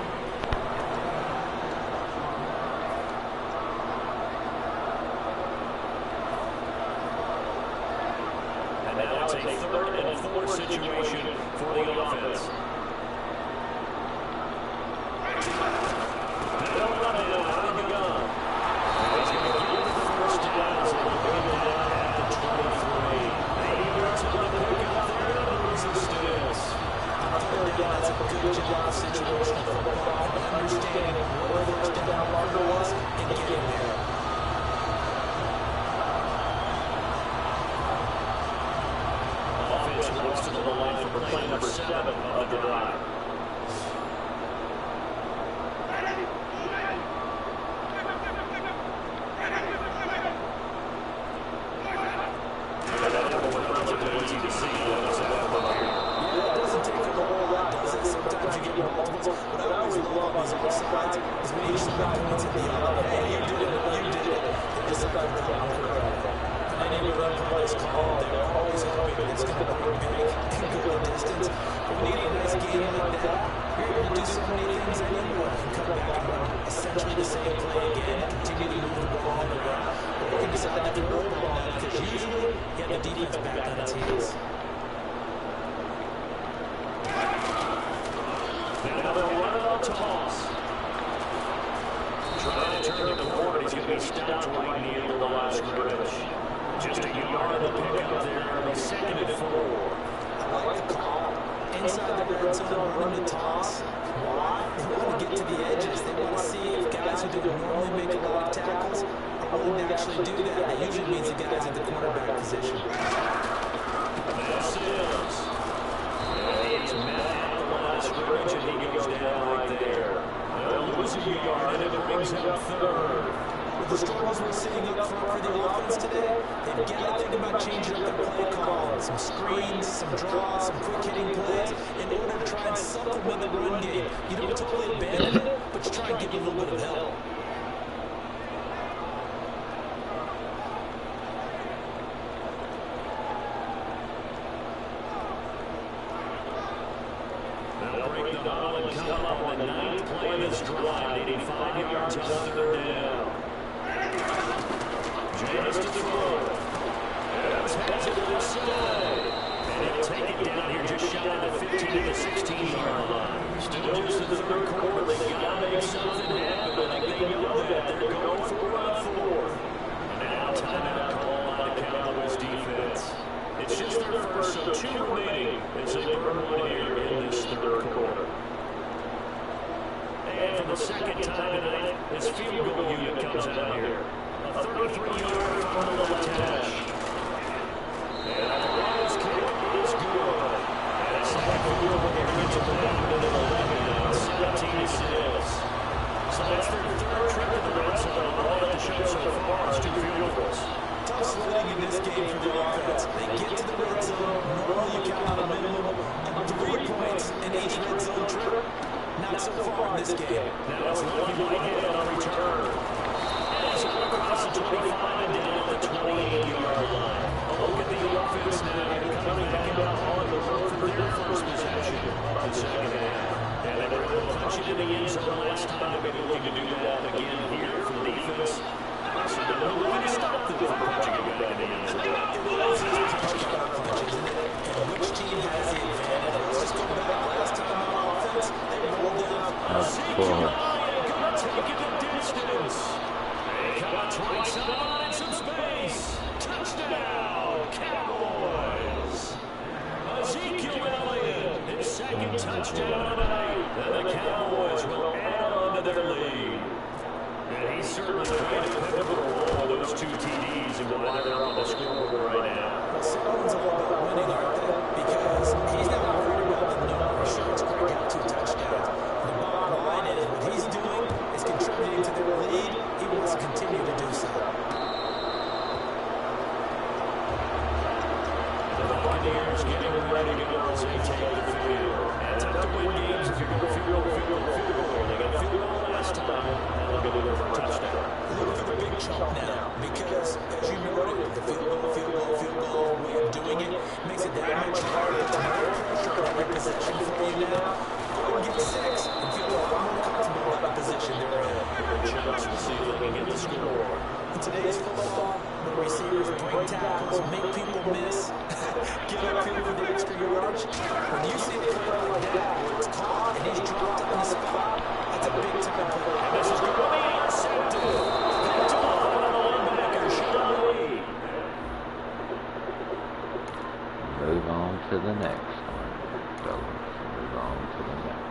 And now it's a 3rd and 4 situation for the offense. That's a good job situational football, understanding where the first down marker was and getting there. Offense walks to the line for play number 7 of the drive. Easy to see. What I always love is all sides is when you stop and to the other. Hey, you did it. They just start to run for credit. And then you run for what is called. They're always hoping it's going to work big and go the distance. But when you need a nice game like that, you're able to do so many things anyway. You come back and run essentially the same play again and continue to move the ball on the ground. Or you can decide to roll the ball now because usually you have the defense back on its heels. Now they'll run it on toss. Trying to turn the corner. He's going to be stopped right near the line of scrimmage. Just a yard to pick up there. It'll be 2nd and 4. I like the call. Inside the red zone, running the toss. Why? They want to get to the edges. They want to see if guys who don't normally make a lot of tackles are willing to actually do that. That usually means the guys at the cornerback position. This is. He's met at the line of scrimmage, and he goes down right there. They'll lose a yard, and it brings up 3rd. With the struggles we're seeing up front for the offense today, they've got to think about changing up their play calling. Some screens, some draws, some quick-hitting plays in order to try and supplement the run game. You don't totally abandon it, but you try and give it a little bit of help. They'll break the ball and come up on the 9th play of this drive, needing 5 yards on 3rd down. James to throw. Evans has it to the side. And he'll take it down here just shy of the 15 to the 16-yard line. Still just in the 3rd quarter. They've got to make something happen. I think they know that. They're going for a 4th. And now timeout call on the Cowboys defense. It's just their first, so 2 remaining as they burn one here in this 3rd quarter. And for the 2nd time tonight, this field goal unit comes out here. A 33-yard from the attach. And the Royals kick is good. And a second field goal here gets it back to the 11 now, 17-6. So that's their 3rd trip to the red zone. All that to show so far is 2 field goals. Tough sledding in this game for the offense. They get to the red zone. Normally you count on a minimum of 3 points in each red zone trip. Not so far in this game. Now it's looking like it on return. Across the 25 and down at the 28-yard line. A look at the offense now. They're coming back out on the road for their first possession in the 2nd half. And they were able to punch it in the end zone last time. They're looking to do that again here for the defense. So they're looking to stop them from punching it back in the end zone. It always is a touchdown punch, isn't it? And which team has the advantage? Let's just go back. Last time on offense, they rolled it up. Ezekiel Elliott going to take it the distance. Cuts right side, some space. Touchdown, Cowboys. Ezekiel Elliott, his 2nd touchdown tonight. And the Cowboys will add on to their lead. And he's certainly played a pivotal role in those 2 TDs and why they're on the scoreboard right now. Well, someone's all about winning, aren't they? Because he's not worried about the number. Sure, it's great to have 2 touchdowns. The bottom line is what he's doing is contributing to their lead. He wants to continue to do so. The Buccaneers getting ready to go as they take the field. And tough to win games if you're going to field goal. They got a field goal last time, and they'll get it for a touchdown. Look for the big chunk now, because as you noted, the field goal way of doing it makes it that much harder to have pressure on every possession for you now. Go and get 6 and feel a lot more comfortable about the position they're in. Just to see if they can get the score. In today's football, where receivers break tackles, make people miss, get up here for the extra yards, when you see a play like that where it's caught and he's dropped on the spot, that's a big-time play. And this is going to be intercepted. Picked off by the linebacker, Sean Lee. Move on to the next one, fellas. Move on to the next.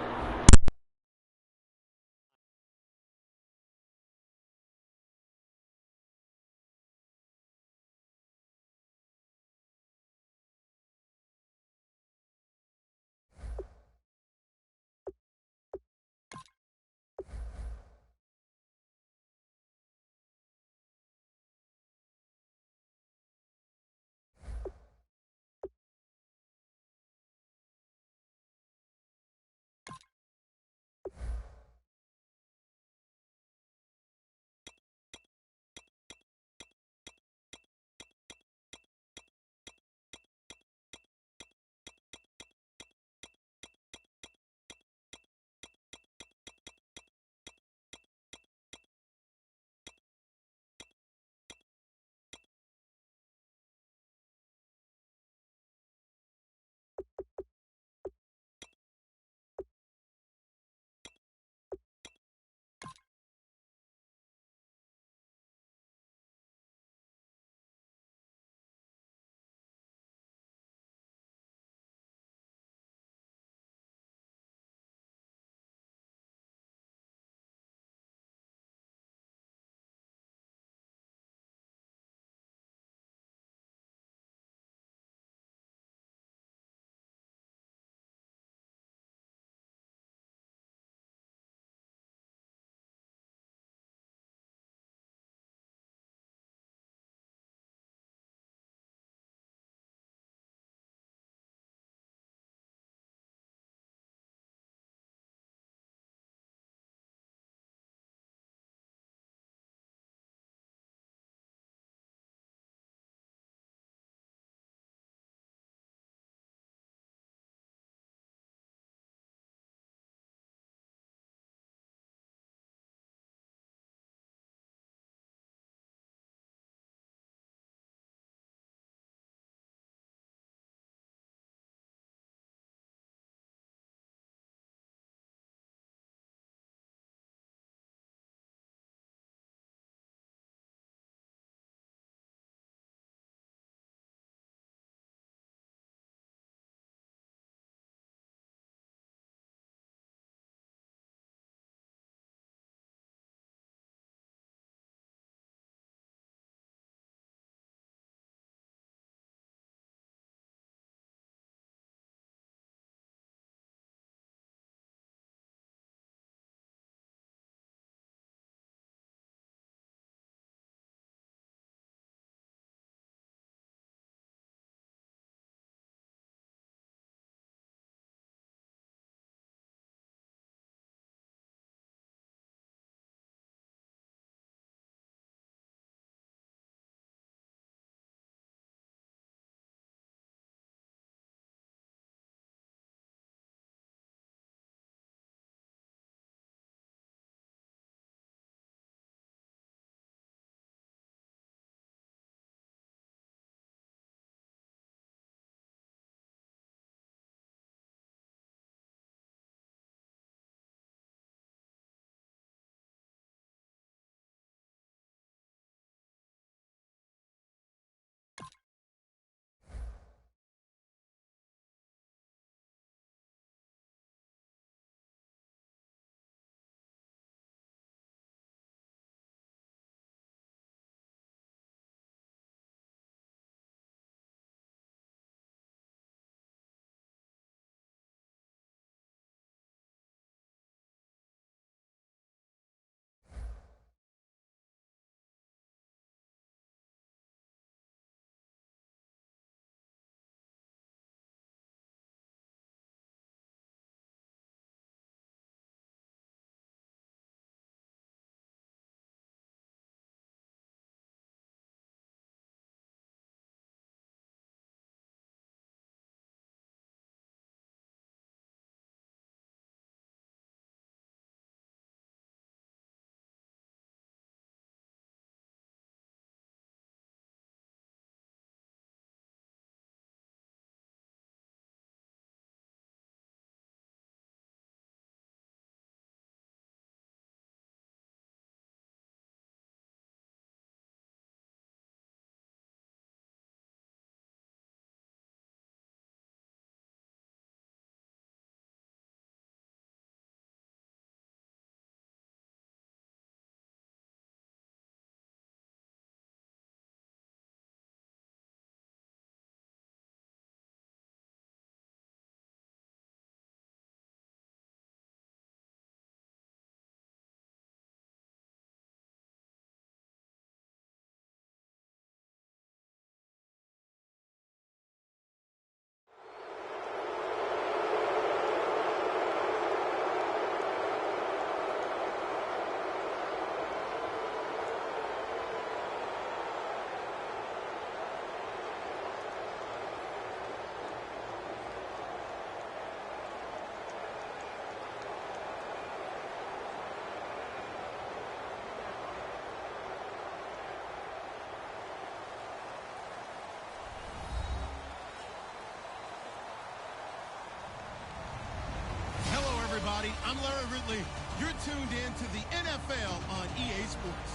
everybody. I'm Larry Ridley. You're tuned in to the NFL on EA Sports.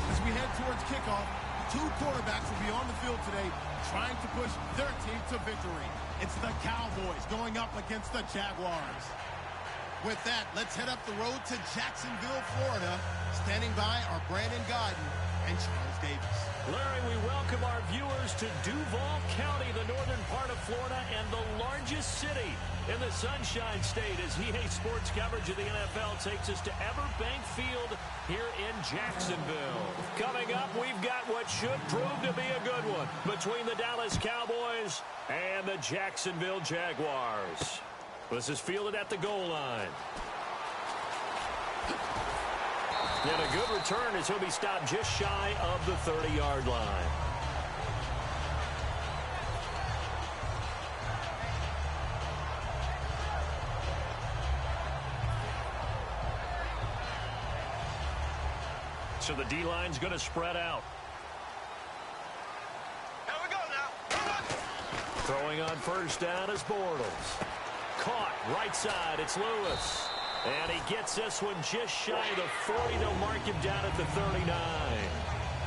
As we head towards kickoff, two quarterbacks will be on the field today trying to push their team to victory. It's the Cowboys going up against the Jaguars. With that, let's head up the road to Jacksonville, Florida. Standing by are Brandon Godden and Charles Davis. Larry, we welcome our viewers to Duval County, the northern part of Florida, and the largest city in the Sunshine State, as EA Sports coverage of the NFL takes us to Everbank Field here in Jacksonville. Coming up, we've got what should prove to be a good one between the Dallas Cowboys and the Jacksonville Jaguars. This is fielded at the goal line. And a good return as he'll be stopped just shy of the 30-yard line. So the D-line's going to spread out. Here we go now. Throwing on first down is Bortles. Caught right side. It's Lewis. And he gets this one just shy of the 40. They'll mark him down at the 39.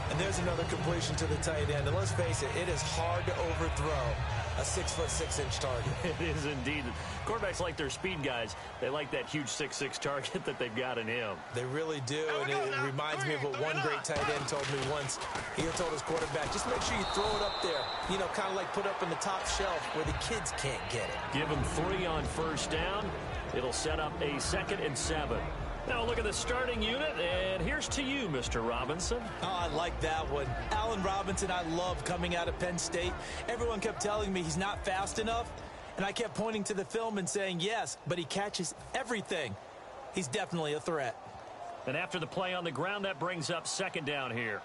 And there's another completion to the tight end. And let's face it, it is hard to overthrow a 6'6" target. It is indeed. Quarterbacks like their speed guys. They like that huge 6'6" target that they've got in him. They really do, and it reminds me of what one great tight end told me once. He told his quarterback, just make sure you throw it up there. You know, kind of like put up in the top shelf where the kids can't get it. Give him 3 on first down. It'll set up a 2nd and 7. Now look at the starting unit, and here's to you, Mr. Robinson. Oh, I like that one. Allen Robinson, I love coming out of Penn State. Everyone kept telling me he's not fast enough, and I kept pointing to the film and saying, yes, but he catches everything. He's definitely a threat. And after the play on the ground, that brings up 2nd down here.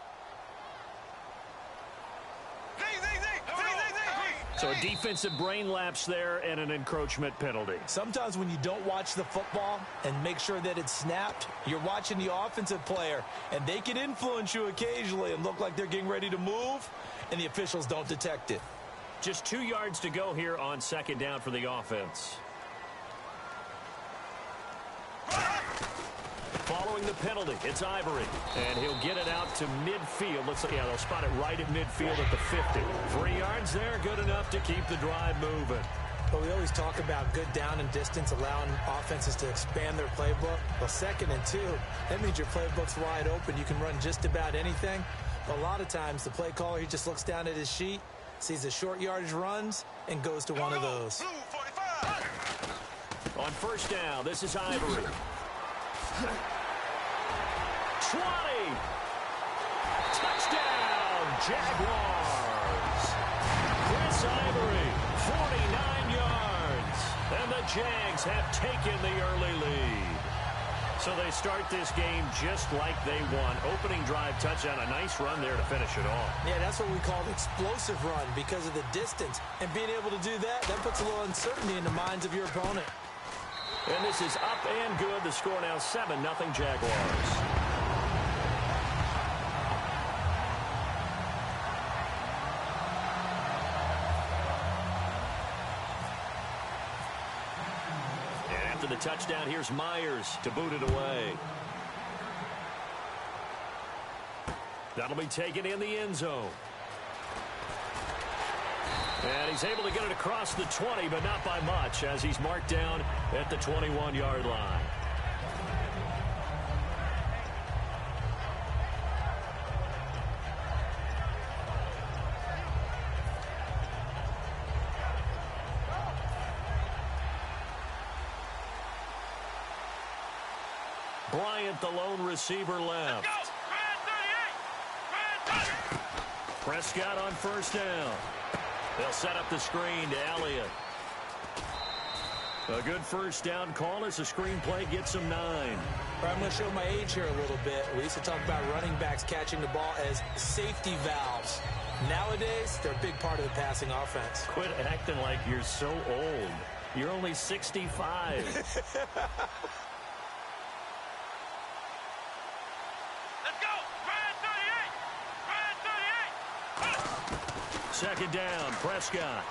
So a defensive brain lapse there and an encroachment penalty. Sometimes when you don't watch the football and make sure that it's snapped, you're watching the offensive player, and they can influence you occasionally and look like they're getting ready to move, and the officials don't detect it. Just 2 yards to go here on 2nd down for the offense. Following the penalty, it's Ivory. And he'll get it out to midfield. Looks like, yeah, they'll spot it right at midfield at the 50. 3 yards there, good enough to keep the drive moving. But we always talk about good down and distance, allowing offenses to expand their playbook. Well, 2nd and 2, that means your playbook's wide open. You can run just about anything. But a lot of times, the play caller, he just looks down at his sheet, sees the short yardage runs, and goes to one of those. On first down, this is Ivory. 20. Touchdown, Jaguars. Chris Ivory, 49 yards. And the Jags have taken the early lead. So they start this game just like they won. Opening drive touchdown, a nice run there to finish it off. Yeah, that's what we call an explosive run because of the distance. And being able to do that, that puts a little uncertainty in the minds of your opponent. And this is up and good. The score now 7-0 Jaguars. And after the touchdown, here's Myers to boot it away. That'll be taken in the end zone. And he's able to get it across the 20, but not by much, as he's marked down at the 21-yard line. Bryant, the lone receiver, left. Prescott on first down. They'll set up the screen to Elliott. A good first down call as the screenplay gets him 9. I'm going to show my age here a little bit. We used to talk about running backs catching the ball as safety valves. Nowadays, they're a big part of the passing offense. Quit acting like you're so old. You're only 65. Let's go! Ryan 38! Ryan 38! Second down, Prescott.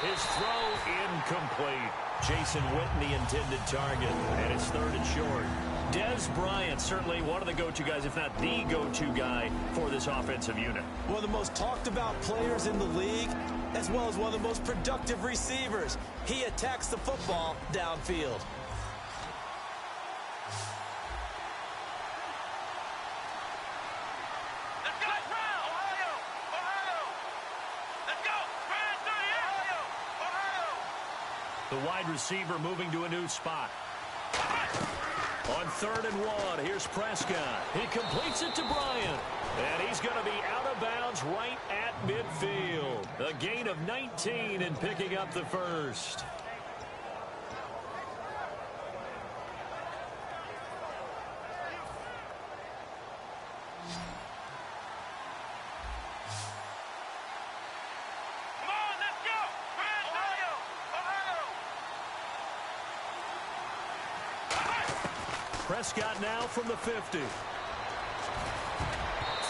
His throw incomplete. Jason Witten, the intended target, and it's 3rd and short. Dez Bryant, certainly one of the go-to guys, if not the go-to guy for this offensive unit. One of the most talked about players in the league, as well as one of the most productive receivers. He attacks the football downfield. Let's go, Ohio! Ohio! Let's go, Ohio! The wide receiver moving to a new spot. On 3rd and 1, here's Prescott. He completes it to Bryant. And he's going to be out of bounds right at midfield. A gain of 19 and picking up the first. Come on, let's go! Ohio! Prescott now from the 50.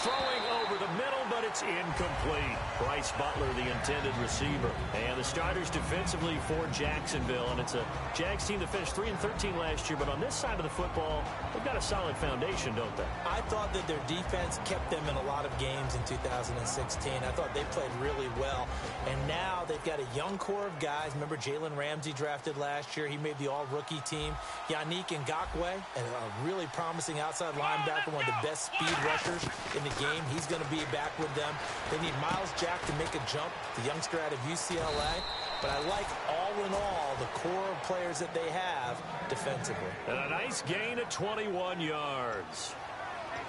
Throwing over the middle, but it's incomplete. Bryce Butler, the intended receiver. And the starters defensively for Jacksonville. And it's a Jags team that finished 3-13 last year. But on this side of the football, they've got a solid foundation, don't they? I thought that their defense kept them in a lot of games in 2016. I thought they played really well. And now they've got a young core of guys. Remember Jalen Ramsey drafted last year. He made the all-rookie team. Yannick Ngakoue, a really promising outside linebacker, one of the best speed rushers in the game. He's going to be back with them. They need Miles Jack to make a jump, the youngster out of UCLA. But I like, all in all, the core of players that they have defensively. And a nice gain of 21 yards.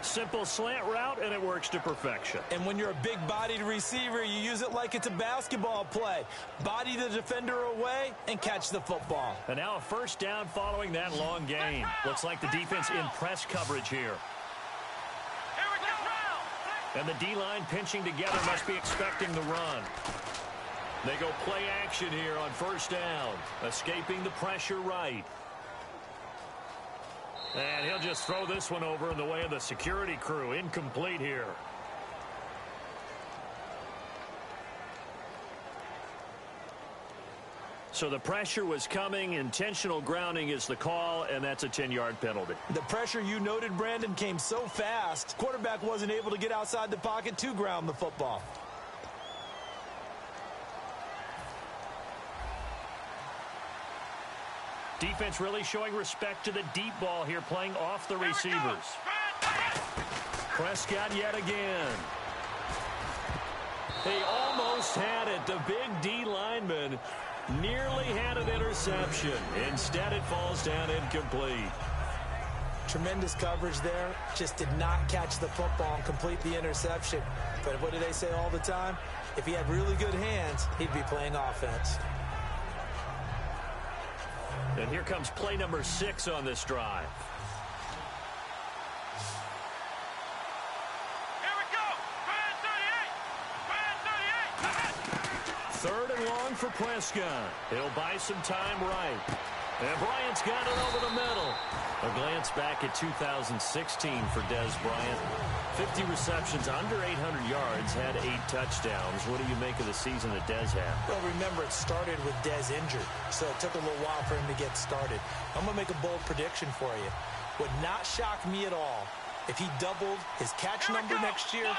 Simple slant route, and it works to perfection. And when you're a big-bodied receiver, you use it like it's a basketball play. Body the defender away and catch the football. And now a first down following that long gain. Looks like the defense in press coverage here. And the D-line pinching together, must be expecting the run. They go play action here on first down. Escaping the pressure right. And he'll just throw this one over in the way of the security crew. Incomplete here. So the pressure was coming. Intentional grounding is the call, and that's a 10-yard penalty. The pressure you noted, Brandon, came so fast. Quarterback wasn't able to get outside the pocket to ground the football. Defense really showing respect to the deep ball here, playing off the receivers. Prescott yet again. He almost had it. The big D lineman nearly had an interception. Instead, it falls down incomplete. Tremendous coverage there. Just did not catch the football and complete the interception. But what do they say all the time? If he had really good hands, he'd be playing offense. And here comes play number 6 on this drive. Here we go! 38! 3rd and long for Prescott. He'll buy some time right. And Bryant's got it over the middle. A glance back at 2016 for Dez Bryant. 50 receptions, under 800 yards, had 8 touchdowns. What do you make of the season that Dez had? Well, remember, it started with Dez injured, so it took a little while for him to get started. I'm going to make a bold prediction for you. Would not shock me at all if he doubled his catch number next year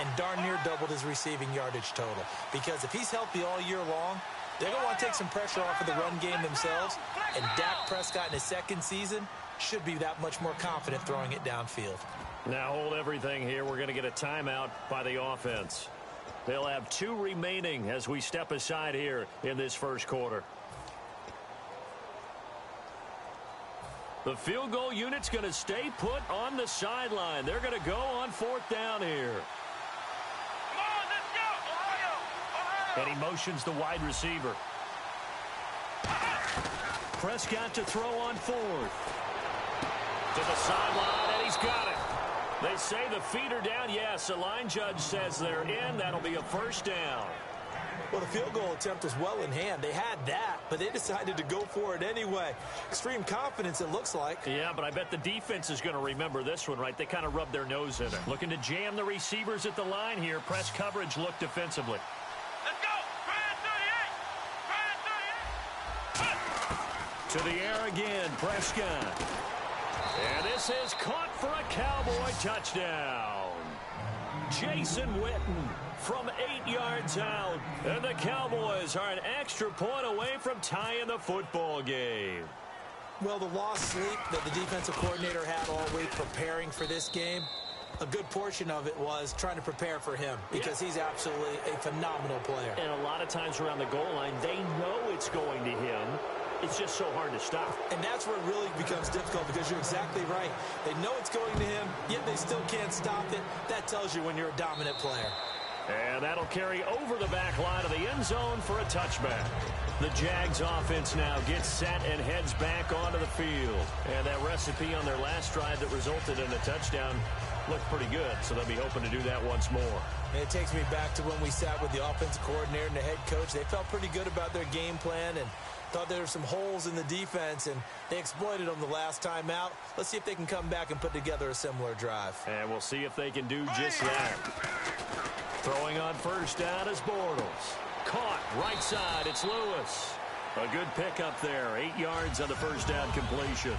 and darn near doubled his receiving yardage total. Because if he's healthy all year long, they're going to want to take some pressure off of the run game themselves, and Dak Prescott in his second season should be that much more confident throwing it downfield. Now hold everything here. We're going to get a timeout by the offense. They'll have 2 remaining as we step aside here in this first quarter. The field goal unit's going to stay put on the sideline. They're going to go on 4th down here. Come on, let's go! Ohio! And he motions the wide receiver. Prescott to throw on 4th. To the sideline, and he's got it. They say the feet are down. Yes, the line judge says they're in. That'll be a first down. Well, the field goal attempt was well in hand. They had that, but they decided to go for it anyway. Extreme confidence, it looks like. Yeah, but I bet the defense is going to remember this one, right? They kind of rubbed their nose in it. Looking to jam the receivers at the line here. Press coverage look defensively. Let's go! To the air again, Prescott. And this is caught for a Cowboy touchdown. Jason Witten from 8 yards out. And the Cowboys are an extra point away from tying the football game. Well, the lost sleep that the defensive coordinator had all week preparing for this game, a good portion of it was trying to prepare for him because he's absolutely a phenomenal player. And a lot of times around the goal line, they know it's going to him. It's just so hard to stop. And that's where it really becomes difficult because you're exactly right. They know it's going to him, yet they still can't stop it. That tells you when you're a dominant player. And that'll carry over the back line of the end zone for a touchback. The Jags offense now gets set and heads back onto the field. And that recipe on their last drive that resulted in a touchdown looked pretty good, so they'll be hoping to do that once more. And it takes me back to when we sat with the offensive coordinator and the head coach. They felt pretty good about their game plan and thought there were some holes in the defense, and they exploited them the last time out. Let's see if they can come back and put together a similar drive. And we'll see if they can do just that. Throwing on first down is Bortles. Caught right side, it's Lewis. A good pickup there, 8 yards on the first down completion.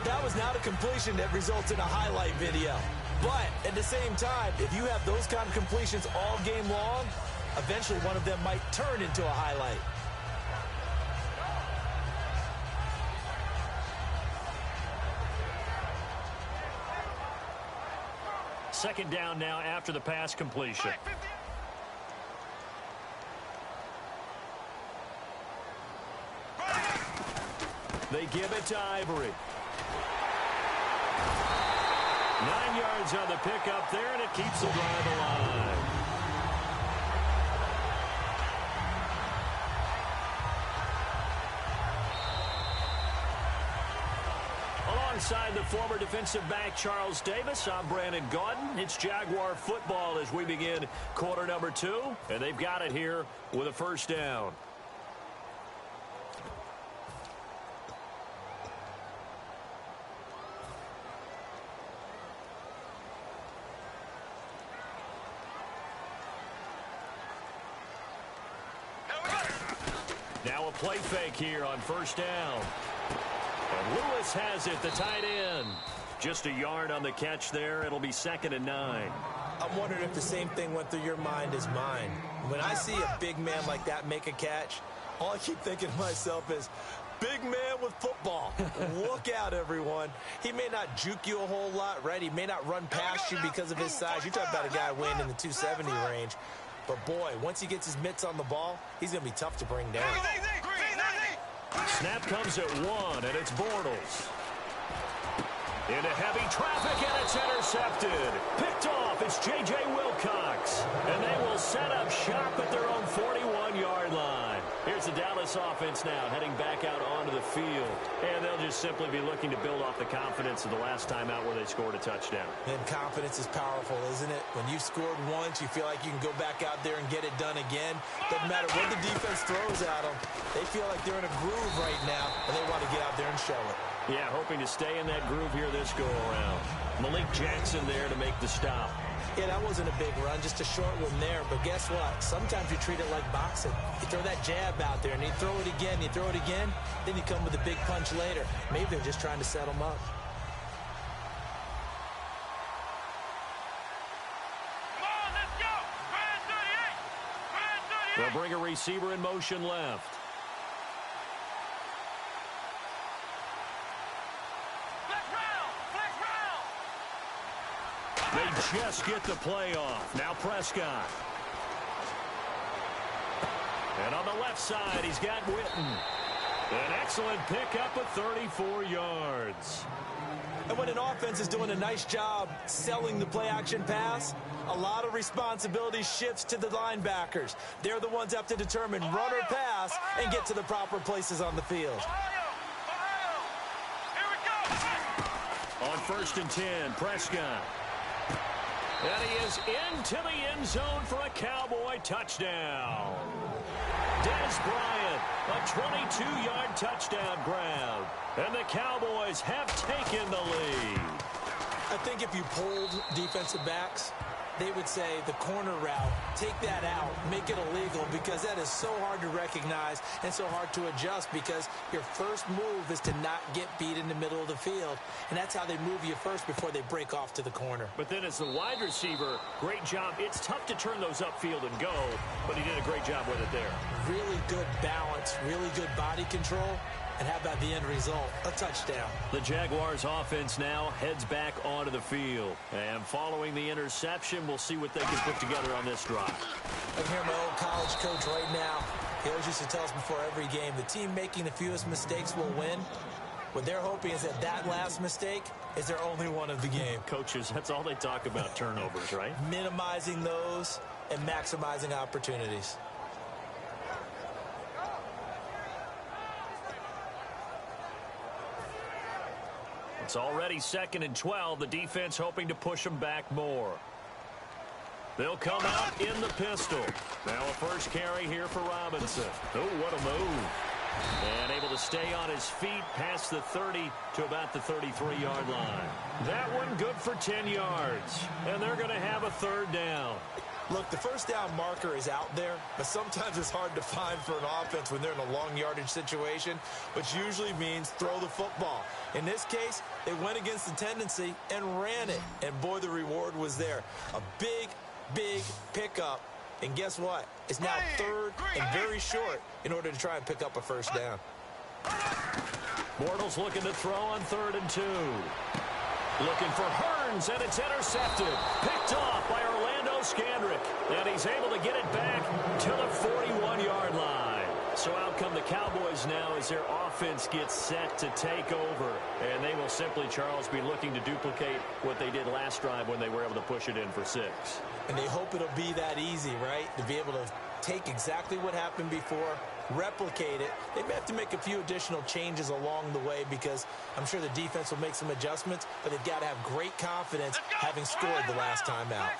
That was not a completion that results in a highlight video. But at the same time, if you have those kind of completions all game long, eventually one of them might turn into a highlight. Second down now after the pass completion. They give it to Ivory. 9 yards on the pickup there, and it keeps the drive alive. Alongside the former defensive back Charles Davis, I'm Brandon Gaudin. It's Jaguar football as we begin quarter number 2, and they've got it here with a first down. Now a play fake here on first down. And Lewis has it, the tight end. Just a yard on the catch there. It'll be 2nd and 9. I'm wondering if the same thing went through your mind as mine. When I see a big man like that make a catch, all I keep thinking to myself is, big man with football. Look out, everyone. He may not juke you a whole lot, right? He may not run past you because of his size. You're talking about a guy weighing in the 270 range. But, boy, once he gets his mitts on the ball, he's going to be tough to bring down. Snap comes at 1, and it's Bortles. Into heavy traffic, and it's intercepted. Picked off, it's J.J. Wilcox. And they will set up shop at their own 41-yard line. Here's the Dallas offense now heading back out onto the field. And they'll just simply be looking to build off the confidence of the last time out where they scored a touchdown. And confidence is powerful, isn't it? When you've scored once, you feel like you can go back out there and get it done again. Doesn't matter what the defense throws at them. They feel like they're in a groove right now, and they want to get out there and show it. Yeah, hoping to stay in that groove here this go-around. Malik Jackson there to make the stop. Yeah, that wasn't a big run, just a short one there. But guess what? Sometimes you treat it like boxing. You throw that jab out there, and you throw it again, you throw it again, then you come with a big punch later. Maybe they're just trying to set them up. Come on, let's go! Brand 38! Brand 38! They'll bring a receiver in motion left. They just get the play off. Now Prescott. And on the left side, he's got Witten. An excellent pickup of 34 yards. And when an offense is doing a nice job selling the play-action pass, a lot of responsibility shifts to the linebackers. They're the ones that have to determine run or pass and get to the proper places on the field. On 1st and 10, Prescott. And he is into the end zone for a Cowboy touchdown. Dez Bryant, a 22-yard touchdown grab. And the Cowboys have taken the lead. I think if you polled defensive backs, they would say the corner route, take that out, make it illegal, because that is so hard to recognize and so hard to adjust, because your first move is to not get beat in the middle of the field, and that's how they move you first before they break off to the corner. But then as the wide receiver, great job. It's tough to turn those upfield and go, but he did a great job with it there. Really good balance, really good body control. And how about the end result? A touchdown. The Jaguars offense now heads back onto the field. And following the interception, we'll see what they can put together on this drive. I can hear my old college coach right now. He always used to tell us before every game, the team making the fewest mistakes will win. What they're hoping is that last mistake is their only one of the game. Coaches, that's all they talk about, turnovers, right? Minimizing those and maximizing opportunities. It's already 2nd and 12. The defense hoping to push them back more. They'll come out in the pistol. Now a first carry here for Robinson. Oh, what a move. And able to stay on his feet past the 30 to about the 33-yard line. That one good for 10 yards. And they're going to have a 3rd down. Look, the first down marker is out there, but sometimes it's hard to find for an offense when they're in a long yardage situation, which usually means throw the football. In this case, they went against the tendency and ran it, and boy, the reward was there. A big, big pickup, and guess what? It's now 3rd and very short in order to try and pick up a first down. Bortles looking to throw on 3rd and 2. Looking for Hearns, and it's intercepted. Picked off by Orlando Scandrick. And he's able to get it back to the 41-yard line. So out come the Cowboys now as their offense gets set to take over. And they will simply, Charles, be looking to duplicate what they did last drive when they were able to push it in for 6. And they hope it'll be that easy, right? To be able to take exactly what happened before, replicate it. They may have to make a few additional changes along the way, because I'm sure the defense will make some adjustments, but they've got to have great confidence having scored the last time out.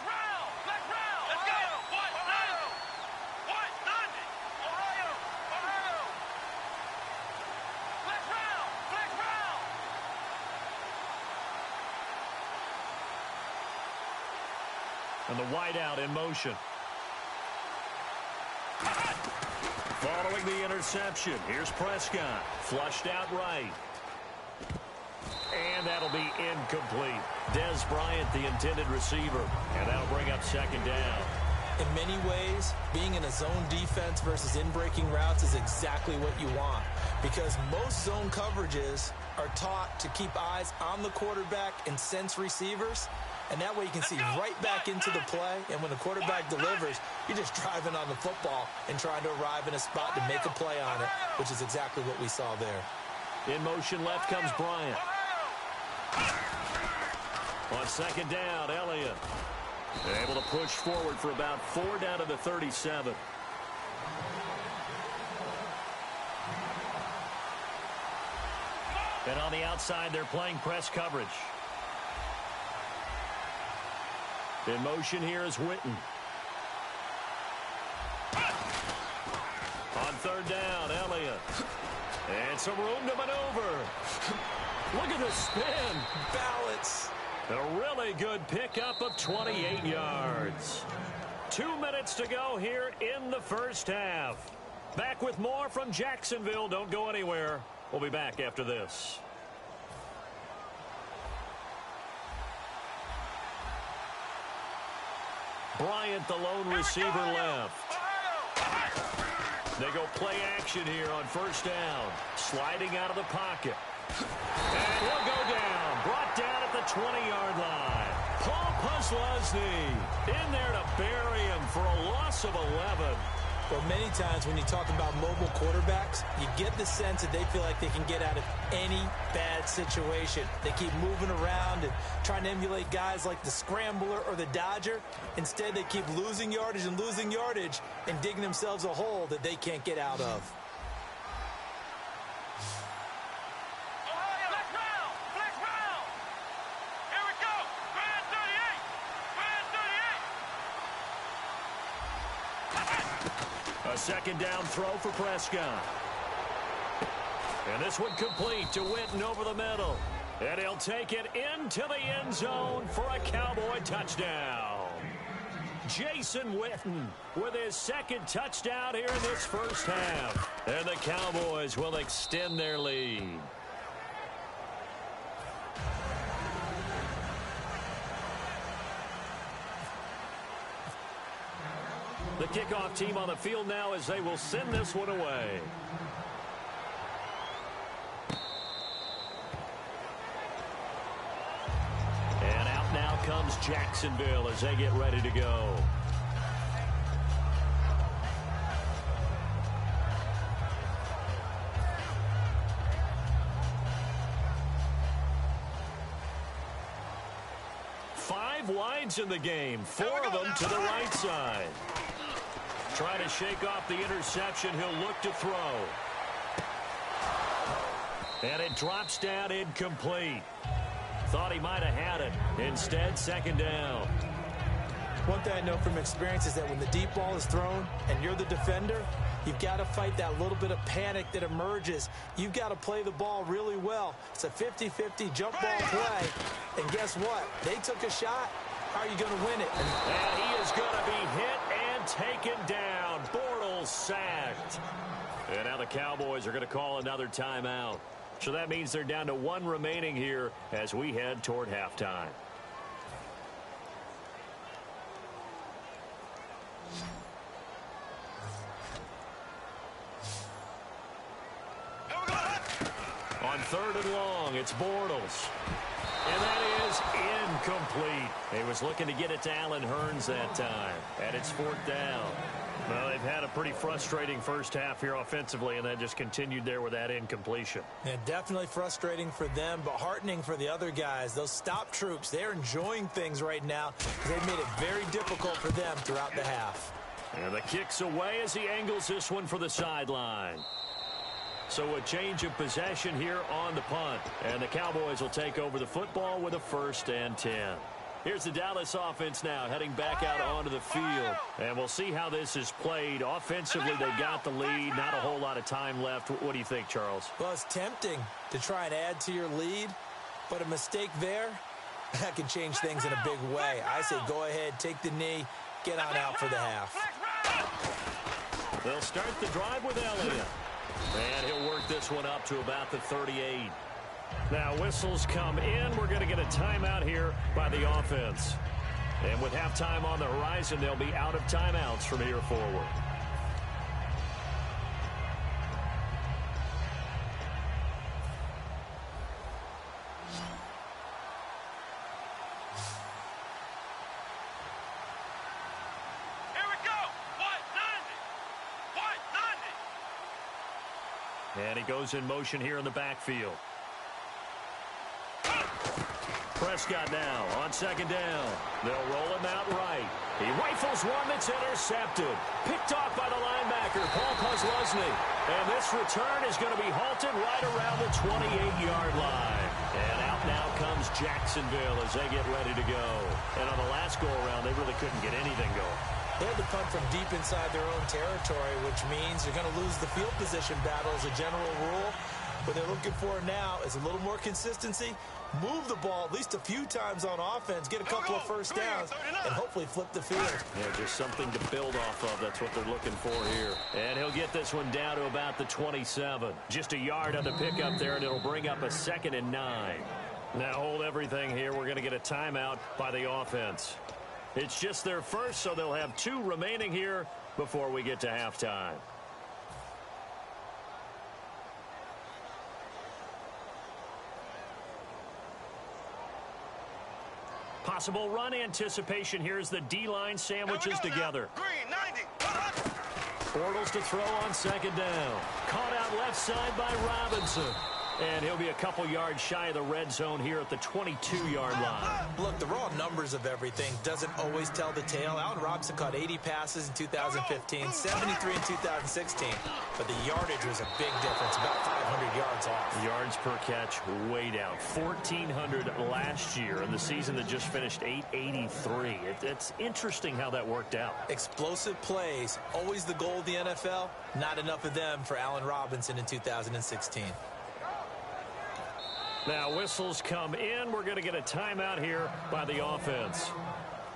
And the wideout in motion. Following the interception, here's Prescott. Flushed out right. And that'll be incomplete. Dez Bryant, the intended receiver. And that'll bring up 2nd down. In many ways, being in a zone defense versus in-breaking routes is exactly what you want, because most zone coverages are taught to keep eyes on the quarterback and sense receivers, and that way you can see right back into the play, and when the quarterback delivers, you're just driving on the football and trying to arrive in a spot to make a play on it, which is exactly what we saw there. In motion left comes Bryant. On 2nd down, Elliott. Able to push forward for about 4 down to the 37. And on the outside, they're playing press coverage. In motion here is Witten. On 3rd down, Elliott. And some room to maneuver. Look at the spin. Balance. A really good pickup of 28 yards. 2 minutes to go here in the first half. Back with more from Jacksonville. Don't go anywhere. We'll be back after this. Bryant, the lone receiver, left. They go play action here on 1st down. Sliding out of the pocket. And he'll go down. Brought down at the 20-yard line. Paul Posluszny in there to bury him for a loss of 11. Well, many times when you talk about mobile quarterbacks, you get the sense that they feel like they can get out of any bad situation. They keep moving around and trying to emulate guys like the Scrambler or the Dodger. Instead, they keep losing yardage and digging themselves a hole that they can't get out of. A 2nd down throw for Prescott. And this one complete to Witten over the middle. And he'll take it into the end zone for a Cowboy touchdown. Jason Witten with his second touchdown here in this first half. And the Cowboys will extend their lead. The kickoff team on the field now as they will send this one away. And out now comes Jacksonville as they get ready to go. Five wides in the game, four of them to the right side. Trying to shake off the interception. He'll look to throw. And it drops down incomplete. Thought he might have had it. Instead, second down. One thing I know from experience is that when the deep ball is thrown and you're the defender, you've got to fight that little bit of panic that emerges. You've got to play the ball really well. It's a 50-50 jump ball play. And guess what? They took a shot. How are you going to win it? And he is going to be hit and taken down. Bortles sacked. And now the Cowboys are going to call another timeout. So that means they're down to one remaining here as we head toward halftime. On third and long, it's Bortles. And that is incomplete. He was looking to get it to Allen Hurns that time. And it's fourth down. Well, they've had a pretty frustrating first half here offensively, and that just continued there with that incompletion. And definitely frustrating for them, but heartening for the other guys. Those stop troops, they're enjoying things right now because they've made it very difficult for them throughout the half. And the kick's away as he angles this one for the sideline. So a change of possession here on the punt. And the Cowboys will take over the football with a 1st and 10. Here's the Dallas offense now heading back out onto the field. And we'll see how this is played. Offensively, they got the lead. Not a whole lot of time left. What do you think, Charles? Well, it's tempting to try and add to your lead. But a mistake there, that can change things in a big way. I say go ahead, take the knee, get on out for the half. They'll start the drive with Elliott. And he'll work this one up to about the 38. Now whistles come in. We're going to get a timeout here by the offense. And with halftime on the horizon, they'll be out of timeouts from here forward. And he goes in motion here in the backfield. Prescott now on second down. They'll roll him out right. He rifles one that's intercepted. Picked off by the linebacker, Paul Kozlowski. And this return is going to be halted right around the 28-yard line. And out now comes Jacksonville as they get ready to go. And on the last go-around, they really couldn't get anything going. They had to punt from deep inside their own territory, which means they're going to lose the field position battle as a general rule. What they're looking for now is a little more consistency, move the ball at least a few times on offense, get a couple of first downs, and hopefully flip the field. Yeah, just something to build off of. That's what they're looking for here. And he'll get this one down to about the 27. Just a yard on the pickup there, and it'll bring up a 2nd and 9. Now hold everything here. We're going to get a timeout by the offense. It's just their first, so they'll have 2 remaining here before we get to halftime. Possible run anticipation. Here's the D-line sandwiches together. Green, 90. Bortles to throw on second down. Caught out left side by Robinson. And he'll be a couple yards shy of the red zone here at the 22-yard line. Look, the raw numbers of everything doesn't always tell the tale. Allen Robinson caught 80 passes in 2015, 73 in 2016. But the yardage was a big difference, about 500 yards off. Yards per catch way down. 1,400 last year in the season that just finished 883. It's interesting how that worked out. Explosive plays, always the goal of the NFL. Not enough of them for Allen Robinson in 2016. Now whistles come in. We're going to get a timeout here by the offense.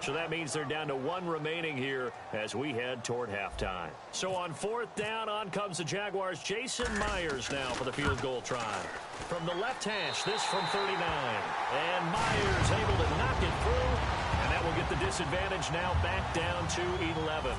So that means they're down to 1 remaining here as we head toward halftime. So on 4th down, on comes the Jaguars' Jason Myers now for the field goal try. From the left hash, this from 39. And Myers able to knock it through. And that will get the disadvantage now back down to 11.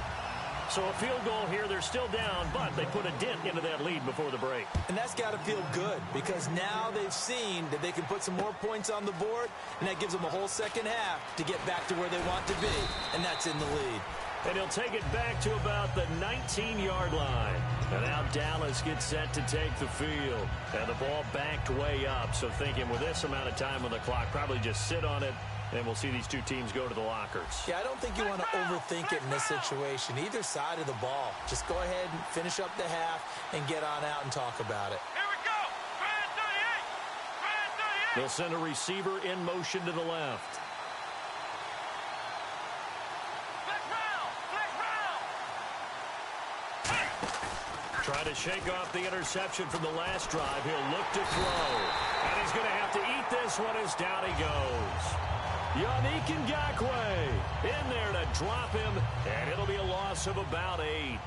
So a field goal here, they're still down, but they put a dent into that lead before the break. And that's got to feel good because now they've seen that they can put some more points on the board, and that gives them a whole second half to get back to where they want to be, and that's in the lead. And he'll take it back to about the 19-yard line. And now Dallas gets set to take the field. And the ball backed way up, so thinking with this amount of time on the clock, probably just sit on it. And we'll see these two teams go to the lockers. Yeah, I don't think you want to overthink it in this situation. Either side of the ball. Just go ahead and finish up the half and get on out and talk about it. Here we go. Try 38. They'll send a receiver in motion to the left. Trying to shake off the interception from the last drive. He'll look to throw. And he's going to have to eat this one as down he goes. Yannick Ngakoue in there to drop him, and it'll be a loss of about 8.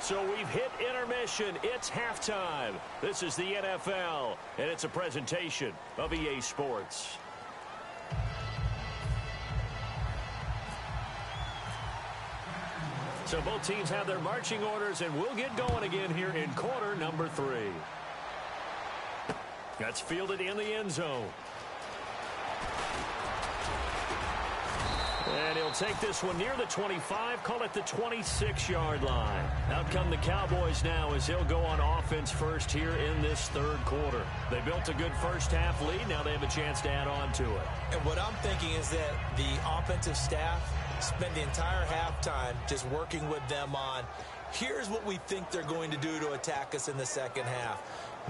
So we've hit intermission. It's halftime. This is the NFL, and it's a presentation of EA Sports. So both teams have their marching orders, and we'll get going again here in quarter number 3. That's fielded in the end zone. And he'll take this one near the 25, call it the 26-yard line. Out come the Cowboys now as he'll go on offense first here in this third quarter. They built a good first half lead. Now they have a chance to add on to it. And what I'm thinking is that the offensive staff spent the entire halftime just working with them on, here's what we think they're going to do to attack us in the second half.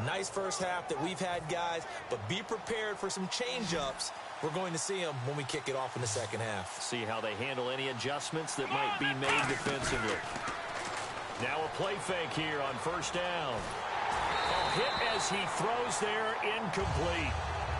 Nice first half that we've had, guys, but be prepared for some change-ups. We're going to see them when we kick it off in the second half. See how they handle any adjustments that might be made defensively. Now a play fake here on first down. A hit as he throws there, incomplete.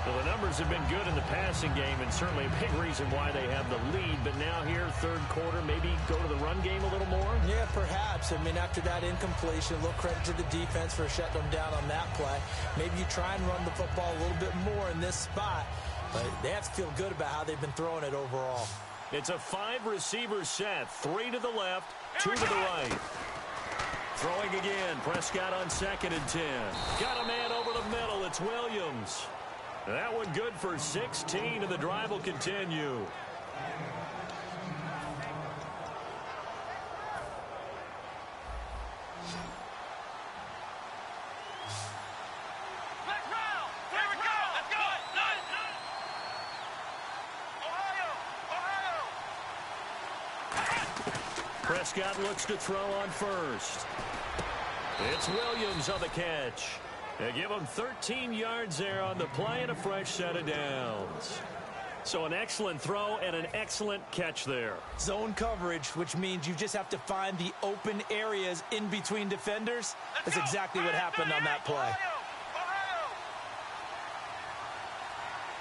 Well, the numbers have been good in the passing game and certainly a big reason why they have the lead. But now here, third quarter, maybe go to the run game a little more? Yeah, perhaps. I mean, after that incompletion, a little credit to the defense for shutting them down on that play. Maybe you try and run the football a little bit more in this spot. But they have to feel good about how they've been throwing it overall. It's a 5-receiver set. 3 to the left, 2 to the right. Throwing again. Prescott on 2nd and 10. Got a man over the middle. It's Williams. That one good for 16, and the drive will continue. Prescott looks to throw on first. It's Williams on the catch. They give him 13 yards there on the play and a fresh set of downs. So an excellent throw and an excellent catch there. Zone coverage, which means you just have to find the open areas in between defenders. That's exactly what happened on that play.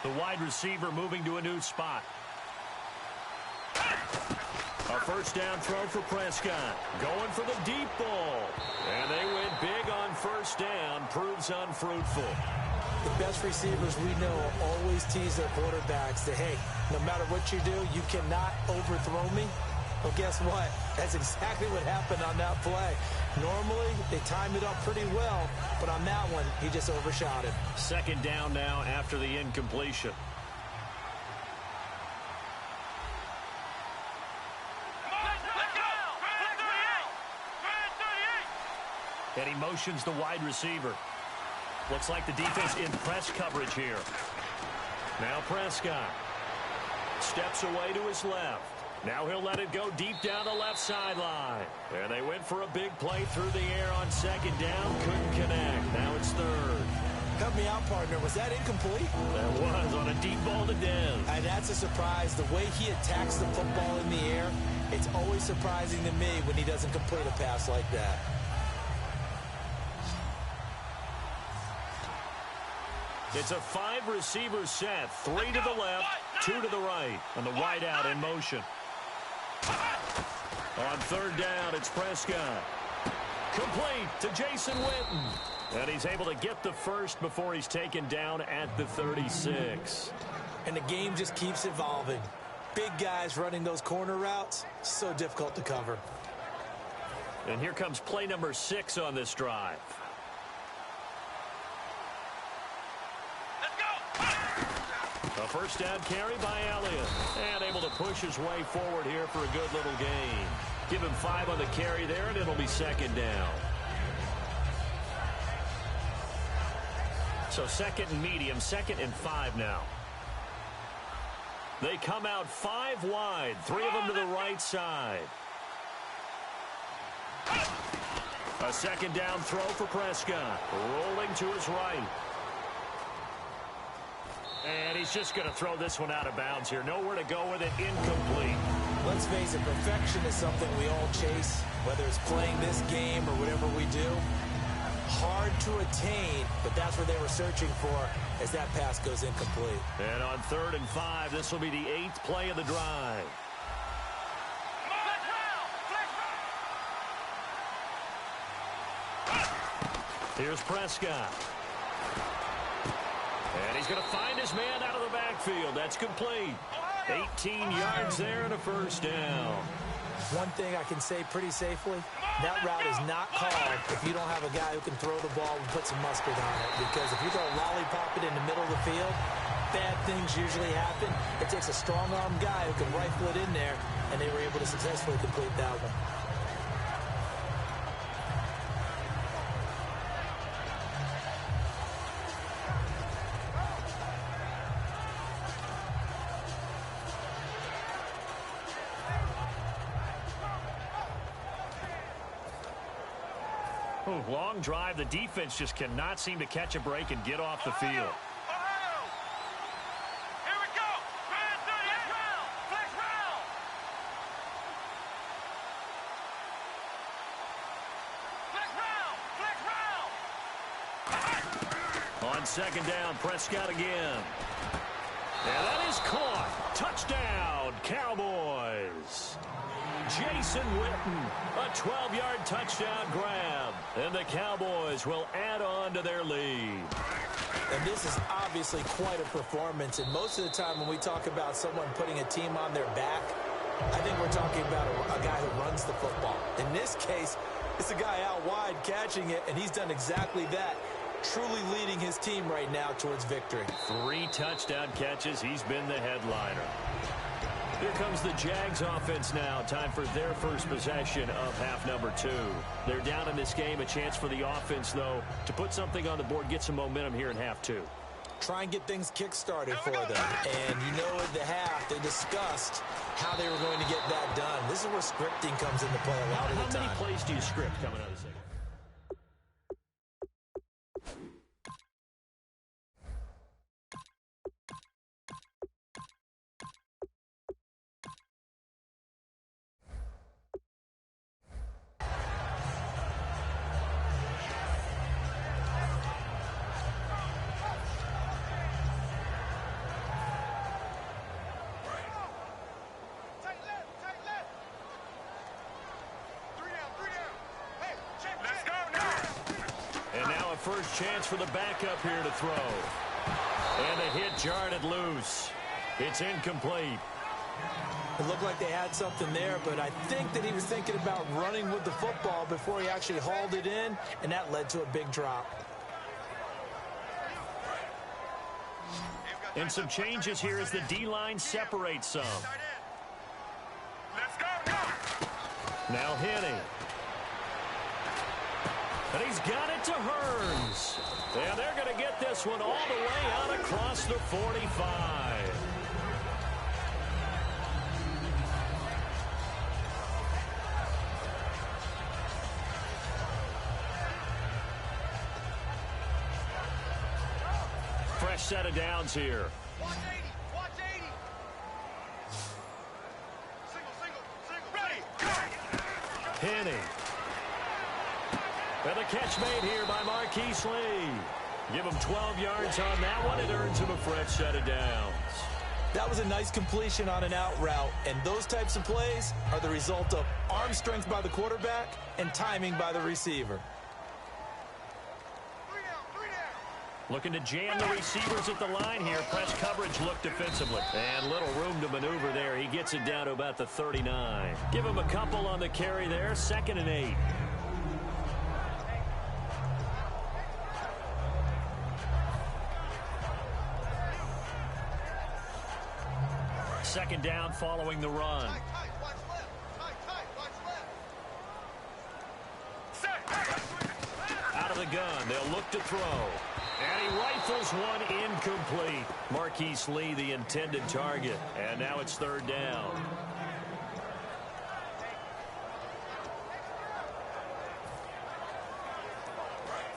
The wide receiver moving to a new spot. A first down throw for Prescott. Going for the deep ball. And they went big on first down. Proves unfruitful. The best receivers we know always tease their quarterbacks that, hey, no matter what you do, you cannot overthrow me. Well, guess what? That's exactly what happened on that play. Normally, they time it up pretty well, but on that one, he just overshot it. Second down now after the incompletion. And he motions the wide receiver. Looks like the defense in press coverage here. Now Prescott steps away to his left. Now he'll let it go deep down the left sideline. And they went for a big play through the air on second down. Couldn't connect. Now it's third. Help me out, partner. Was that incomplete? That was on a deep ball to Dez. And that's a surprise. The way he attacks the football in the air, it's always surprising to me when he doesn't complete a pass like that. It's a 5-receiver set. 3 to the left, 2 to the right. And the wide out in motion. On third down, it's Prescott. Complete to Jason Witten. And he's able to get the first before he's taken down at the 36. And the game just keeps evolving. Big guys running those corner routes, so difficult to cover. And here comes play number 6 on this drive. A first down carry by Elliott. And able to push his way forward here for a good little gain. Give him 5 on the carry there, and it'll be second down. So second and medium, 2nd and 5 now. They come out 5 wide, 3 of them to the right side. A second down throw for Prescott. Rolling to his right. And he's just going to throw this one out of bounds here. Nowhere to go with it. Incomplete. Let's face it, perfection is something we all chase, whether it's playing this game or whatever we do. Hard to attain, but that's what they were searching for as that pass goes incomplete. And on 3rd and 5, this will be the 8th play of the drive. Here's Prescott. And he's going to find his man out of the backfield. That's complete. 18 yards there and a first down. One thing I can say pretty safely, that route is not called if you don't have a guy who can throw the ball and put some mustard on it. Because if you go lollipop it in the middle of the field, bad things usually happen. It takes a strong-arm guy who can rifle it in there, and they were able to successfully complete that one. Long drive. The defense just cannot seem to catch a break and get off the field. Here we go. Flex round. Flex round. Flex round. On second down, Prescott again. And that is caught. Touchdown, Cowboys. Jason Witten, a 12-yard touchdown grab. And the Cowboys will add on to their lead. And this is obviously quite a performance. And most of the time when we talk about someone putting a team on their back, I think we're talking about a guy who runs the football. In this case, it's a guy out wide catching it, and he's done exactly that. Truly leading his team right now towards victory. 3 touchdown catches. He's been the headliner. Here comes the Jags offense now. Time for their first possession of half number 2. They're down in this game. A chance for the offense, though, to put something on the board, get some momentum here in half 2. Try and get things kick-started for them. And you know at the half, they discussed how they were going to get that done. This is where scripting comes into play a lot of the time. How many plays do you script coming out of the second? First chance for the backup here to throw. And the hit jarred it loose. It's incomplete. It looked like they had something there, but I think that he was thinking about running with the football before he actually hauled it in, and that led to a big drop. And some changes here as the D-line separates some. Now Henny. And he's got it to Hearns. And they're going to get this one all the way out across the 45. Fresh set of downs here. Watch 80. Watch 80. Single. Ready. Henny. And the catch made here by Marquise Lee. Give him 12 yards on that one. It earns him a fresh set of downs. That was a nice completion on an out route, and those types of plays are the result of arm strength by the quarterback and timing by the receiver. Looking to jam the receivers at the line here. Press coverage look defensively. And little room to maneuver there. He gets it down to about the 39. Give him a couple on the carry there. 2nd and 8. Second down following the run. Out of the gun. They'll look to throw. And he rifles one incomplete. Marquise Lee, the intended target. And now it's 3rd down.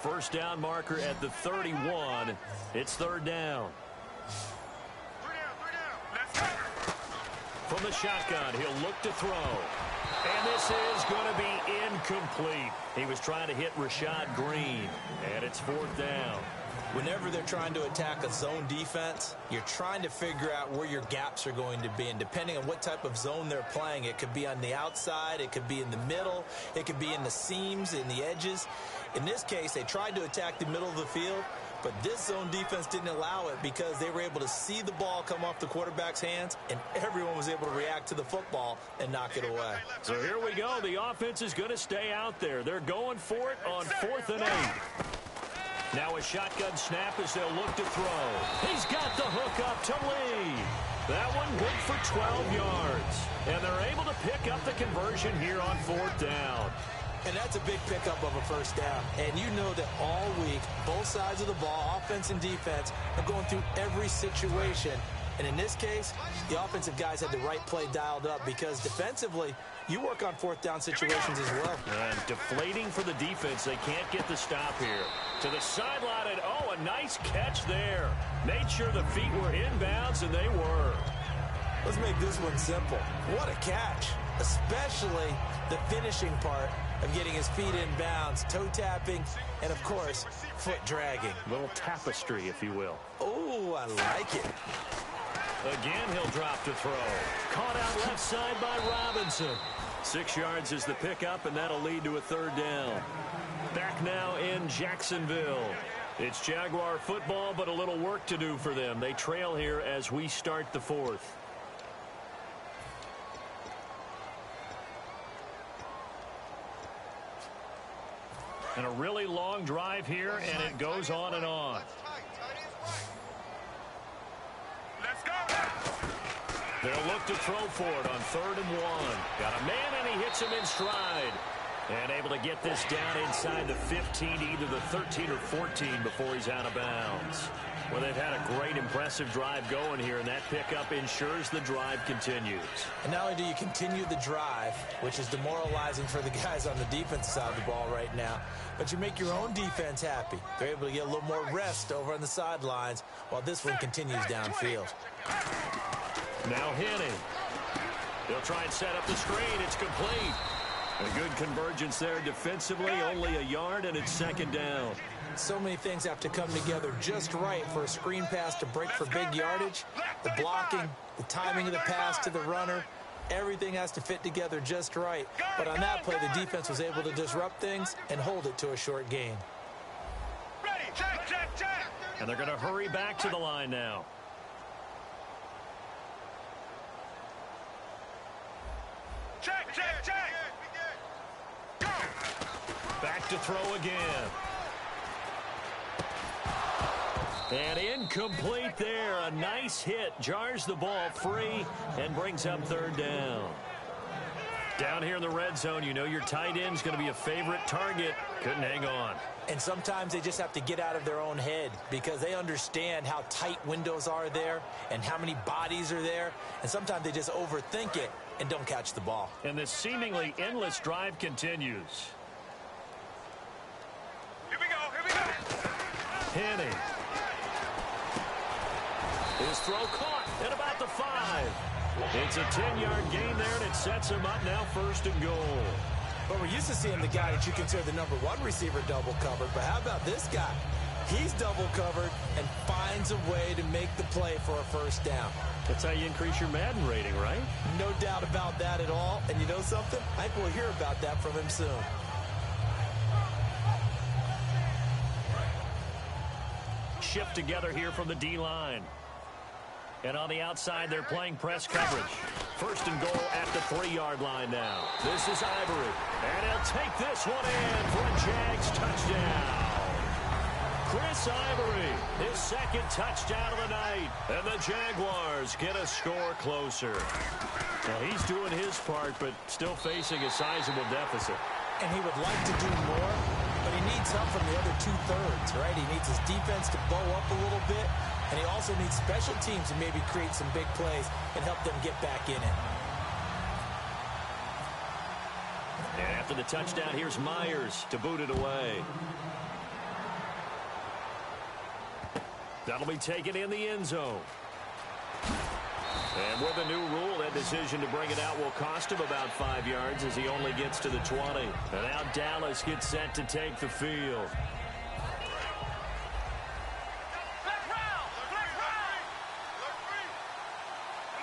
First down marker at the 31. It's 3rd down. From the shotgun, he'll look to throw. And this is going to be incomplete. He was trying to hit Rashad Green. And it's 4th down. Whenever they're trying to attack a zone defense, you're trying to figure out where your gaps are going to be. And depending on what type of zone they're playing, it could be on the outside, it could be in the middle, it could be in the seams, in the edges. In this case, they tried to attack the middle of the field, but this zone defense didn't allow it because they were able to see the ball come off the quarterback's hands, and everyone was able to react to the football and knock it away. So here we go. The offense is going to stay out there. They're going for it on 4th and 8. Now a shotgun snap as they'll look to throw. He's got the hook up to Lee. That one good for 12 yards. And they're able to pick up the conversion here on 4th down. And that's a big pickup of a first down. And you know that all week, both sides of the ball, offense and defense, are going through every situation. And in this case, the offensive guys had the right play dialed up because defensively, you work on 4th down situations as well. And deflating for the defense. They can't get the stop here. To the sideline, and oh, a nice catch there. Made sure the feet were inbounds, and they were. Let's make this one simple. What a catch, especially the finishing part of getting his feet in bounds, toe tapping, and of course, foot dragging. A little tapestry, if you will. Oh, I like it. Again, he'll drop to throw. Caught out left side by Robinson. 6 yards is the pickup, and that'll lead to a 3rd down. Back now in Jacksonville. It's Jaguar football, but a little work to do for them. They trail here as we start the 4th. And a really long drive here, and it goes on and on. Let's go. They'll look to throw for it on 3rd and 1. Got a man, and he hits him in stride. And able to get this down inside the 15, either the 13 or 14 before he's out of bounds. Well, they've had a great, impressive drive going here, and that pickup ensures the drive continues. And not only do you continue the drive, which is demoralizing for the guys on the defensive side of the ball right now, but you make your own defense happy. They're able to get a little more rest over on the sidelines while this one continues downfield. Now Henning. They'll try and set up the screen. It's complete. A good convergence there defensively, only a yard, and it's 2nd down. So many things have to come together just right for a screen pass to break for big yardage. The blocking, the timing of the pass to the runner, everything has to fit together just right. But on that play, the defense was able to disrupt things and hold it to a short gain. Ready, check. And they're going to hurry back to the line now. Check. Go. Back to throw again. And incomplete there. A nice hit. Jars the ball free and brings up 3rd down. Down here in the red zone, you know your tight end's going to be a favorite target. Couldn't hang on. And sometimes they just have to get out of their own head because they understand how tight windows are there and how many bodies are there. And sometimes they just overthink it and don't catch the ball. And this seemingly endless drive continues. Here we go. Henning. His throw caught at about the 5. It's a 10-yard gain there, and it sets him up now 1st and goal. But we're used to seeing the guy that you consider the #1 receiver double covered. But how about this guy? He's double covered and finds a way to make the play for a first down. That's how you increase your Madden rating, right? No doubt about that at all. And you know something? I think we'll hear about that from him soon. Shift together here from the D-line. And on the outside, they're playing press coverage. First and goal at the 3-yard line now. This is Ivory. And he'll take this one in for a Jags touchdown. Chris Ivory, his second touchdown of the night. And the Jaguars get a score closer. Now, he's doing his part, but still facing a sizable deficit. And he would like to do more, but he needs help from the other two-thirds, right? He needs his defense to bow up a little bit, and he also needs special teams to maybe create some big plays and help them get back in it. And after the touchdown, here's Myers to boot it away. That'll be taken in the end zone. And with a new rule, that decision to bring it out will cost him about 5 yards as he only gets to the 20. And now Dallas gets set to take the field.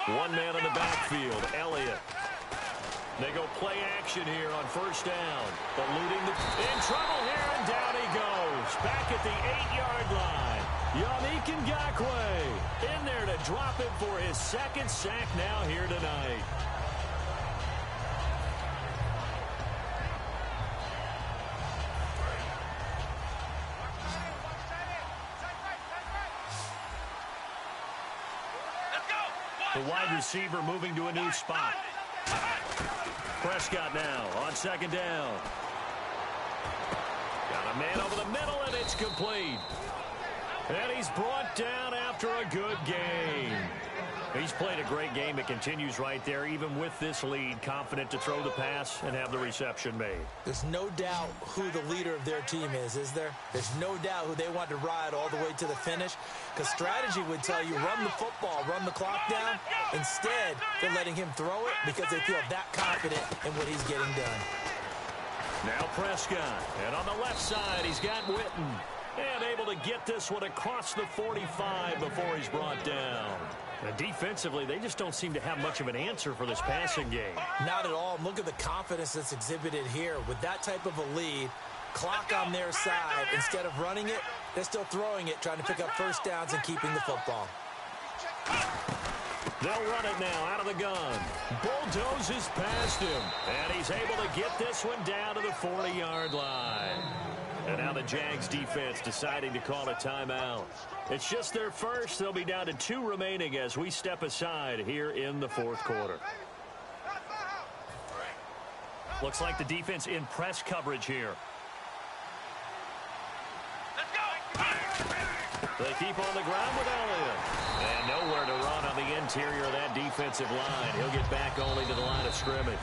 One man on the backfield, Elliott. They go play action here on first down. Eluding in trouble here, and down he goes. Back at the 8-yard line. Yannick Ngakoue in there to drop it for his second sack now here tonight. The wide receiver moving to a new spot. Prescott now on second down. Got a man over the middle, and it's complete. And he's brought down after a good game. He's played a great game. It continues right there, even with this lead, confident to throw the pass and have the reception made. There's no doubt who the leader of their team is there? There's no doubt who they want to ride all the way to the finish, because strategy would tell you run the football, run the clock down. Instead, they're letting him throw it because they feel that confident in what he's getting done. Now Prescott, and on the left side, he's got Witten. And able to get this one across the 45 before he's brought down. And defensively, they just don't seem to have much of an answer for this passing game. Not at all. Look at the confidence that's exhibited here. With that type of a lead, clock on their side, instead of running it, they're still throwing it, trying to pick up first downs and keeping the football. They'll run it now out of the gun. Bulldozes past him. And he's able to get this one down to the 40-yard line. And now the Jags defense deciding to call a timeout. It's just their first. They'll be down to 2 remaining as we step aside here in the fourth quarter. Looks like the defense in press coverage here. They keep on the ground with Elliott. And nowhere to run on the interior of that defensive line. He'll get back only to the line of scrimmage.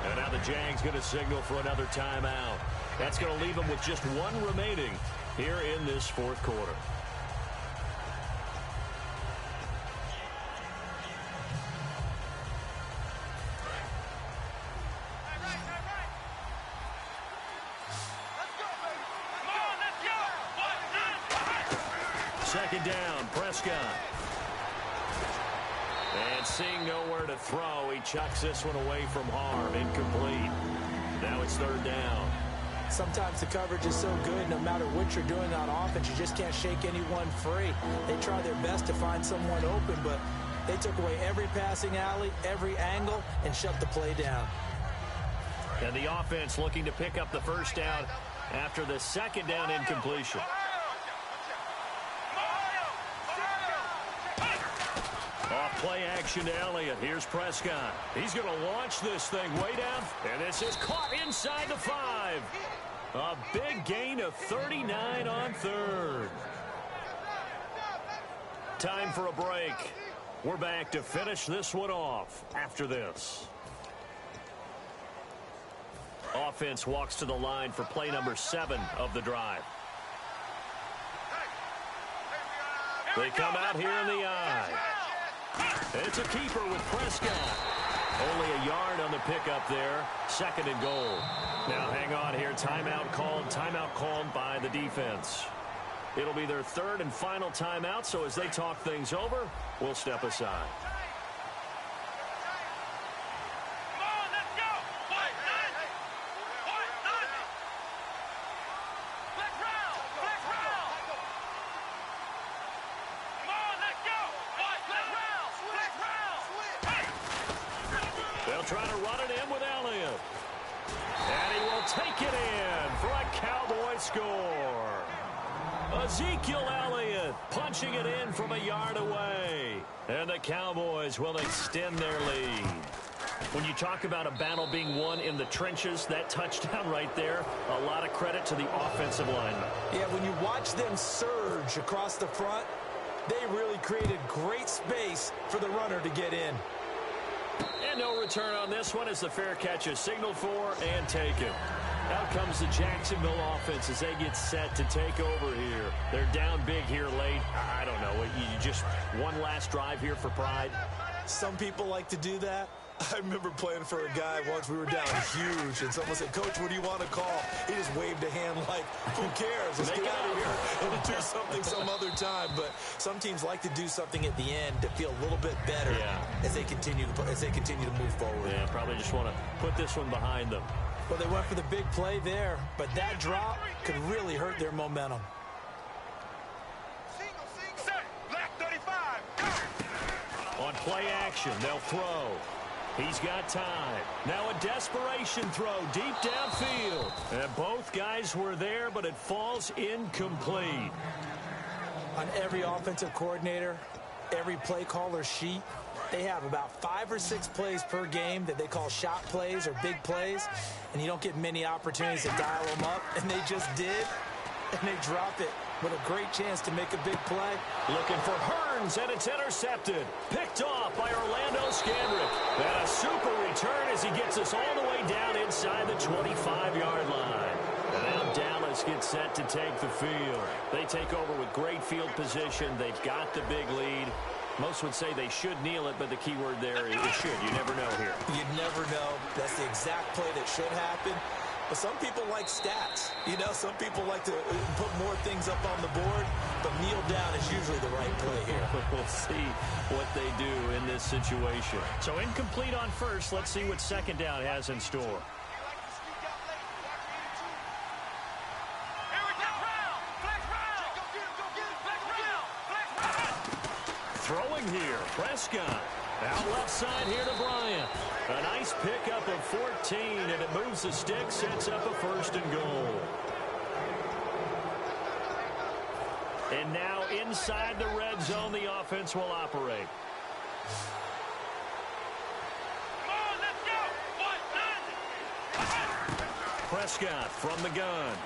And now the Jags going to signal for another timeout. That's going to leave them with just 1 remaining here in this fourth quarter. Second down, Prescott. And seeing nowhere to throw, he chucks this one away from harm. Incomplete. Now it's third down. Sometimes the coverage is so good, no matter what you're doing on offense, you just can't shake anyone free. They try their best to find someone open, but they took away every passing alley, every angle, and shut the play down. And the offense looking to pick up the first down after the second down incompletion. Off play action to Elliott. Here's Prescott. He's going to launch this thing way down. And this is caught inside the 5. A big gain of 39 on third. Time for a break. We're back to finish this one off after this. Offense walks to the line for play number 7 of the drive. They come out here in the eye. It's a keeper with Prescott. Only a yard on the pickup there. Second and goal. Now hang on here. Timeout called by the defense. It'll be their third and final timeout, so as they talk things over, we'll step aside. They'll try to run it in with Elliott. And he will take it in for a Cowboy score. Ezekiel Elliott punching it in from a yard away. And the Cowboys will extend their lead. When you talk about a battle being won in the trenches, that touchdown right there, a lot of credit to the offensive linemen. Yeah, when you watch them surge across the front, they really created great space for the runner to get in. And no return on this one as the fair catch is signaled for and taken. Out comes the Jacksonville offense as they get set to take over here. They're down big here late. I don't know. You just one last drive here for pride? Some people like to do that. I remember playing for a guy once. We were down huge, and someone said, "Coach, what do you want to call?" He just waved a hand like, "Who cares? Let's get out of here and do something some other time." But some teams like to do something at the end to feel a little bit better as they continue to move forward. Yeah, probably just want to put this one behind them. Well, they went for the big play there, but that drop could really hurt their momentum. Black 35. On play action, they'll throw. He's got time. Now a desperation throw deep downfield. And both guys were there, but it falls incomplete. On every offensive coordinator, every play caller sheet, they have about 5 or 6 plays per game that they call shot plays or big plays, and you don't get many opportunities to dial them up, and they just did, and they drop it with a great chance to make a big play. Looking for Hearns, and it's intercepted. Picked off by Orlando Scandrick. And a super return as he gets us all the way down inside the 25-yard line. And now Dallas gets set to take the field. They take over with great field position. They've got the big lead. Most would say they should kneel it, but the key word there is should. You never know here. You never know. That's the exact play that should happen. But some people like stats. You know, some people like to put more things up on the board, but kneel down is usually the right play here. We'll see what they do in this situation. So incomplete on first. Let's see what second down has in store. Throwing here, Prescott. Out left side here to Bryant. A nice pickup of 14, and it moves the stick, sets up a 1st and goal. And now inside the red zone, the offense will operate. Prescott from the gun.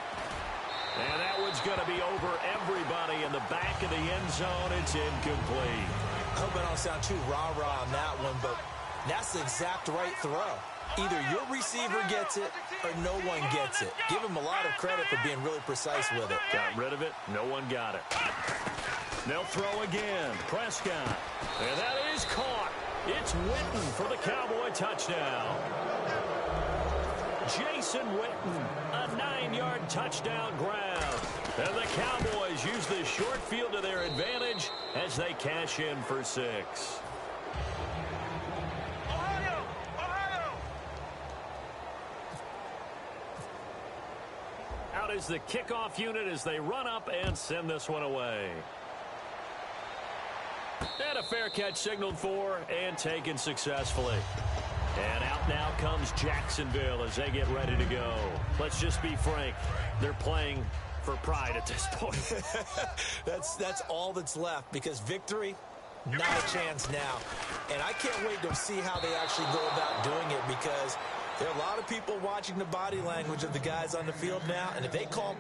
And that one's going to be over everybody in the back of the end zone. It's incomplete. I hope I don't sound too rah-rah on that one, but that's the exact right throw. Either your receiver gets it or no one gets it. Give him a lot of credit for being really precise with it. Got rid of it. No one got it. They'll throw again. Prescott. And that is caught. It's Witten for the Cowboy touchdown. Jason Witten, a 9-yard touchdown grab. And the Cowboys use the short field to their advantage as they cash in for 6. Out is the kickoff unit as they run up and send this one away. And a fair catch signaled for and taken successfully. And out now comes Jacksonville as they get ready to go. Let's just be frank. They're playing for pride at this point. That's all that's left because victory, not a chance now. And I can't wait to see how they actually go about doing it because there are a lot of people watching the body language of the guys on the field now. And if they call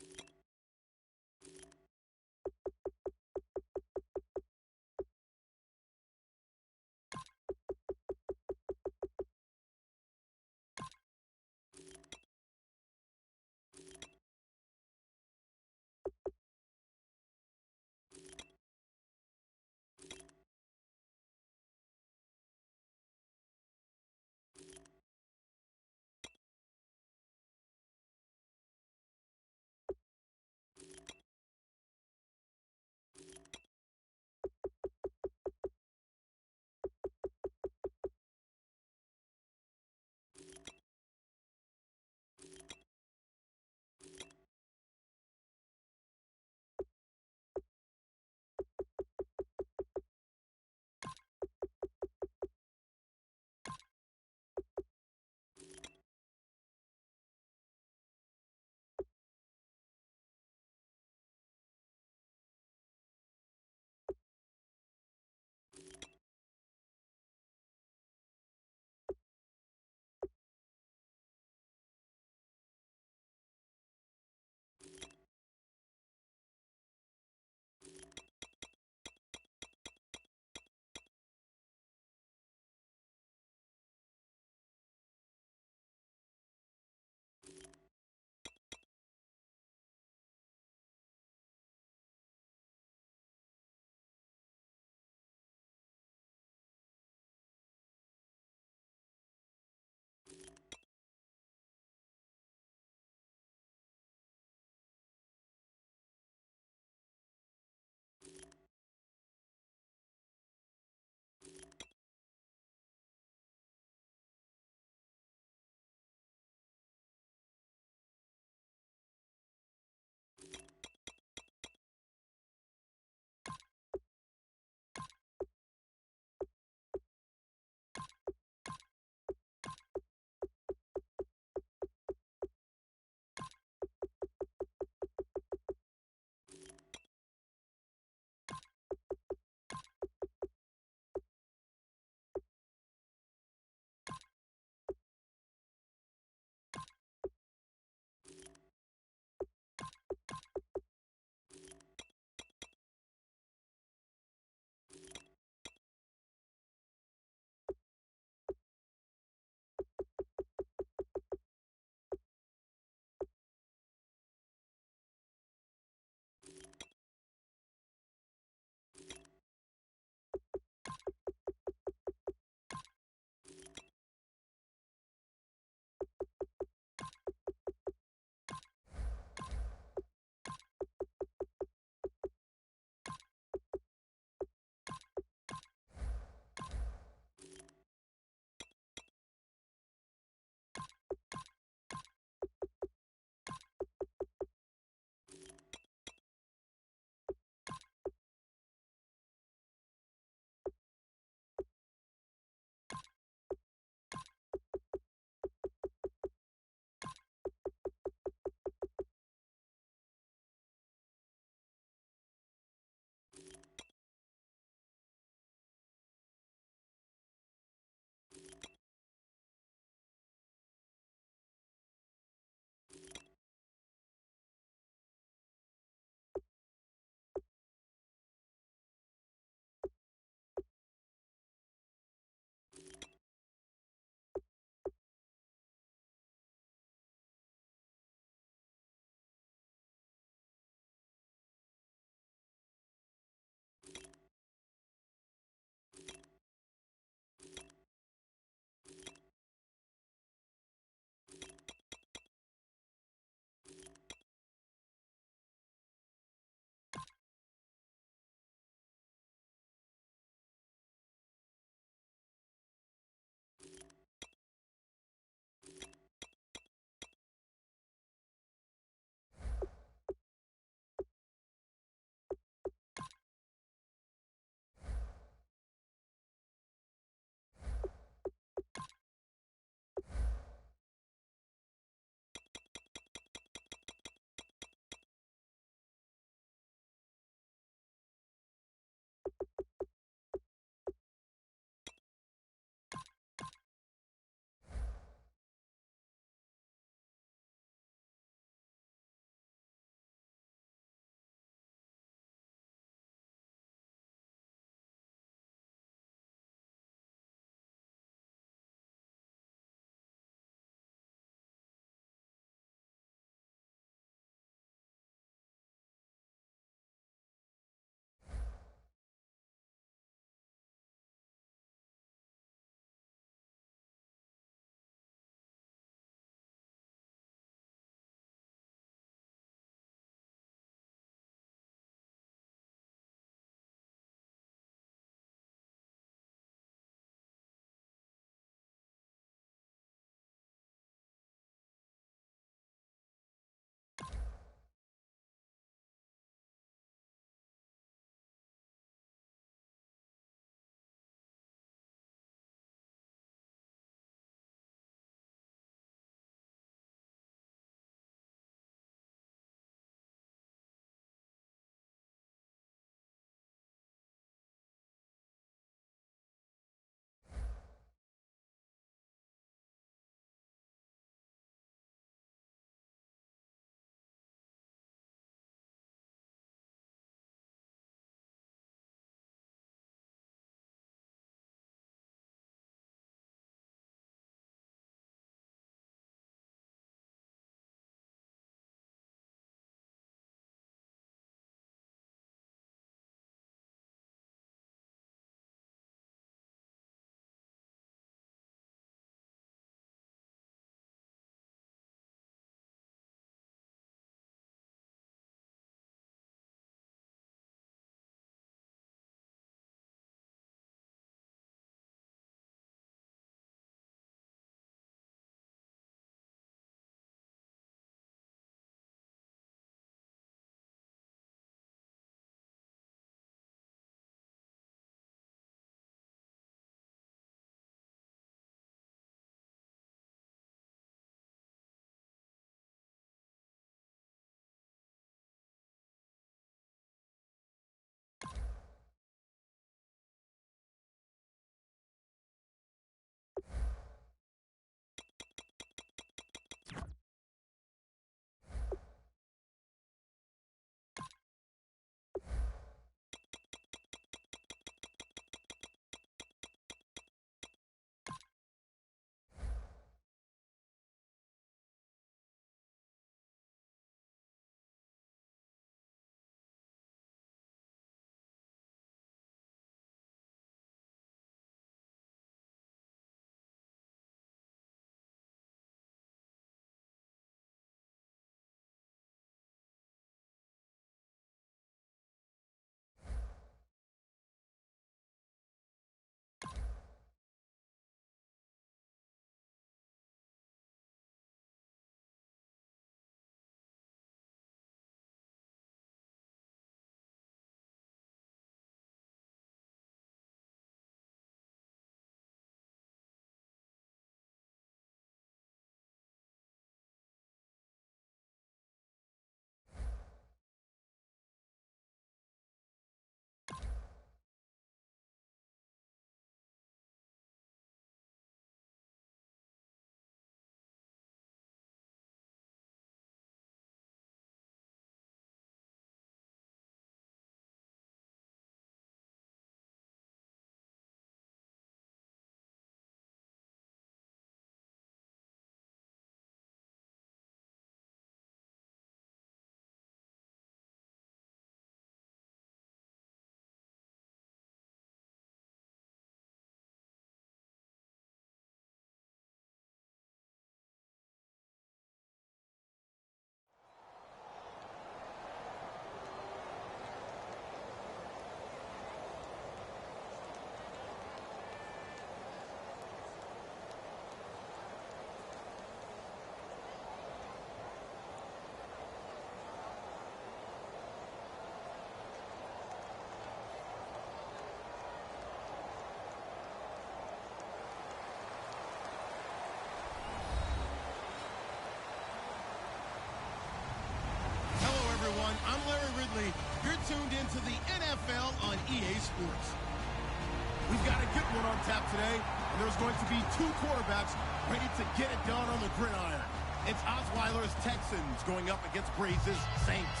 one on tap today, and there's going to be two quarterbacks ready to get it done on the gridiron. It's Osweiler's Texans going up against Breeze's Saints.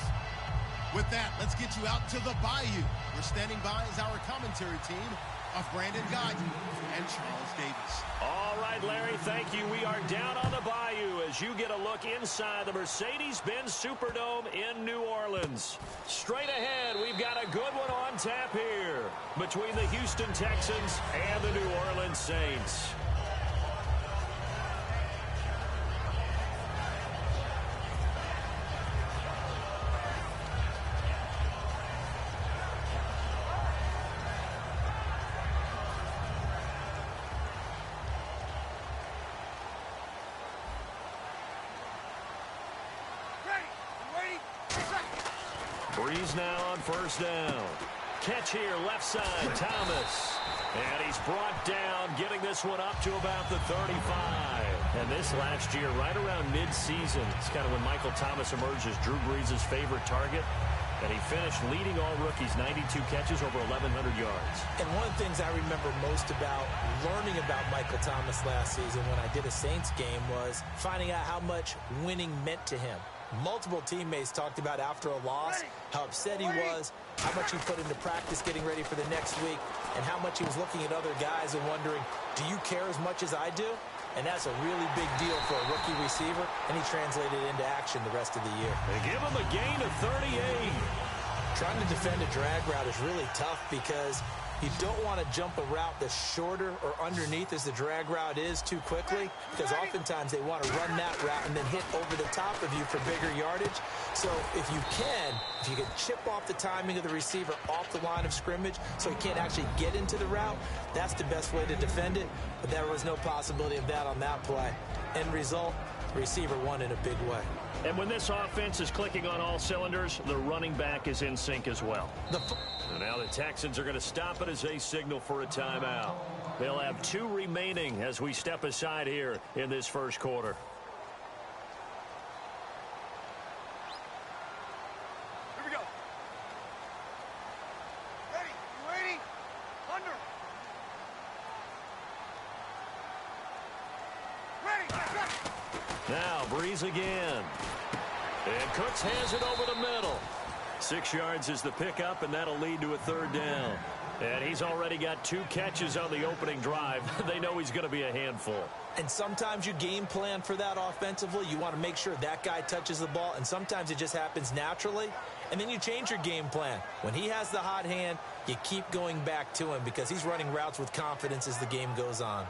With that, let's get you out to the Bayou. We're standing by as our commentary team of Brandon Guyton and Charles Davis. All right, Larry, thank you. We are down on the Bayou as you get a look inside the Mercedes-Benz Superdome in New Orleans. Straight ahead, we've got a good one on tap here between the Houston Texans and the New Orleans Saints. Breeze now on first down. Catch here, left side, Thomas. And he's brought down, getting this one up to about the 35. And this last year, right around mid-season, it's kind of when Michael Thomas emerged as Drew Brees' favorite target. And he finished leading all rookies, 92 catches, over 1,100 yards. And one of the things I remember most about learning about Michael Thomas last season when I did a Saints game was finding out how much winning meant to him. Multiple teammates talked about after a loss how upset he was, how much he put into practice getting ready for the next week, and how much he was looking at other guys and wondering, do you care as much as I do? And that's a really big deal for a rookie receiver, and he translated into action the rest of the year. They give him a gain of 38. Trying to defend a drag route is really tough because you don't want to jump a route that's shorter or underneath as the drag route is too quickly, because oftentimes they want to run that route and then hit over the top of you for bigger yardage. So if you can chip off the timing of the receiver off the line of scrimmage so he can't actually get into the route, that's the best way to defend it. But there was no possibility of that on that play. End result, receiver won in a big way. And when this offense is clicking on all cylinders, the running back is in sync as well. And now the Texans are going to stop it as they signal for a timeout. They'll have 2 remaining as we step aside here in this first quarter. Here we go. Ready? You ready? Under. Ready. Now Breeze again. And Cooks has it over the middle. 6 yards is the pickup, and that'll lead to a third down. And he's already got 2 catches on the opening drive. They know he's going to be a handful. And sometimes you game plan for that offensively. You want to make sure that guy touches the ball, and sometimes it just happens naturally. And then you change your game plan. When he has the hot hand, you keep going back to him because he's running routes with confidence as the game goes on.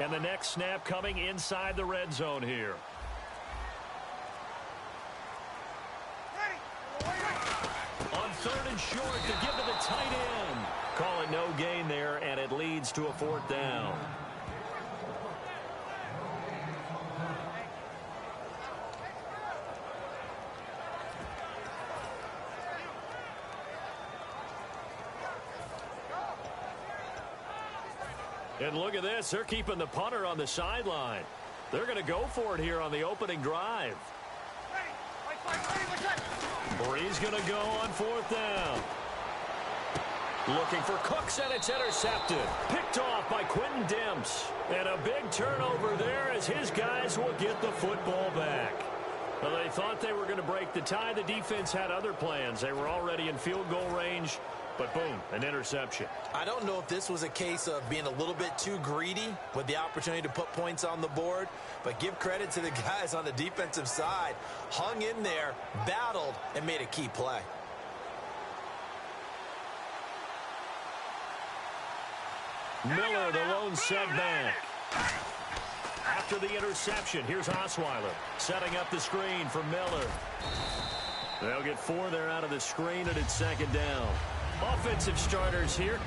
And the next snap coming inside the red zone here. On 3rd and short to give to the tight end. Call it no gain there, and it leads to a 4th down. And look at this. They're keeping the punter on the sideline. They're going to go for it here on the opening drive. Breeze going to go on 4th down. Looking for Cooks, and it's intercepted. Picked off by Quentin Demps. And a big turnover there as his guys will get the football back. Well, they thought they were going to break the tie. The defense had other plans. They were already in field goal range. But boom, an interception. I don't know if this was a case of being a little bit too greedy with the opportunity to put points on the board, but give credit to the guys on the defensive side. Hung in there, battled, and made a key play. Miller, the lone setback. After the interception, here's Osweiler setting up the screen for Miller. They'll get 4 there out of the screen, and it's 2nd down. Offensive starters here.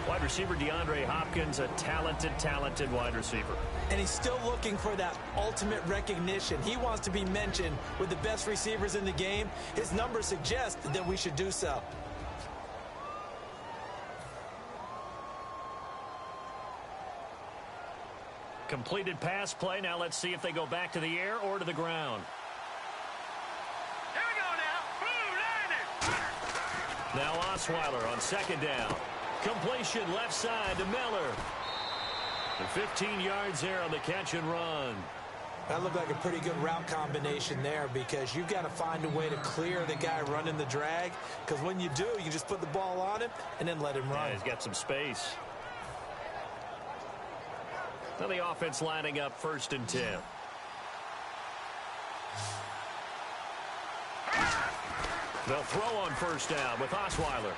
Wide receiver DeAndre Hopkins, a talented wide receiver. And he's still looking for that ultimate recognition. He wants to be mentioned with the best receivers in the game. His numbers suggest that we should do so. Completed pass play. Now let's see if they go back to the air or to the ground. Here we go now. Blue Lightning. Now Osweiler on second down. Completion left side to Miller. And 15 yards there on the catch and run. That looked like a pretty good route combination there because you've got to find a way to clear the guy running the drag, because when you do, you just put the ball on him and then let him run. Yeah, he's got some space. Now the offense lining up 1st and 10. They'll throw on 1st down with Osweiler.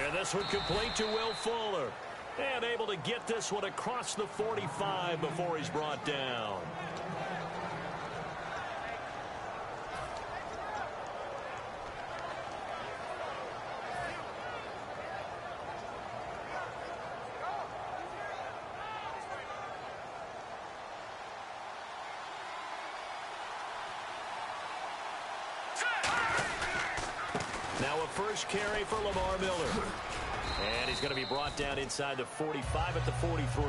And this one complete to Will Fuller. And able to get this one across the 45 before he's brought down. Now a first carry for Lamar Miller. And he's going to be brought down inside the 45 at the 43.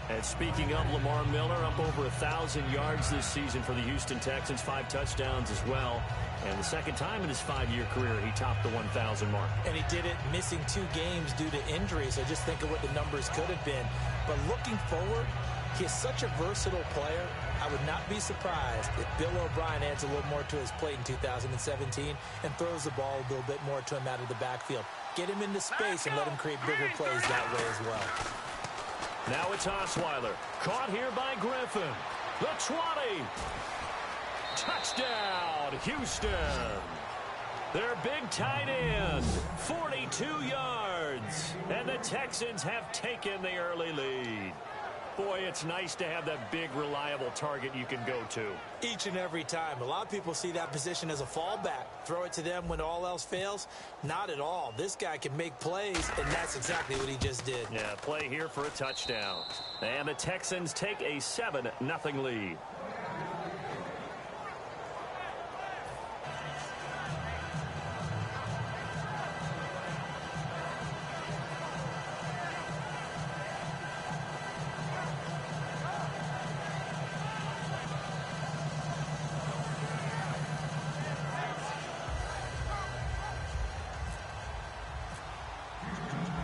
And speaking of Lamar Miller, up over 1,000 yards this season for the Houston Texans, 5 touchdowns as well. And the second time in his 5-year career, he topped the 1,000 mark. And he did it missing 2 games due to injury, so just think of what the numbers could have been. But looking forward, he is such a versatile player. I would not be surprised if Bill O'Brien adds a little more to his plate in 2017 and throws the ball a little bit more to him out of the backfield. Get him into space and let him create bigger plays that way as well. Now it's Osweiler. Caught here by Griffin. The 20. Touchdown, Houston. Their big tight end, 42 yards. And the Texans have taken the early lead. Boy, it's nice to have that big, reliable target you can go to. Each and every time. A lot of people see that position as a fallback. Throw it to them when all else fails. Not at all. This guy can make plays, and that's exactly what he just did. Yeah, play here for a touchdown. And the Texans take a 7-0 lead.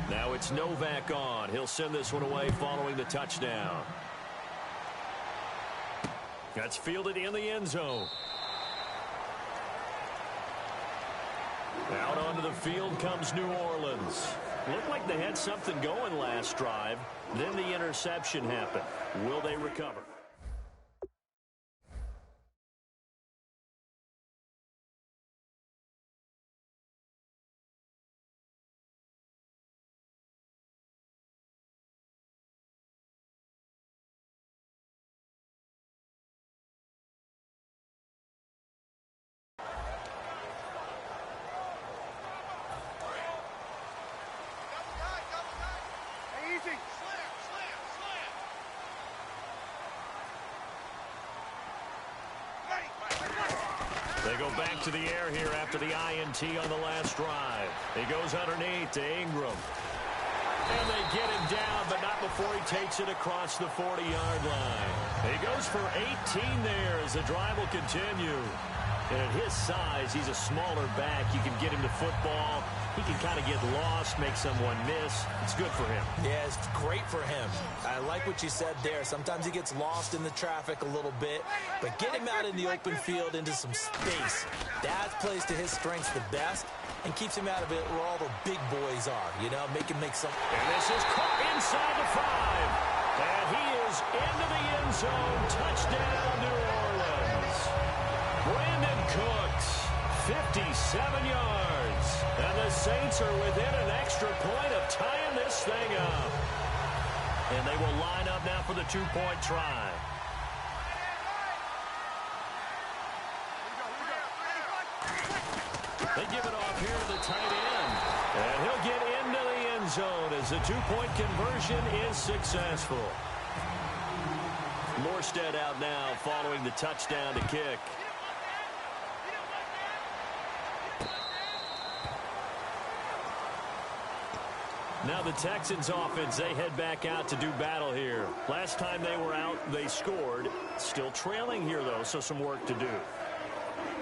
Now it's Novak on. He'll send this one away following the touchdown. That's fielded in the end zone. Out onto the field comes New Orleans. Looked like they had something going last drive. Then the interception happened. Will they recover? They go back to the air here after the INT on the last drive. He goes underneath to Ingram. And they get him down, but not before he takes it across the 40-yard line. He goes for 18 there as the drive will continue. And at his size, he's a smaller back. You can get him to football. He can kind of get lost, make someone miss. It's good for him. Yeah, it's great for him. I like what you said there. Sometimes he gets lost in the traffic a little bit, but get him out in the open field into some space. That plays to his strengths the best and keeps him out of it where all the big boys are, you know, make him make some. And this is caught inside the 5. And he is into the end zone. Touchdown, New Orleans. Brandon Cooks, 57 yards. And the Saints are within an extra point of tying this thing up. And they will line up now for the 2-point try. They give it off here to the tight end. And he'll get into the end zone as the 2-point conversion is successful. Morstead out now following the touchdown to kick. Now the Texans offense, they head back out to do battle here. Last time they were out, they scored. Still trailing here, though, so some work to do.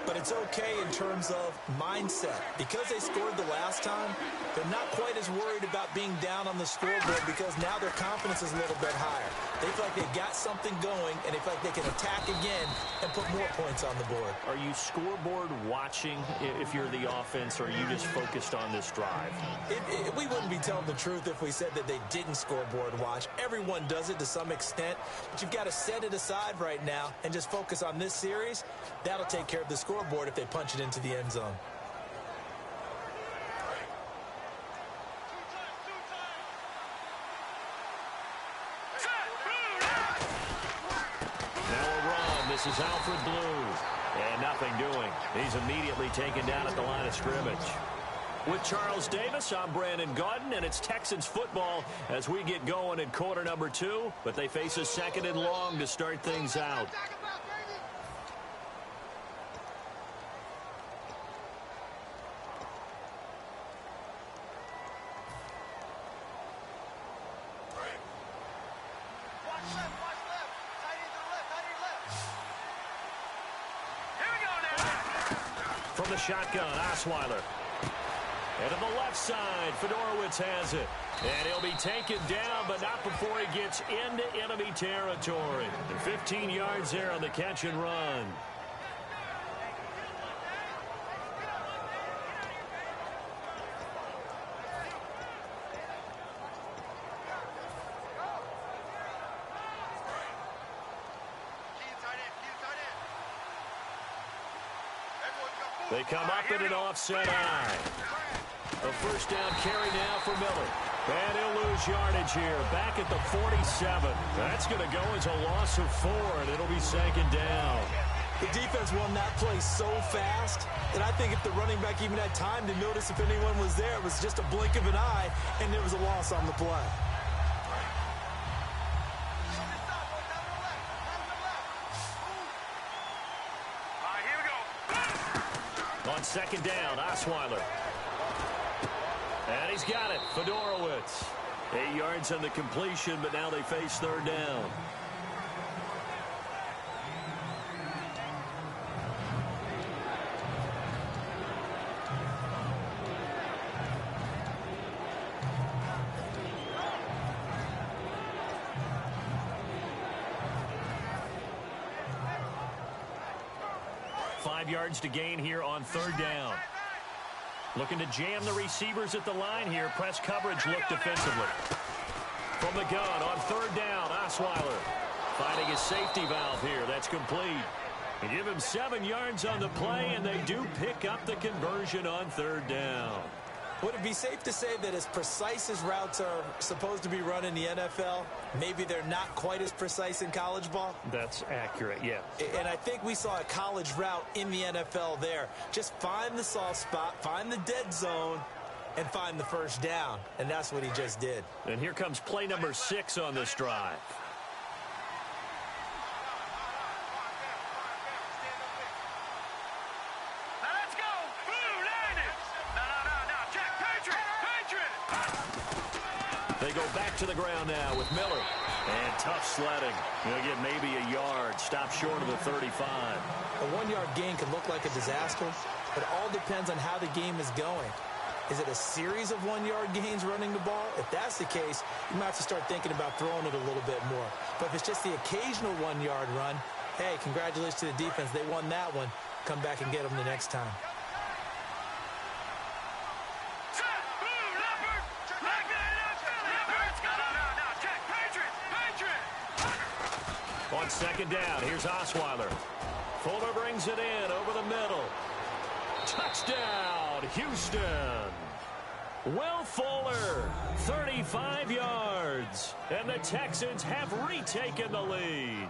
But it's okay in terms of mindset. Because they scored the last time, they're not quite as worried about being down on the scoreboard because now their confidence is a little bit higher. They feel like they've got something going, and they feel like they can attack again and put more points on the board. Are you scoreboard watching if you're the offense, or are you just focused on this drive? We wouldn't be telling the truth if we said that they didn't scoreboard watch. Everyone does it to some extent, but you've got to set it aside right now and just focus on this series. That'll take care of the scoreboard if they punch it into the end zone. Now a run. This is Alfred Blue. And nothing doing. He's immediately taken down at the line of scrimmage. With Charles Davis, I'm Brandon Gaudin, and it's Texans football as we get going in quarter number 2. But they face a second and long to start things out. From the shotgun, Osweiler. And to the left side, Fedorowicz has it. And he'll be taken down, but not before he gets into enemy territory. And 15 yards there on the catch and run. They come up in an offset eye. A first down carry now for Miller. And he'll lose yardage here. Back at the 47. That's going to go as a loss of 4, and it'll be second down. The defense won that play so fast that I think if the running back even had time to notice if anyone was there, it was just a blink of an eye, and there was a loss on the play. On second down, Osweiler. And he's got it, Fedorowicz. 8 yards on the completion, but now they face third down. Yards to gain here on third down. Looking to jam the receivers at the line here. Press coverage look defensively. From the gun on third down, Osweiler finding his safety valve here. That's complete. They give him 7 yards on the play, and they do pick up the conversion on third down. Would it be safe to say that as precise as routes are supposed to be run in the NFL, maybe they're not quite as precise in college ball? That's accurate, yeah. And I think we saw a college route in the NFL there. Just find the soft spot, find the dead zone, and find the first down. And that's what he just did. And here comes play number 6 on this drive. They go back to the ground now with Miller. And tough sledding. He'll get maybe a yard. Stop short of the 35. A 1-yard gain can look like a disaster, but it all depends on how the game is going. Is it a series of 1-yard gains running the ball? If that's the case, you might have to start thinking about throwing it a little bit more. But if it's just the occasional 1-yard run, hey, congratulations to the defense. They won that one. Come back and get them the next time. On second down, here's Osweiler. Fuller brings it in over the middle. Touchdown, Houston. Will Fuller, 35 yards. And the Texans have retaken the lead.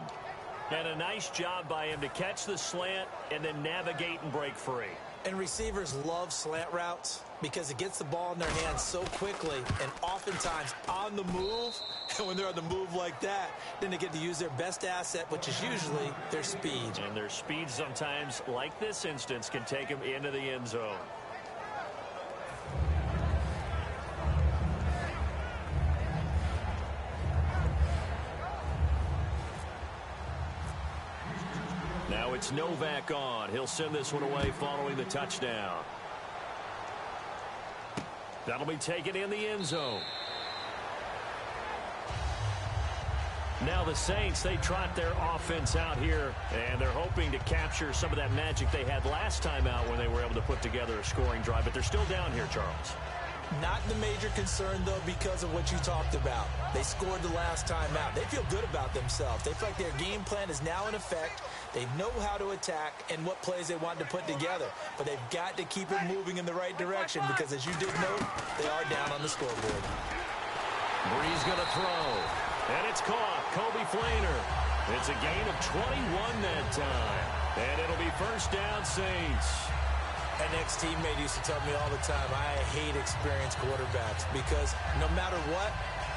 And a nice job by him to catch the slant and then navigate and break free. And receivers love slant routes because it gets the ball in their hands so quickly and oftentimes on the move. And when they're on the move like that, then they get to use their best asset, which is usually their speed. And their speed sometimes, like this instance, can take them into the end zone. Now Now it's Novak on. He'll send this one away following the touchdown. That'll be taken in the end zone. Now the Saints, they trot their offense out here, and they're hoping to capture some of that magic they had last time out when they were able to put together a scoring drive. But they're still down here, Charles. Not the major concern, though, because of what you talked about. They scored the last time out. They feel good about themselves. They feel like their game plan is now in effect. They know how to attack and what plays they want to put together. But they've got to keep it moving in the right direction because, as you did note, they are down on the scoreboard. Breeze going to throw. And it's caught. Kobe Flainer. It's a gain of 21 that time. And it'll be first down, Saints. An ex-teammate used to tell me all the time, I hate experienced quarterbacks because no matter what,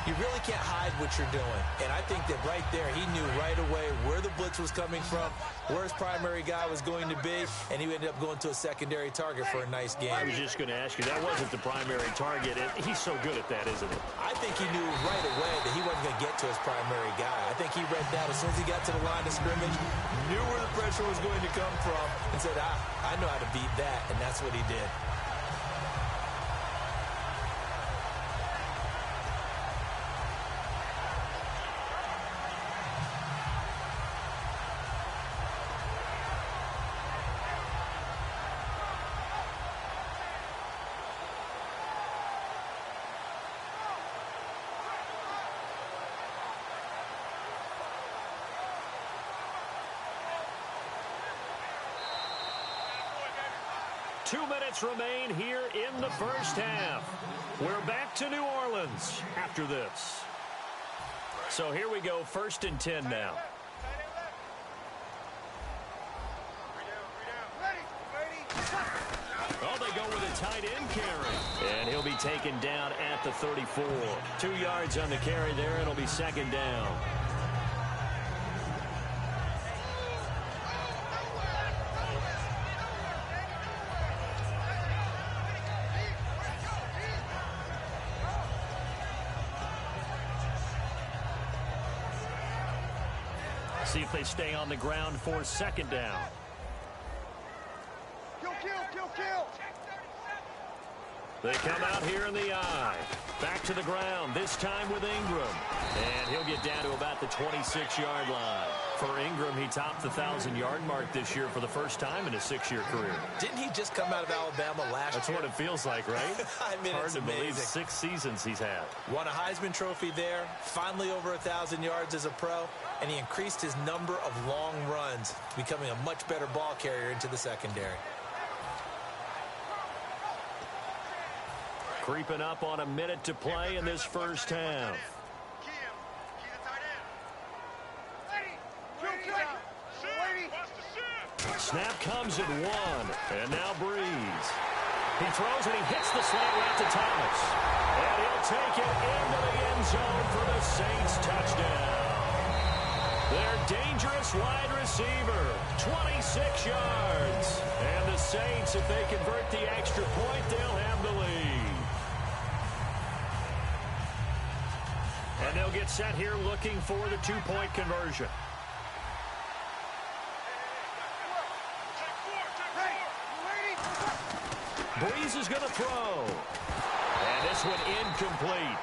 you really can't hide what you're doing. And I think that right there, he knew right away where the blitz was coming from, where his primary guy was going to be, and he ended up going to a secondary target for a nice game. I was just going to ask you, that wasn't the primary target. He's so good at that, isn't he? I think he knew right away that he wasn't going to get to his primary guy. I think he read that as soon as he got to the line of scrimmage, knew where the pressure was going to come from, and said, I know how to beat that, and that's what he did. Remain here in the first half. We're back to New Orleans after this. So here we go, 1st and 10 now. Oh, they go with a tight end carry. And he'll be taken down at the 34. 2 yards on the carry there. It'll be 2nd down. See if they stay on the ground for 2nd down. Kill. They come out here in the eye. Back to the ground, this time with Ingram. And he'll get down to about the 26-yard line. For Ingram, he topped the 1,000-yard mark this year for the first time in his 6-year career. Didn't he just come out of Alabama last year? That's what it feels like, right? I mean, hard it's to amazing. believe 6 seasons he's had. Won a Heisman Trophy there, finally over 1,000 yards as a pro, and he increased his number of long runs, becoming a much better ball carrier into the secondary. Creeping up on a minute to play in this first half. Snap comes at 1, and now Breeze. He throws and he hits the slant route to Thomas. And he'll take it into the end zone for the Saints touchdown. Their dangerous wide receiver, 26 yards. And the Saints, if they convert the extra point, they'll have the lead. And they'll get set here looking for the 2-point conversion. Breeze is going to throw. And this one incomplete.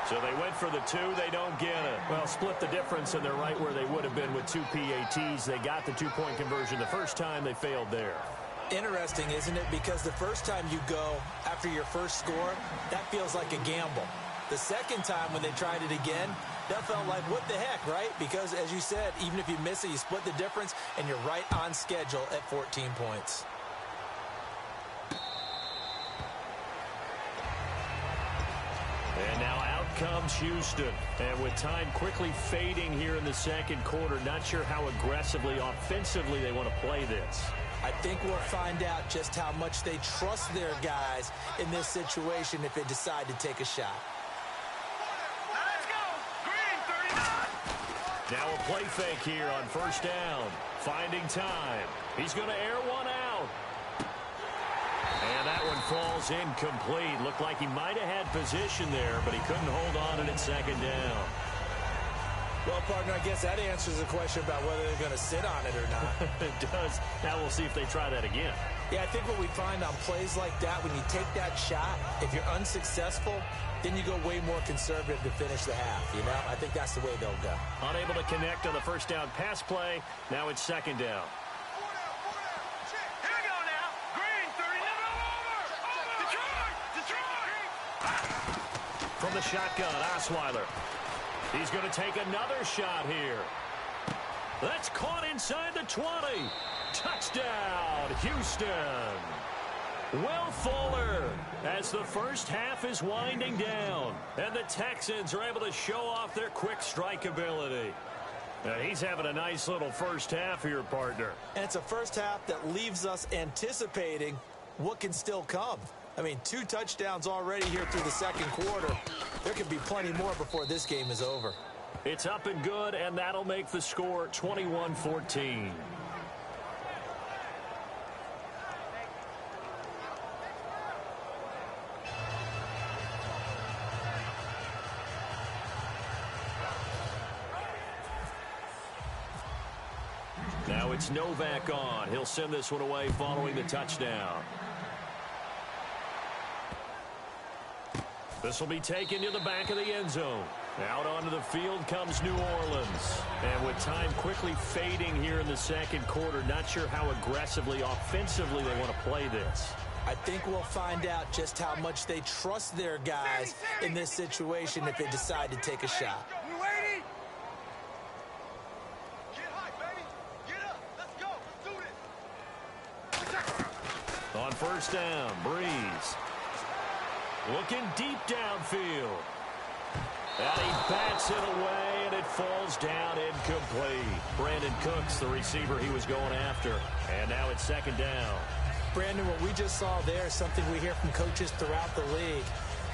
So they went for the 2. They don't get it. Well, split the difference, and they're right where they would have been with 2 PATs. They got the 2-point conversion the first time. They failed there. Interesting, isn't it? Because the first time you go after your first score, that feels like a gamble. The second time when they tried it again, that felt like, what the heck, right? Because, as you said, even if you miss it, you split the difference, and you're right on schedule at 14 points. And now out comes Houston. And with time quickly fading here in the second quarter, not sure how aggressively, offensively they want to play this. I think we'll find out just how much they trust their guys in this situation if they decide to take a shot. Let's go. Green 39. Now a play fake here on first down. Finding time. He's going to air one out. And that one falls incomplete. Looked like he might have had position there, but he couldn't hold on to it 2nd down. Well, partner, I guess that answers the question about whether they're going to sit on it or not. It does. Now we'll see if they try that again. Yeah, I think what we find on plays like that, when you take that shot, if you're unsuccessful, then you go way more conservative to finish the half, you know? I think that's the way they'll go. Unable to connect on the first down pass play. Now it's second down. Here we go now. Green, 30, over. Detroit! From the shotgun, Osweiler. He's going to take another shot here. That's caught inside the 20. Touchdown, Houston. Will Fuller, as the first half is winding down, and the Texans are able to show off their quick strike ability. He's having a nice little first half here, partner. And it's a first half that leaves us anticipating what can still come. I mean, 2 touchdowns already here through the second quarter. There could be plenty more before this game is over. It's up and good, and that'll make the score 21-14. Now it's Novak on. He'll send this one away following the touchdown. This will be taken to the back of the end zone. Out onto the field comes New Orleans. And with time quickly fading here in the second quarter, not sure how aggressively, offensively they want to play this. I think we'll find out just how much they trust their guys in this situation if they decide to take a shot. You ready? Get high, baby. Get up. Let's go. Let's do this. On first down, Breeze. Looking deep downfield. And he bats it away, and it falls down incomplete. Brandon Cooks, the receiver he was going after. And now it's second down. Brandon, what we just saw there is something we hear from coaches throughout the league.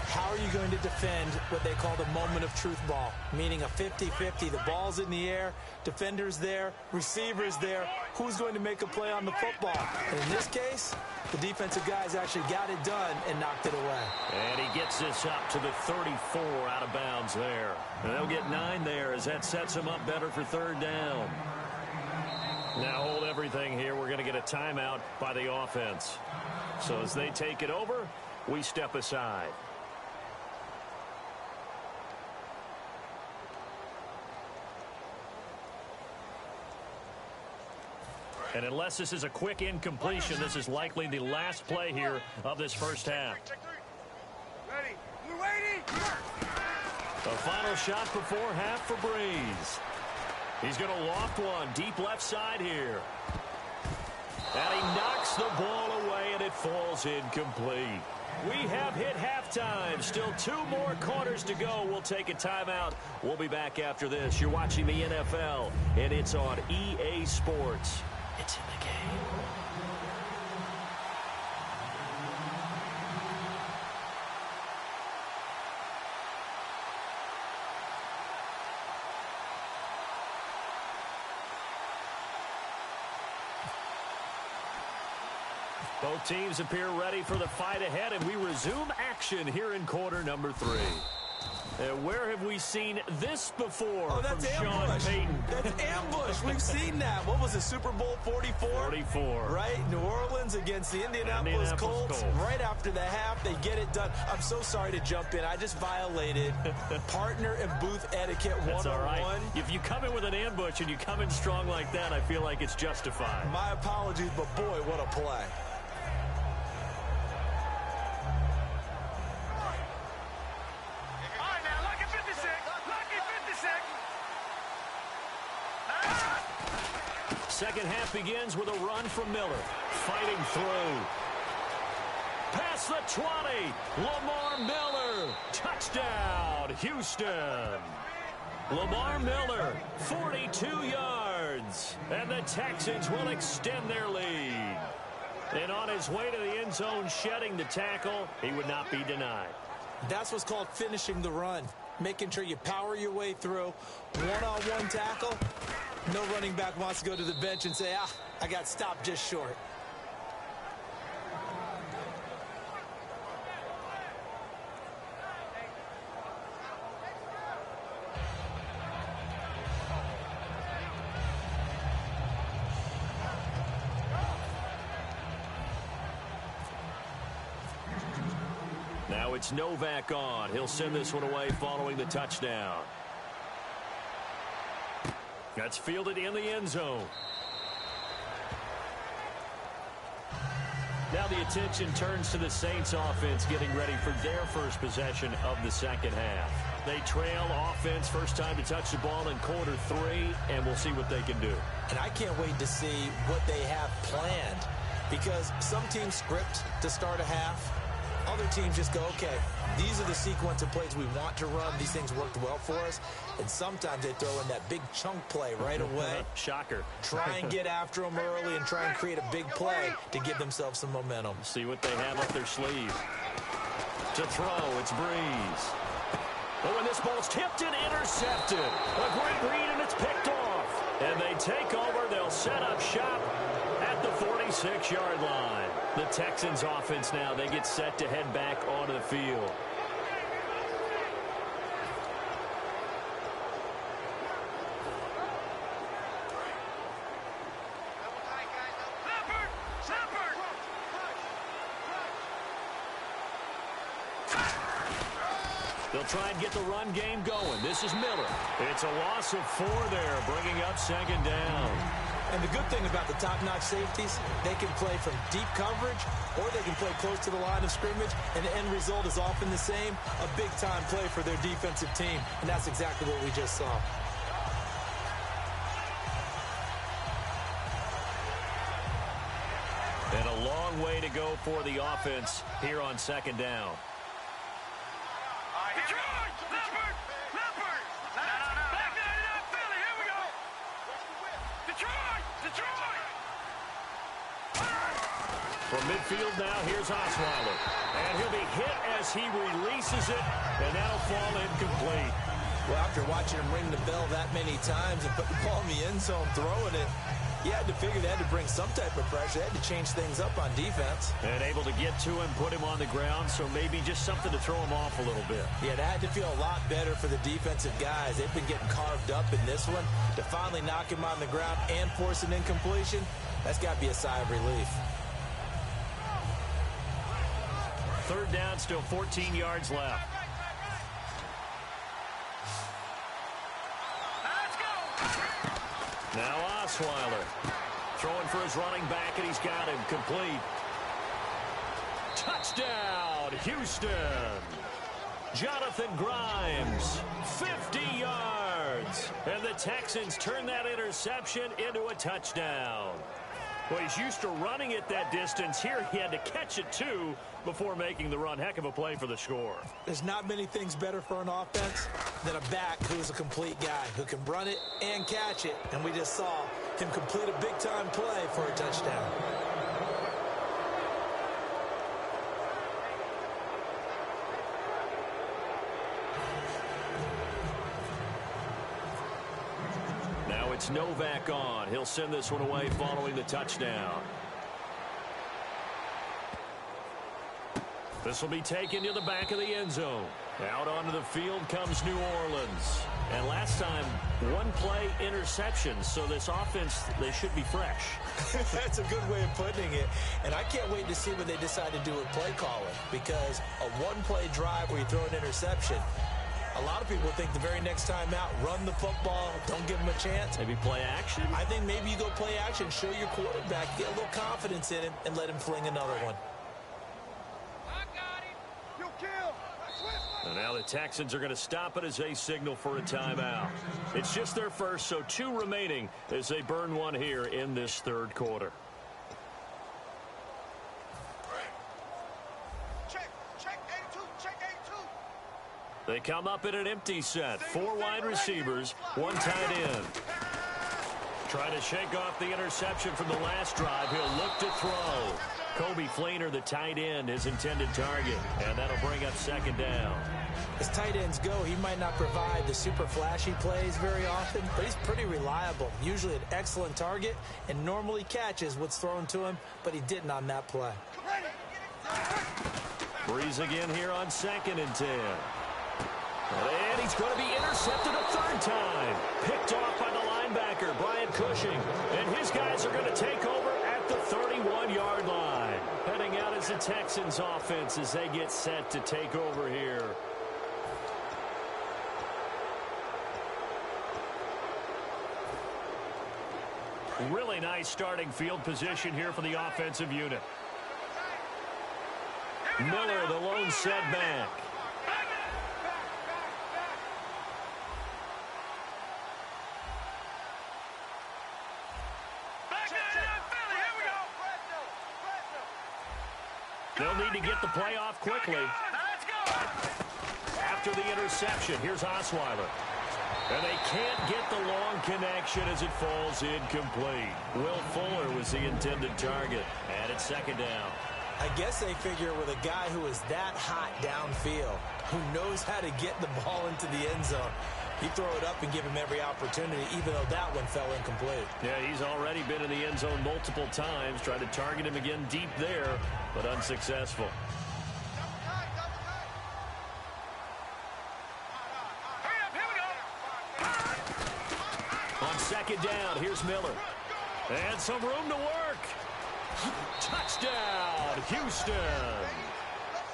How are you going to defend what they call the moment of truth ball? Meaning a 50-50. The ball's in the air, defender's there, receiver's there. Who's going to make a play on the football? And in this case, the defensive guys actually got it done and knocked it away. And he gets this up to the 34 out of bounds there. And they'll get 9 there as that sets them up better for third down. Now hold everything here. We're going to get a timeout by the offense. So as they take it over, we step aside. And unless this is a quick incompletion, this is likely the last play here of this first half. Ready. You ready? The final shot before half for Breeze. He's going to loft one deep left side here. And he knocks the ball away, and it falls incomplete. We have hit halftime. Still 2 more quarters to go. We'll take a timeout. We'll be back after this. You're watching the NFL, and it's on EA Sports. It's in the game. Both teams appear ready for the fight ahead, and we resume action here in quarter number 3. Where have we seen this before from Sean Payton? That's ambush. We've seen that. What was it, Super Bowl 44? 44. Right? New Orleans against the Indianapolis Colts. Right after the half, they get it done. I'm so sorry to jump in. I just violated partner and booth etiquette 101. That's all right. If you come in with an ambush and you come in strong like that, I feel like it's justified. My apologies, but boy, what a play. Second half begins with a run from Miller. Fighting through. Past the 20. Lamar Miller. Touchdown, Houston. Lamar Miller, 42 yards. And the Texans will extend their lead. And on his way to the end zone, shedding the tackle, he would not be denied. That's what's called finishing the run. Making sure you power your way through. One-on-one tackle. No running back wants to go to the bench and say, I got stopped just short. it's Novak on. He'll send this one away following the touchdown. That's fielded in the end zone. Now the attention turns to the Saints offense getting ready for their first possession of the second half. They trail offense, first time to touch the ball in quarter 3, and we'll see what they can do. And I can't wait to see what they have planned, because some teams script to start a half. Other teams just go, okay, these are the sequence of plays we want to run. These things worked well for us. And sometimes they throw in that big chunk play right away. Shocker. Try and get after them early and try and create a big play to give themselves some momentum. See what they have up their sleeve. To throw, it's Breeze. Oh, and this ball's tipped and intercepted. A great read, and it's picked off. And they take over. They'll set up shop at the 46-yard line. The Texans offense now, they get set to head back onto the field. They'll try and get the run game going. This is Miller. It's a loss of 4 there, bringing up second down. And the good thing about the top-notch safeties, they can play from deep coverage or they can play close to the line of scrimmage, and the end result is often the same, a big-time play for their defensive team. And that's exactly what we just saw. And a long way to go for the offense here on second down. From midfield now, here's Osweiler. And he'll be hit as he releases it, and that'll fall incomplete. Well, after watching him ring the bell that many times and put the ball in the end zone throwing it, you had to figure they had to bring some type of pressure. They had to change things up on defense. And able to get to him, put him on the ground, so maybe just something to throw him off a little bit. Yeah, that had to feel a lot better for the defensive guys. They've been getting carved up in this one. To finally knock him on the ground and force an incompletion, that's got to be a sigh of relief. Third down, still 14 yards left. Now Osweiler throwing for his running back, and he's got him complete. Touchdown, Houston. Jonathan Grimes, 50 yards. And the Texans turn that interception into a touchdown. Well, he's used to running it that distance. Here he had to catch it, too, before making the run. Heck of a play for the score. There's not many things better for an offense than a back who's a complete guy, who can run it and catch it. And we just saw him complete a big-time play for a touchdown. It's Novak on. He'll send this one away following the touchdown. This will be taken to the back of the end zone. Out onto the field comes New Orleans. And last time, one play interception. So this offense, they should be fresh. That's a good way of putting it. And I can't wait to see what they decide to do with play calling. Because a one-play drive where you throw an interception, a lot of people think the very next time out, run the football, don't give him a chance. Maybe play action? I think maybe you go play action, show your quarterback, get a little confidence in him, and let him fling another one. I got him. You kill. And now the Texans are going to stop it as they signal for a timeout. It's just their first, so 2 remaining as they burn one here in this third quarter. They come up in an empty set. 4 wide receivers, 1 tight end. Trying to shake off the interception from the last drive. He'll look to throw. Kobe Fleener, the tight end, his intended target. And that'll bring up second down. As tight ends go, he might not provide the super flashy plays very often, but he's pretty reliable. Usually an excellent target and normally catches what's thrown to him, but he didn't on that play. Breeze again here on 2nd and 10. And he's going to be intercepted a third time. Picked off by the linebacker, Brian Cushing. And his guys are going to take over at the 31-yard line. Heading out is the Texans offense as they get set to take over here. Really nice starting field position here for the offensive unit. Miller, the lone setback. They'll need to get the play off quickly. After the interception, here's Osweiler. And they can't get the long connection as it falls incomplete. Will Fuller was the intended target. And it's second down. I guess they figure with a guy who is that hot downfield, who knows how to get the ball into the end zone, you throw it up and give him every opportunity, even though that one fell incomplete. Yeah, he's already been in the end zone multiple times. Tried to target him again deep there, but unsuccessful. On second down, here's Miller. And some room to work. Touchdown, Houston.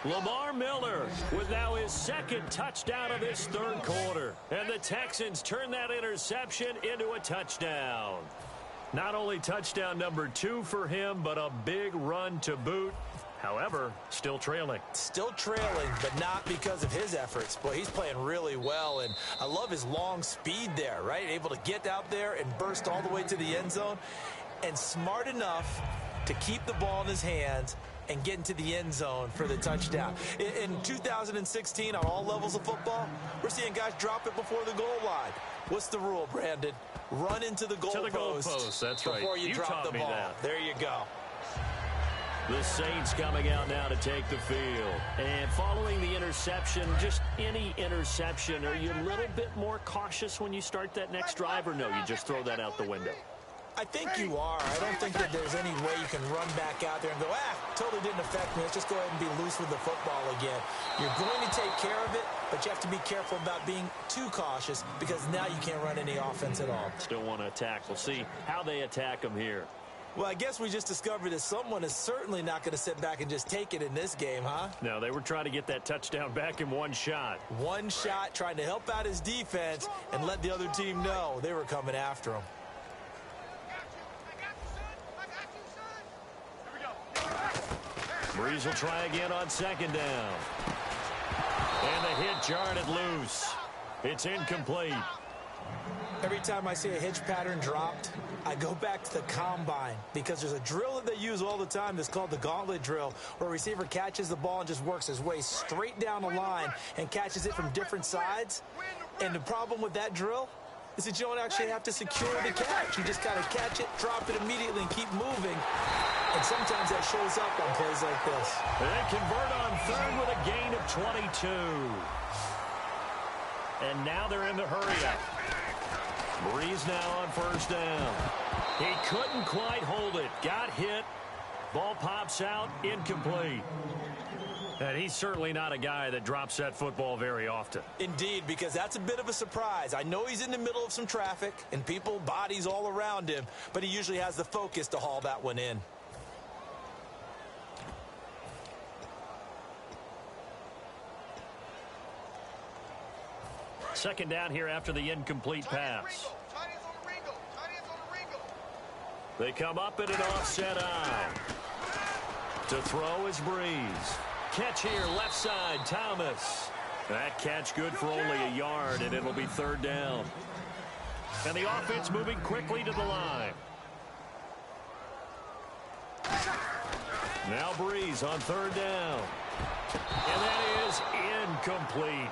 Lamar Miller with now his second touchdown of this third quarter. And the Texans turn that interception into a touchdown. Not only touchdown number 2 for him, but a big run to boot. However, still trailing. Still trailing, but not because of his efforts. Boy, he's playing really well, and I love his long speed there, right? Able to get out there and burst all the way to the end zone, and smart enough to keep the ball in his hands and get into the end zone for the touchdown. In 2016, on all levels of football, we're seeing guys drop it before the goal line. What's the rule, Brandon? Run into the goalpost. That's right. Before you drop the ball. That. There you go. The Saints coming out now to take the field. And following the interception, just any interception, are you a little bit more cautious when you start that next drive, or no, you just throw that out the window? I think you are. I don't think that there's any way you can run back out there and go, totally didn't affect me. Let's just go ahead and be loose with the football again. You're going to take care of it, but you have to be careful about being too cautious because now you can't run any offense at all. Still want to attack. We'll see how they attack them here. Well, I guess we just discovered that someone is certainly not going to sit back and just take it in this game, huh? No, they were trying to get that touchdown back in one shot. One shot, trying to help out his defense and let the other team know they were coming after him. Breeze will try again on second down. And the hit jarred it loose. It's incomplete. Every time I see a hitch pattern dropped, I go back to the combine because there's a drill that they use all the time that's called the gauntlet drill, where a receiver catches the ball and just works his way straight down the line and catches it from different sides. And the problem with that drill is that you don't actually have to secure the catch. You just kind of catch it, drop it immediately, and keep moving. And sometimes that shows up on plays like this. They convert on third with a gain of 22. And now they're in the hurry-up. Breeze now on first down. He couldn't quite hold it. Got hit. Ball pops out. Incomplete. And he's certainly not a guy that drops that football very often. Indeed, because that's a bit of a surprise. I know he's in the middle of some traffic and people, bodies all around him, but he usually has the focus to haul that one in. Second down here after the incomplete pass. They come up in an offset eye. To throw is Breeze. Catch here, left side, Thomas. That catch good for only a yard, and it'll be third down. And the offense moving quickly to the line. Now Breeze on third down. And that is incomplete.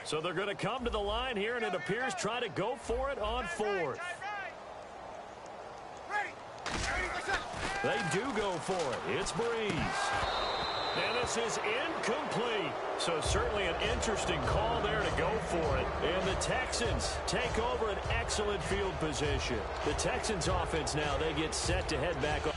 So they're going to come to the line here, and it appears try to go for it on fourth. They do go for it. It's Breeze. And this is incomplete. So certainly an interesting call there to go for it. And the Texans take over an excellent field position. The Texans offense now, they get set to head back on.